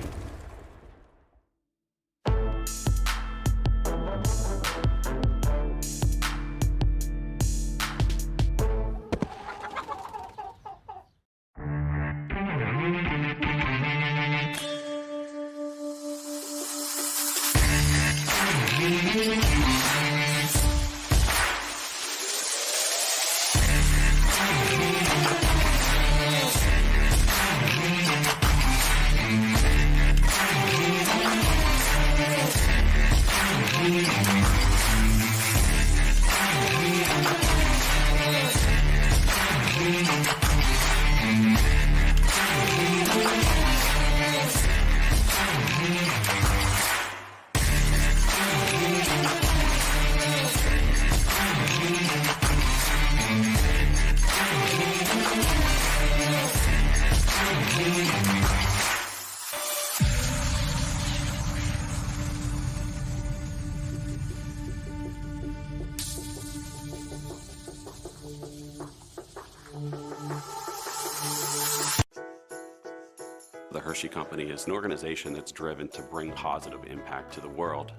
The Hershey Company is an organization that's driven to bring positive impact to the world.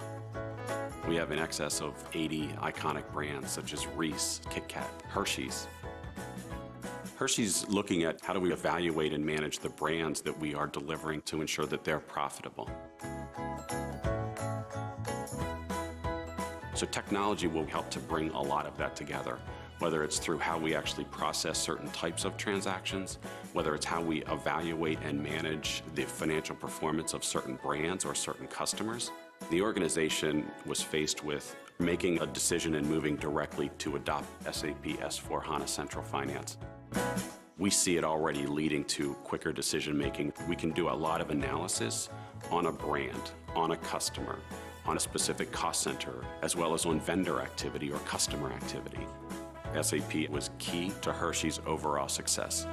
We have in excess of 80 iconic brands such as Reese, Kit Kat, Hershey's. Hershey's looking at how do we evaluate and manage the brands that we are delivering to ensure that they're profitable. So technology will help to bring a lot of that together, whether it's through how we actually process certain types of transactions, whether it's how we evaluate and manage the financial performance of certain brands or certain customers. The organization was faced with making a decision and moving directly to adopt SAP S/4HANA Central Finance. We see it already leading to quicker decision making. We can do a lot of analysis on a brand, on a customer, on a specific cost center, as well as on vendor activity or customer activity. SAP was key to Hershey's overall success.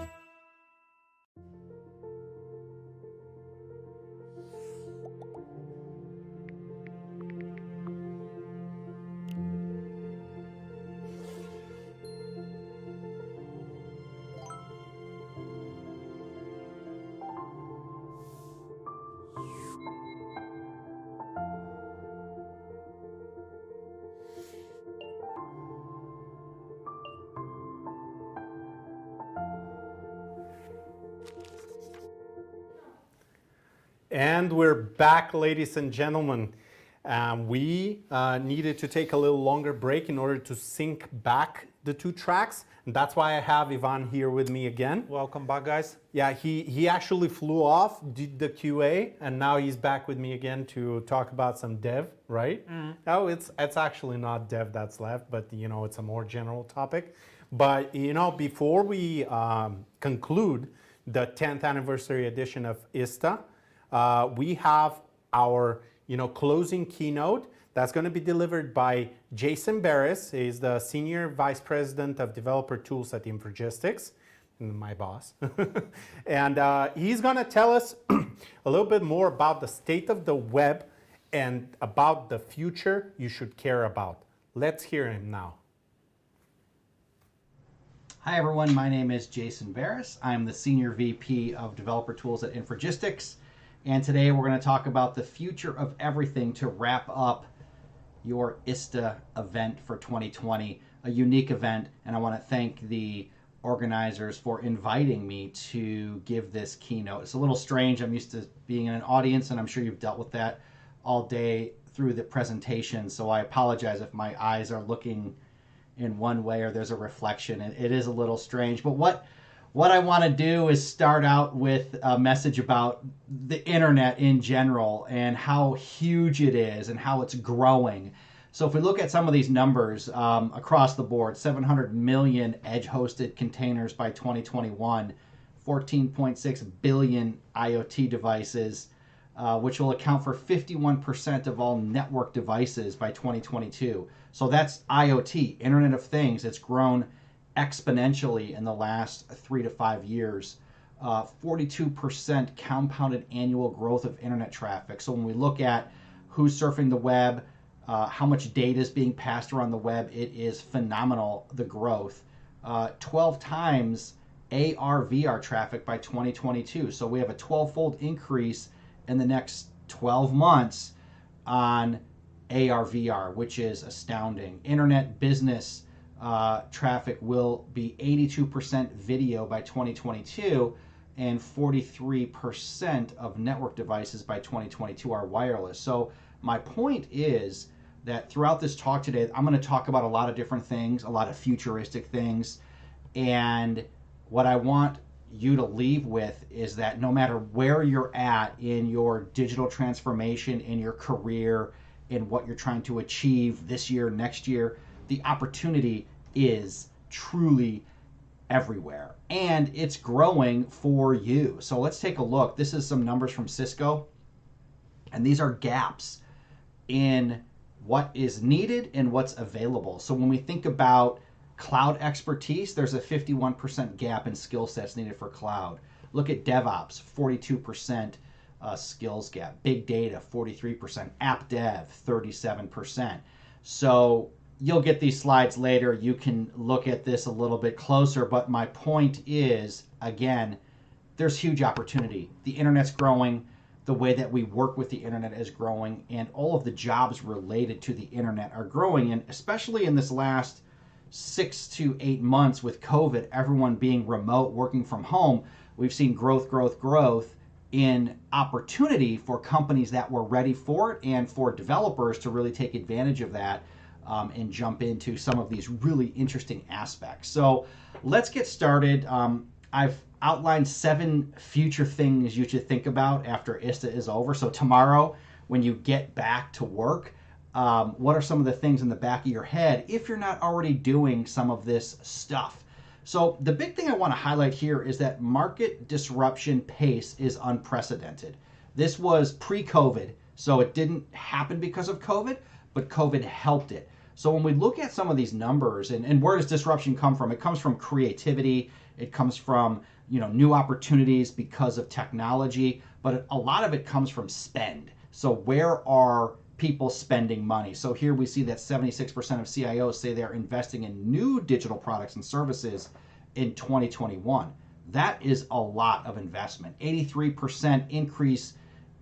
And we're back, ladies and gentlemen. We needed to take a little longer break in order to sync back the two tracks. And that's why I have Ivan here with me again. Welcome back, guys. Yeah, he actually flew off, did the QA, and now he's back with me again to talk about some dev, right? Oh, it's actually not dev that's left, but you know, it's a more general topic. But you know, before we conclude the 10th anniversary edition of ISTA, we have our closing keynote that's going to be delivered by Jason Beres. He's the Senior Vice President of Developer Tools at Infragistics, my boss. And he's going to tell us a little bit more about the state of the web and about the future you should care about. Let's hear him now. Hi everyone, my name is Jason Beres. I'm the Senior VP of Developer Tools at Infragistics. And today we're going to talk about the future of everything to wrap up your ISTA event for 2020, a unique event. And I want to thank the organizers for inviting me to give this keynote. It's a little strange. I'm used to being in an audience, and I'm sure you've dealt with that all day through the presentation, so I apologize if my eyes are looking in one way or there's a reflection. It is a little strange, but what I want to do is start out with a message about the internet in general and how huge it is and how it's growing. So if we look at some of these numbers across the board, 700 million edge-hosted containers by 2021, 14.6 billion IoT devices, which will account for 51% of all network devices by 2022. So that's IoT, Internet of Things. It's grown exponentially in the last 3 to 5 years. 42% compounded annual growth of internet traffic. So when we look at who's surfing the web, how much data is being passed around the web, it is phenomenal, the growth. 12 times AR, VR traffic by 2022. So we have a 12-fold increase in the next 12 months on AR, VR, which is astounding. Internet business traffic will be 82% video by 2022, and 43% of network devices by 2022 are wireless. So my point is that throughout this talk today, I'm going to talk about a lot of different things, a lot of futuristic things, and what I want you to leave with is that no matter where you're at in your digital transformation, in your career, in what you're trying to achieve this year, next year, the opportunity is truly everywhere, and it's growing for you. So let's take a look. This is some numbers from Cisco, and these are gaps in what is needed and what's available. So when we think about cloud expertise, there's a 51% gap in skill sets needed for cloud. Look at DevOps, 42% skills gap. Big data, 43%. App dev, 37%. So you'll get these slides later. You can look at this a little bit closer, but my point is, again, there's huge opportunity. The internet's growing. The way that we work with the internet is growing, and all of the jobs related to the internet are growing. And especially in this last 6 to 8 months with COVID, everyone being remote, working from home, we've seen growth in opportunity for companies that were ready for it and for developers to really take advantage of that and jump into some of these really interesting aspects. So let's get started. I've outlined 7 future things you should think about after ISTA is over. So tomorrow, when you get back to work, what are some of the things in the back of your head if you're not already doing some of this stuff? So the big thing I want to highlight here is that market disruption pace is unprecedented. This was pre-COVID, so it didn't happen because of COVID, but COVID helped it. So when we look at some of these numbers, and where does disruption come from? It comes from creativity. It comes from new opportunities because of technology, but a lot of it comes from spend. So where are people spending money? So here we see that 76% of CIOs say they're investing in new digital products and services in 2021. That is a lot of investment. 83% increase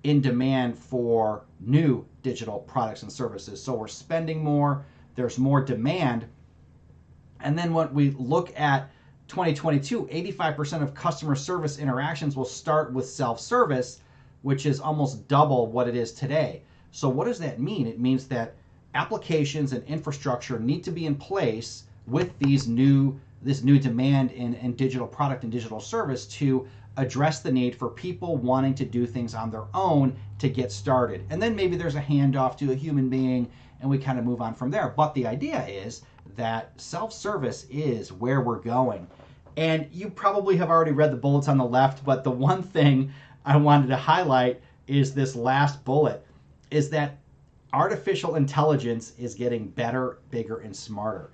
in demand for new digital products and services. So we're spending more, there's more demand. And then when we look at 2022, 85% of customer service interactions will start with self-service, which is almost double what it is today. So what does that mean? It means that applications and infrastructure need to be in place with this new demand in digital product and digital service to address the need for people wanting to do things on their own to get started. And then maybe there's a handoff to a human being and we kind of move on from there. But the idea is that self-service is where we're going. And you probably have already read the bullets on the left, but the one thing I wanted to highlight is this last bullet, is that artificial intelligence is getting better, bigger, and smarter.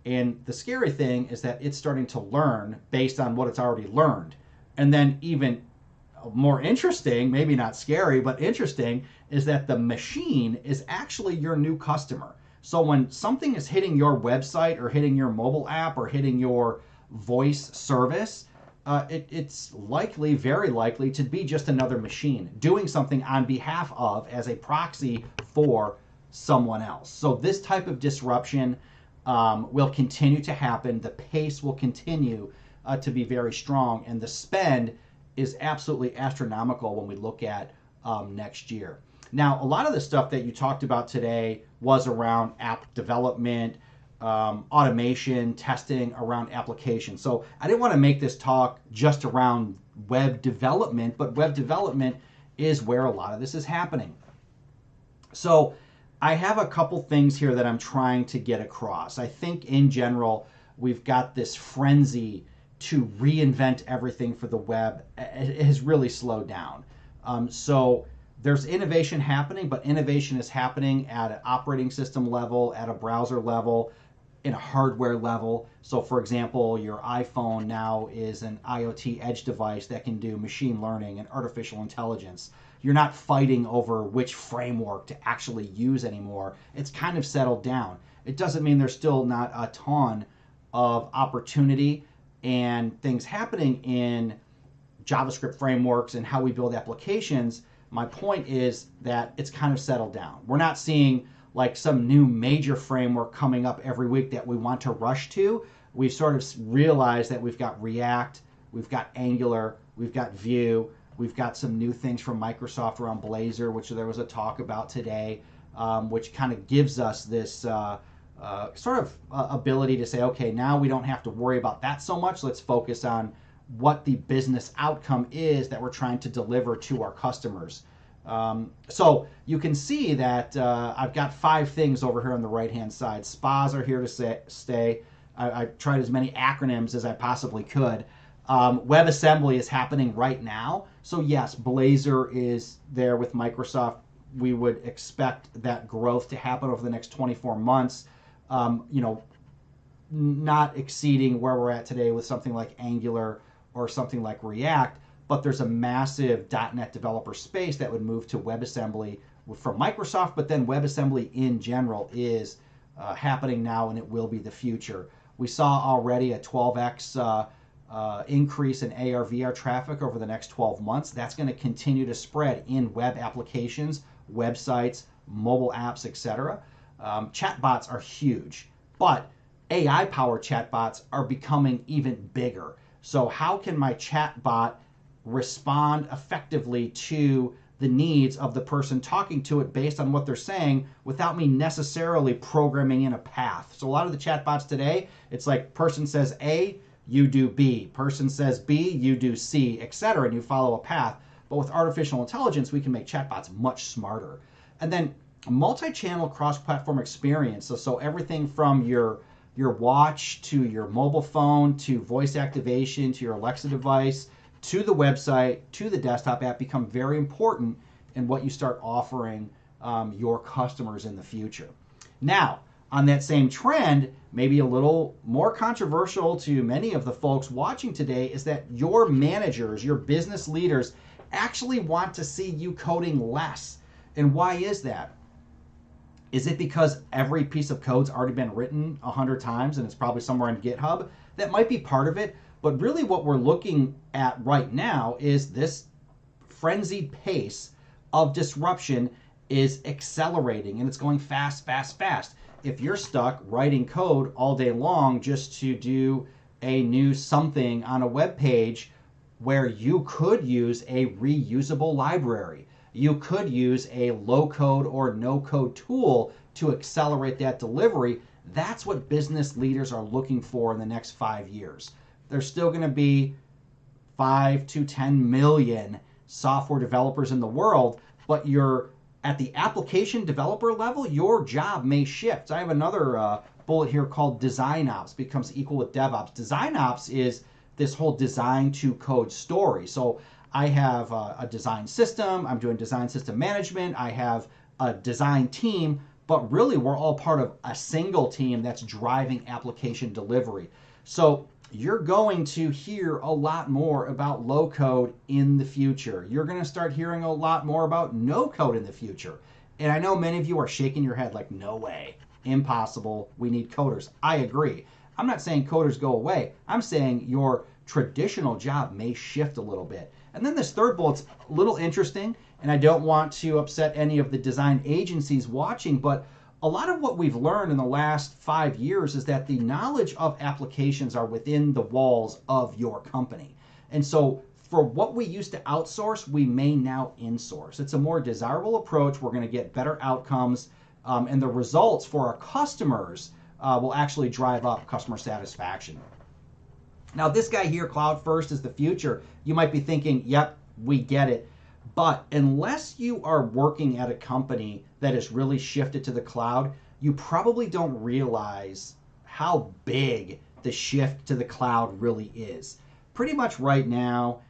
And the scary thing is that it's starting to learn based on what it's already learned. And then even more interesting, maybe not scary, but interesting, is that the machine is actually your new customer. So when something is hitting your website or hitting your mobile app or hitting your voice service, it's likely, very likely, to be just another machine doing something on behalf of, as a proxy for someone else. So this type of disruption will continue to happen. The pace will continue to be very strong, and the spend is absolutely astronomical when we look at next year. Now, a lot of the stuff that you talked about today was around app development, automation, testing around applications. So I didn't want to make this talk just around web development, but web development is where a lot of this is happening. So I have a couple things here that I'm trying to get across. I think in general, we've got this frenzy to reinvent everything for the web. It has really slowed down. So there's innovation happening, but innovation is happening at an operating system level, at a browser level, in a hardware level. So for example, your iPhone now is an IoT edge device that can do machine learning and artificial intelligence. You're not fighting over which framework to actually use anymore. It's kind of settled down. It doesn't mean there's still not a ton of opportunity and things happening in JavaScript frameworks and how we build applications. My point is that it's kind of settled down. We're not seeing like some new major framework coming up every week that we want to rush to. We've sort of realized that we've got React, we've got Angular, we've got Vue, we've got some new things from Microsoft around Blazor, which there was a talk about today, which kind of gives us this sort of ability to say, okay, now we don't have to worry about that so much. Let's focus on what the business outcome is that we're trying to deliver to our customers. So you can see that I've got 5 things over here on the right-hand side. SPAs are here to stay. I tried as many acronyms as I possibly could. WebAssembly is happening right now. So yes, Blazor is there with Microsoft. We would expect that growth to happen over the next 24 months. Not exceeding where we're at today with something like Angular or something like React, but there's a massive .NET developer space that would move to WebAssembly from Microsoft, but then WebAssembly in general is happening now, and it will be the future. We saw already a 12x increase in AR/VR traffic over the next 12 months. That's going to continue to spread in web applications, websites, mobile apps, etc. Chatbots are huge, but AI-powered chatbots are becoming even bigger. So how can my chatbot respond effectively to the needs of the person talking to it based on what they're saying without me necessarily programming in a path? So a lot of the chatbots today, it's like person says A, you do B. Person says B, you do C, etc., and you follow a path. But with artificial intelligence, we can make chatbots much smarter. And then multi-channel cross-platform experience. So everything from your watch to your mobile phone to voice activation to your Alexa device to the website to the desktop app become very important in what you start offering your customers in the future. Now, on that same trend, maybe a little more controversial to many of the folks watching today, is that your managers, your business leaders, actually want to see you coding less. And why is that? Is it because every piece of code's already been written 100 times and it's probably somewhere in GitHub? That might be part of it, but really what we're looking at right now is this frenzied pace of disruption is accelerating, and it's going fast, fast, fast. If you're stuck writing code all day long just to do a new something on a web page where you could use a reusable library, you could use a low-code or no-code tool to accelerate that delivery, that's what business leaders are looking for in the next 5 years. There's still going to be 5 to 10 million software developers in the world, but you're at the application developer level, your job may shift. I have another bullet here called Design Ops becomes equal with DevOps. Design Ops is this whole design to code story. So I have a design system, I'm doing design system management, I have a design team, but really we're all part of a single team that's driving application delivery. So you're going to hear a lot more about low code in the future. You're going to start hearing a lot more about no code in the future. And I know many of you are shaking your head like, no way, impossible, we need coders. I agree. I'm not saying coders go away. I'm saying your traditional job may shift a little bit. And then this third bullet's a little interesting, and I don't want to upset any of the design agencies watching, but a lot of what we've learned in the last 5 years is that the knowledge of applications are within the walls of your company. And so for what we used to outsource, we may now insource. It's a more desirable approach. We're going to get better outcomes, and the results for our customers will actually drive up customer satisfaction. Now, this guy here, cloud first is the future. You might be thinking, yep, we get it. But unless you are working at a company that has really shifted to the cloud, you probably don't realize how big the shift to the cloud really is. Pretty much right now,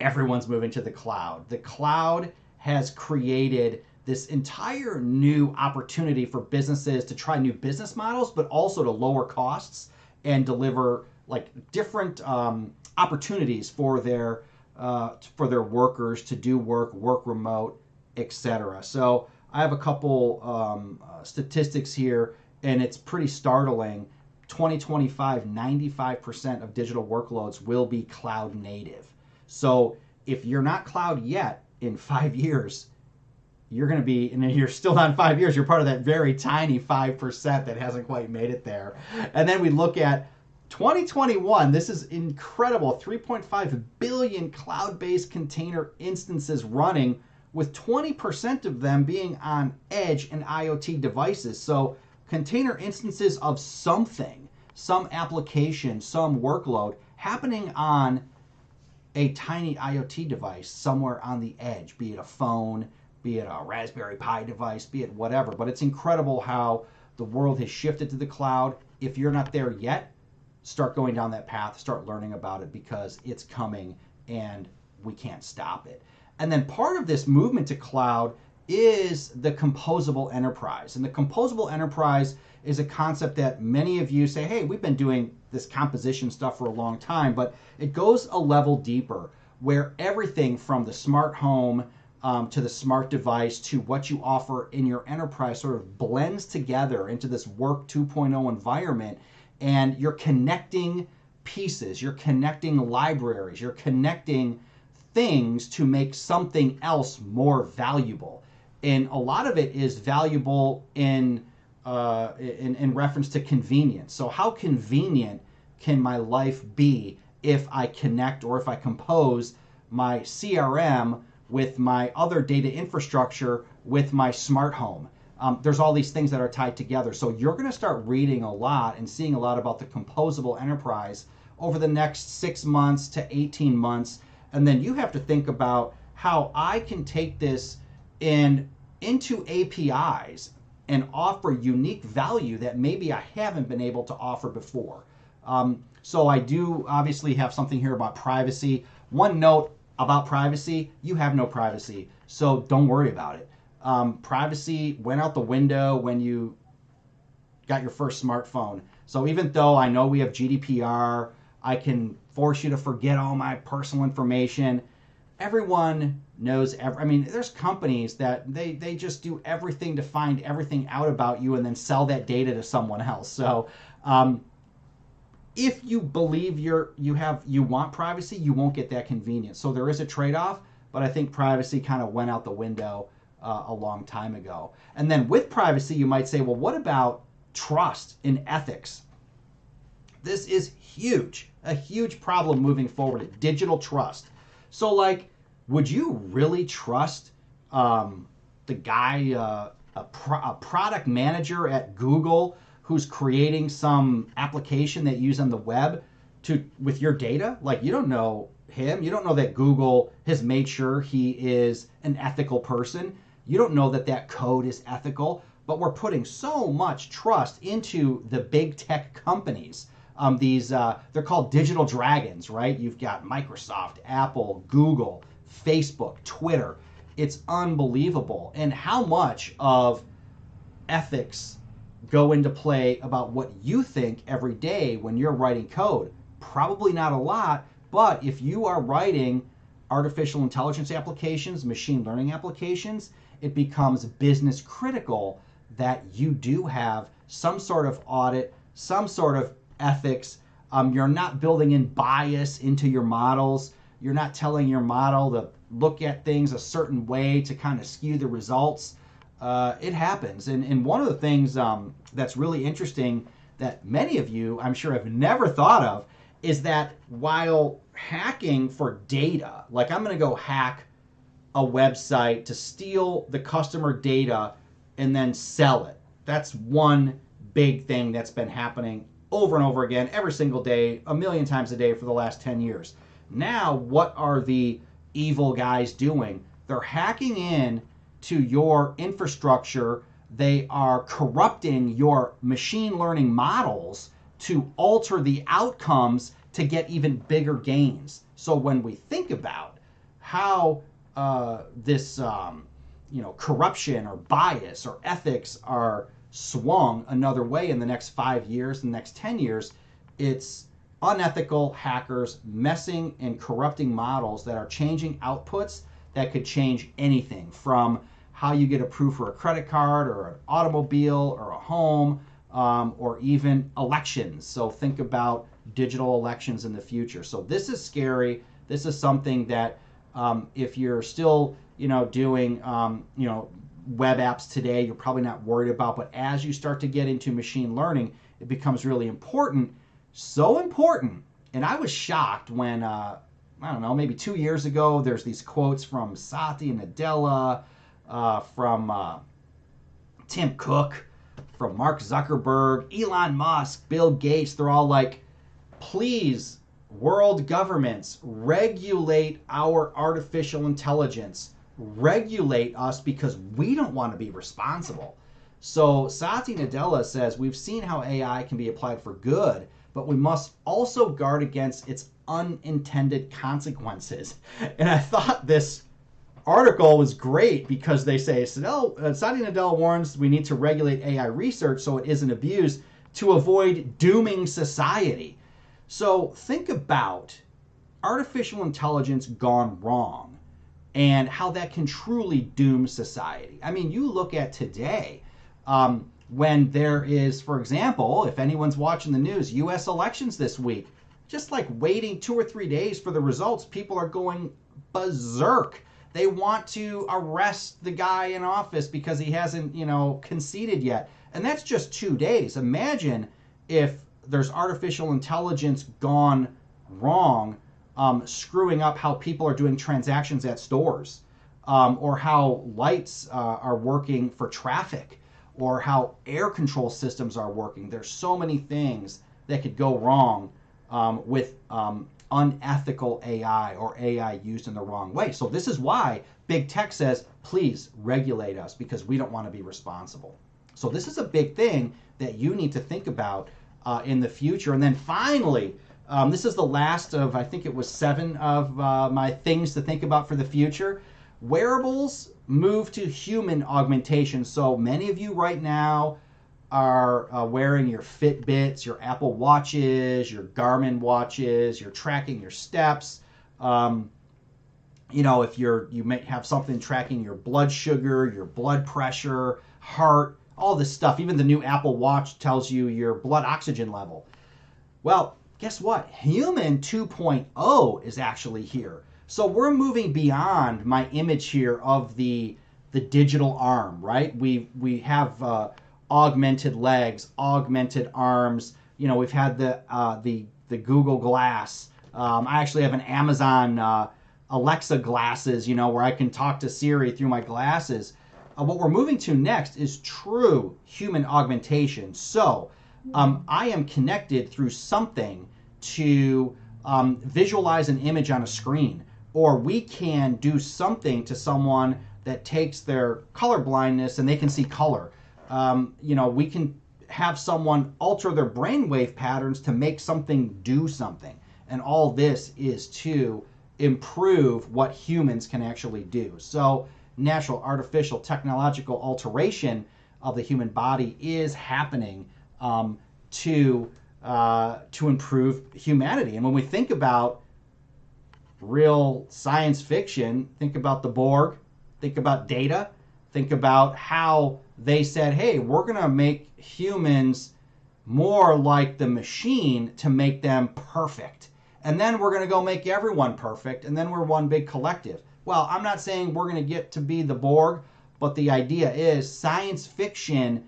everyone's moving to the cloud. The cloud has created this entire new opportunity for businesses to try new business models, but also to lower costs and deliver like different opportunities for their workers to do work remote, etc. So I have a couple statistics here, and it's pretty startling. 2025, 95% of digital workloads will be cloud native. So if you're not cloud yet, in 5 years, you're going to be, and you're still not in 5 years, you're part of that very tiny 5% that hasn't quite made it there. And then we look at 2021, this is incredible, 3.5 billion cloud-based container instances running, with 20% of them being on edge and IoT devices. So container instances of something, some application, some workload happening on a tiny IoT device somewhere on the edge, be it a phone, be it a Raspberry Pi device, be it whatever. But it's incredible how the world has shifted to the cloud. If you're not there yet, start going down that path, start learning about it, because it's coming and we can't stop it. And then part of this movement to cloud is the composable enterprise. And the composable enterprise is a concept that many of you say, hey, we've been doing this composition stuff for a long time, but it goes a level deeper, where everything from the smart home to the smart device to what you offer in your enterprise sort of blends together into this Work 2.0 environment. And you're connecting pieces, you're connecting libraries, you're connecting things to make something else more valuable. And a lot of it is valuable in reference to convenience. So how convenient can my life be if I connect, or if I compose my CRM with my other data infrastructure with my smart home? There's all these things that are tied together. So you're going to start reading a lot and seeing a lot about the composable enterprise over the next 6 months to 18 months. And then you have to think about how I can take this into APIs and offer unique value that maybe I haven't been able to offer before. So I do obviously have something here about privacy. One note about privacy: you have no privacy, so don't worry about it. Privacy went out the window when you got your first smartphone. So even though I know we have GDPR, I can force you to forget all my personal information. Everyone knows, I mean, there's companies that they just do everything to find everything out about you and then sell that data to someone else. So if you believe you want privacy, you won't get that convenience. So there is a trade-off, but I think privacy kind of went out the window a long time ago. And then with privacy, you might say, well, what about trust and ethics? This is huge, a huge problem moving forward, digital trust. So like, would you really trust the guy, a product manager at Google who's creating some application that you use on the web with your data? Like, you don't know him. You don't know that Google has made sure he is an ethical person. You don't know that that code is ethical, but we're putting so much trust into the big tech companies. They're called digital dragons, right? You've got Microsoft, Apple, Google, Facebook, Twitter. It's unbelievable. And how much of ethics go into play about what you think every day when you're writing code? Probably not a lot, but if you are writing artificial intelligence applications, machine learning applications, it becomes business critical that you do have some sort of audit, some sort of ethics. You're not building in bias into your models. You're not telling your model to look at things a certain way to kind of skew the results. It happens. And one of the things that's really interesting that many of you, I'm sure, have never thought of is that while hacking for data, like I'm going to go hack a website to steal the customer data and then sell it. That's one big thing that's been happening over and over again every single day, a million times a day for the last 10 years. Now, what are the evil guys doing? They're hacking in to your infrastructure. They are corrupting your machine learning models to alter the outcomes to get even bigger gains. So when we think about how this corruption or bias or ethics are swung another way in the next 5 years, the next 10 years, it's unethical hackers messing and corrupting models that are changing outputs that could change anything from how you get approved for a credit card or an automobile or a home, or even elections. So think about digital elections in the future. So this is scary. This is something that if you're still doing web apps today, you're probably not worried about. But as you start to get into machine learning, it becomes really important. So important. And I was shocked when, I don't know, maybe 2 years ago, there's these quotes from Satya Nadella, from Tim Cook, from Mark Zuckerberg, Elon Musk, Bill Gates. They're all like, please, world governments, regulate our artificial intelligence. Regulate us because we don't want to be responsible. So Satya Nadella says, we've seen how AI can be applied for good, but we must also guard against its unintended consequences. And I thought this article was great because they say, Satya Nadella warns we need to regulate AI research so it isn't abused to avoid dooming society. So think about artificial intelligence gone wrong and how that can truly doom society. I mean, you look at today, when there is, for example, if anyone's watching the news, U.S. elections this week, just like waiting 2 or 3 days for the results, people are going berserk. They want to arrest the guy in office because he hasn't, conceded yet. And that's just 2 days. Imagine if there's artificial intelligence gone wrong, screwing up how people are doing transactions at stores, or how lights are working for traffic, or how air control systems are working. There's so many things that could go wrong with unethical AI or AI used in the wrong way. So this is why big tech says, please regulate us because we don't want to be responsible. So this is a big thing that you need to think about in the future. And then finally, this is the last of, I think it was 7 of my things to think about for the future. Wearables move to human augmentation. So many of you right now are wearing your Fitbits, your Apple Watches, your Garmin watches, you're tracking your steps. If you may have something tracking your blood sugar, your blood pressure, heart, all this stuff. Even the new Apple Watch tells you your blood oxygen level. Well, guess what? Human 2.0 is actually here. So we're moving beyond my image here of the digital arm, right? We have augmented legs, augmented arms. We've had the Google Glass. I actually have an Amazon Alexa glasses, where I can talk to Siri through my glasses. What we're moving to next is true human augmentation. So I am connected through something to visualize an image on a screen, or we can do something to someone that takes their color blindness and they can see color. We can have someone alter their brainwave patterns to make something do something. And all this is to improve what humans can actually do. So natural, artificial, technological alteration of the human body is happening to improve humanity. And when we think about real science fiction, think about the Borg, think about Data, think about how they said, hey, we're going to make humans more like the machine to make them perfect. And then we're going to go make everyone perfect, and then we're one big collective. Well, I'm not saying we're going to get to be the Borg, but the idea is science fiction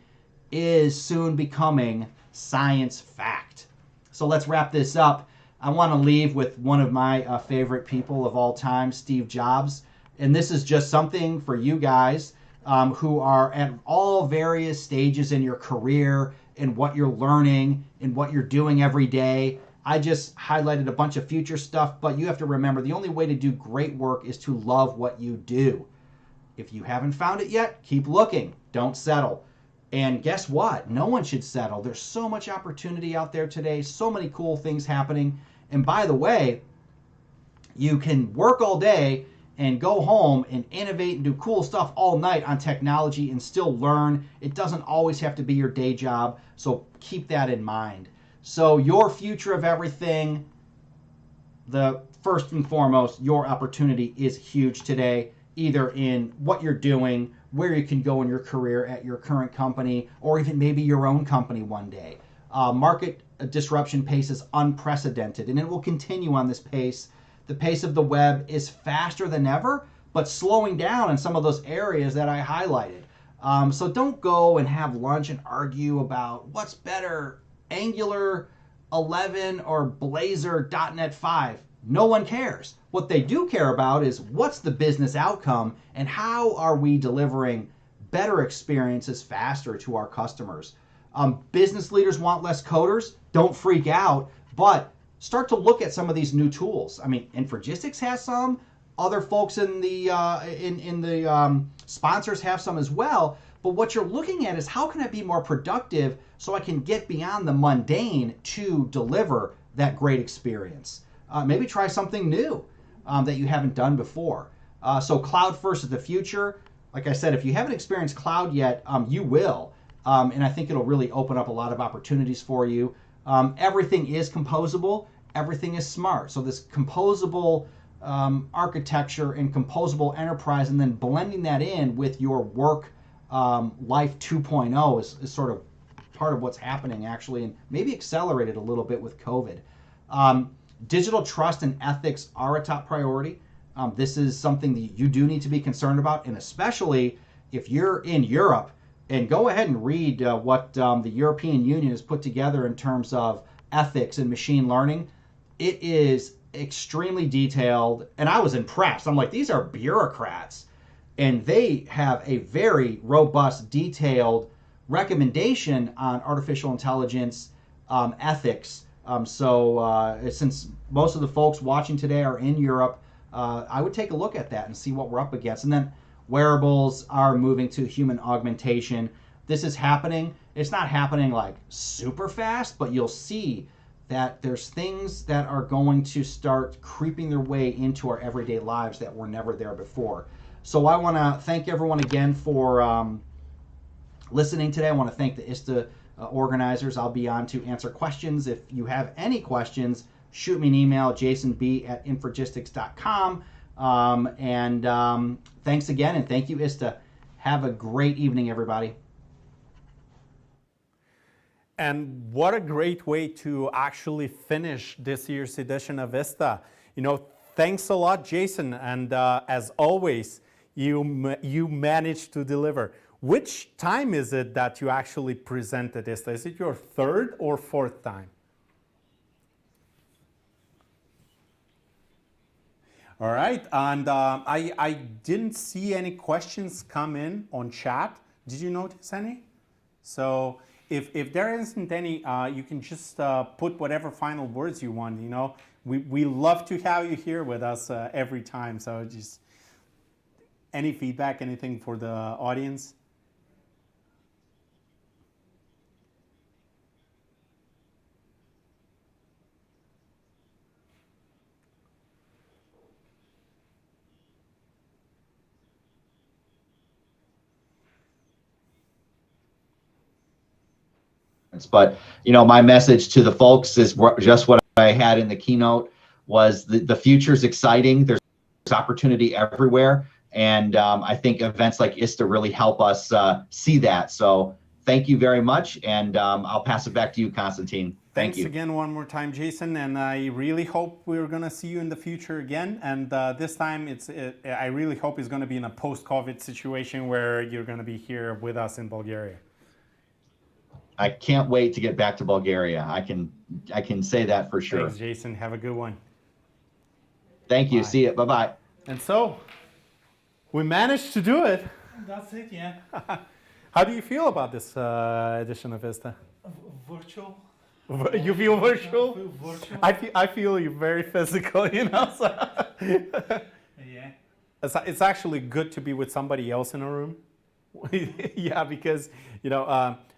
is soon becoming science fact. So let's wrap this up. I want to leave with one of my favorite people of all time, Steve Jobs. And this is just something for you guys who are at all various stages in your career, in what you're learning, in what you're doing every day. I just highlighted a bunch of future stuff, but you have to remember the only way to do great work is to love what you do. If you haven't found it yet, keep looking. Don't settle. And guess what? No one should settle. There's so much opportunity out there today, so many cool things happening. And by the way, you can work all day and go home and innovate and do cool stuff all night on technology and still learn. It doesn't always have to be your day job, so keep that in mind. So your future of everything, the first and foremost, your opportunity is huge today, either in what you're doing, where you can go in your career at your current company, or even maybe your own company one day. Market disruption pace is unprecedented, and it will continue on this pace. The pace of the web is faster than ever, but slowing down in some of those areas that I highlighted. So don't go and have lunch and argue about what's better, Angular 11 or Blazor .NET 5. No one cares. What they do care about is what's the business outcome and how are we delivering better experiences faster to our customers. Business leaders want less coders. Don't freak out, but start to look at some of these new tools. I mean, Infragistics has some. Other folks in the sponsors have some as well. But what you're looking at is how can I be more productive so I can get beyond the mundane to deliver that great experience. Maybe try something new that you haven't done before. So cloud first is the future. Like I said, if you haven't experienced cloud yet, you will. And I think it'll really open up a lot of opportunities for you. Everything is composable. Everything is smart. So this composable architecture and composable enterprise, and then blending that in with your work life 2.0 is sort of part of what's happening actually, and maybe accelerated a little bit with COVID. Digital trust and ethics are a top priority. This is something that you do need to be concerned about, and especially if you're in Europe, and go ahead and read what the European Union has put together in terms of ethics and machine learning. It is extremely detailed, and I was impressed. I'm like, these are bureaucrats, and they have a very robust, detailed recommendation on artificial intelligence ethics. So since most of the folks watching today are in Europe, I would take a look at that and see what we're up against. And then wearables are moving to human augmentation. This is happening. It's not happening like super fast, but you'll see that there's things that are going to start creeping their way into our everyday lives that were never there before. So I want to thank everyone again for listening today. I want to thank the ISTA organizers. I'll be on to answer questions. If you have any questions, shoot me an email, jasonb@infragistics.com. Thanks again, and thank you, ISTA. Have a great evening, everybody. And what a great way to actually finish this year's edition of ISTA. You know, thanks a lot, Jason. And as always, you managed to deliver. Which time is it that you actually presented ISTA? Is it your third or fourth time? All right, and I didn't see any questions come in on chat. Did you notice any? So if there isn't any, you can just put whatever final words you want. You know, we love to have you here with us every time. So just any feedback, anything for the audience? But, you know, my message to the folks is just what I had in the keynote was the future is exciting. There's opportunity everywhere. And I think events like ISTA really help us see that. So thank you very much. And I'll pass it back to you, Konstantin. Thank you. Thanks again one more time, Jason. And I really hope we're going to see you in the future again. And this time, I really hope it's going to be in a post-COVID situation where you're going to be here with us in Bulgaria. I can't wait to get back to Bulgaria. I can say that for sure. Thanks, Jason. Have a good one. Thank you. Bye. See you. Bye-bye. And so, we managed to do it. That's it, yeah. How do you feel about this edition of ISTA? Virtual. You feel virtual? I feel virtual. I feel you very physical, you know. So Yeah. It's actually good to be with somebody else in a room. Yeah, because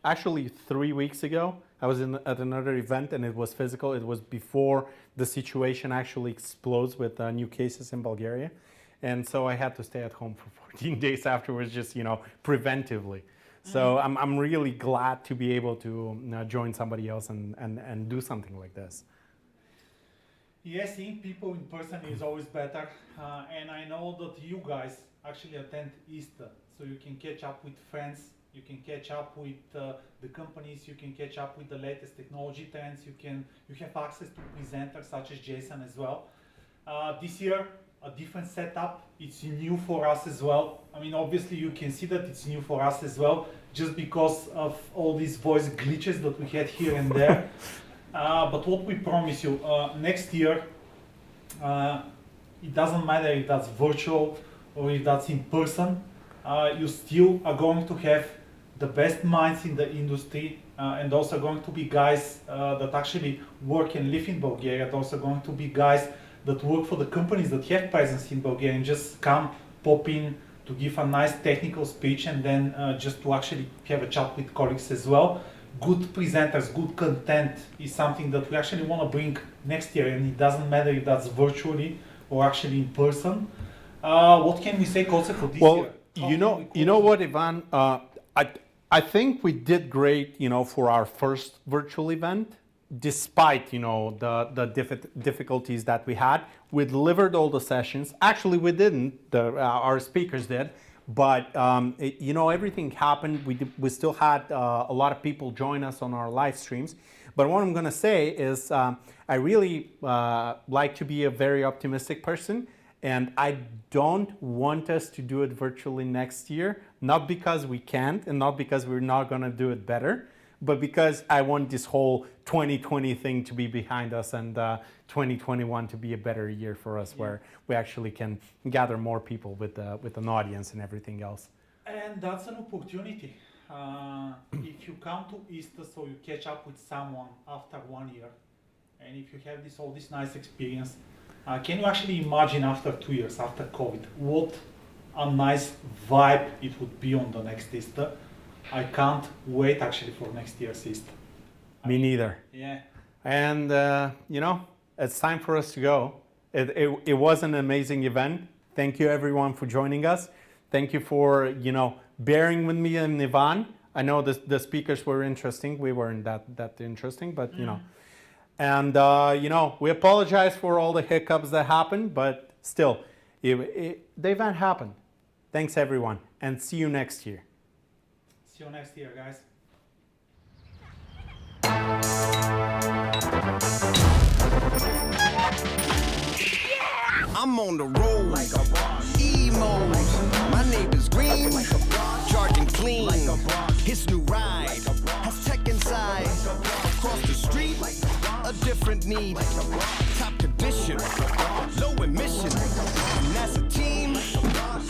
actually 3 weeks ago I was at another event and it was physical. It was before the situation actually explodes with new cases in Bulgaria, and so I had to stay at home for 14 days afterwards, just preventively. So I'm really glad to be able to join somebody else and do something like this. Yes, seeing people in person is always better, and I know that you guys actually attend ISTA, so you can catch up with friends, you can catch up with the companies, you can catch up with the latest technology trends, you have access to presenters such as Jason as well. This year, a different setup, it's new for us as well. I mean, obviously you can see that it's new for us as well, just because of all these voice glitches that we had here and there. But what we promise you, next year, it doesn't matter if that's virtual or if that's in person, you still are going to have the best minds in the industry, and also going to be guys that actually work and live in Bulgaria, and also going to be guys that work for the companies that have presence in Bulgaria and just come, pop in to give a nice technical speech, and then just to actually have a chat with colleagues as well. Good presenters, good content is something that we actually want to bring next year, and it doesn't matter if that's virtually or actually in person. What can we say also for this year? You know what, Ivan? I think we did great, for our first virtual event, despite the difficulties that we had. We delivered all the sessions. Actually, we didn't. Our speakers did. But everything happened. We still had a lot of people join us on our live streams. But what I'm going to say is I really like to be a very optimistic person, and I don't want us to do it virtually next year, not because we can't and not because we're not going to do it better, but because I want this whole 2020 thing to be behind us and 2021 to be a better year for us, where we actually can gather more people with an audience and everything else. And that's an opportunity. If you come to ISTA, so you catch up with someone after 1 year, and if you have all this nice experience, can you actually imagine after 2 years, after COVID, what a nice vibe it would be on the next ISTA? I can't wait actually for next year's ISTA. Me neither. Yeah. And it's time for us to go. It was an amazing event. Thank you everyone for joining us. Thank you for bearing with me and Ivan. I know the speakers were interesting. We weren't that interesting, but and we apologize for all the hiccups that happened, but still, the event happened. Thanks everyone, and see you next year. See you next year, guys. I'm on the road like a boss. Emo. My neighbor's green, charging clean. His new ride has tech inside. Across the street, a different need. Top condition, low emission. And as a team,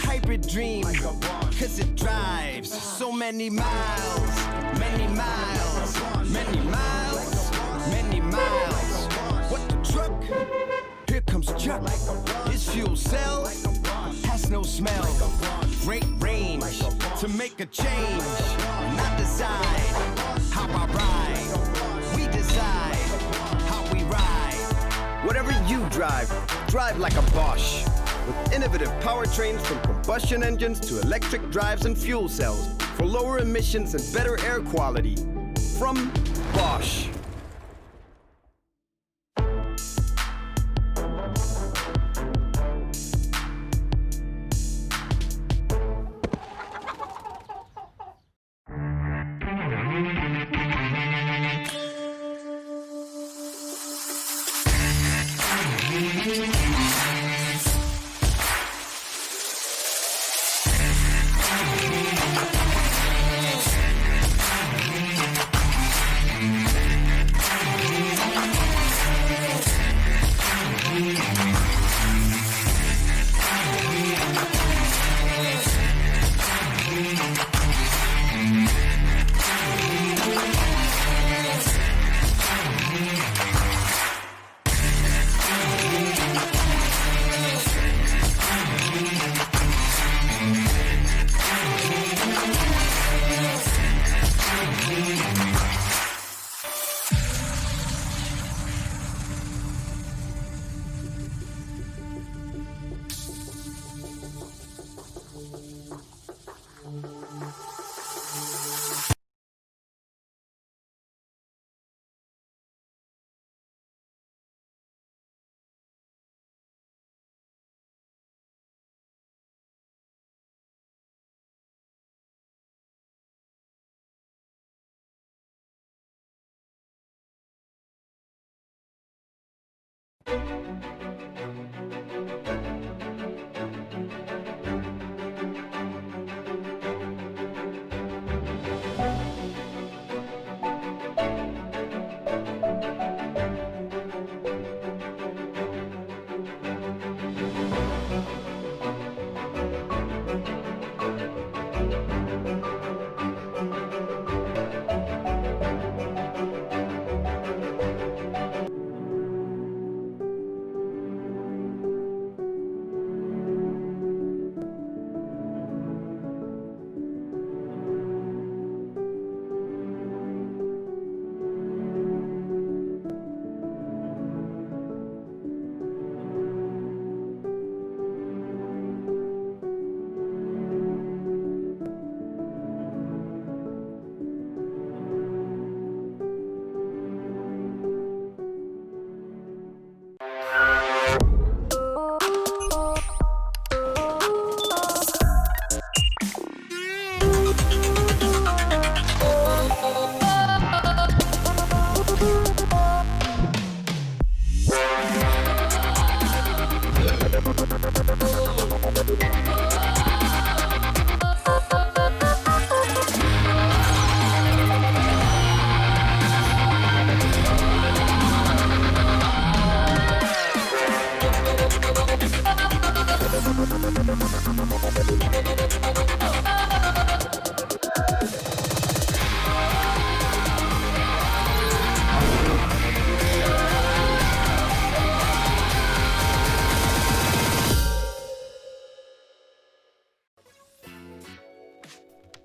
hybrid dream. Cause it drives so many miles, many miles, many miles, many miles. What the truck? Here comes Chuck. His fuel cell has no smell. Great range to make a change. Not decide how I ride. We decide how we ride. Whatever you drive, drive like a Bosch. With innovative powertrains from combustion engines to electric drives and fuel cells for lower emissions and better air quality. From Bosch.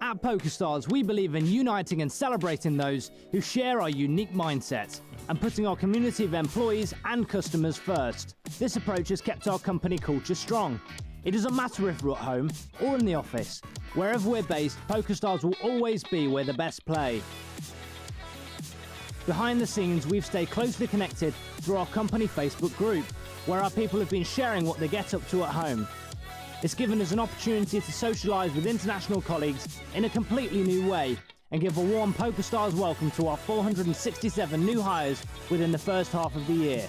At PokerStars, we believe in uniting and celebrating those who share our unique mindset and putting our community of employees and customers first. This approach has kept our company culture strong. It doesn't matter if we're at home or in the office. Wherever we're based, PokerStars will always be where the best play. Behind the scenes, we've stayed closely connected through our company Facebook group, where our people have been sharing what they get up to at home. It's given us an opportunity to socialise with international colleagues in a completely new way and give a warm PokerStars welcome to our 467 new hires within the first half of the year.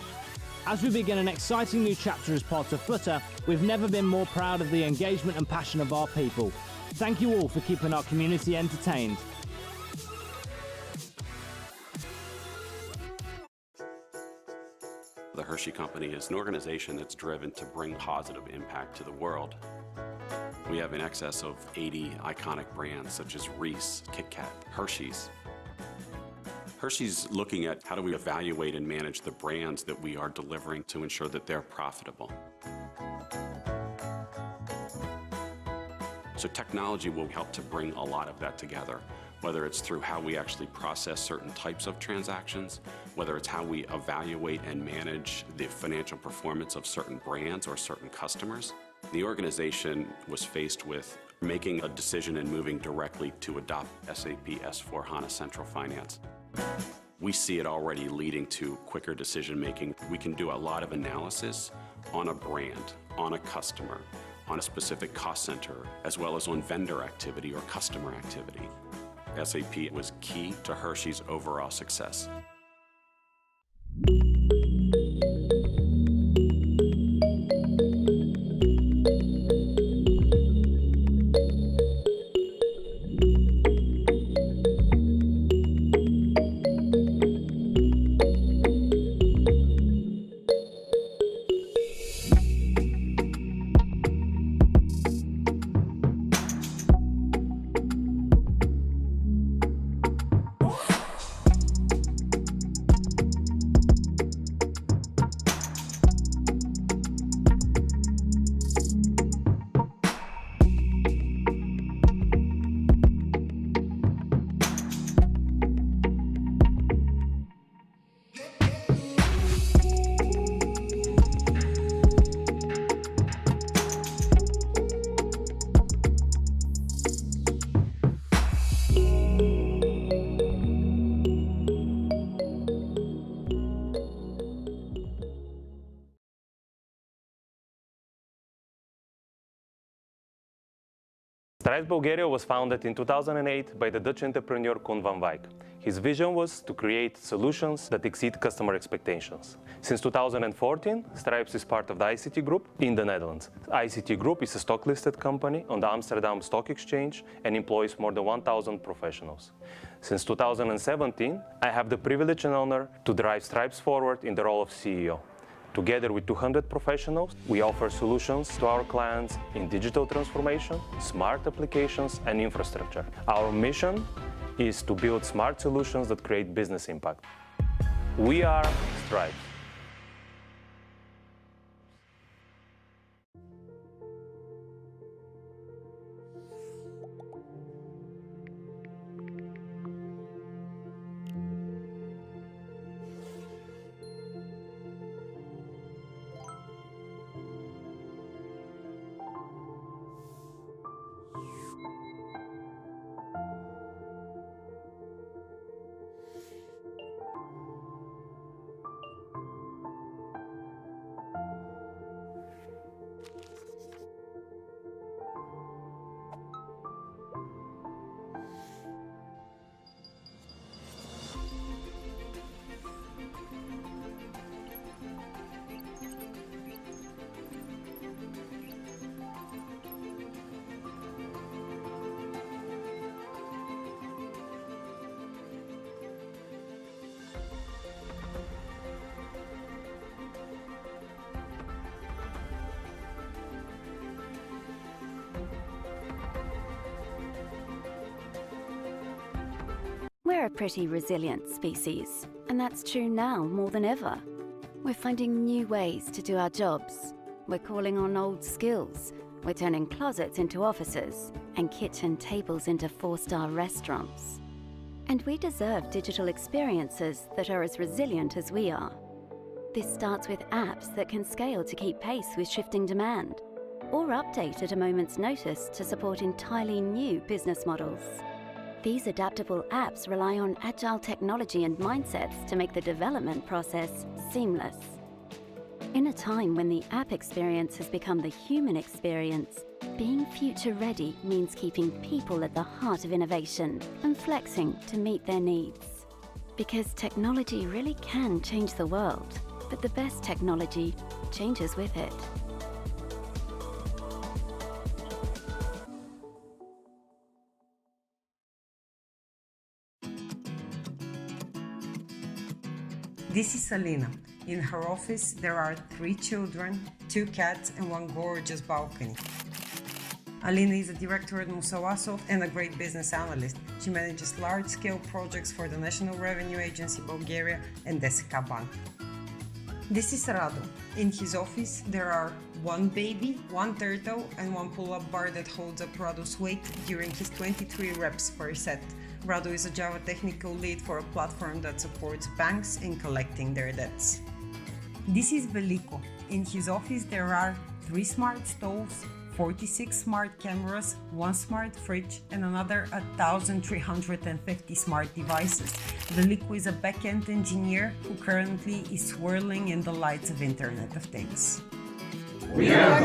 As we begin an exciting new chapter as part of Flutter, we've never been more proud of the engagement and passion of our people. Thank you all for keeping our community entertained. The Hershey Company is an organization that's driven to bring positive impact to the world. We have in excess of 80 iconic brands such as Reese, Kit Kat, Hershey's. Hershey's looking at how do we evaluate and manage the brands that we are delivering to ensure that they're profitable. So technology will help to bring a lot of that together, whether it's through how we actually process certain types of transactions, whether it's how we evaluate and manage the financial performance of certain brands or certain customers. The organization was faced with making a decision and moving directly to adopt SAP S/4HANA Central Finance. We see it already leading to quicker decision-making. We can do a lot of analysis on a brand, on a customer, on a specific cost center, as well as on vendor activity or customer activity. SAP was key to Hershey's overall success. Stripe Bulgaria was founded in 2008 by the Dutch entrepreneur Koen van Wijk. His vision was to create solutions that exceed customer expectations. Since 2014, Stripe is part of the ICT Group in the Netherlands. ICT Group is a stock-listed company on the Amsterdam Stock Exchange and employs more than 1,000 professionals. Since 2017, I have the privilege and honor to drive Stripe forward in the role of CEO. Together with 200 professionals, we offer solutions to our clients in digital transformation, smart applications, and infrastructure. Our mission is to build smart solutions that create business impact. We are Stripe. We're a pretty resilient species, and that's true now more than ever. We're finding new ways to do our jobs. We're calling on old skills. We're turning closets into offices and kitchen tables into 4-star restaurants. And we deserve digital experiences that are as resilient as we are. This starts with apps that can scale to keep pace with shifting demand, or update at a moment's notice to support entirely new business models. These adaptable apps rely on agile technology and mindsets to make the development process seamless. In a time when the app experience has become the human experience, being future-ready means keeping people at the heart of innovation and flexing to meet their needs. Because technology really can change the world, but the best technology changes with it. This is Alina. In her office, there are 3 children, 2 cats, and 1 gorgeous balcony. Alina is a director at Musawasoft and a great business analyst. She manages large-scale projects for the National Revenue Agency Bulgaria and SAP Bank. This is Rado. In his office, there are 1 baby, 1 turtle, and 1 pull-up bar that holds up Rado's weight during his 23 reps per set. Rado is a Java technical lead for a platform that supports banks in collecting their debts. This is Veliko. In his office, there are 3 smart stoves, 46 smart cameras, 1 smart fridge, and another 1,350 smart devices. Veliko is a back-end engineer who currently is swirling in the lights of Internet of Things. We are